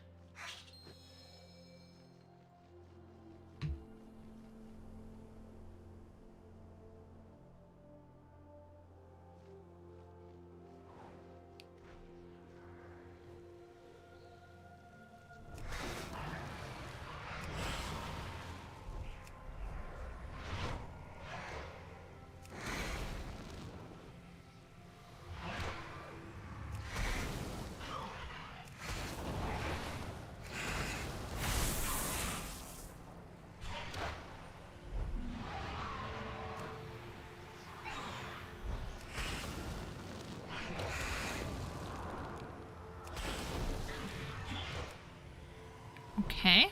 Okay.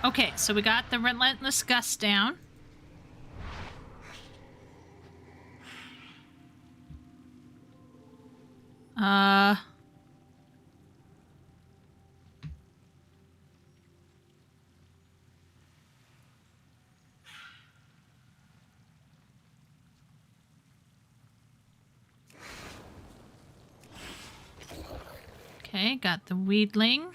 Okay, so we got the Relentless Gust down. Okay, got the Weedling.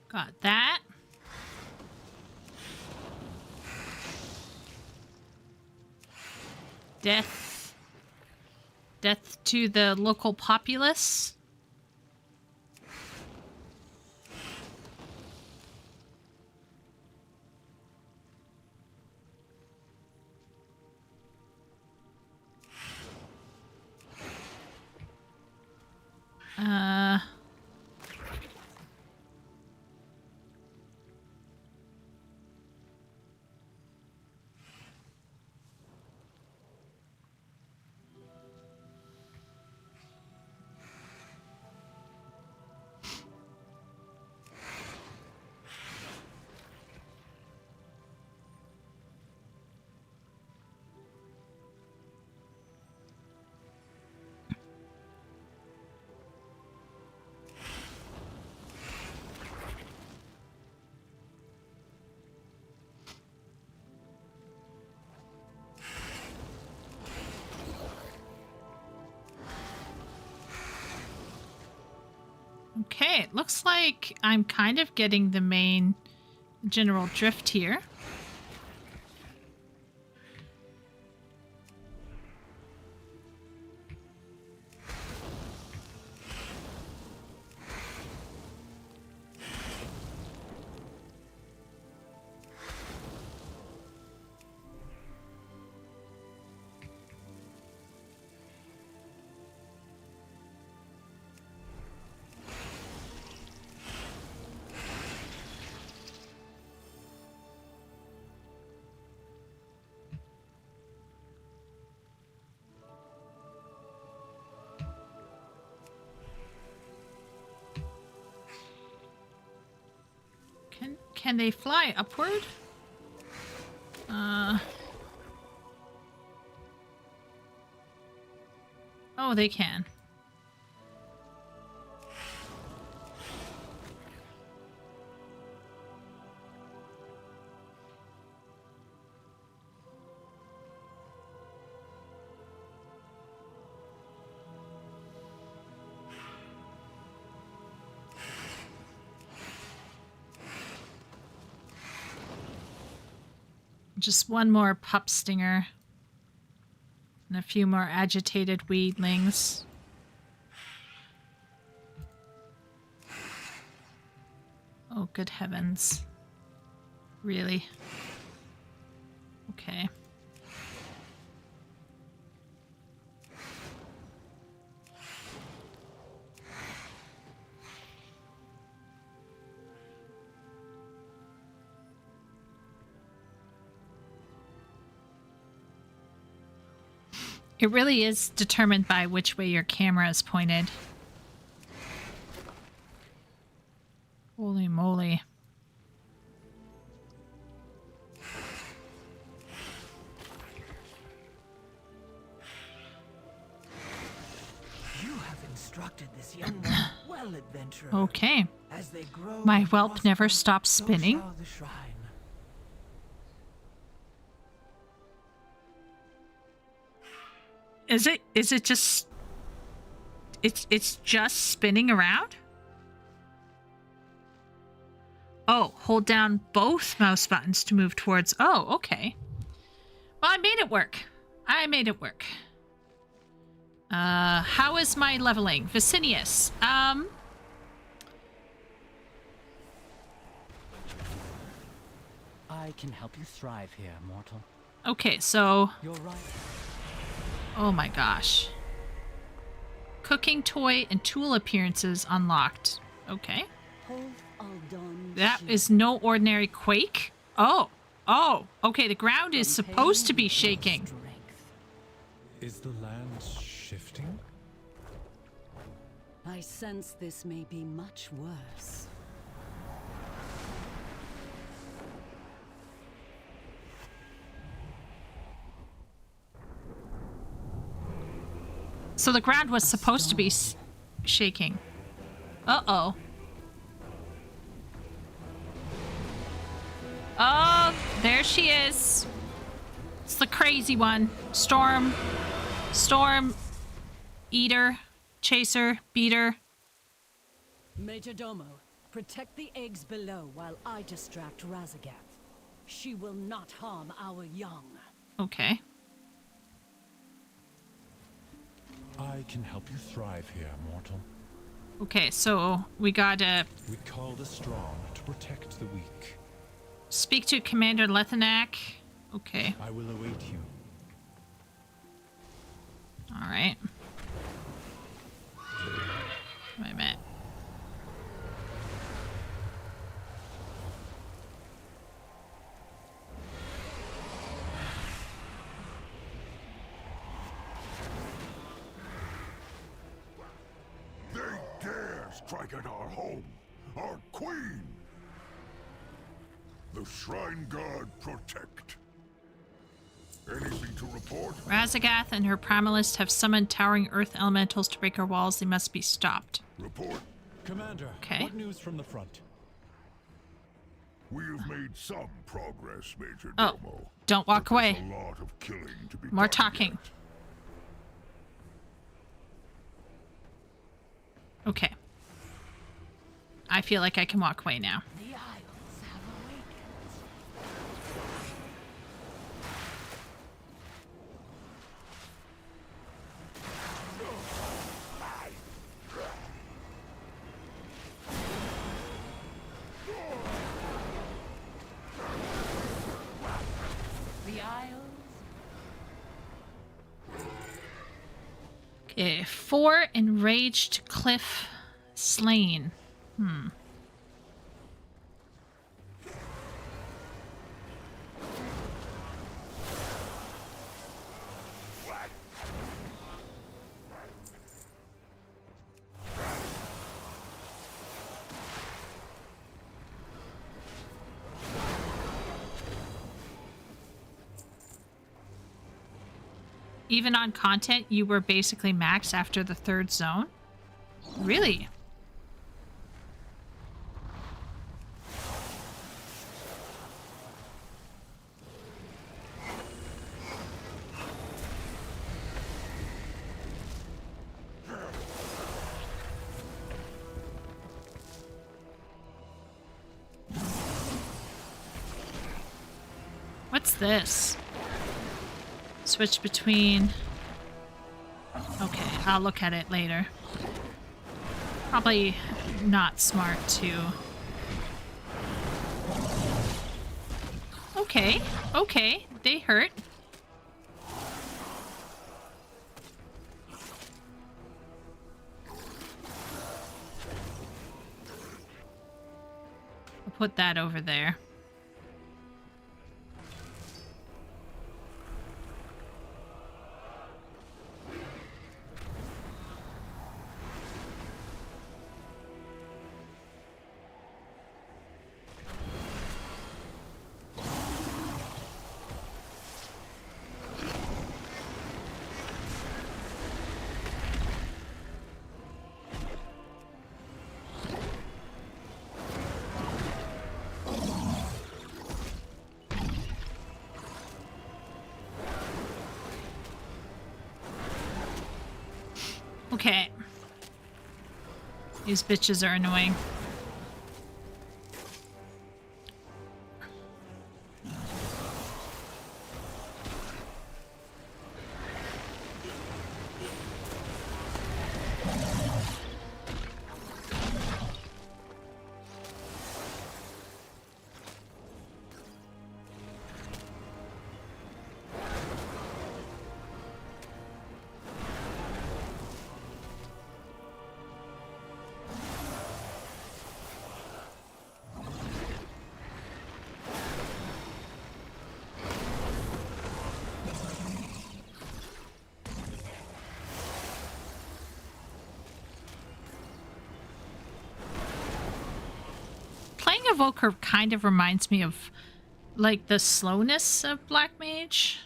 Got that. Death. Death to the local populace. Okay, it looks like I'm kind of getting the main general drift here. Can they fly upward? Oh, they can. Just one more pup stinger. And a few more agitated weedlings. Oh, good heavens. Really? Okay. It really is determined by which way your camera is pointed. Holy moly. You have instructed this young one well, adventurer. Okay. As they grow My and whelp prosper, never stops so spinning. shall the shrine. Is it just it's just spinning around? Oh, hold down both mouse buttons to move towards. Oh, okay. Well, I made it work. I made it work. How is my leveling? Vicinius. I can help you thrive here, mortal. Okay, so You're right. oh my gosh. Cooking toy and tool appearances unlocked. Okay. That is no ordinary quake. Oh. Oh. Okay, the ground is supposed to be shaking. Is the land shifting? I sense this may be much worse. So the ground was supposed to be shaking. Uh-oh. Oh, there she is. It's the crazy one. Storm, eater, chaser, beater. Major Domo, protect the eggs below while I distract Razagath. She will not harm our young. Okay. I can help you thrive here, mortal. Okay, so we gotta We call the strong to protect the weak. speak to Commander Lethanak. Okay. I will await you. All right. Wait a minute. They dare strike at our home, our queen! The Shrine Guard protect. Anything to report? Razagath and her Primalist have summoned towering earth elementals to break our walls. They must be stopped. Report. Commander, okay. What news from the front? We have made some progress, Major Oh, Domo. don't walk away. A lot of killing to be More done talking. yet. Okay. I feel like I can walk away now. The Isles have awakened. The Isles. Okay, 4 enraged cliff slain. even on content, you were basically maxed after the 3rd zone? Really? What's this? Switch between... Okay, I'll look at it later. Probably not smart to... Okay, okay, they hurt. I'll put that over there. Okay. These bitches are annoying. Playing Evoker kind of reminds me of like the slowness of Black Mage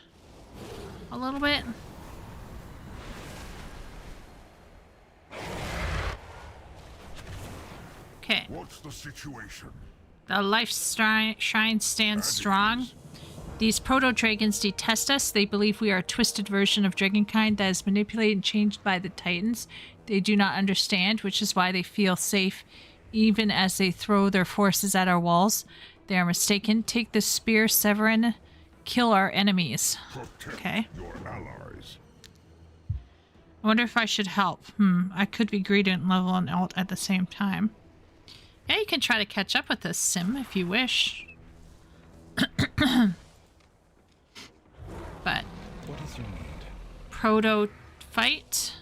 a little bit. Okay. What's the situation? The life shrine stands strong. These proto-dragons detest us. They believe we are a twisted version of dragonkind that is manipulated and changed by the Titans. They do not understand, which is why they feel safe even as they throw their forces at our walls. They are mistaken. Take this spear, Severin. Kill our enemies. Okay. Your allies. I wonder if I should help. I could be greedy and level and alt at the same time. Yeah, you can try to catch up with this, Sim, if you wish. But what is your need? Proto fight.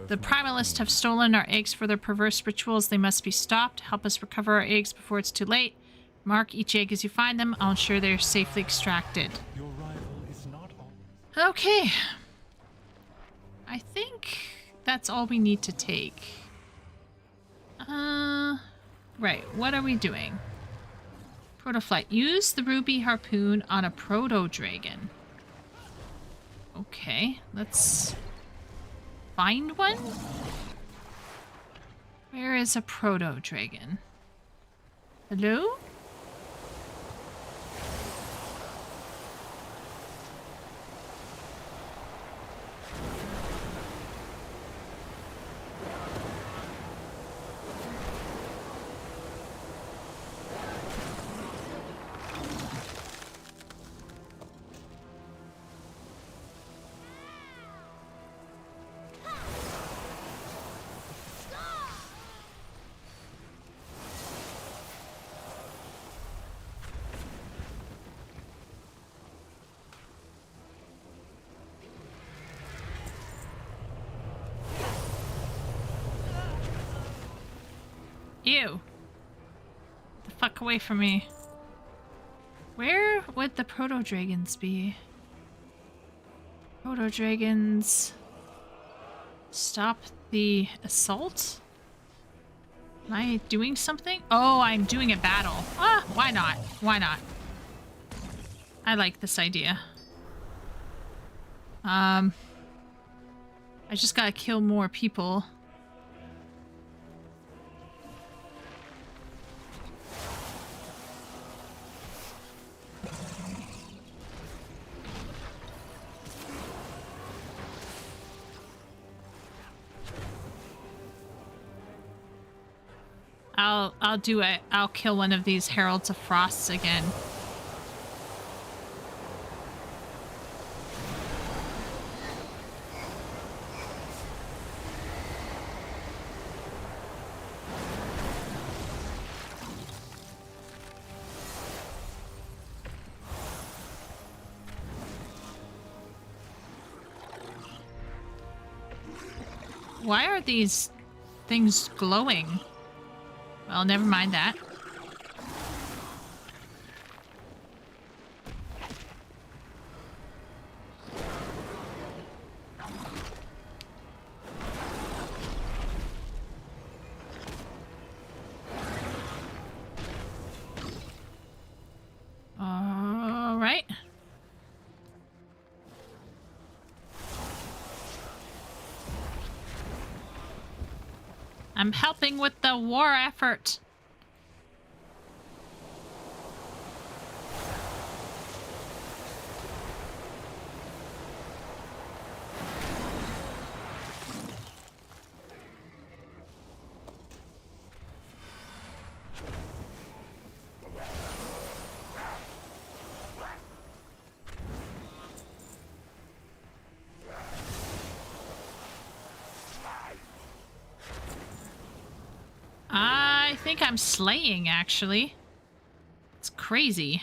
The My primalists have stolen our eggs for their perverse rituals. They must be stopped. Help us recover our eggs before it's too late. Mark each egg as you find them. I'll ensure they're safely extracted. Your rival is not all. Okay. I think that's all we need to take. Right. What are we doing? Protoflight. Use the ruby harpoon on a proto-dragon. Okay. Let's find one? Where is a proto-dragon? Hello? Ew. The fuck away from me. Where would the proto-dragons be? Proto-dragons... Stop the assault? Am I doing something? Oh, I'm doing a battle. Ah, why not? Why not? I like this idea. I just gotta kill more people. I'll do it. I'll kill one of these Heralds of Frosts again. Why are these things glowing? Well, never mind that. All right. I'm helping with the war effort. I think I'm slaying, actually. It's crazy.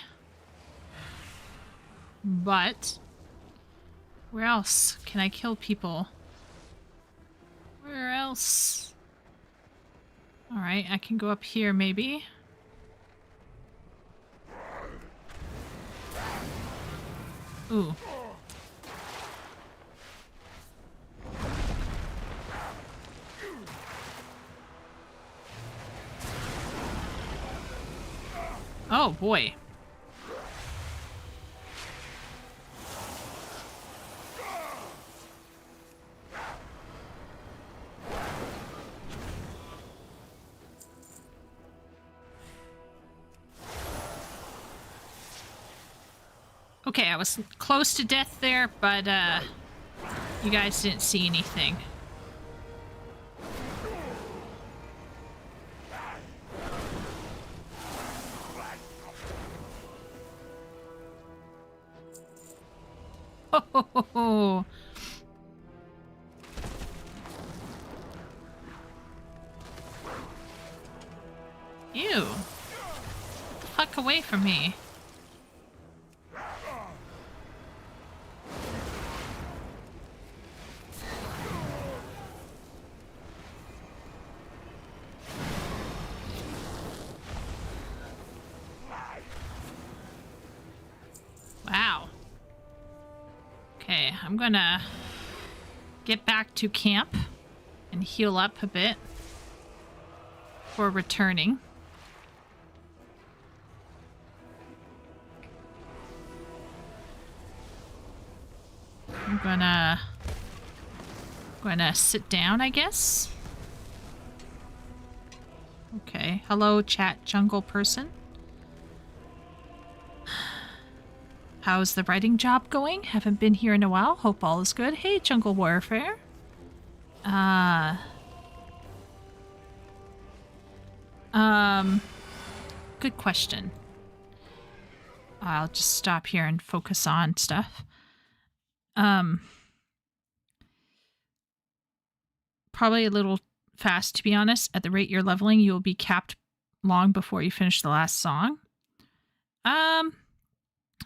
But where else can I kill people? Where else? Alright, I can go up here, maybe. Ooh. Oh boy. Okay, I was close to death there, but you guys didn't see anything. Ho ho ho ho. Ew. Get the fuck away from me. Wow. Okay, I'm gonna get back to camp and heal up a bit before returning. I'm gonna sit down, I guess. Okay. Hello, chat jungle person. How's the writing job going? Haven't been here in a while. Hope all is good. Hey, Jungle Warfare. Good question. I'll just stop here and focus on stuff. Probably a little fast, to be honest. At the rate you're leveling, you'll be capped long before you finish the last song.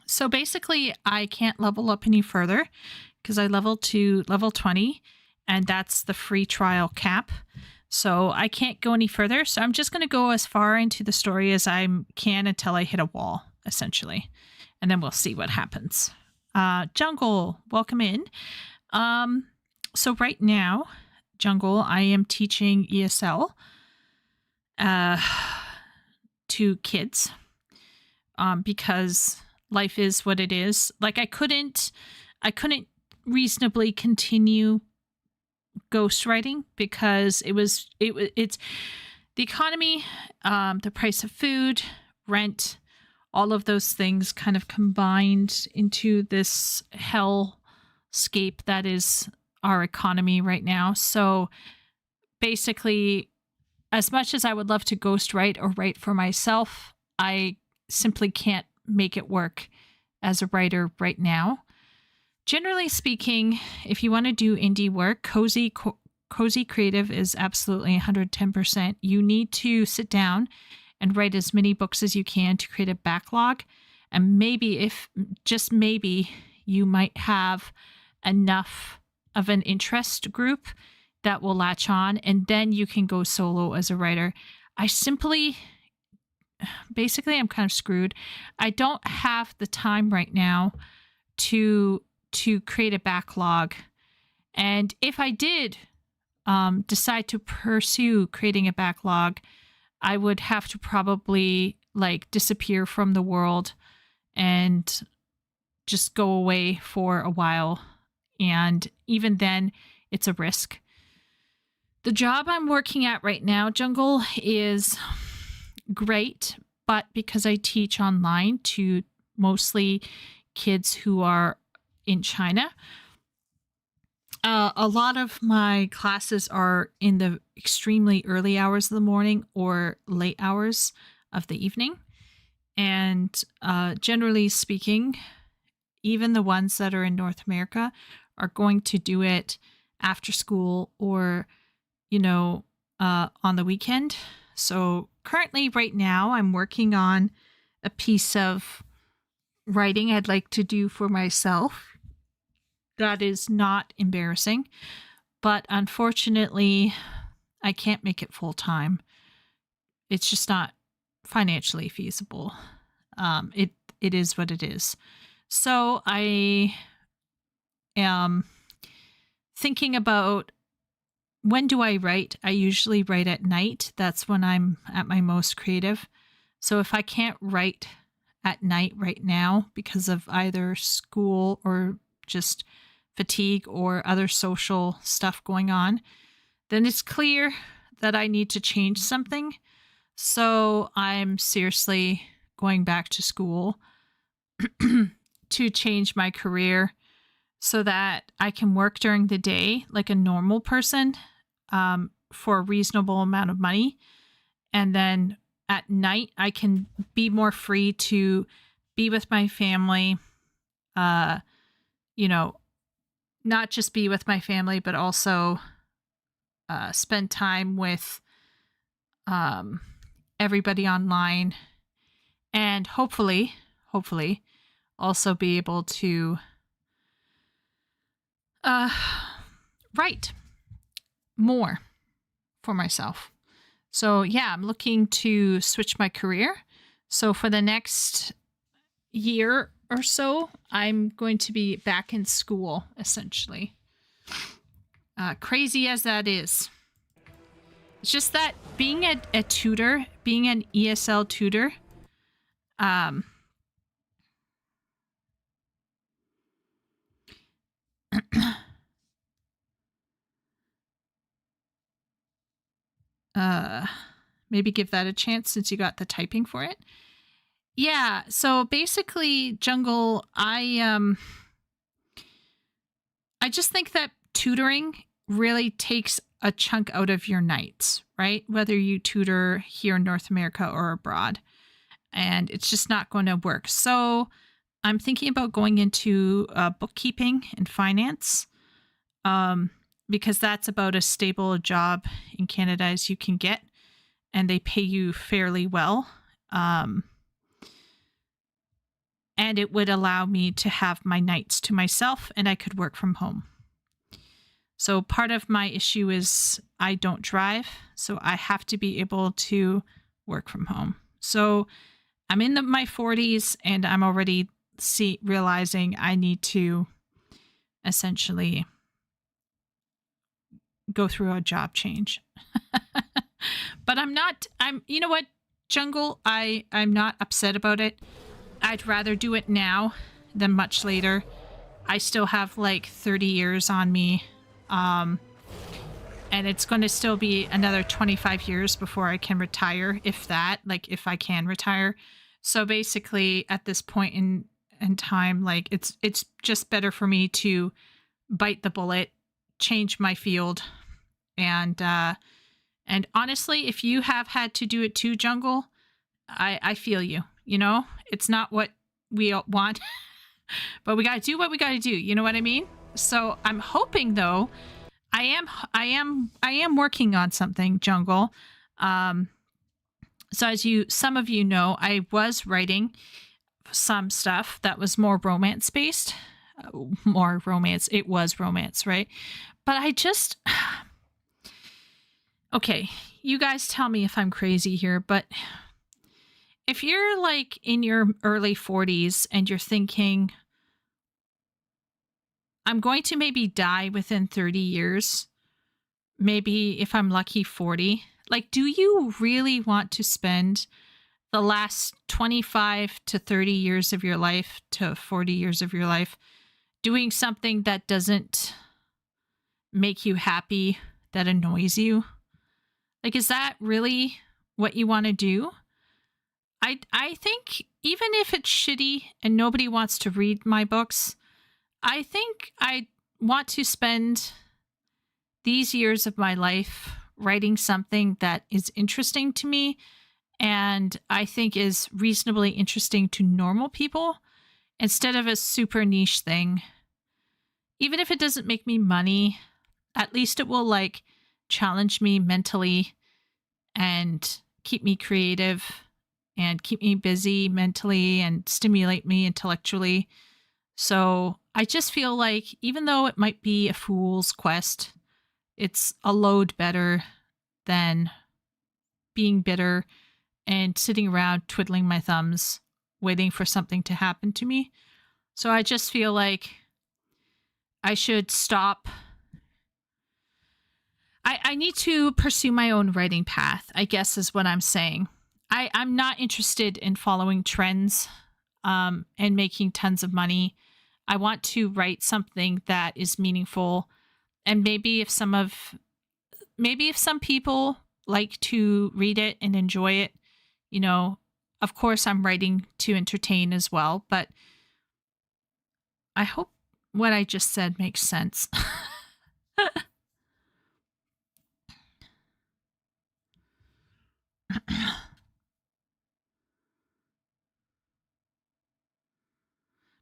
So basically, I can't level up any further because I leveled to level 20, and that's the free trial cap. So I can't go any further. So I'm just going to go as far into the story as I can until I hit a wall, essentially. And then we'll see what happens. Jungle, welcome in. So right now, Jungle, I am teaching ESL to kids because life is what it is. Like I couldn't reasonably continue ghostwriting because it's the economy, the price of food, rent, all of those things kind of combined into this hellscape that is our economy right now. So basically, as much as I would love to ghostwrite or write for myself, I simply can't make it work as a writer right now. Generally speaking, if you want to do indie work, cozy creative is absolutely 110%. You need to sit down and write as many books as you can to create a backlog. And maybe, if just maybe, you might have enough of an interest group that will latch on, and then you can go solo as a writer. Basically, I'm kind of screwed. I don't have the time right now to create a backlog. And if I did decide to pursue creating a backlog, I would have to probably disappear from the world and just go away for a while. And even then, it's a risk. The job I'm working at right now, Jungle, is great, but because I teach online to mostly kids who are in China, a lot of my classes are in the extremely early hours of the morning or late hours of the evening. And generally speaking, even the ones that are in North America are going to do it after school or, on the weekend. So currently right now I'm working on a piece of writing I'd like to do for myself. That is not embarrassing, but unfortunately I can't make it full time. It's just not financially feasible. It is what it is. So I am thinking about, when do I write? I usually write at night. That's when I'm at my most creative. So if I can't write at night right now because of either school or just fatigue or other social stuff going on, then it's clear that I need to change something. So I'm seriously going back to school to change my career so that I can work during the day like a normal person for a reasonable amount of money. And then at night, I can be more free to be with my family, not just be with my family, but also spend time with everybody online, and hopefully also be able to write more for myself. So yeah, I'm looking to switch my career. So for the next year or so, I'm going to be back in school, essentially. Crazy as that is. It's just that being a tutor, being an ESL tutor, maybe give that a chance since you got the typing for it. Yeah, so basically, Jungle, I just think that tutoring really takes a chunk out of your nights, right? Whether you tutor here in North America or abroad, and it's just not going to work. So I'm thinking about going into bookkeeping and finance, because that's about as stable a job in Canada as you can get, and they pay you fairly well. And it would allow me to have my nights to myself, and I could work from home. So part of my issue is I don't drive, so I have to be able to work from home. So I'm in my 40s, and I'm already realizing I need to essentially go through a job change. But you know what, Jungle, I'm not upset about it. I'd rather do it now than much later. I still have like 30 years on me. And it's going to still be another 25 years before I can retire, if that, like if I can retire. So basically at this point in time, like it's just better for me to bite the bullet, change my field. And honestly, if you have had to do it too, Jungle, I feel you, you know, it's not what we want, but we got to do what we got to do. You know what I mean? So I'm hoping though, I am working on something, Jungle. So as some of you know, I was writing some stuff that was more romance based, more romance. It was romance, right? But I just, okay, you guys tell me if I'm crazy here, but if you're like in your early 40s and you're thinking, I'm going to maybe die within 30 years, maybe if I'm lucky 40, like, do you really want to spend the last 25 to 30 years of your life to 40 years of your life doing something that doesn't make you happy, that annoys you? Like, is that really what you want to do? I think even if it's shitty and nobody wants to read my books, I think I want to spend these years of my life writing something that is interesting to me and I think is reasonably interesting to normal people instead of a super niche thing. Even if it doesn't make me money, at least it will like challenge me mentally and keep me creative and keep me busy mentally and stimulate me intellectually. So I just feel like even though it might be a fool's quest, it's a load better than being bitter and sitting around twiddling my thumbs, waiting for something to happen to me. So I just feel like I should stop. I need to pursue my own writing path, I guess is what I'm saying. I'm not interested in following trends and making tons of money. I want to write something that is meaningful. And maybe if some people like to read it and enjoy it, you know, of course I'm writing to entertain as well, but I hope what I just said makes sense.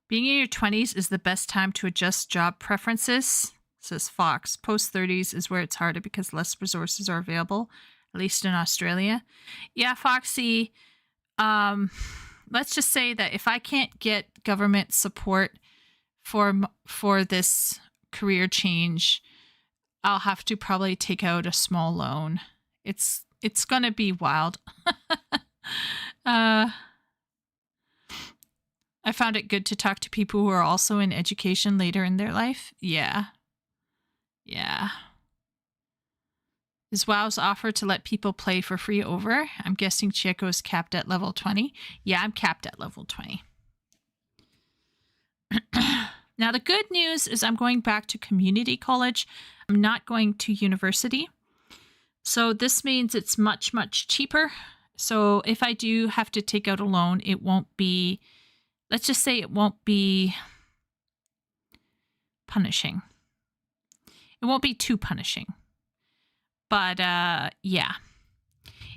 Being in your 20s is the best time to adjust job preferences, says Fox. Post 30s is where it's harder because less resources are available, at least in Australia. Yeah, Foxy, let's just say that if I can't get government support for this career change, I'll have to probably take out a small loan. It's going to be wild. I found it good to talk to people who are also in education later in their life. Yeah. Yeah. Is WoW's offer to let people play for free over? I'm guessing Chieko is capped at level 20. Yeah, I'm capped at level 20. Now, the good news is I'm going back to community college. I'm not going to university. So this means it's much, much cheaper. So if I do have to take out a loan, it won't be, let's just say it won't be punishing. It won't be too punishing. But yeah.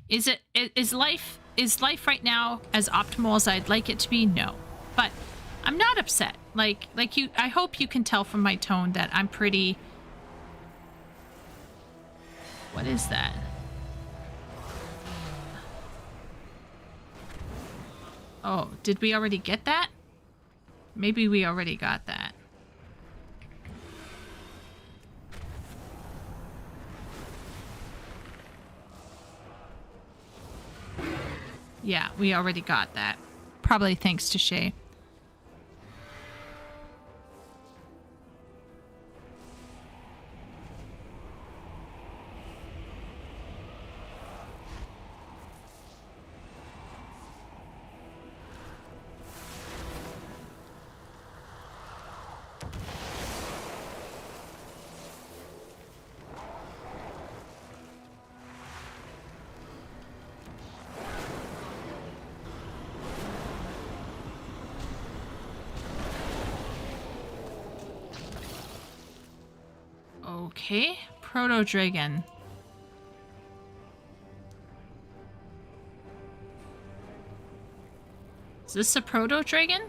Is life right now as optimal as I'd like it to be? No. But I'm not upset. Like you, I hope you can tell from my tone that I'm pretty... What is that? Oh, did we already get that? Maybe we already got that. Yeah, we already got that. Probably thanks to Shay. Okay, proto dragon. Is this a proto dragon?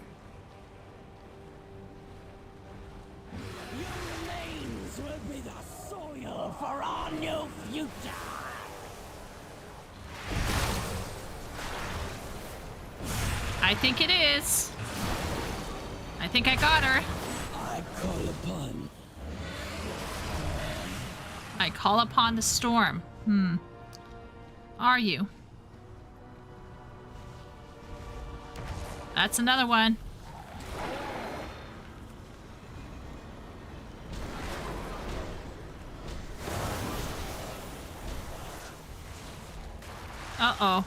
Your remains will be the soil for our new future. I think it is. I think I got her. I call upon the storm. Are you? That's another one. Uh-oh.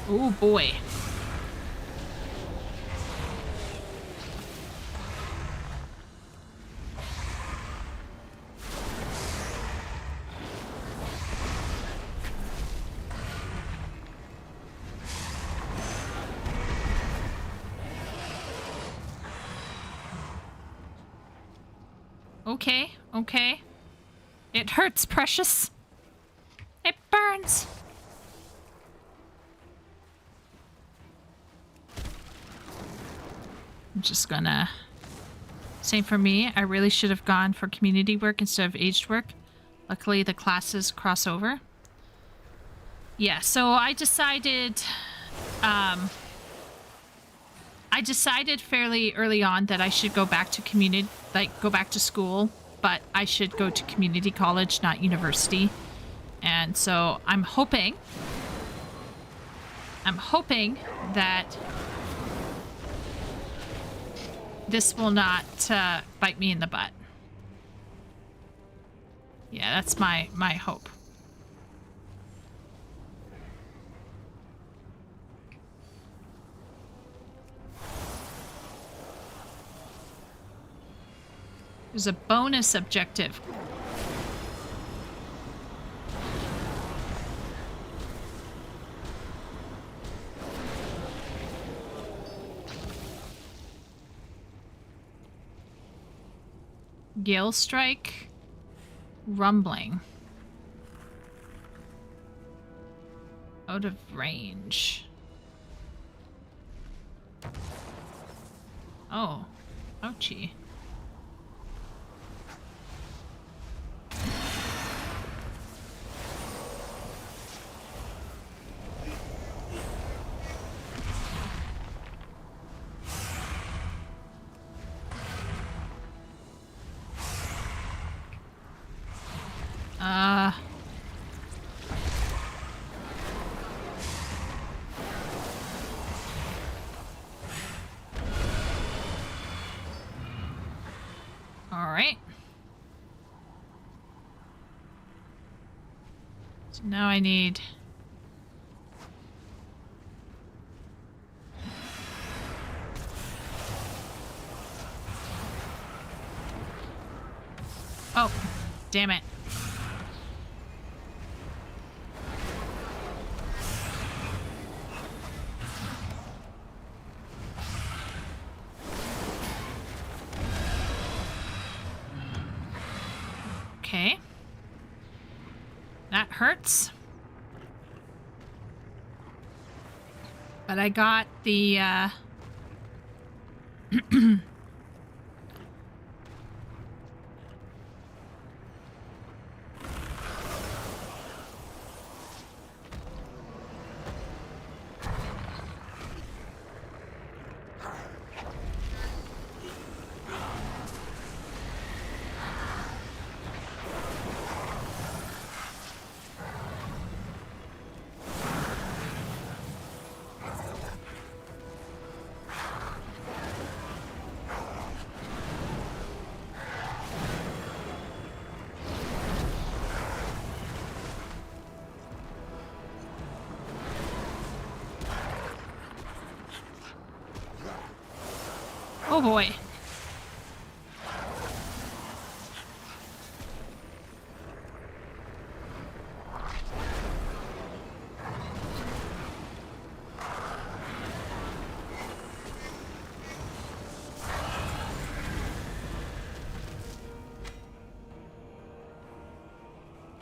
Oh boy. Okay, okay. It hurts, precious. It burns. I'm just gonna... Same for me. I really should have gone for community work instead of aged work. Luckily, the classes cross over. Yeah, so I decided... I decided fairly early on that I should go back to community... Like, go back to school. But I should go to community college, not university. And so I'm hoping... that... this will not bite me in the butt. Yeah, that's my hope. There's a bonus objective. Gale strike, rumbling, out of range. Oh, ouchie. All right. So now I need... Oh, damn it. Okay. That hurts. But I got the, oh boy.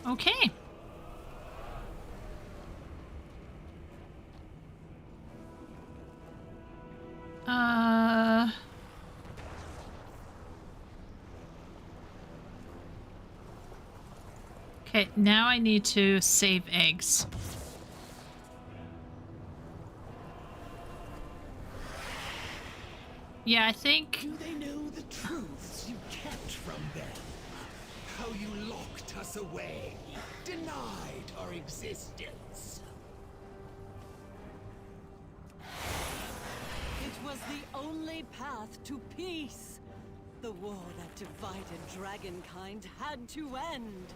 Okay. Okay, now I need to save eggs. Yeah, I think... Do they know the truths you kept from them? How you locked us away, denied our existence. It was the only path to peace. The war that divided dragonkind had to end.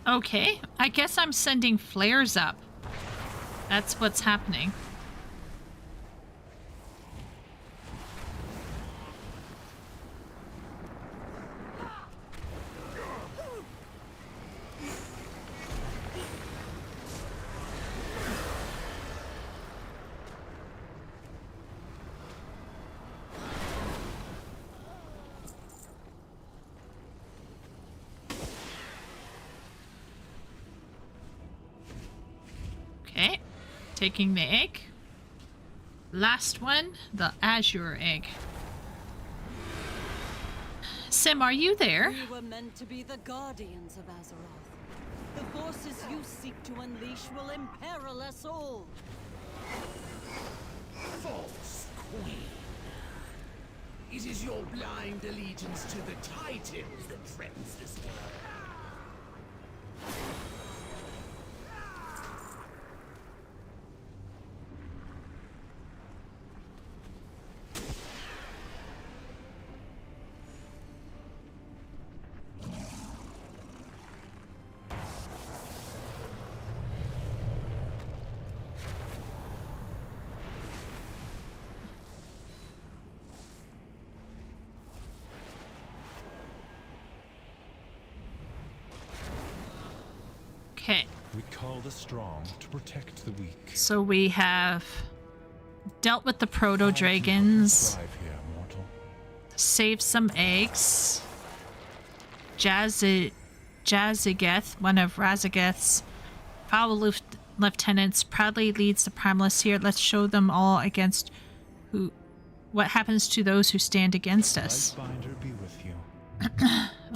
Okay, I guess I'm sending flares up. That's what's happening. Okay, taking the egg. Last one, the azure egg. Sim, are you there? We were meant to be the guardians of Azeroth. The forces you seek to unleash will imperil us all. False queen. It is your blind allegiance to the Titans that threatens this world. Okay. We call the strong to protect the weak. So we have dealt with the proto-dragons, Thrive here, mortal. saved some eggs. Jazigeth, one of Razageth's foul lieutenants, proudly leads the Primalists here. Let's show them all against what happens to those who stand against us. Lightbinder be with you.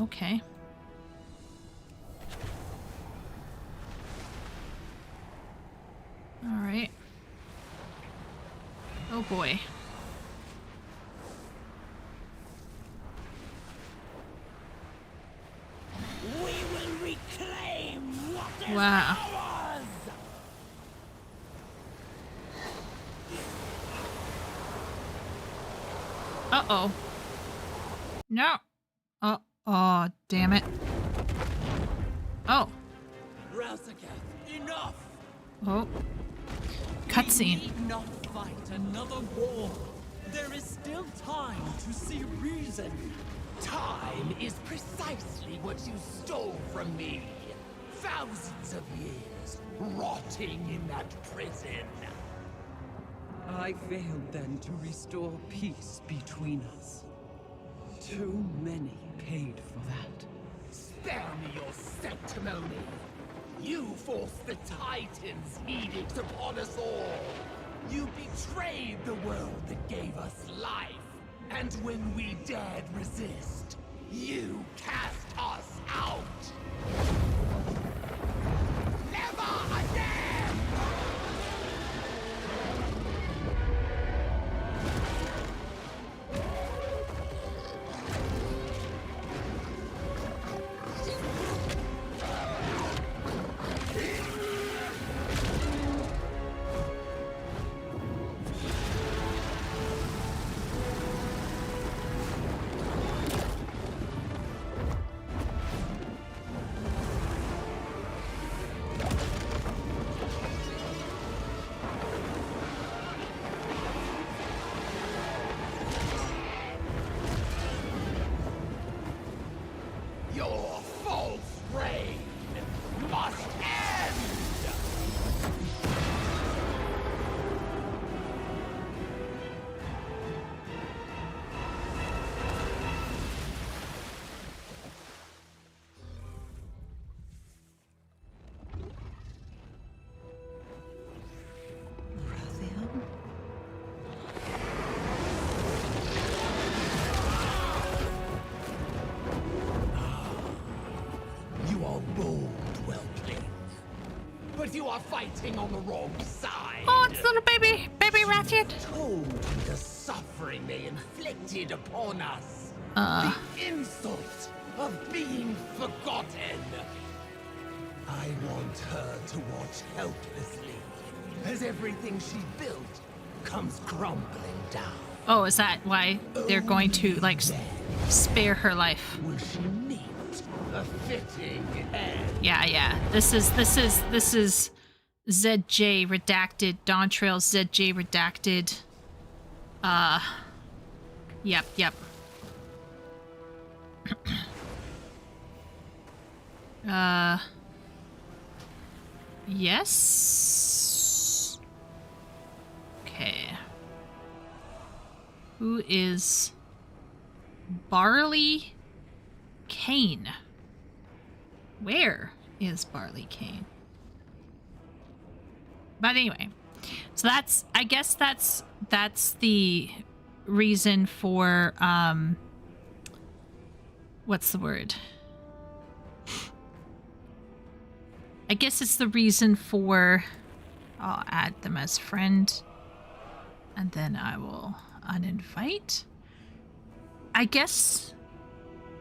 Okay. All right. Oh boy. We will reclaim what is Wow. ours! Uh-oh. No. Oh, damn it. Oh. Razageth, enough! Oh. Cutscene. We need not fight another war. There is still time to see reason. Time is precisely what you stole from me. Thousands of years rotting in that prison. I failed then to restore peace between us. Too many paid for that. Spare me your sanctimony. You forced the Titans' edict upon us all. You betrayed the world that gave us life. And when we dared resist, you cast us out. Never again! reign must end! You are bold, Whelpling. But you are fighting on the wrong side. Oh, it's little baby Ratchet. Told the suffering they inflicted upon us. Uh. The insult of being forgotten. I want her to watch helplessly as everything she built comes crumbling down. Oh, is that why they're going to like spare her life? Will she meet a fitting end? Yeah. This is ZJ redacted. Dawn Trail ZJ redacted. Yep. Yes. Okay. Who is Barley Kane? Where is Barley Kane? But anyway, so I guess that's the reason for what's the word? I guess it's the reason for, I'll add them as friend, and then I will uninvite. I guess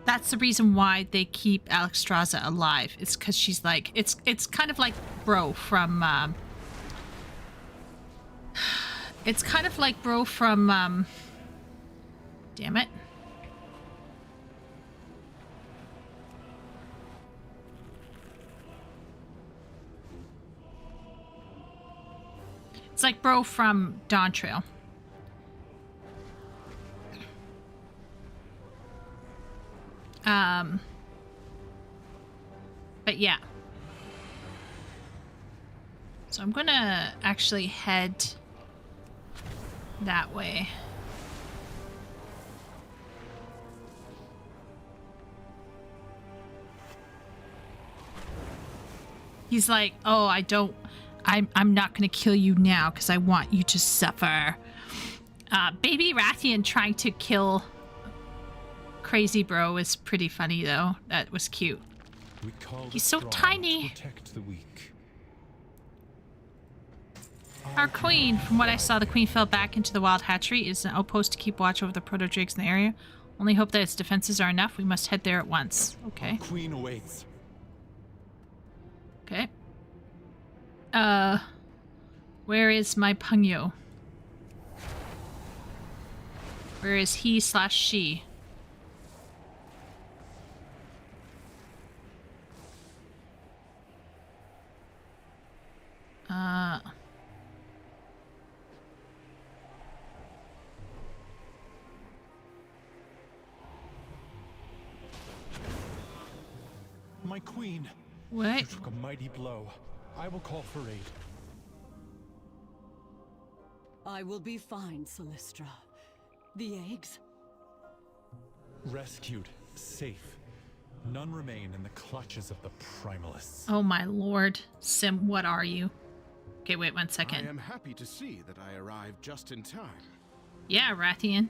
that's the reason why they keep Alexstrasza alive. It's because she's like, it's kind of like Bro from, it's kind of like Bro from, damn it. It's like Bro from Dawn Trail. But yeah. So I'm gonna actually head that way. He's like, oh, I'm not gonna kill you now because I want you to suffer. Baby Rathian trying to kill Crazy Bro is pretty funny though. That was cute. He's so tiny. Protect the weak. Our queen, from what I saw, the queen fell back into the wild hatchery, is an outpost to keep watch over the proto-drakes in the area. Only hope that its defenses are enough. We must head there at once. Okay. Queen awaits. Okay. Where is my Pungyo? Where is he/she? My queen. What? You took a mighty blow. I will call for aid. I will be fine, Solistra. The eggs? Rescued. Safe. None remain in the clutches of the Primalists. Oh my lord. Sim, what are you? Okay, wait 1 second. I am happy to see that I arrived just in time. Yeah, Rathian.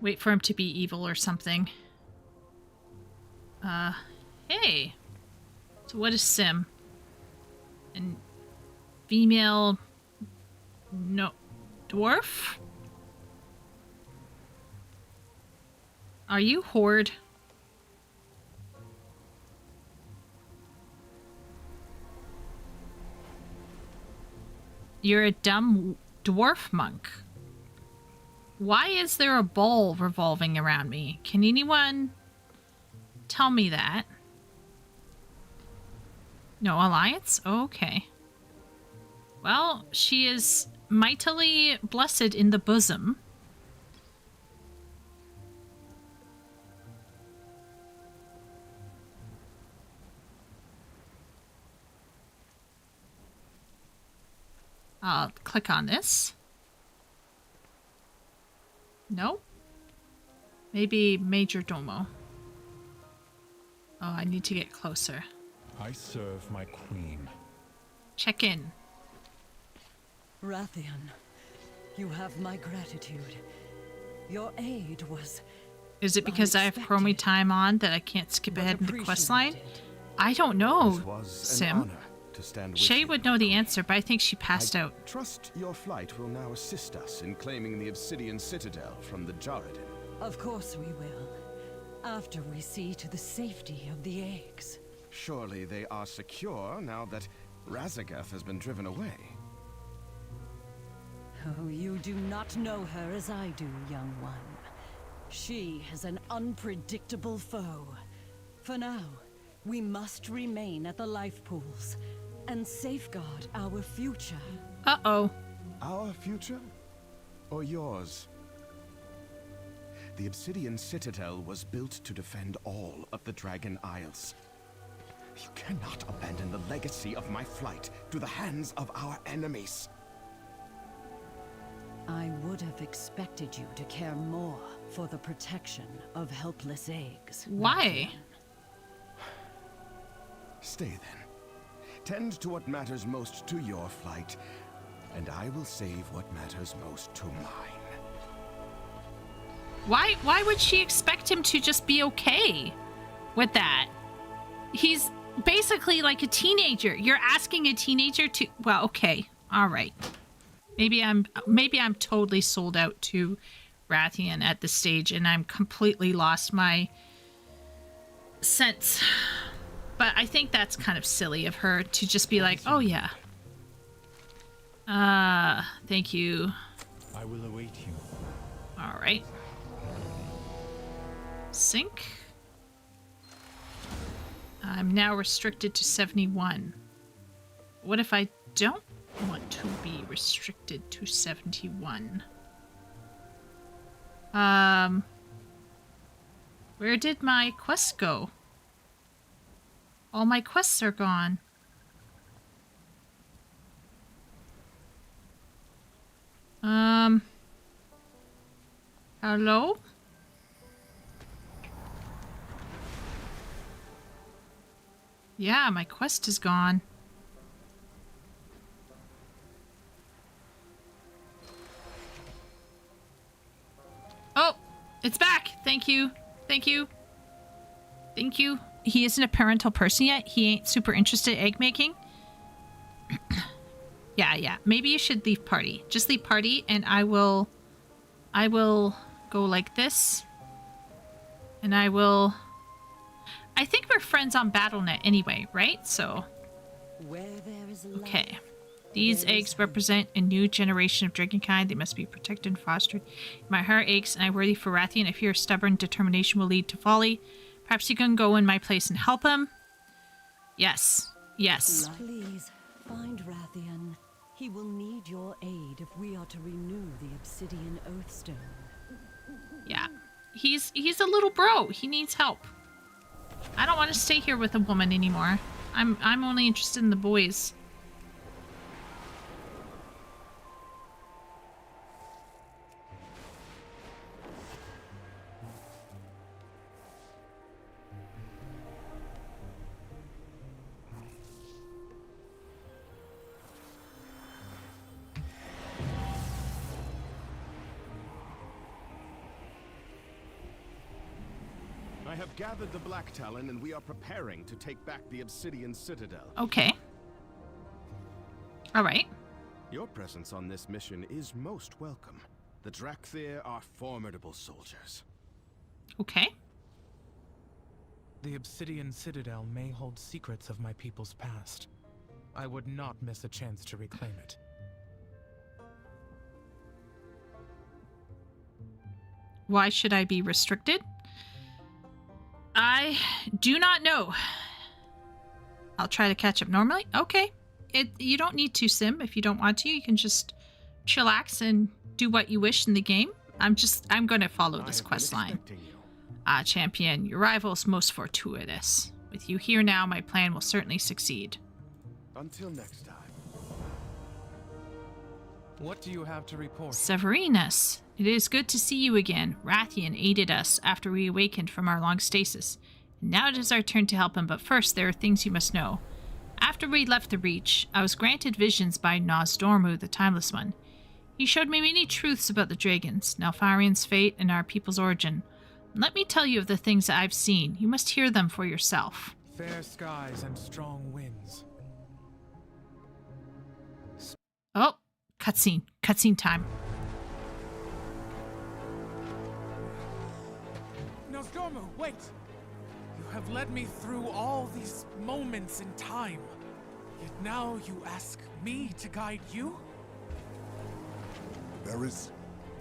Wait for him to be evil or something. Hey. So what is Sim? And female... No... Dwarf? Are you Horde? You're a dumb dwarf monk. Why is there a ball revolving around me? Can anyone tell me that? No alliance? Okay. Well, she is mightily blessed in the bosom. I'll click on this. No? Maybe Major Domo. Oh, I need to get closer. I serve my queen. Check in. Rathian, you have my gratitude. Your aid was... Is it because I have Chromie time on that I can't skip ahead in the quest line? I don't know, Sim. Shay would know the answer, but I think she passed out. Trust your flight will now assist us in claiming the Obsidian Citadel from the Jaredin. Of course we will. After we see to the safety of the eggs. Surely they are secure now that Razagath has been driven away. Oh, you do not know her as I do, young one. She is an unpredictable foe. For now, we must remain at the life pools and safeguard our future. Uh-oh. Our future? Or yours? The Obsidian Citadel was built to defend all of the Dragon Isles. You cannot abandon the legacy of my flight to the hands of our enemies. I would have expected you to care more for the protection of helpless eggs. Why? Stay then. Tend to what matters most to your flight, and I will save what matters most to mine. Why would she expect him to just be okay with that? He's basically like a teenager. You're asking a teenager to... Well, okay. All right. Maybe I'm totally sold out to Rathian at this stage and I'm completely lost my sense. But I think that's kind of silly of her to just be like, "Oh yeah. Thank you. I will await you." All right. Sync. I'm now restricted to 71. What if I don't want to be restricted to 71? Where did my quests go? All my quests are gone. Hello? Yeah, my quest is gone. Oh, it's back. Thank you. Thank you. Thank you. He isn't a parental person yet. He ain't super interested in egg making. Yeah. Maybe you should leave party. Just leave party and I will go like this. And I think we're friends on BattleNet anyway, right? So, okay. These eggs represent a new generation of dragonkind. They must be protected and fostered. My heart aches and I'm worthy for Rathian. If your stubborn determination will lead to folly, perhaps you can go in my place and help him. Yes. Yes. Please, find Rathian. He will need your aid if we are to renew the Obsidian Oathstone. Yeah. He's a little bro. He needs help. I don't want to stay here with a woman anymore. I'm only interested in the boys. I have gathered the Black Talon and we are preparing to take back the Obsidian Citadel. Okay. All right. Your presence on this mission is most welcome. The Drakthir are formidable soldiers. Okay. The Obsidian Citadel may hold secrets of my people's past. I would not miss a chance to reclaim it. Why should I be restricted? I do not know. I'll try to catch up normally. Okay. You don't need to, Sim, if you don't want to. You can just chillax and do what you wish in the game. I'm going to follow this quest line. Champion, your rival is most fortuitous. With you here now, my plan will certainly succeed. Until next time. What do you have to report? Severinus, it is good to see you again. Rathian aided us after we awakened from our long stasis. Now it is our turn to help him, but first there are things you must know. After we left the Reach, I was granted visions by Nozdormu, the Timeless One. He showed me many truths about the dragons, Nelfarian's fate, and our people's origin. Let me tell you of the things that I've seen. You must hear them for yourself. Fair skies and strong winds. Oh, cutscene. Cutscene time. Nozdormu, wait! You have led me through all these moments in time. Yet now you ask me to guide you? There is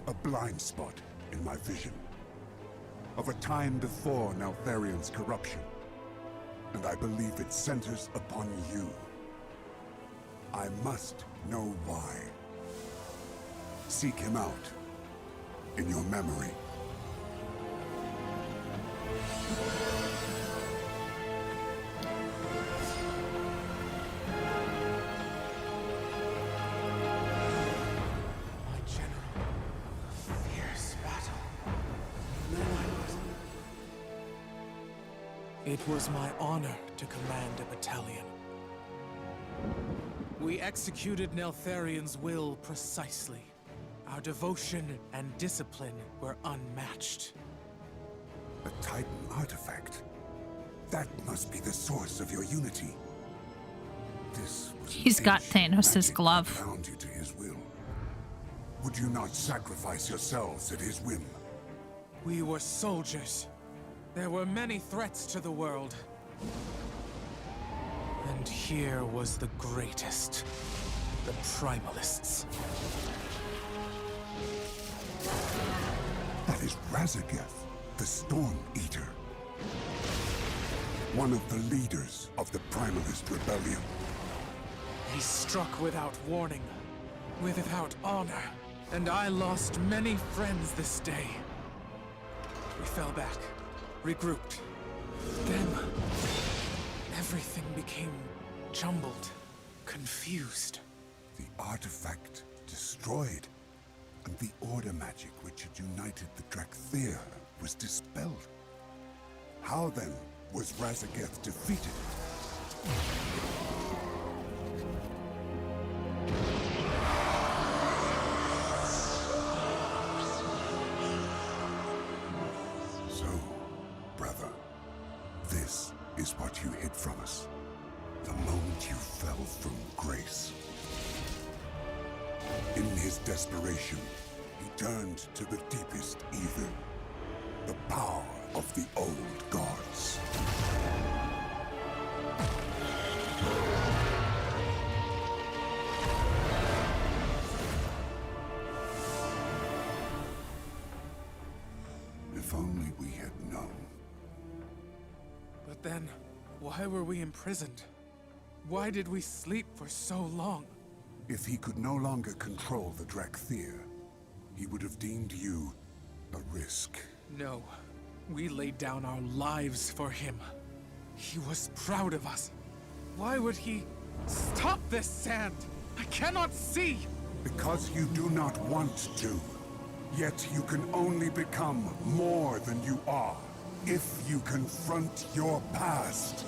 a blind spot in my vision of a time before Neltharian's corruption, and I believe it centers upon you. I must know why. Seek him out in your memory. It was my honor to command a battalion. We executed Neltharian's will precisely. Our devotion and discipline were unmatched. A Titan artifact? That must be the source of your unity. This was He's got Thanos' glove. that bound you to his will. Would you not sacrifice yourselves at his whim? We were soldiers. There were many threats to the world. And here was the greatest. The Primalists. That is Razageth, the Storm Eater. One of the leaders of the Primalist Rebellion. He struck without warning, without honor, and I lost many friends this day. We fell back, regrouped. Then, everything became jumbled, confused. The artifact destroyed, and the order magic which had united the Drakthir was dispelled. How then was Razageth defeated? So, brother, this is what you hid from us. The moment you fell from grace. In his desperation, he turned to the deepest evil. The power of the old gods. If only we had known. But then, why were we imprisoned? Why did we sleep for so long? If he could no longer control the Drakthir, he would have deemed you a risk. No. We laid down our lives for him. He was proud of us. Why would he stop this sand? I cannot see! Because you do not want to. Yet you can only become more than you are if you confront your past.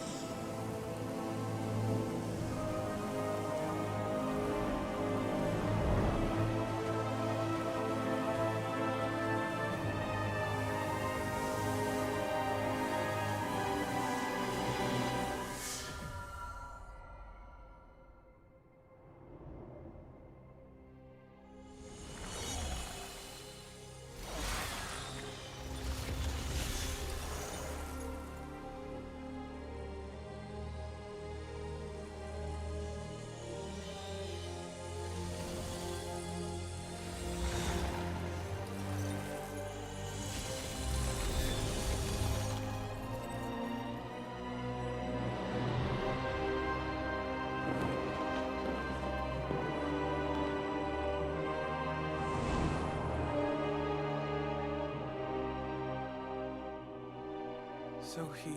So he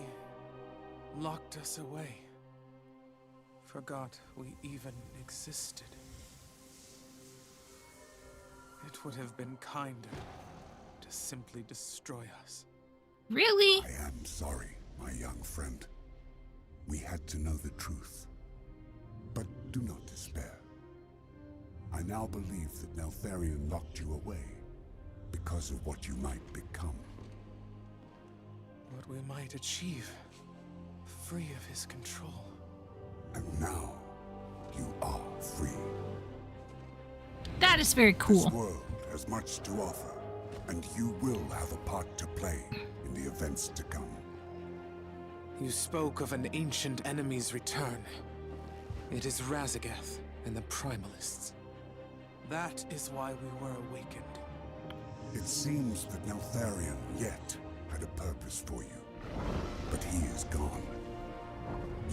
locked us away. Forgot we even existed. It would have been kinder to simply destroy us. Really? I am sorry, my young friend. We had to know the truth. But do not despair. I now believe that Neltharion locked you away because of what you might become. What we might achieve, free of his control. And now, you are free. That is very cool. This world has much to offer, and you will have a part to play in the events to come. You spoke of an ancient enemy's return. It is Razagath and the Primalists. That is why we were awakened. It seems that Neltharion yet had a purpose for you, but he is gone.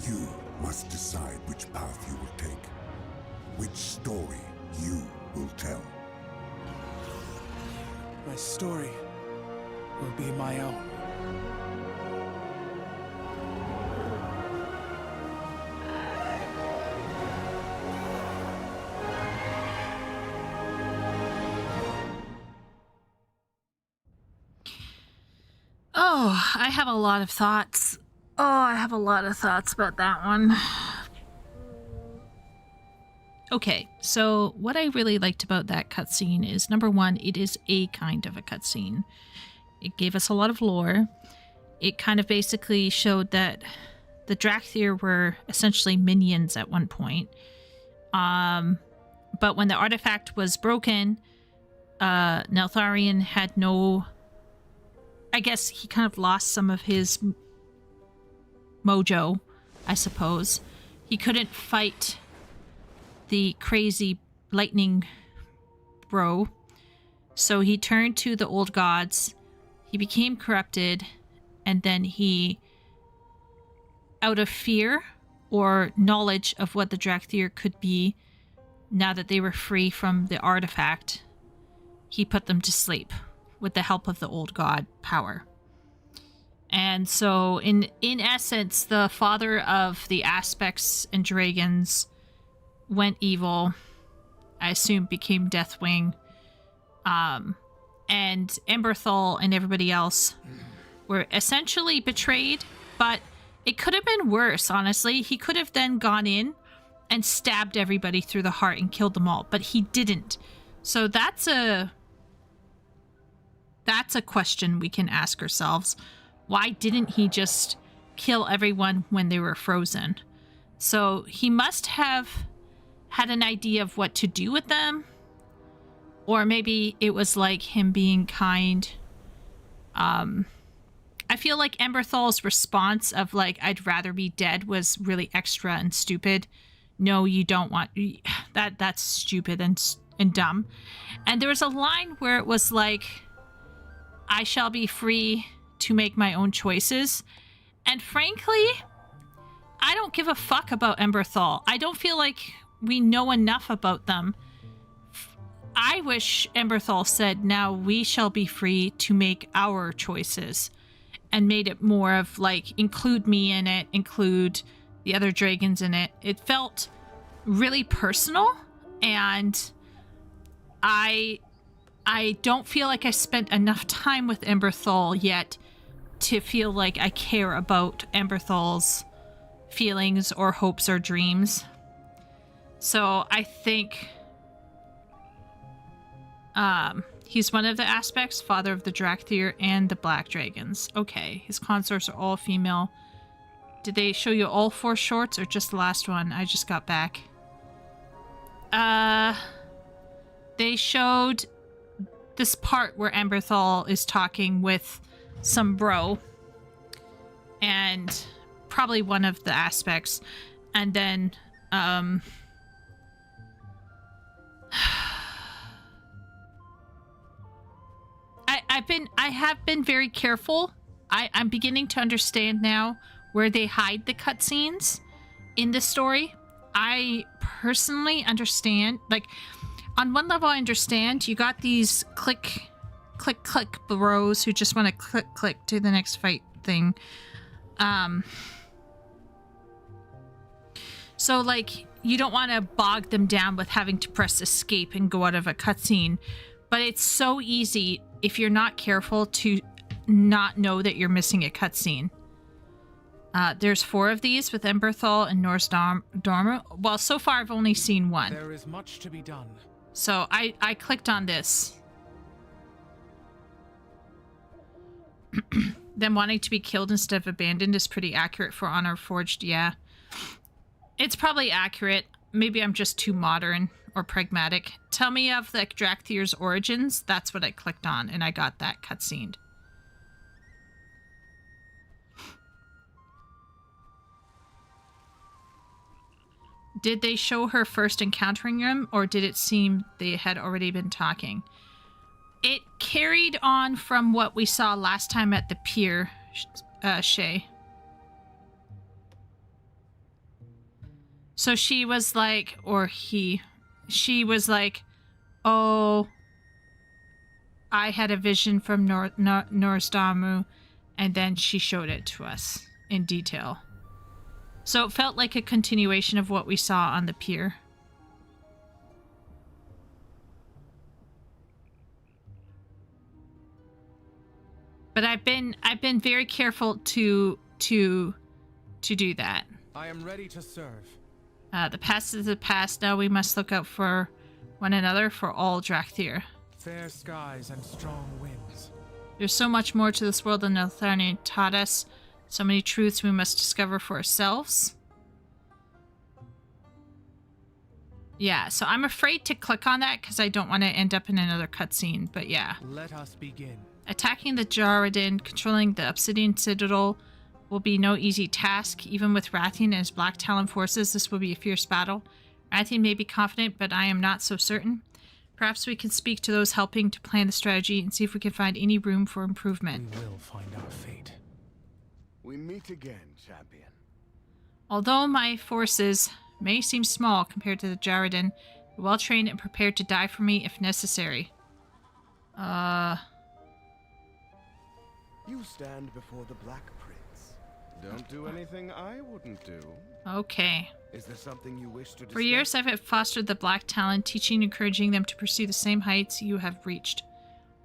You must decide which path you will take, which story you will tell. My story will be my own. Oh, I have a lot of thoughts. Oh, I have a lot of thoughts about that one. Okay, so what I really liked about that cutscene is, number one, it is a kind of a cutscene. It gave us a lot of lore. It kind of basically showed that the Drakthir were essentially minions at one point. But when the artifact was broken, Neltharion had no... I guess he kind of lost some of his mojo, I suppose. He couldn't fight the crazy lightning bro. So he turned to the old gods. He became corrupted. And then he, out of fear or knowledge of what the Drakthir could be, now that they were free from the artifact, he put them to sleep with the help of the old god power. And so in essence, the father of the aspects and dragons went evil. I assume became Deathwing. And Emberthal and everybody else were essentially betrayed, but it could have been worse, honestly. He could have then gone in and stabbed everybody through the heart and killed them all, but he didn't. So that's a question we can ask ourselves. Why didn't he just kill everyone when they were frozen? So he must have had an idea of what to do with them. Or maybe it was like him being kind. I feel like Emberthal's response of like, I'd rather be dead was really extra and stupid. No, you don't want... That's stupid and dumb. And there was a line where it was like, I shall be free to make my own choices. And frankly, I don't give a fuck about Emberthal. I don't feel like we know enough about them. I wish Emberthal said, now we shall be free to make our choices. And made it more of like, include me in it, include the other dragons in it. It felt really personal. And I don't feel like I spent enough time with Emberthal yet to feel like I care about Emberthal's feelings or hopes or dreams. So I think he's one of the aspects, father of the Drakthir and the Black Dragons. Okay, his consorts are all female. Did they show you all 4 shorts or just the last one? I just got back. They showed this part where Emberthal is talking with some bro and probably one of the aspects, and then I have been very careful. I'm beginning to understand now where they hide the cutscenes in the story. I personally understand, like, on one level I understand you got these click bros who just want to click to the next fight thing. So like, you don't want to bog them down with having to press escape and go out of a cutscene. But it's so easy if you're not careful to not know that you're missing a cutscene. There's 4 of these with Emberthal and Norse Dormer. Well, so far I've only seen 1. There is much to be done. So I clicked on this. Them wanting to be killed instead of abandoned is pretty accurate for Honor Forged, yeah. It's probably accurate. Maybe I'm just too modern or pragmatic. Tell me of the Drakthir's origins. That's what I clicked on, and I got that cutscene. Did they show her first encountering him, or did it seem they had already been talking? It carried on from what we saw last time at the pier, Shay. So she was like, or she was like, oh, I had a vision from Norsdamu, and then she showed it to us in detail. So it felt like a continuation of what we saw on the pier. But I've been very careful to do that. I am ready to serve. The past is the past. Now we must look out for one another, for all Drakthir. Fair skies and strong winds. There's so much more to this world than Eltharion taught us. So many truths we must discover for ourselves. Yeah, so I'm afraid to click on that because I don't want to end up in another cutscene, but yeah. Let us begin. Attacking the Jarradin, controlling the Obsidian Citadel will be no easy task. Even with Rathian and his Black Talon forces, this will be a fierce battle. Rathian may be confident, but I am not so certain. Perhaps we can speak to those helping to plan the strategy and see if we can find any room for improvement. We will find our fate. We meet again, champion. Although my forces may seem small compared to the Jarradin, they're well trained and prepared to die for me if necessary. You stand before the Black Prince. Don't do anything I wouldn't do. Okay. Is there something you wish to discuss? For years, I've fostered the Black Talon, teaching and encouraging them to pursue the same heights you have reached.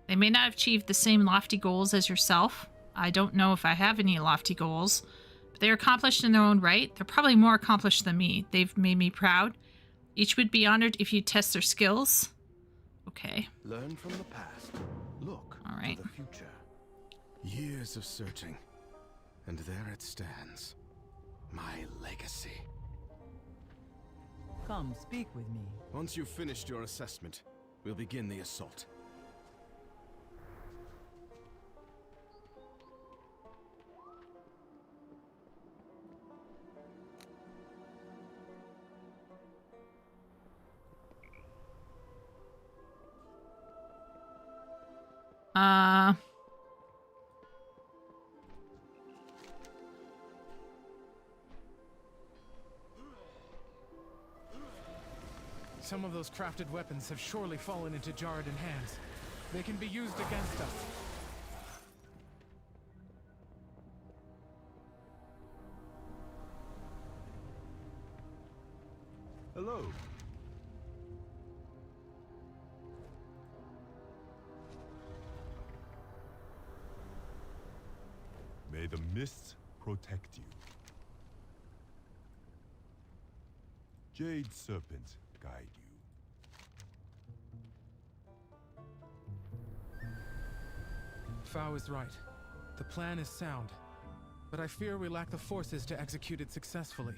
They may not have achieved the same lofty goals as yourself. I don't know if I have any lofty goals, but they're accomplished in their own right. They're probably more accomplished than me. They've made me proud. Each would be honored if you test their skills. Okay. Learn from the past. Look to the future. Years of searching, and there it stands. My legacy. Come, speak with me. Once you've finished your assessment, we'll begin the assault. Some of those crafted weapons have surely fallen into Jarradin hands. They can be used against us. Hello. May the mists protect you. Jade serpents guide you. Fao is right. The plan is sound, but I fear we lack the forces to execute it successfully.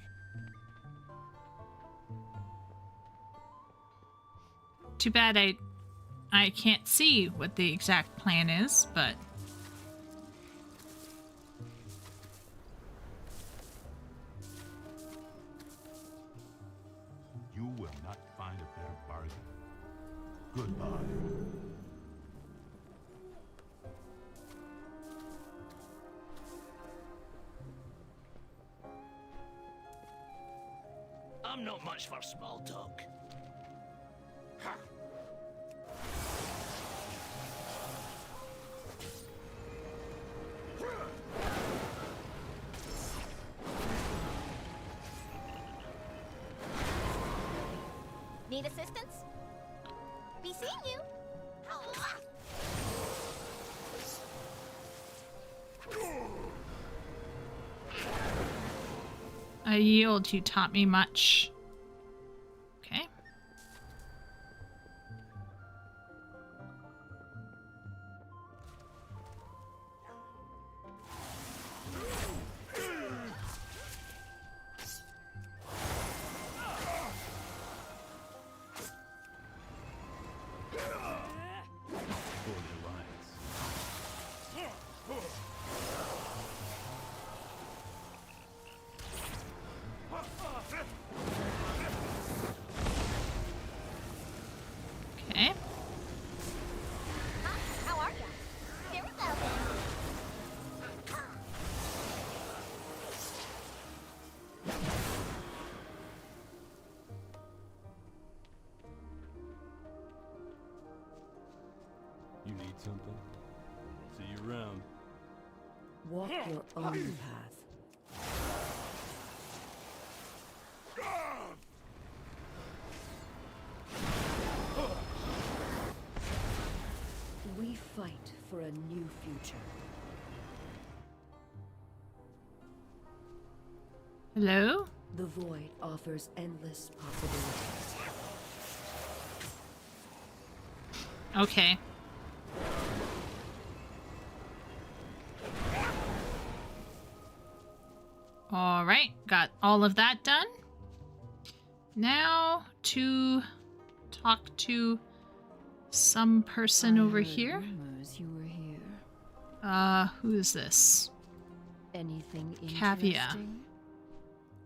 Too bad I can't see what the exact plan is, but... You will not find a better bargain. Goodbye. I'm not much for small talk. Need assistance? Be seeing you. How I yield. You taught me much. Okay. Okay. How are you? Very well. You need something? See you around. Walk your own path. We fight for a new future. Hello? The void offers endless possibilities. Okay. Alright, got all of that done. Now to talk to some person over here. Rumors you were here. Who is this? Anything Cavia. interesting?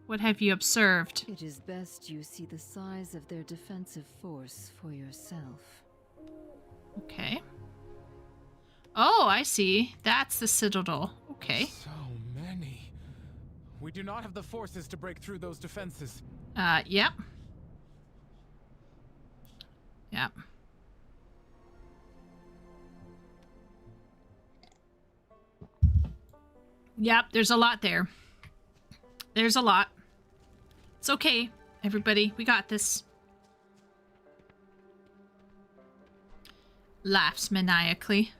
What have you observed? It is best you see the size of their defensive force for yourself. Okay. Oh, I see. That's the Citadel. Okay. So many. We do not have the forces to break through those defenses. Yep. Yep. Yep, there's a lot there. There's a lot. It's okay, everybody. We got this. Laughs maniacally.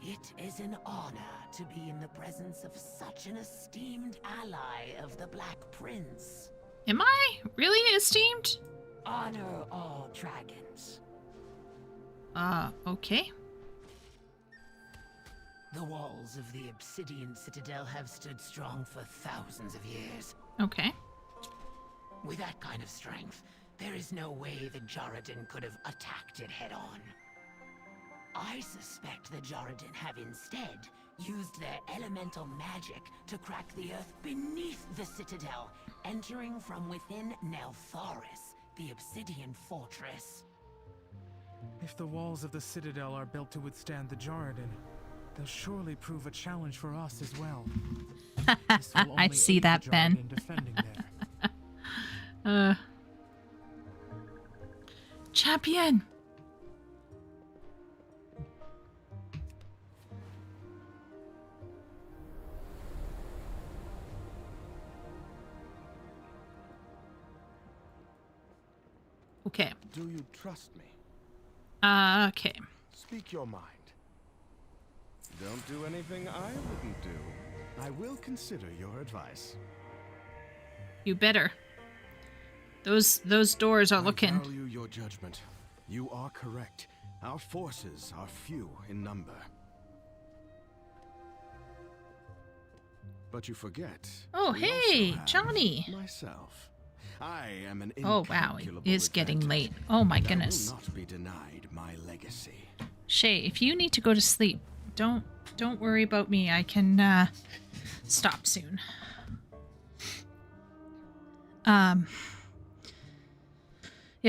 It is an honor to be in the presence of such an esteemed ally of the Black Prince. Am I really esteemed? Honor all dragons. Okay. The walls of the Obsidian Citadel have stood strong for thousands of years. Okay. With that kind of strength, there is no way the Jarradin could have attacked it head-on. I suspect the Jarradin have instead used their elemental magic to crack the earth beneath the Citadel, entering from within Neltharis, the Obsidian Fortress. If the walls of the Citadel are built to withstand the Jarradin, they'll surely prove a challenge for us as well. I see that, Ben. Champion! Okay. Do you trust me? Okay. Speak your mind. Don't do anything I wouldn't do. I will consider your advice. You better. Those doors are looking. I value your judgment. You are correct. Our forces are few in number. But you forget. Oh, we hey, also have Johnny. Myself. I am an Oh, wow, it incalculable is getting advantage, late. Oh, my and goodness. I will not be denied my legacy. Shay, if you need to go to sleep, don't worry about me. I can stop soon. Yeah,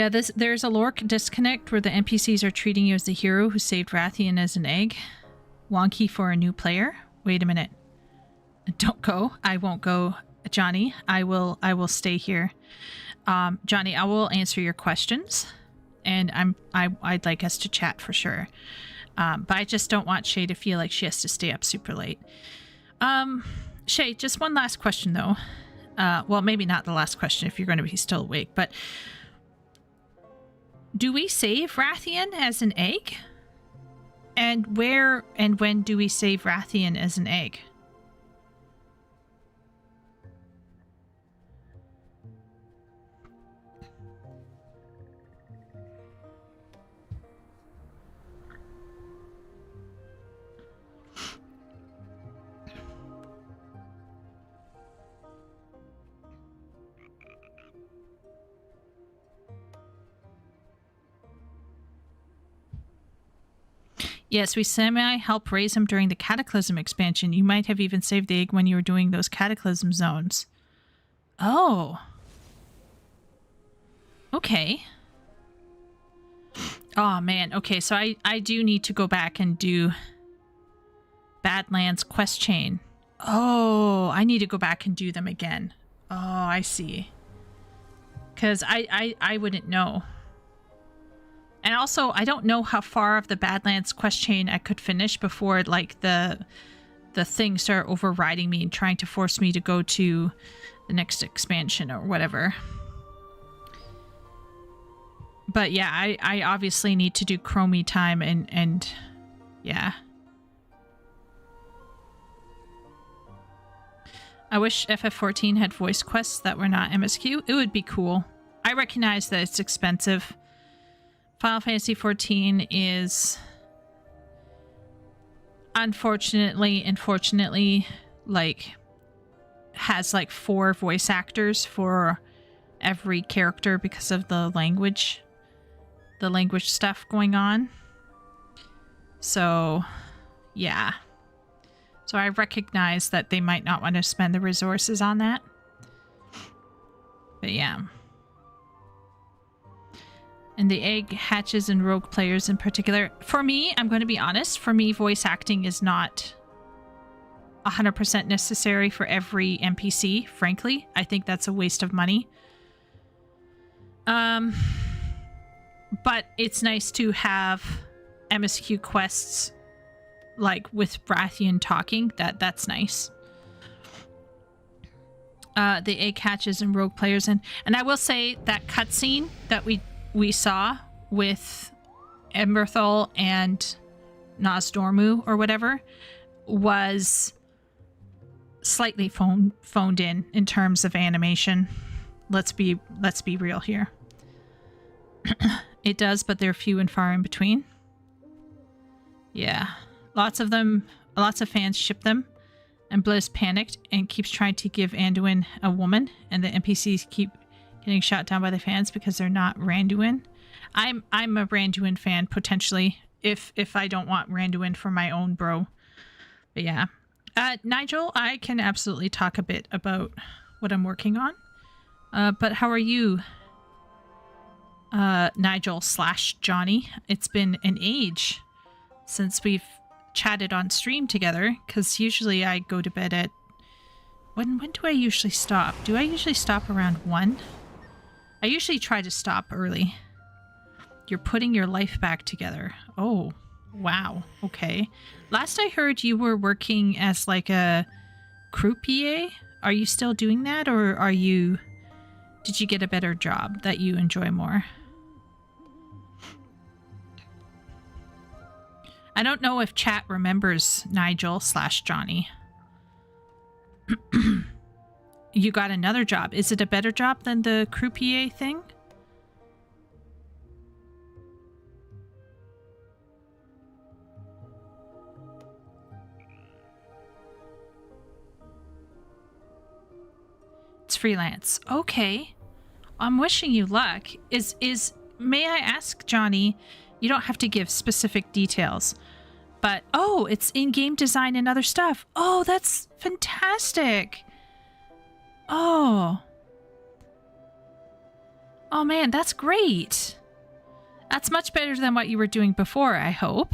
there's a lore disconnect where the NPCs are treating you as the hero who saved Rathian as an egg. Wonky for a new player. Wait a minute. Don't go. I won't go, Johnny. I will stay here. Johnny, I will answer your questions. and I'd like us to chat for sure. But I just don't want Shay to feel like she has to stay up super late. Shay, just one last question though. Well, maybe not the last question if you're going to be still awake, but do we save Rathian as an egg? And where and when do we save Rathian as an egg? Yes, we semi-help raise him during the Cataclysm expansion. You might have even saved the egg when you were doing those Cataclysm zones. Oh. Okay. Oh, man. Okay, so I do need to go back and do Badlands quest chain. Oh, I need to go back and do them again. Oh, I see. Because I wouldn't know. And also, I don't know how far of the Badlands quest chain I could finish before, like, the things start overriding me and trying to force me to go to the next expansion or whatever. But yeah, I obviously need to do Chromie time and yeah. I wish FF14 had voice quests that were not MSQ. It would be cool. I recognize that it's expensive. Final Fantasy XIV is unfortunately, like, has like 4 voice actors for every character because of the language stuff going on. So, yeah. So I recognize that they might not want to spend the resources on that. But yeah. And the egg hatches in rogue players in particular. For me, I'm going to be honest, for me, voice acting is not 100% necessary for every NPC, frankly. I think that's a waste of money. But it's nice to have MSQ quests, like, with Rathian talking. That's nice. The egg hatches in rogue players. And I will say that cutscene that we saw with Emberthal and Nosdormu or whatever was slightly phoned in terms of animation. Let's be real here. It does, but they're few and far in between. Yeah. Lots of fans ship them, and Blizz panicked and keeps trying to give Anduin a woman, and the NPCs keep getting shot down by the fans because they're not Randuin. I'm a Randuin fan, potentially, if I don't want Randuin for my own bro. But yeah. Nigel, I can absolutely talk a bit about what I'm working on. But how are you, Nigel/Johnny? It's been an age since we've chatted on stream together, because usually I go to bed at... When do I usually stop? Do I usually stop around 1? I usually try to stop early. You're putting your life back together. Oh, wow. Okay. Last I heard you were working as like a croupier. Are you still doing that, or did you get a better job that you enjoy more? I don't know if chat remembers Nigel/Johnny. You got another job. Is it a better job than the croupier thing? It's freelance. Okay. I'm wishing you luck. May I ask, Johnny, you don't have to give specific details, but oh, it's in-game design and other stuff. Oh, that's fantastic. Oh man, that's great. That's much better than what you were doing before, I hope.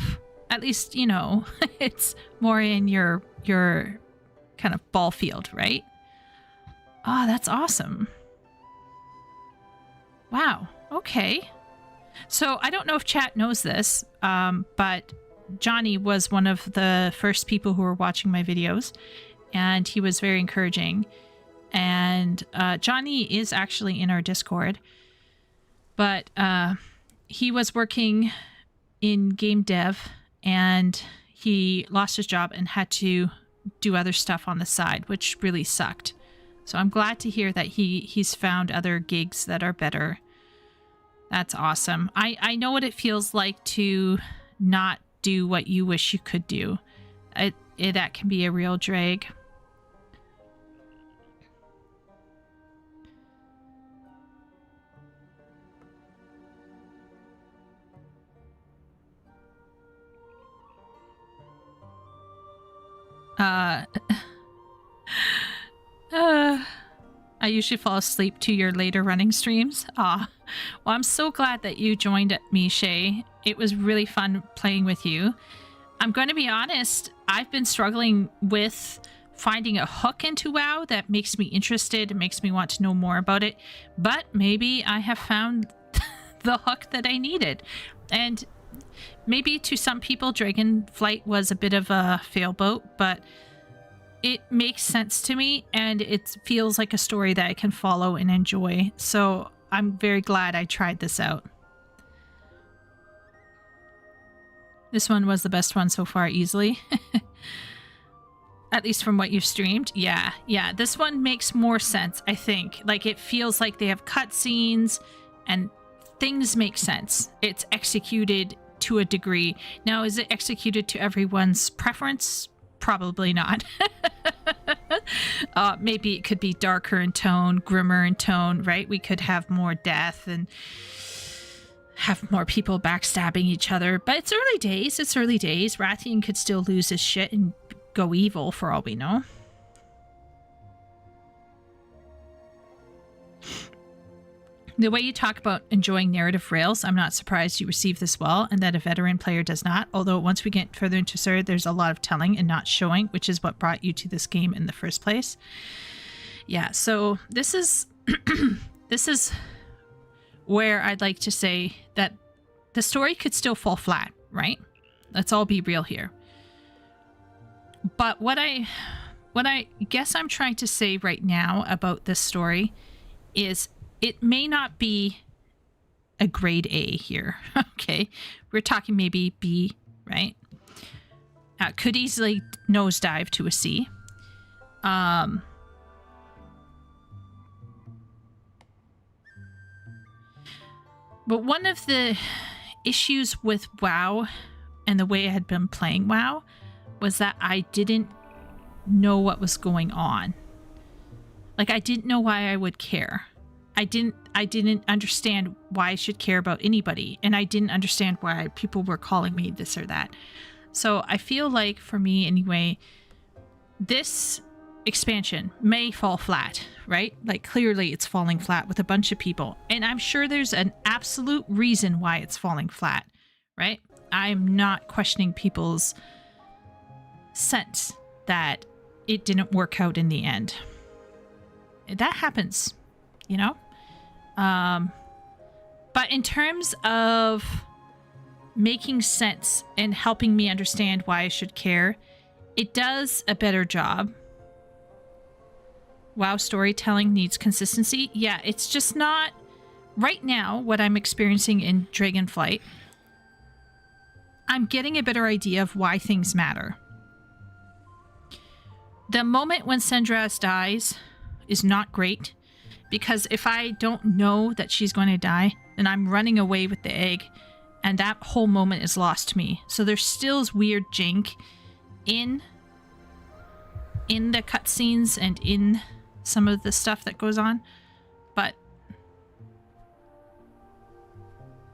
At least, you know, it's more in your kind of ball field, right? Oh, that's awesome. Wow. Okay. So I don't know if chat knows this, but Johnny was one of the first people who were watching my videos, and he was very encouraging. And Johnny is actually in our Discord, but he was working in game dev, and he lost his job and had to do other stuff on the side, which really sucked. So I'm glad to hear that he's found other gigs that are better. That's awesome. I know what it feels like to not do what you wish you could do. That can be a real drag. I usually fall asleep to your later running streams. Well, I'm so glad that you joined me, Shay. It was really fun playing with you. I'm going to be honest, I've been struggling with finding a hook into WoW that makes me interested, makes me want to know more about it, but maybe I have found the hook that I needed. And maybe to some people, Dragonflight was a bit of a failboat, but it makes sense to me, and it feels like a story that I can follow and enjoy. So I'm very glad I tried this out. This one was the best one so far, easily. At least from what you've streamed. Yeah. This one makes more sense, I think. Like, it feels like they have cutscenes and things make sense. It's executed to a degree. Now, is it executed to everyone's preference? Probably not. Maybe it could be darker in tone, grimmer in tone, right? We could have more death and have more people backstabbing each other. But it's early days. It's early days. Rathian could still lose his shit and go evil for all we know. The way you talk about enjoying narrative rails, I'm not surprised you receive this well and that a veteran player does not. Although once we get further into story, there's a lot of telling and not showing, which is what brought you to this game in the first place. Yeah, so this is this is where I'd like to say that the story could still fall flat, right? Let's all be real here. But what I guess I'm trying to say right now about this story is it may not be a grade A here, okay? We're talking maybe B, right? Could easily nosedive to a C. But one of the issues with WoW and the way I had been playing WoW was that I didn't know what was going on. Like, I didn't know why I would care. I didn't understand why I should care about anybody, and I didn't understand why people were calling me this or that. So I feel like, for me anyway, this expansion may fall flat, right? Like, clearly it's falling flat with a bunch of people, and I'm sure there's an absolute reason why it's falling flat, right? I'm not questioning people's sense that it didn't work out in the end. That happens, you know? But in terms of making sense and helping me understand why I should care, it does a better job. WoW storytelling needs consistency. Yeah, it's just not right now what I'm experiencing in Dragonflight. I'm getting a better idea of why things matter. The moment when Sendras dies is not great, because if I don't know that she's going to die, then I'm running away with the egg, and that whole moment is lost to me. So there's still this weird jank in the cutscenes and in some of the stuff that goes on, but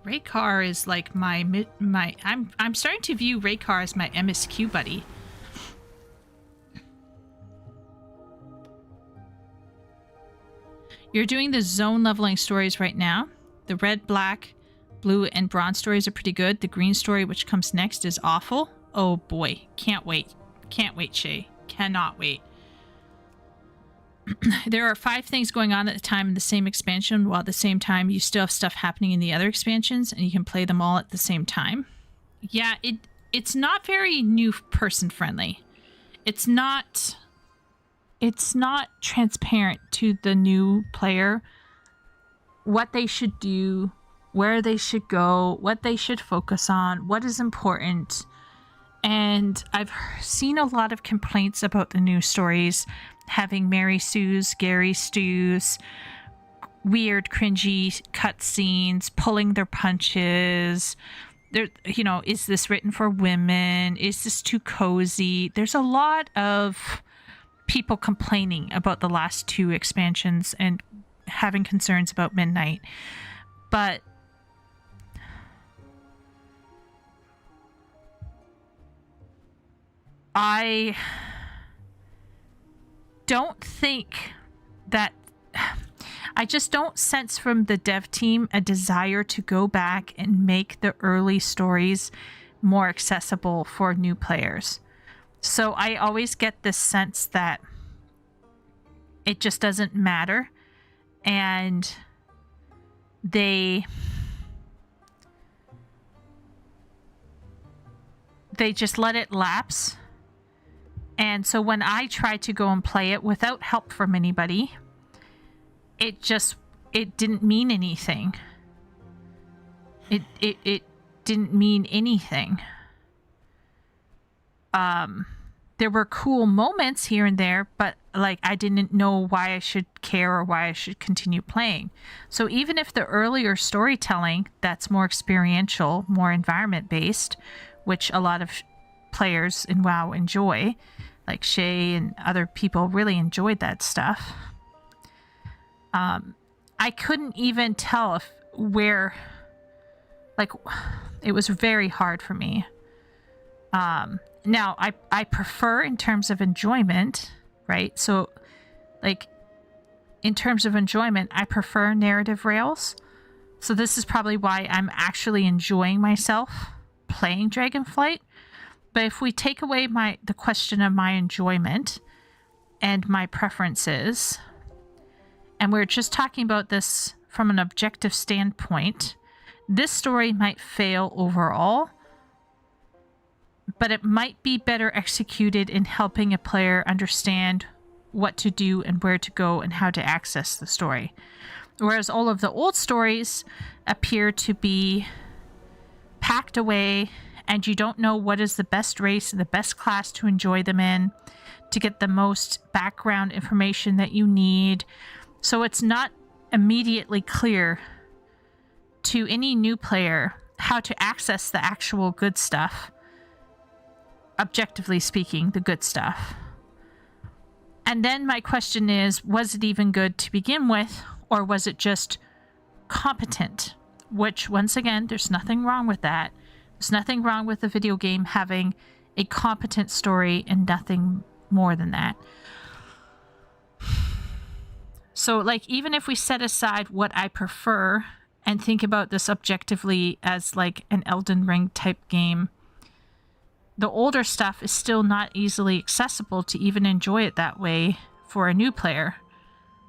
Raykar is like I'm starting to view Raykar as my MSQ buddy. You're doing the zone leveling stories right now. The red, black, blue, and bronze stories are pretty good. The green story, which comes next, is awful. Oh boy, can't wait. Can't wait, Shay. Cannot wait. there are 5 things going on at the time in the same expansion, while at the same time you still have stuff happening in the other expansions, and you can play them all at the same time. Yeah, it's not very new person friendly. It's not transparent to the new player what they should do, where they should go, what they should focus on, what is important. And I've seen a lot of complaints about the new stories having Mary Sue's, Gary Stu's, weird, cringy cutscenes, pulling their punches. There, you know, is this written for women? Is this too cozy? There's a lot of people complaining about the last 2 expansions and having concerns about Midnight. But I don't think that... I just don't sense from the dev team a desire to go back and make the early stories more accessible for new players. So I always get this sense that it just doesn't matter, and they just let it lapse. And so when I tried to go and play it without help from anybody, it didn't mean anything. It didn't mean anything. There were cool moments here and there, but like I didn't know why I should care or why I should continue playing. So even if the earlier storytelling that's more experiential, more environment based, which a lot of players in WoW enjoy, like Shay and other people really enjoyed that stuff. I couldn't even tell if where, like, it was very hard for me. Now I prefer in terms of enjoyment, right? So like in terms of enjoyment, I prefer narrative rails. So this is probably why I'm actually enjoying myself playing Dragonflight. But if we take away the question of my enjoyment and my preferences, and we're just talking about this from an objective standpoint, this story might fail overall, but it might be better executed in helping a player understand what to do and where to go and how to access the story. Whereas all of the old stories appear to be packed away, and you don't know what is the best race and the best class to enjoy them in, to get the most background information that you need. So it's not immediately clear to any new player how to access the actual good stuff. Objectively speaking, the good stuff. And then my question is, was it even good to begin with, or was it just competent? Which, once again, there's nothing wrong with that. There's nothing wrong with a video game having a competent story and nothing more than that. So, like, even if we set aside what I prefer and think about this objectively as like an Elden Ring type game, the older stuff is still not easily accessible to even enjoy it that way for a new player.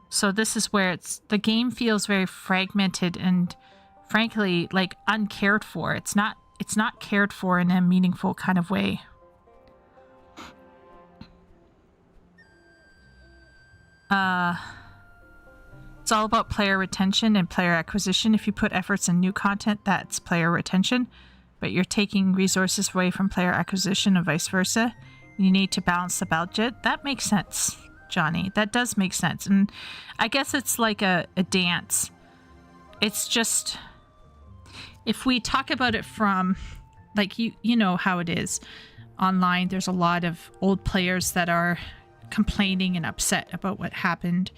So this is where the game feels very fragmented and frankly like uncared for. It's not cared for in a meaningful kind of way. It's all about player retention and player acquisition. If you put efforts in new content, that's player retention, but you're taking resources away from player acquisition and vice versa. You need to balance the budget. That makes sense, Johnny. That does make sense. And I guess it's like a dance. It's just, if we talk about it from, like, you know how it is online, there's a lot of old players that are complaining and upset about what happened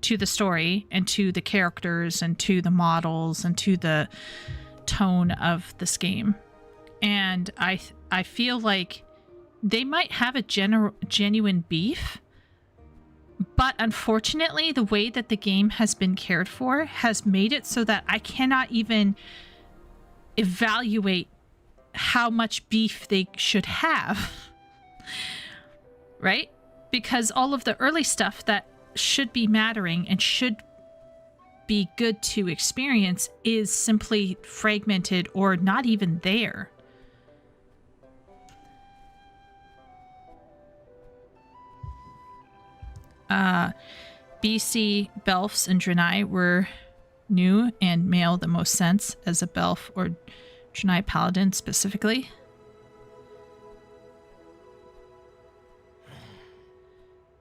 to the story and to the characters and to the models and to the tone of this game. And I feel like they might have a genuine beef, but unfortunately the way that the game has been cared for has made it so that I cannot even evaluate how much beef they should have. Right? Because all of the early stuff that should be mattering and should be good to experience is simply fragmented or not even there. BC Belfs and Draenei were new and male the most sense as a Belf or Draenei paladin specifically.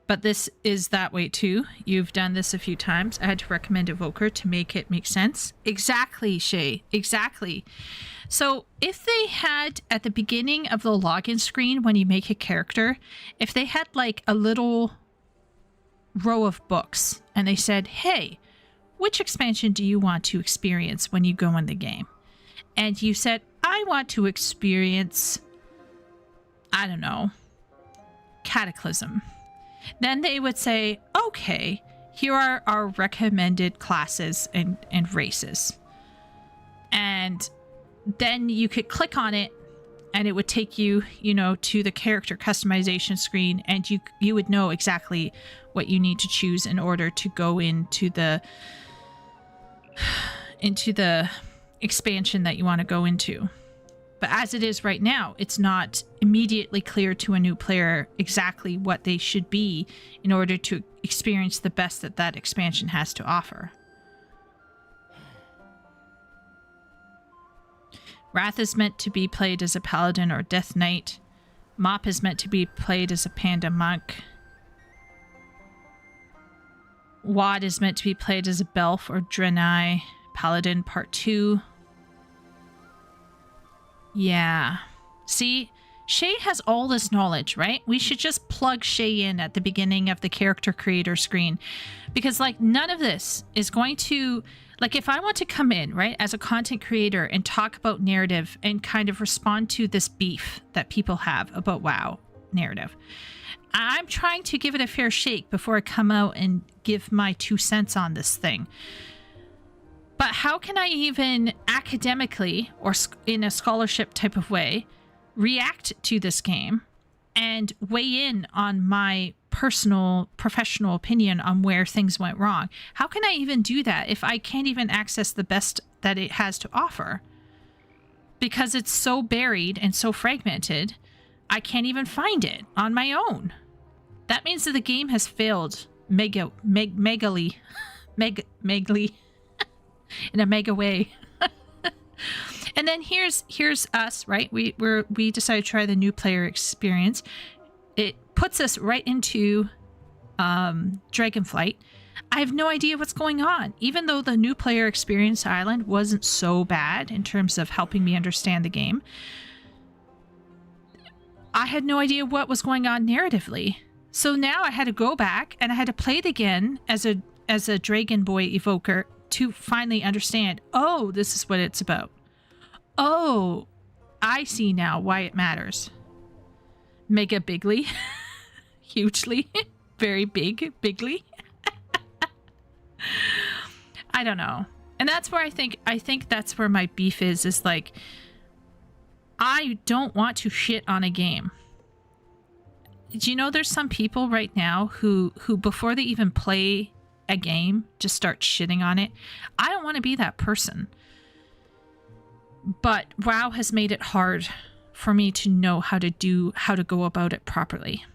But this is that way too. You've done this a few times. I had to recommend Evoker to make it make sense. Exactly, Shay. Exactly. So if they had at the beginning of the login screen when you make a character, if they had like a little row of books and they said, hey, which expansion do you want to experience when you go in the game? And you said, I want to experience, I don't know, Cataclysm. Then they would say, okay, here are our recommended classes and races. And then you could click on it and it would take you, you know, to the character customization screen, and you would know exactly what you need to choose in order to go into the expansion that you want to go into. But as it is right now, it's not immediately clear to a new player exactly what they should be in order to experience the best that that expansion has to offer. Wrath is meant to be played as a paladin or death knight. Mop is meant to be played as a panda monk. Wad is meant to be played as a Belf or Draenei paladin part 2. Yeah. See, Shay has all this knowledge, right? We should just plug Shay in at the beginning of the character creator screen, because like none of this is going to, like if I want to come in, right, as a content creator and talk about narrative and kind of respond to this beef that people have about WoW narrative, I'm trying to give it a fair shake before I come out and give my 2 cents on this thing. But how can I even academically or in a scholarship type of way react to this game and weigh in on my personal professional opinion on where things went wrong? How can I even do that if I can't even access the best that it has to offer? Because it's so buried and so fragmented, I can't even find it on my own. That means that the game has failed megally in a mega way. And then here's us, right? We decided to try the new player experience. It puts us right into Dragonflight. I have no idea what's going on. Even though the new player experience island wasn't so bad in terms of helping me understand the game, I had no idea what was going on narratively. So now I had to go back and I had to play it again as a Dragon Boy Evoker to finally understand, oh, this is what it's about. Oh, I see now why it matters. Mega bigly. Hugely. Very bigly. I don't know. And that's where I think that's where my beef is like, I don't want to shit on a game. Do you know there's some people right now who before they even play a game just start shitting on it? I don't want to be that person. But WoW has made it hard for me to know how to go about it properly.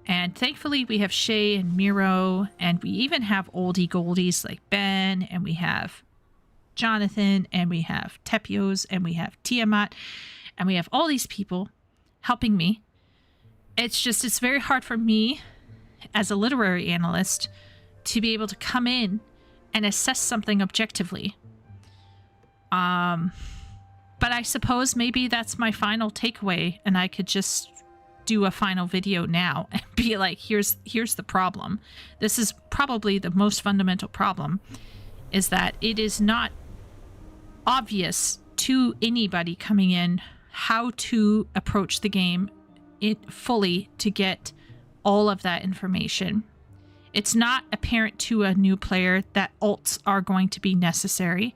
And thankfully we have Shay and Miro, and we even have oldie goldies like Ben, and we have Jonathan, and we have Tepios, and we have Tiamat, and we have all these people helping me. It's very hard for me as a literary analyst to be able to come in and assess something objectively. But I suppose maybe that's my final takeaway, and I could just do a final video now and be like, here's the problem. This is probably the most fundamental problem, is that it is not obvious to anybody coming in how to approach the game fully to get all of that information. It's not apparent to a new player that alts are going to be necessary.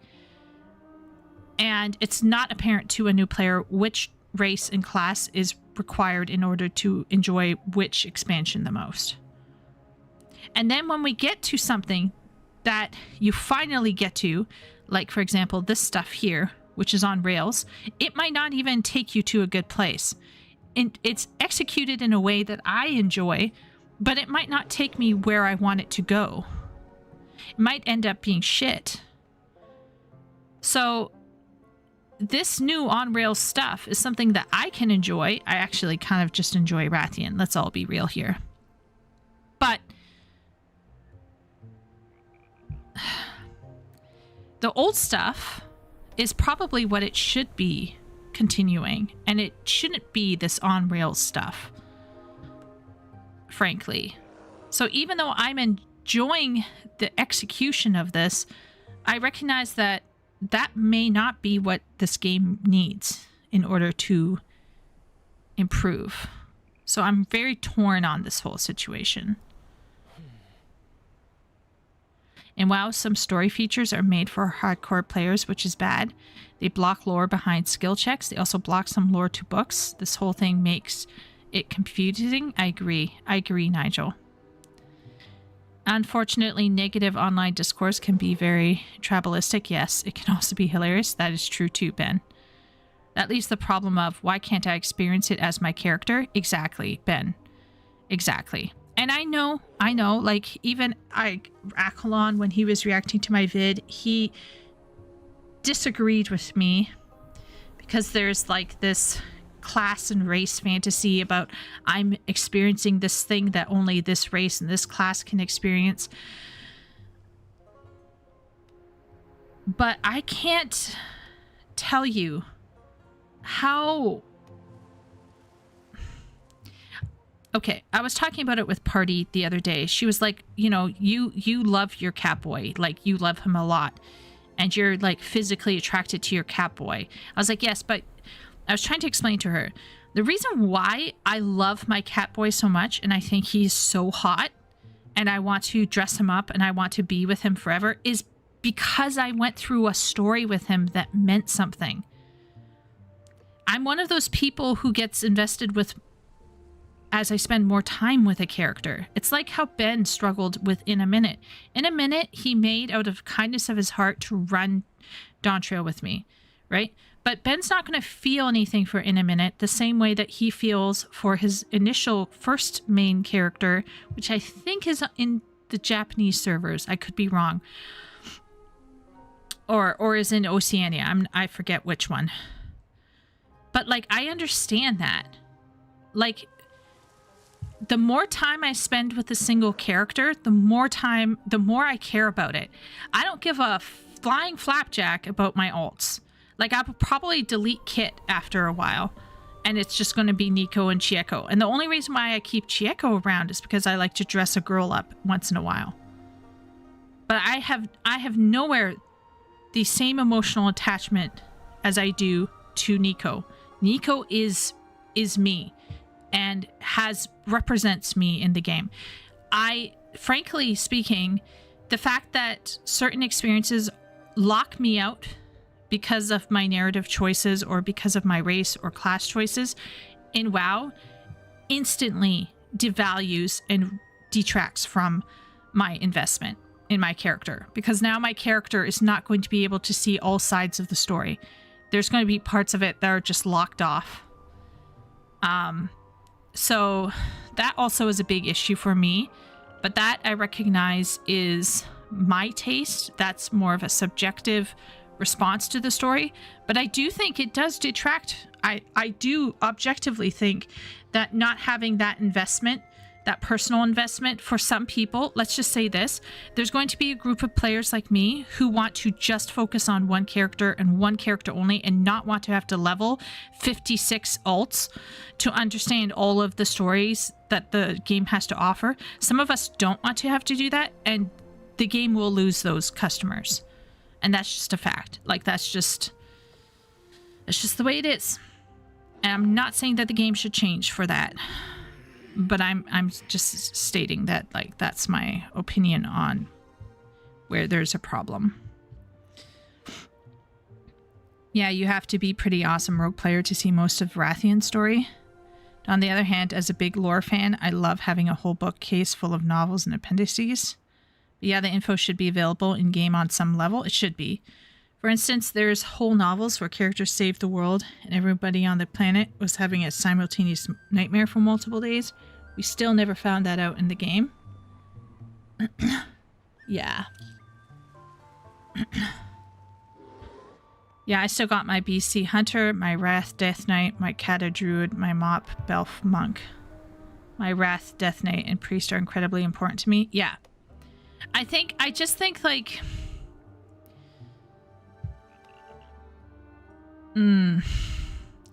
And it's not apparent to a new player which race and class is required in order to enjoy which expansion the most. And then when we get to something that you finally get to, like for example, this stuff here, which is on rails, it might not even take you to a good place. And it's executed in a way that I enjoy, but it might not take me where I want it to go. It might end up being shit. So this new on-rails stuff is something that I can enjoy. I actually kind of just enjoy Rathian. Let's all be real here. But the old stuff is probably what it should be continuing, and it shouldn't be this on-rails stuff, frankly. So even though I'm enjoying the execution of this, I recognize that that may not be what this game needs in order to improve. So I'm very torn on this whole situation. In WoW, some story features are made for hardcore players, which is bad. They block lore behind skill checks. They also block some lore to books. This whole thing makes it confusing. I agree, Nigel. Unfortunately, negative online discourse can be very tribalistic. Yes, it can also be hilarious. That is true too, Ben. That leaves the problem of, why can't I experience it as my character? Exactly, Ben. Exactly. And I know, like, even Akalon, when he was reacting to my vid, he disagreed with me because there's like this class and race fantasy about I'm experiencing this thing that only this race and this class can experience. But I can't tell you how... Okay, I was talking about it with Party the other day. She was like, you know, you love your Catboy, like you love him a lot, and you're like physically attracted to your Catboy. I was like, yes, but I was trying to explain to her the reason why I love my Catboy so much, and I think he's so hot, and I want to dress him up and I want to be with him forever, is because I went through a story with him that meant something. I'm one of those people who gets invested with as I spend more time with a character. It's like how Ben struggled with In a Minute. In a Minute, he made out of kindness of his heart to run Dawntrail with me, right? But Ben's not going to feel anything for In a Minute the same way that he feels for his initial first main character, which I think is in the Japanese servers. I could be wrong. Or is in Oceania. I forget which one. But like, I understand that. Like, the more time I spend with a single character, the more I care about it. I don't give a flying flapjack about my alts. Like, I would probably delete Kit after a while, and it's just going to be Nico and Chieko. And the only reason why I keep Chieko around is because I like to dress a girl up once in a while. But I have nowhere the same emotional attachment as I do to Nico. Nico is me and represents me in the game. Frankly speaking, the fact that certain experiences lock me out because of my narrative choices or because of my race or class choices in WoW instantly devalues and detracts from my investment in my character, because now my character is not going to be able to see all sides of the story. There's going to be parts of it that are just locked off. So that also is a big issue for me, but that I recognize is my taste. That's more of a subjective response to the story, but I do think it does detract. I do objectively think that not having that investment, that personal investment for some people, let's just say this, there's going to be a group of players like me who want to just focus on one character and one character only and not want to have to level 56 alts to understand all of the stories that the game has to offer. Some of us don't want to have to do that, and the game will lose those customers. And that's just a fact. Like, that's just the way it is. And I'm not saying that the game should change for that. But I'm just stating that, like, that's my opinion on where there's a problem. Yeah, you have to be pretty awesome rogue player to see most of Rathian's story. On the other hand, as a big lore fan, I love having a whole bookcase full of novels and appendices. But yeah, the info should be available in-game on some level. It should be. For instance, there's whole novels where characters saved the world and everybody on the planet was having a simultaneous nightmare for multiple days. We still never found that out in the game. Yeah. Yeah, I still got my BC Hunter, my Wrath Death Knight, my Kata Druid, my Mop Belf Monk. My Wrath Death Knight and Priest are incredibly important to me. Yeah. I just think like... The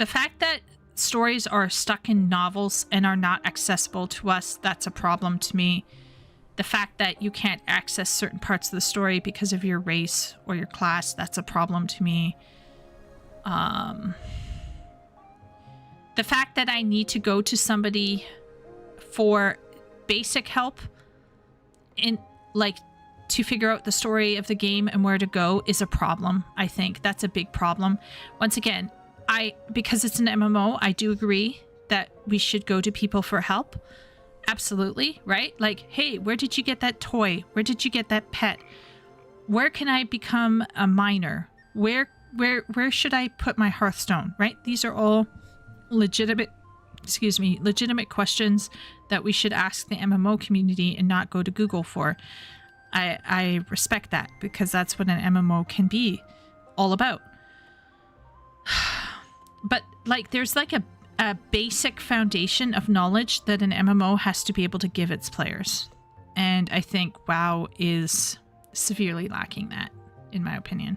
fact that stories are stuck in novels and are not accessible to us, that's a problem to me. The fact that you can't access certain parts of the story because of your race or your class, that's a problem to me. The fact that I need to go to somebody for basic help in, like, to figure out the story of the game and where to go is a problem. I think that's a big problem. Once again, because it's an MMO, I do agree that we should go to people for help. Absolutely, right? Like, hey, where did you get that toy? Where did you get that pet? Where can I become a miner? Where should I put my Hearthstone, right? These are all legitimate questions that we should ask the MMO community and not go to Google for. I respect that because that's what an MMO can be all about. But like, there's like a basic foundation of knowledge that an MMO has to be able to give its players. And I think WoW is severely lacking that, in my opinion.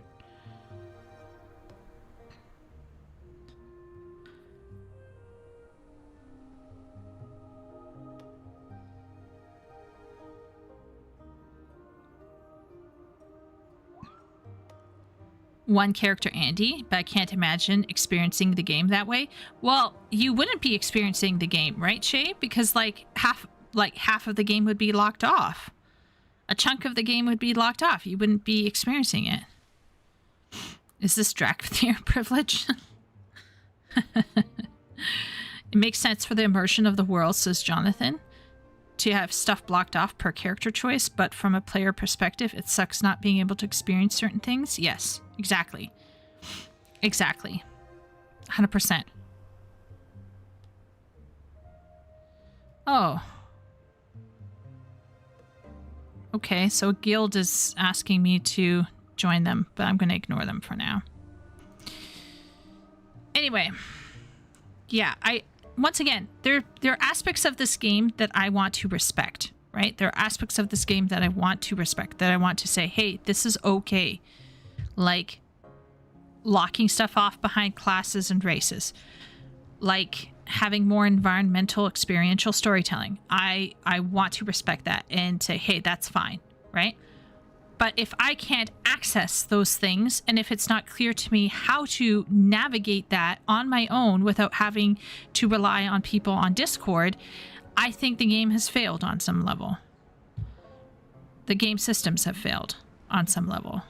One character Andy, but I can't imagine experiencing the game that way. Well, you wouldn't be experiencing the game, right, Shay? Because like half of the game would be locked off. A chunk of the game would be locked off. You wouldn't be experiencing it. Is this Dragonflight privilege? It makes sense for the immersion of the world, says Jonathan, to have stuff blocked off per character choice, but from a player perspective, it sucks not being able to experience certain things. Yes, exactly. Exactly. 100%. Oh. Okay, so a guild is asking me to join them, but I'm going to ignore them for now. Anyway. Yeah, once again, there are aspects of this game that I want to respect, right? There are aspects of this game that I want to respect, that I want to say, hey, this is okay. Like locking stuff off behind classes and races. Like having more environmental experiential storytelling. I want to respect that and say, hey, that's fine, right? But if I can't access those things, and if it's not clear to me how to navigate that on my own without having to rely on people on Discord, I think the game has failed on some level. The game systems have failed on some level.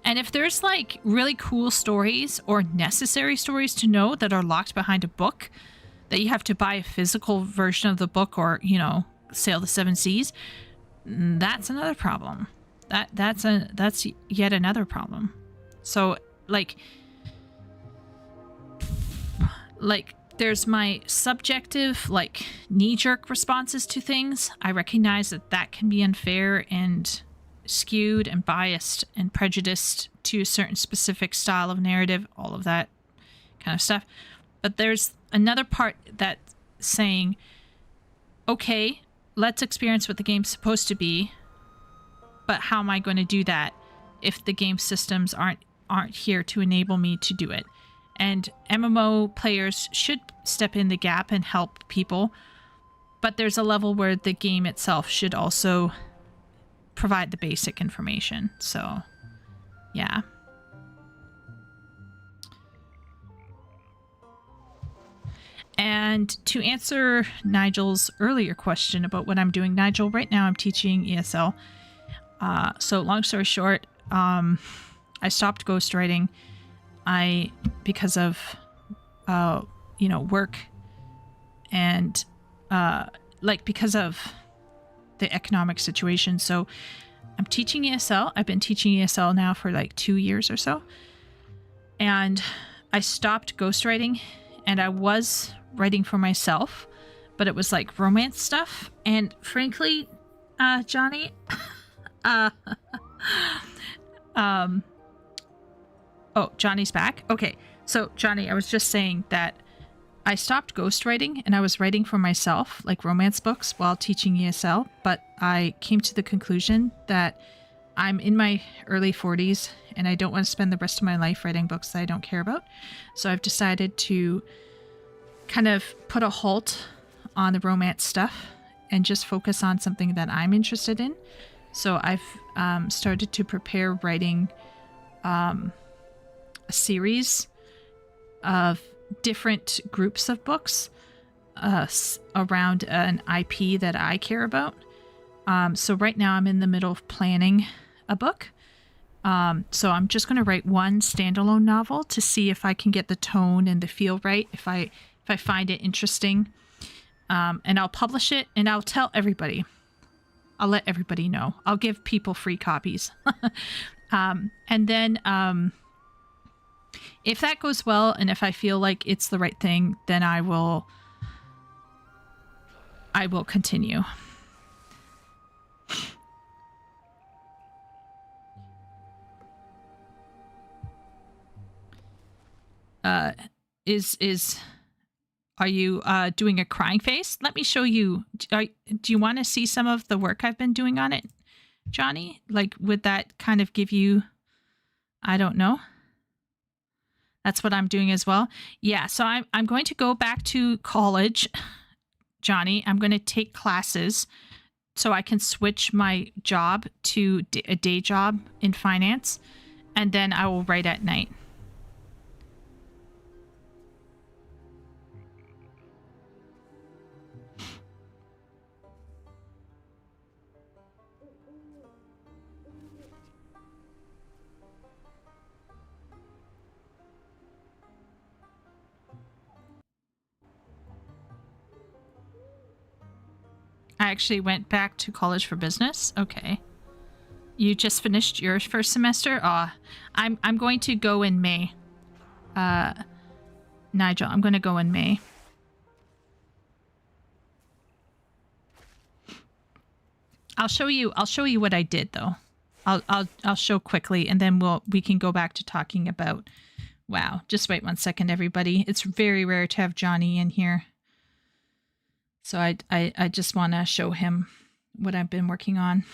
And if there's like really cool stories or necessary stories to know that are locked behind a book, that you have to buy a physical version of the book or, you know, sail the 7 seas, that's another problem. That's yet another problem. So like there's my subjective like knee-jerk responses to things. I recognize that can be unfair and skewed and biased and prejudiced to a certain specific style of narrative, all of that kind of stuff. But there's another part that's saying, okay, let's experience what the game's supposed to be. But how am I going to do that if the game systems aren't here to enable me to do it? And MMO players should step in the gap and help people, but there's a level where the game itself should also provide the basic information. So, yeah. And to answer Nigel's earlier question about what I'm doing, Nigel, right now I'm teaching ESL. So long story short, I stopped ghostwriting. Because of, work and like because of the economic situation. So I'm teaching ESL. I've been teaching ESL now for like 2 years or so. And I stopped ghostwriting, and I was writing for myself, but it was like romance stuff. And frankly, Johnny, oh, Johnny's back. Okay. So Johnny, I was just saying that I stopped ghostwriting and I was writing for myself, like romance books, while teaching ESL. But I came to the conclusion that I'm in my early 40s and I don't want to spend the rest of my life writing books that I don't care about. So I've decided to kind of put a halt on the romance stuff and just focus on something that I'm interested in. So I've started to prepare writing a series of different groups of books around an IP that I care about. So right now I'm in the middle of planning a book. So I'm just going to write one standalone novel to see if I can get the tone and the feel right, if I find it interesting. And I'll publish it and I'll tell everybody. I'll let everybody know. I'll give people free copies. And then if that goes well and if I feel like it's the right thing, then I will continue. Are you doing a crying face? Let me show you. Do you want to see some of the work I've been doing on it, Johnny? Like, would that kind of give you, I don't know. That's what I'm doing as well. Yeah, so I'm going to go back to college, Johnny. I'm going to take classes so I can switch my job to a day job in finance, and then I will write at night. I actually went back to college for business. Okay. You just finished your first semester? I'm going to go in May. Nigel, I'm going to go in May. I'll show you what I did though. I'll show quickly and then we can go back to talking about WoW. Just wait 1 second, everybody. It's very rare to have Johnny in here. So I just want to show him what I've been working on.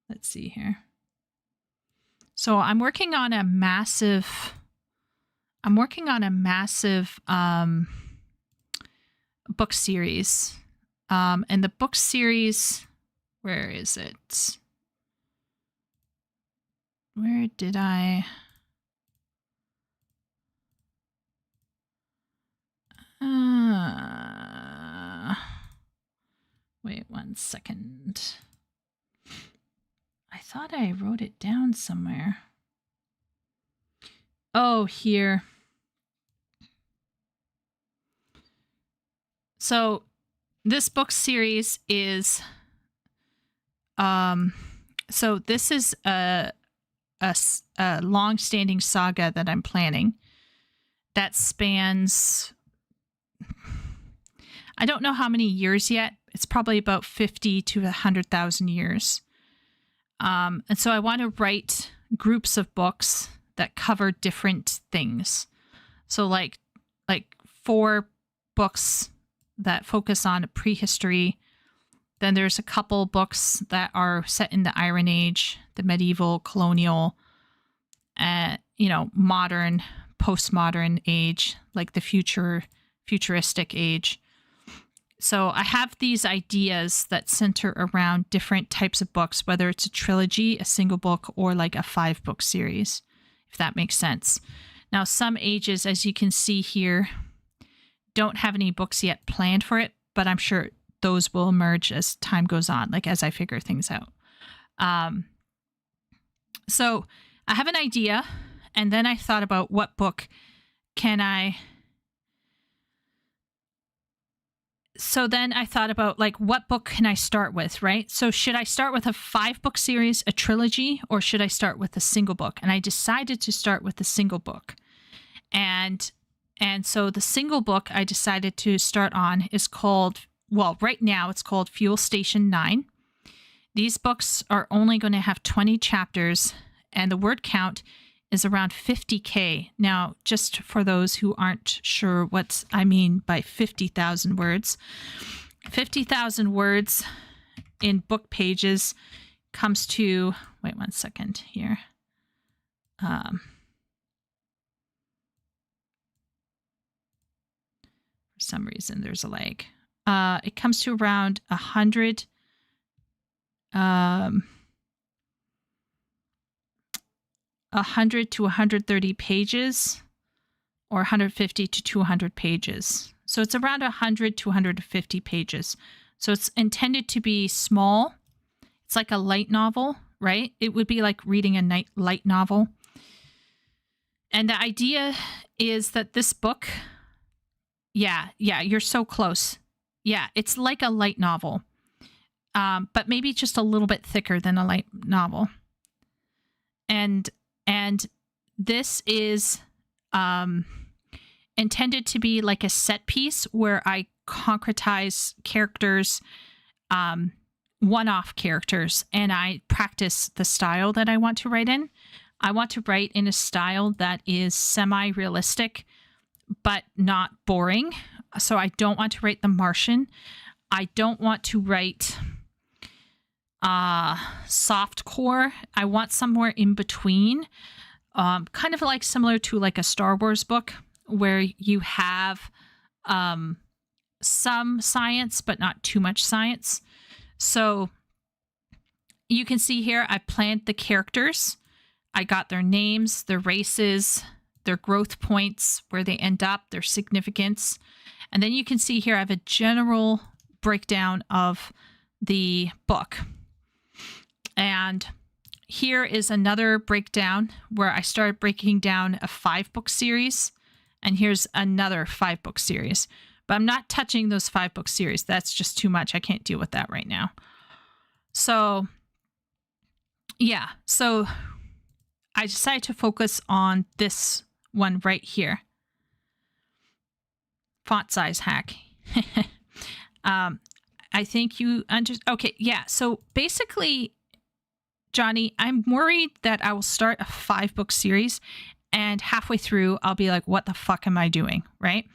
Let's see here. So I'm working on a massive book series. And the book series, where is it? Where did I? Wait 1 second. I thought I wrote it down somewhere. Oh, here. So this book series is so this is a long-standing saga that I'm planning that spans, I don't know how many years yet. It's probably about 50 to 100,000 years. And so I want to write groups of books that cover different things. So like 4 books that focus on prehistory. Then there's a couple books that are set in the Iron Age, the medieval, colonial, modern, postmodern age, like the futuristic age. So I have these ideas that center around different types of books, whether it's a trilogy, a single book, or like a 5-book series, if that makes sense. Now, some ages, as you can see here, don't have any books yet planned for it, but I'm sure those will emerge as time goes on, like as I figure things out. So I have an idea, and then I thought about what book can I so then I thought about like, what book can I start with, right? So should I start with a 5-book series, a trilogy, or should I start with a single book? And I decided to start with a single book. And so the single book I decided to start on is called, well, right now it's called Fuel Station 9. These books are only going to have 20 chapters, and the word count is around 50K. Now, just for those who aren't sure what I mean by 50,000 words, 50,000 words in book pages comes to, wait 1 second here. For some reason, there's a lag. It comes to around 100 to 130 pages, or 150 to 200 pages. So it's around 100 to 150 pages. So it's intended to be small. It's like a light novel, right? It would be like reading a light novel. And the idea is that this book, yeah, you're so close. Yeah, it's like a light novel. But maybe just a little bit thicker than a light novel. And this is intended to be like a set piece where I concretize characters, one-off characters, and I practice the style that I want to write in. I want to write in a style that is semi-realistic, but not boring. So I don't want to write The Martian. I don't want to write softcore. I want somewhere in between, kind of like similar to like a Star Wars book where you have some science but not too much science. So you can see here I planned the characters. I got their names, their races, their growth points, where they end up, their significance. And then you can see here I have a general breakdown of the book. And here is another breakdown where I started breaking down a 5-book series. And here's another 5-book series. But I'm not touching those 5-book series. That's just too much. I can't deal with that right now. So, yeah. So I decided to focus on this one right here. Font size hack. I think you okay, yeah. So basically, Johnny, I'm worried that I will start a 5-book series and halfway through I'll be like, what the fuck am I doing? Right?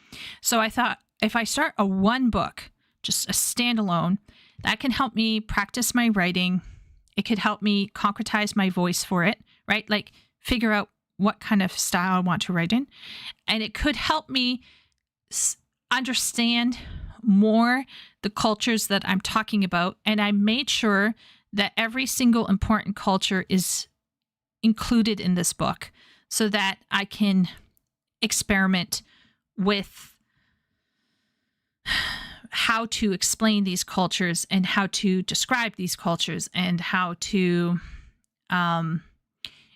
So I thought if I start a 1 book, just a standalone, that can help me practice my writing. It could help me concretize my voice for it, right? Like figure out what kind of style I want to write in. And it could help me understand more the cultures that I'm talking about. And I made sure that every single important culture is included in this book so that I can experiment with how to explain these cultures and how to describe these cultures and how to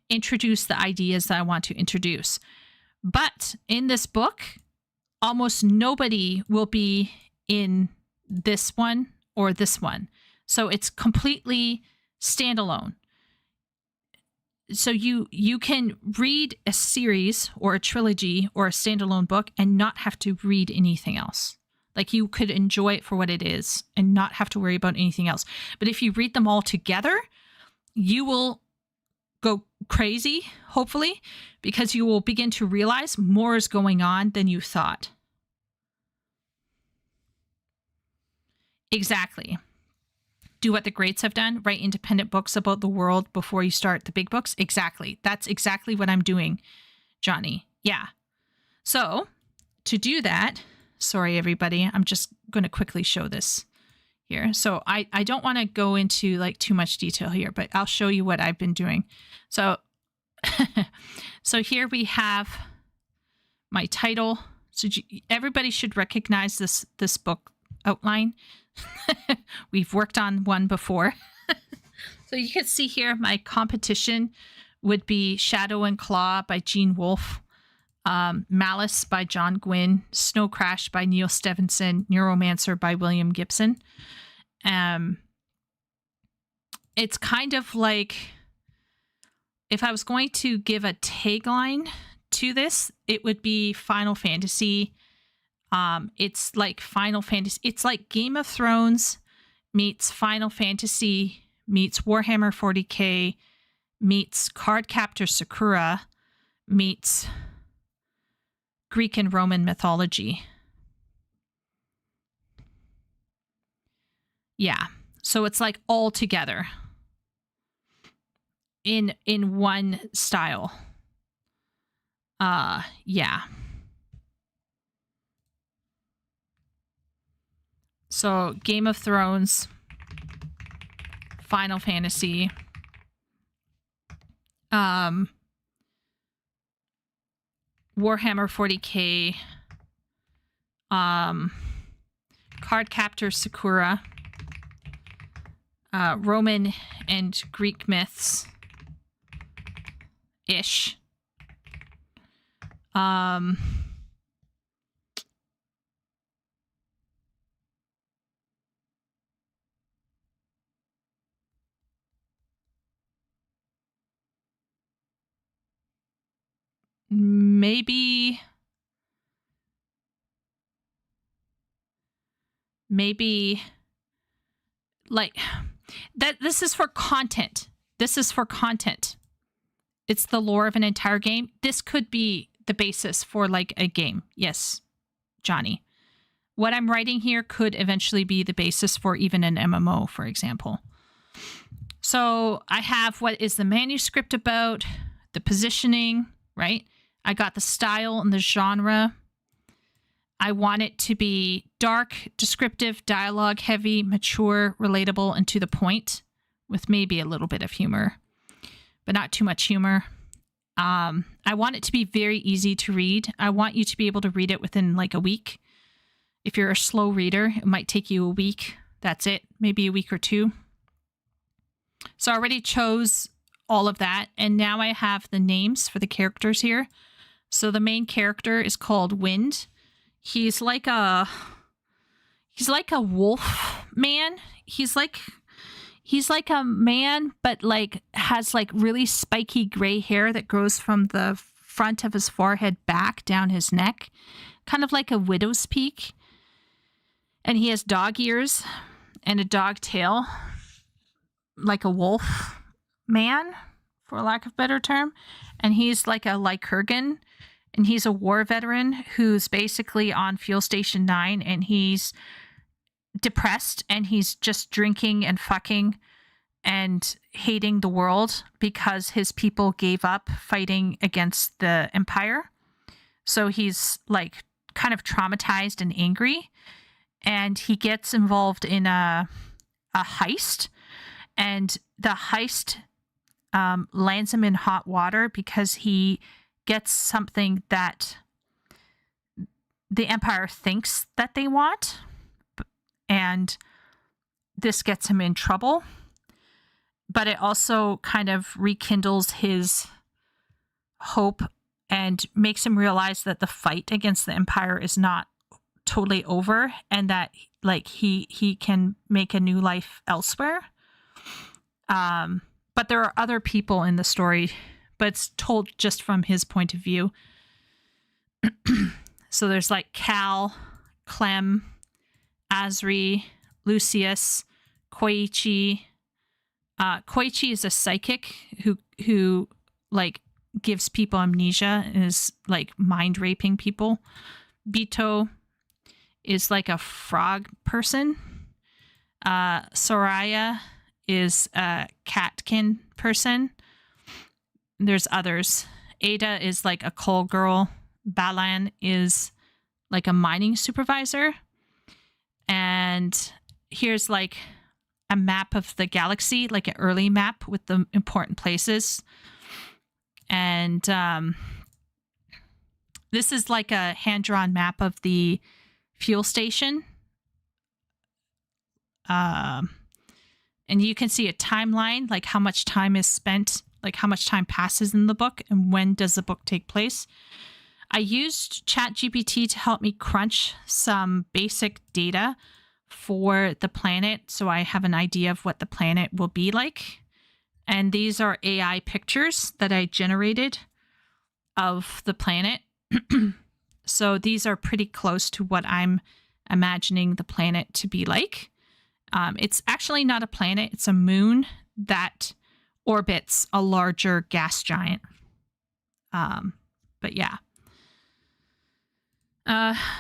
introduce the ideas that I want to introduce. But in this book, almost nobody will be in this one or this one. So it's completely standalone. So you can read a series or a trilogy or a standalone book and not have to read anything else. Like you could enjoy it for what it is and not have to worry about anything else. But if you read them all together, you will go crazy, hopefully, because you will begin to realize more is going on than you thought. Exactly. Do what the greats have done. Write independent books about the world before you start the big books. Exactly. That's exactly what I'm doing, Johnny. Yeah. So to do that, sorry, everybody, I'm just going to quickly show this here. So I don't want to go into like too much detail here, but I'll show you what I've been doing. So, so here we have my title. So everybody should recognize this book outline. We've worked on one before. So you can see here my competition would be Shadow and Claw by Gene Wolfe. Malice by John Gwynne, Snow Crash by Neil Stephenson, Neuromancer by William Gibson. It's kind of like, if I was going to give a tagline to this, it would be Final Fantasy. It's like Final Fantasy. It's like Game of Thrones meets Final Fantasy meets Warhammer 40k meets Cardcaptor Sakura meets Greek and Roman mythology. Yeah. So it's like all together in one style. Yeah. So Game of Thrones, Final Fantasy, Warhammer 40k, Cardcaptor Sakura, Roman and Greek myths ish. Maybe like that. This is for content. It's the lore of an entire game. This could be the basis for like a game. Yes, Johnny. What I'm writing here could eventually be the basis for even an MMO, for example. So I have what is the manuscript about, the positioning, right? I got the style and the genre. I want it to be dark, descriptive, dialogue heavy, mature, relatable, and to the point, with maybe a little bit of humor, but not too much humor. I want it to be very easy to read. I want you to be able to read it within like a week. If you're a slow reader, it might take you a week. That's it. Maybe a week or two. So I already chose all of that. And now I have the names for the characters here. So the main character is called Wind. He's like a wolf man. He's like a man, but like has like really spiky gray hair that grows from the front of his forehead back down his neck, kind of like a widow's peak. And he has dog ears and a dog tail, like a wolf man, for lack of a better term. And he's like a Lycurgan, and he's a war veteran who's basically on Fuel Station 9, and he's depressed, and he's just drinking and fucking and hating the world because his people gave up fighting against the Empire. So he's like kind of traumatized and angry, and he gets involved in a heist, and the heist lands him in hot water because he gets something that the Empire thinks that they want, and this gets him in trouble. But it also kind of rekindles his hope and makes him realize that the fight against the Empire is not totally over, and that like he can make a new life elsewhere. But there are other people in the story, but it's told just from his point of view. So there's like Cal, Clem, Asri, Lucius, Koichi. Koichi is a psychic who like gives people amnesia and is like mind raping people. Bito is like a frog person. Soraya is a catkin person. There's others. Ada is like a coal girl. Balan is like a mining supervisor. And here's like a map of the galaxy, like an early map with the important places. And this is like a hand-drawn map of the fuel station. And you can see a timeline, like how much time is spent, like how much time passes in the book and when does the book take place. I used ChatGPT to help me crunch some basic data for the planet, so I have an idea of what the planet will be like. And these are AI pictures that I generated of the planet. So these are pretty close to what I'm imagining the planet to be like. It's actually not a planet, it's a moon that orbits a larger gas giant. But yeah.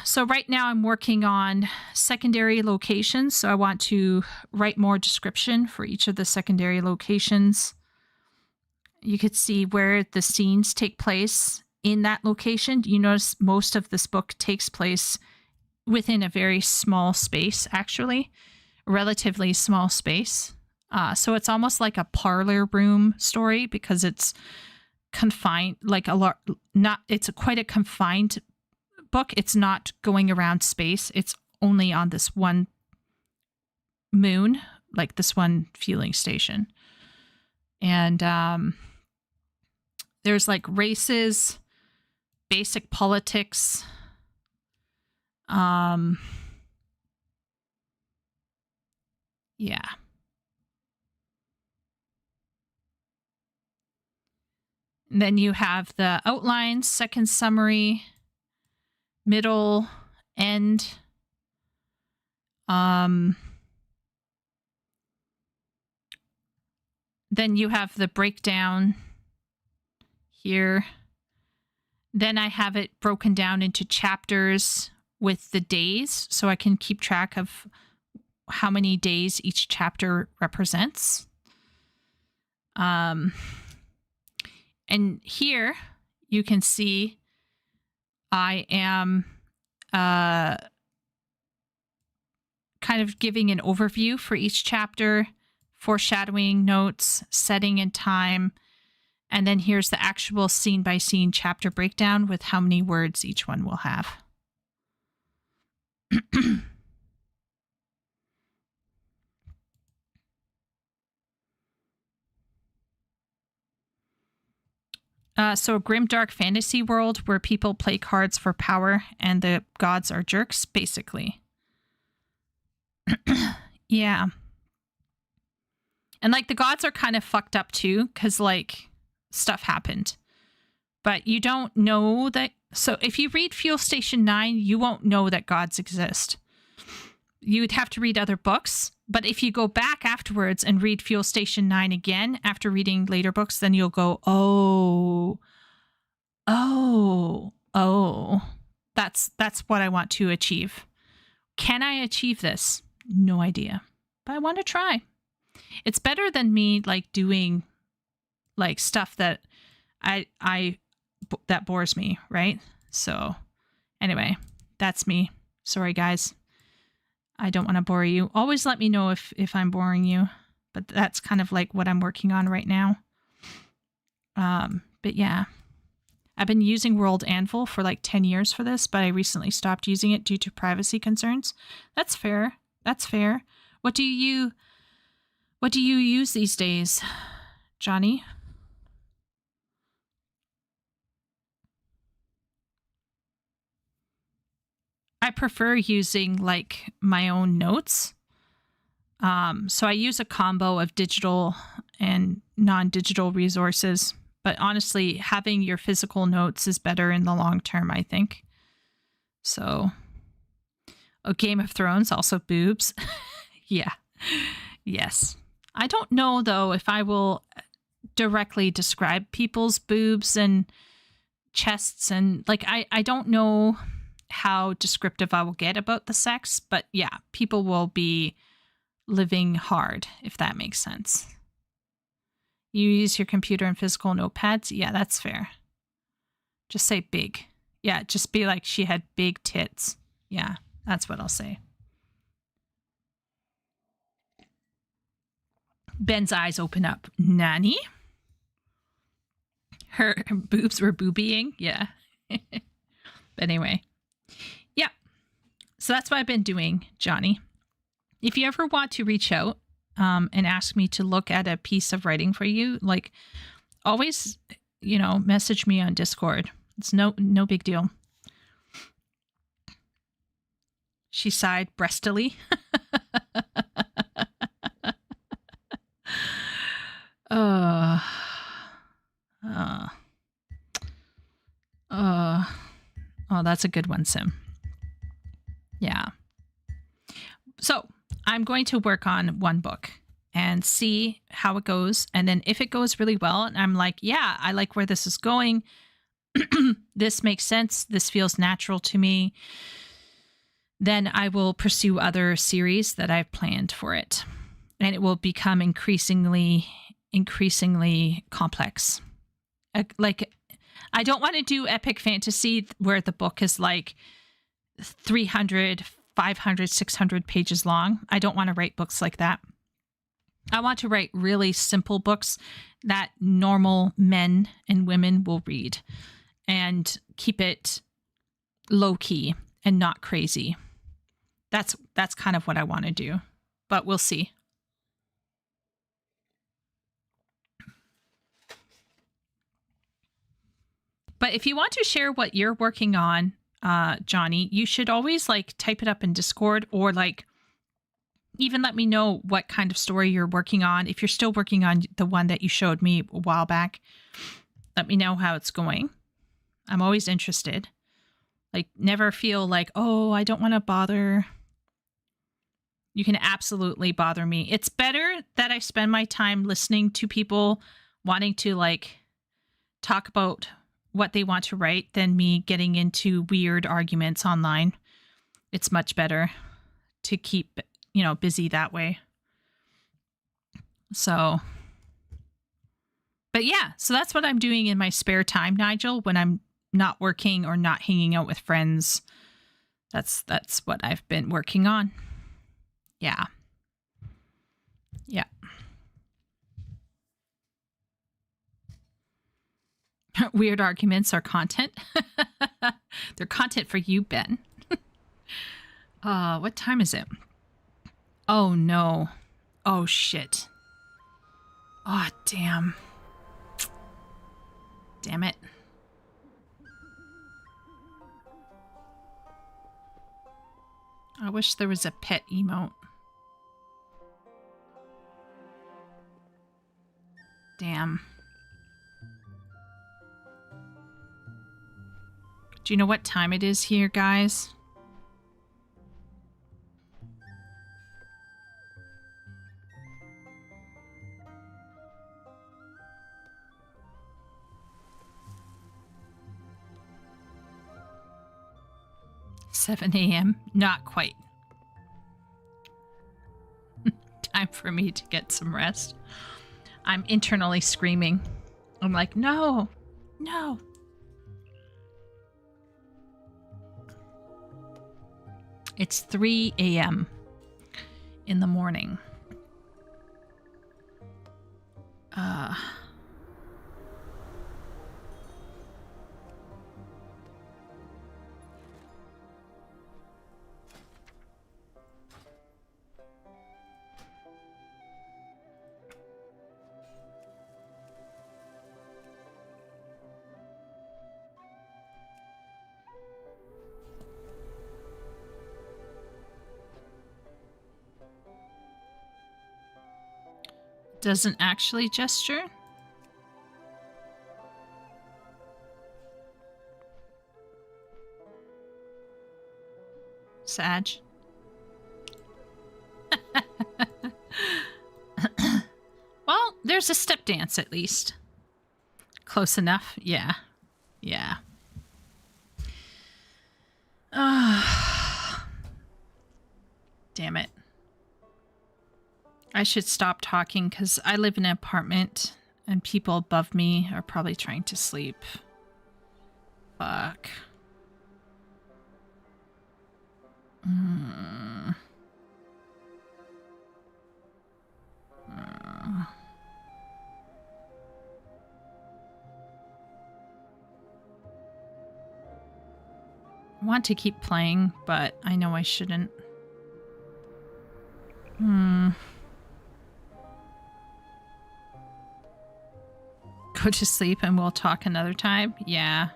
So right now I'm working on secondary locations. So I want to write more description for each of the secondary locations. You could see where the scenes take place in that location. You notice most of this book takes place within a very small space, actually. A relatively small space. So it's almost like a parlor room story because it's confined, like it's quite a confined book. It's not going around space. It's only on this one moon, like this one fueling station. And there's like races, basic politics, yeah. And then you have the outlines, second summary, middle, end. Then you have the breakdown here. Then I have it broken down into chapters with the days, so I can keep track of how many days each chapter represents. And here you can see I am kind of giving an overview for each chapter, foreshadowing notes, setting and time, and then here's the actual scene-by-scene chapter breakdown with how many words each one will have. So a grimdark fantasy world where people play cards for power and the gods are jerks, basically. Yeah. And like the gods are kind of fucked up too, because like stuff happened. But you don't know that. So if you read Fuel Station 9, you won't know that gods exist. You'd have to read other books. But if you go back afterwards and read Fuel Station 9 again after reading later books, then you'll go, oh, that's what I want to achieve. Can I achieve this? No idea. But I want to try. It's better than me like doing like stuff that that bores me, right? So anyway, that's me. Sorry, guys. I don't want to bore you. Always let me know if I'm boring you. But that's kind of like what I'm working on right now. But yeah. I've been using World Anvil for like 10 years for this, but I recently stopped using it due to privacy concerns. That's fair. That's fair. What do you use these days, Johnny? I prefer using like my own notes. So I use a combo of digital and non-digital resources. But honestly, having your physical notes is better in the long term, I think. So, Game of Thrones, also boobs. Yeah. Yes. I don't know, though, if I will directly describe people's boobs and chests. And like, I don't know how descriptive I will get about the sex. But yeah, people will be living hard, if that makes sense. You use your computer and physical notepads? Yeah, that's fair. Just say big. Yeah, just be like she had big tits. Yeah, that's what I'll say. Ben's eyes open up. Nani? Her boobs were boobying? Yeah. But anyway. Yeah. So that's what I've been doing, Johnny. If you ever want to reach out, and ask me to look at a piece of writing for you, like always, message me on Discord. It's no big deal. She sighed breastily. Oh, that's a good one, Sim. Yeah. So I'm going to work on one book and see how it goes. And then if it goes really well, and I'm like, yeah, I like where this is going. This makes sense. This feels natural to me. Then I will pursue other series that I've planned for it. And it will become increasingly complex. Like, I don't want to do epic fantasy where the book is like 300, 500, 600 pages long. I don't want to write books like that. I want to write really simple books that normal men and women will read and keep it low key and not crazy. That's kind of what I want to do, but we'll see. But if you want to share what you're working on, Johnny, you should always like type it up in Discord, or like even let me know what kind of story you're working on. If you're still working on the one that you showed me a while back, let me know how it's going. I'm always interested. Like, never feel like, oh, I don't want to bother. You can absolutely bother me. It's better that I spend my time listening to people wanting to like talk about what they want to write than me getting into weird arguments online. It's much better to keep, busy that way. So, but yeah, so that's what I'm doing in my spare time, Nigel, when I'm not working or not hanging out with friends. That's what I've been working on. Yeah. Yeah. Weird arguments are content. They're content for you, Ben. What time is it? Oh, no. Oh, shit. Oh, damn. Damn it. I wish there was a pet emote. Damn. Do you know what time it is here, guys? $7 a.m. Not quite. Time for me to get some rest. I'm internally screaming. I'm like, no, no. It's 3 a.m. in the morning. Doesn't actually gesture? Sag. Well, there's a step dance at least. Close enough. Yeah. Yeah. Damn it. I should stop talking because I live in an apartment and people above me are probably trying to sleep. Fuck. I want to keep playing, but I know I shouldn't. Go to sleep and we'll talk another time? Yeah.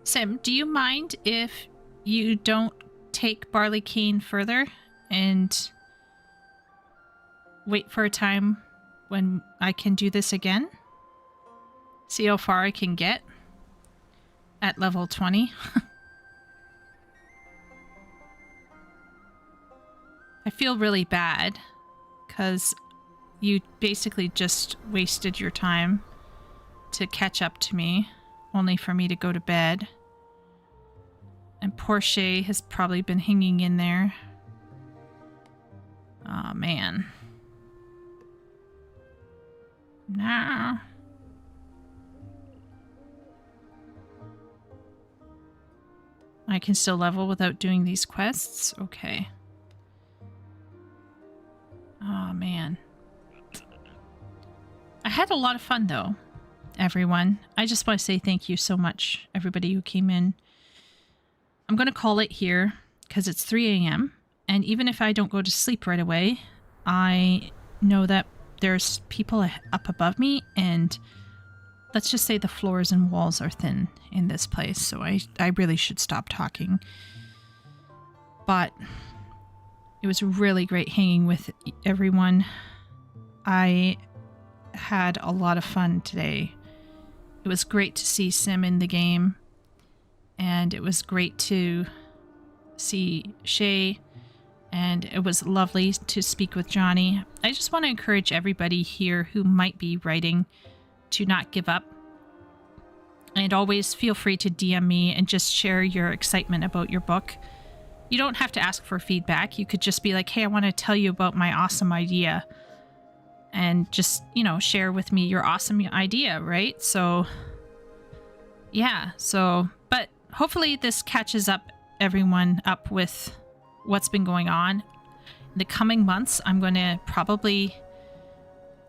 Sim, do you mind if you don't take barley cane further and wait for a time when I can do this again? See how far I can get at level 20. I feel really bad because you basically just wasted your time to catch up to me, only for me to go to bed. And poor Shay has probably been hanging in there. Oh, man. Nah. I can still level without doing these quests? Okay. Oh, man. I had a lot of fun, though, everyone. I just want to say thank you so much, everybody who came in. I'm going to call it here because it's 3 a.m. And even if I don't go to sleep right away, I know that there's people up above me, and let's just say the floors and walls are thin in this place, so I really should stop talking. But it was really great hanging with everyone. I had a lot of fun today. It was great to see Sim in the game, and it was great to see Shay, and it was lovely to speak with Johnny. I just want to encourage everybody here who might be writing to not give up, and always feel free to DM me and just share your excitement about your book. You don't have to ask for feedback. You could just be like, hey, I want to tell you about my awesome idea, and just, you know, share with me your awesome idea, right? So yeah, but hopefully this catches up everyone up with what's been going on. In the coming months, I'm going to probably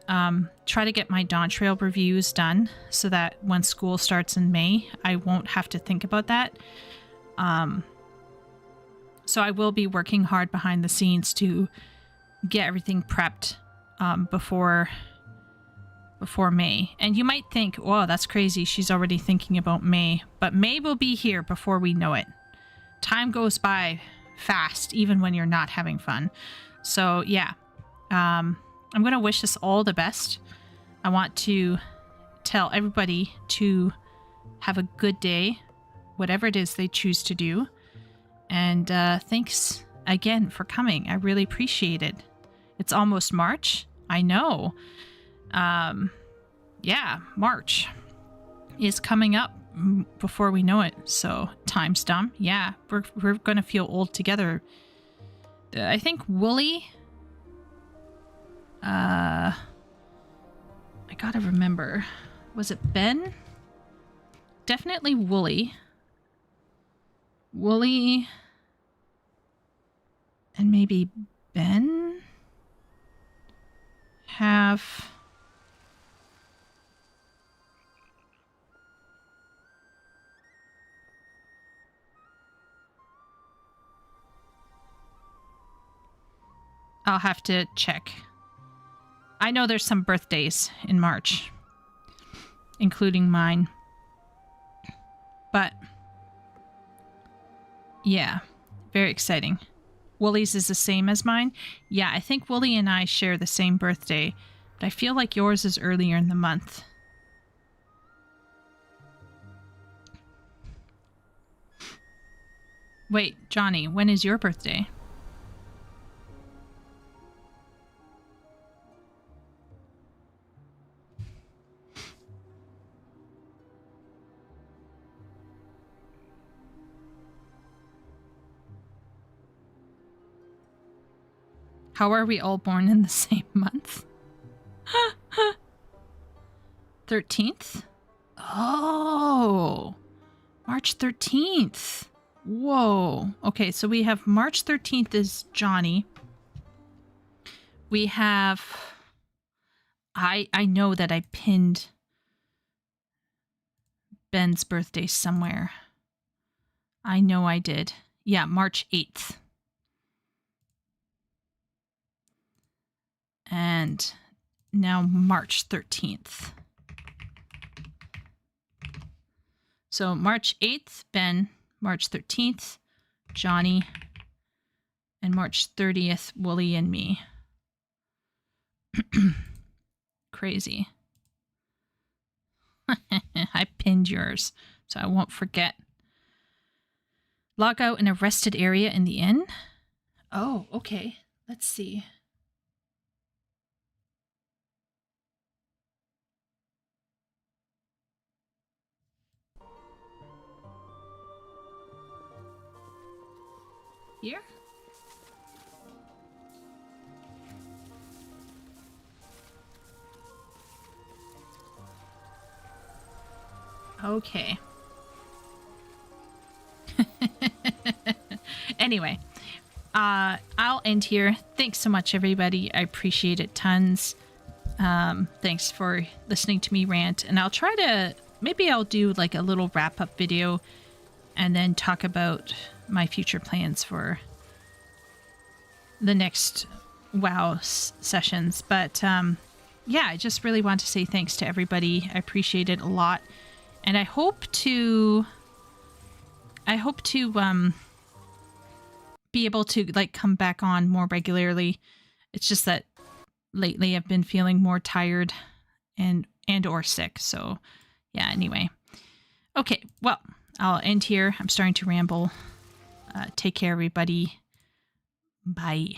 try to get my Dawn Trail reviews done so that when school starts in May, I won't have to think about that. So I will be working hard behind the scenes to get everything prepped before May. And you might think, whoa, that's crazy. She's already thinking about May. But May will be here before we know it. Time goes by fast, even when you're not having fun. So yeah, I'm going to wish us all the best. I want to tell everybody to have a good day, whatever it is they choose to do. And thanks again for coming. I really appreciate it. It's almost March. I know. Yeah, March is coming up before we know it. So time's dumb. Yeah, we're going to feel old together. I think Wooly... I gotta remember. Was it Ben? Definitely Wooly. Wooly... and maybe Ben have... I'll have to check. I know there's some birthdays in March, including mine. But yeah, very exciting. Wooly's is the same as mine. Yeah, I think Wooly and I share the same birthday, but I feel like yours is earlier in the month. Wait, Johnny, when is your birthday? How are we all born in the same month? 13th? Oh, March 13th. Whoa. Okay, so we have March 13th is Johnny. We have... I know that I pinned Ben's birthday somewhere. I know I did. Yeah, March 8th. And now March 13th. So March 8th, Ben. March 13th, Johnny. And March 30th, Wooly and me. Crazy. I pinned yours, so I won't forget. Log out an arrested area in the inn? Oh, okay. Let's see. Here? Okay. Anyway, I'll end here. Thanks so much, everybody. I appreciate it tons. Thanks for listening to me rant. And I'll try to, maybe I'll do like a little wrap-up video and then talk about my future plans for the next WoW sessions. But yeah, I just really want to say thanks to everybody. I appreciate it a lot. And I hope to be able to like come back on more regularly. It's just that lately I've been feeling more tired and or sick. So yeah, anyway. Okay, well, I'll end here. I'm starting to ramble. Take care, everybody. Bye.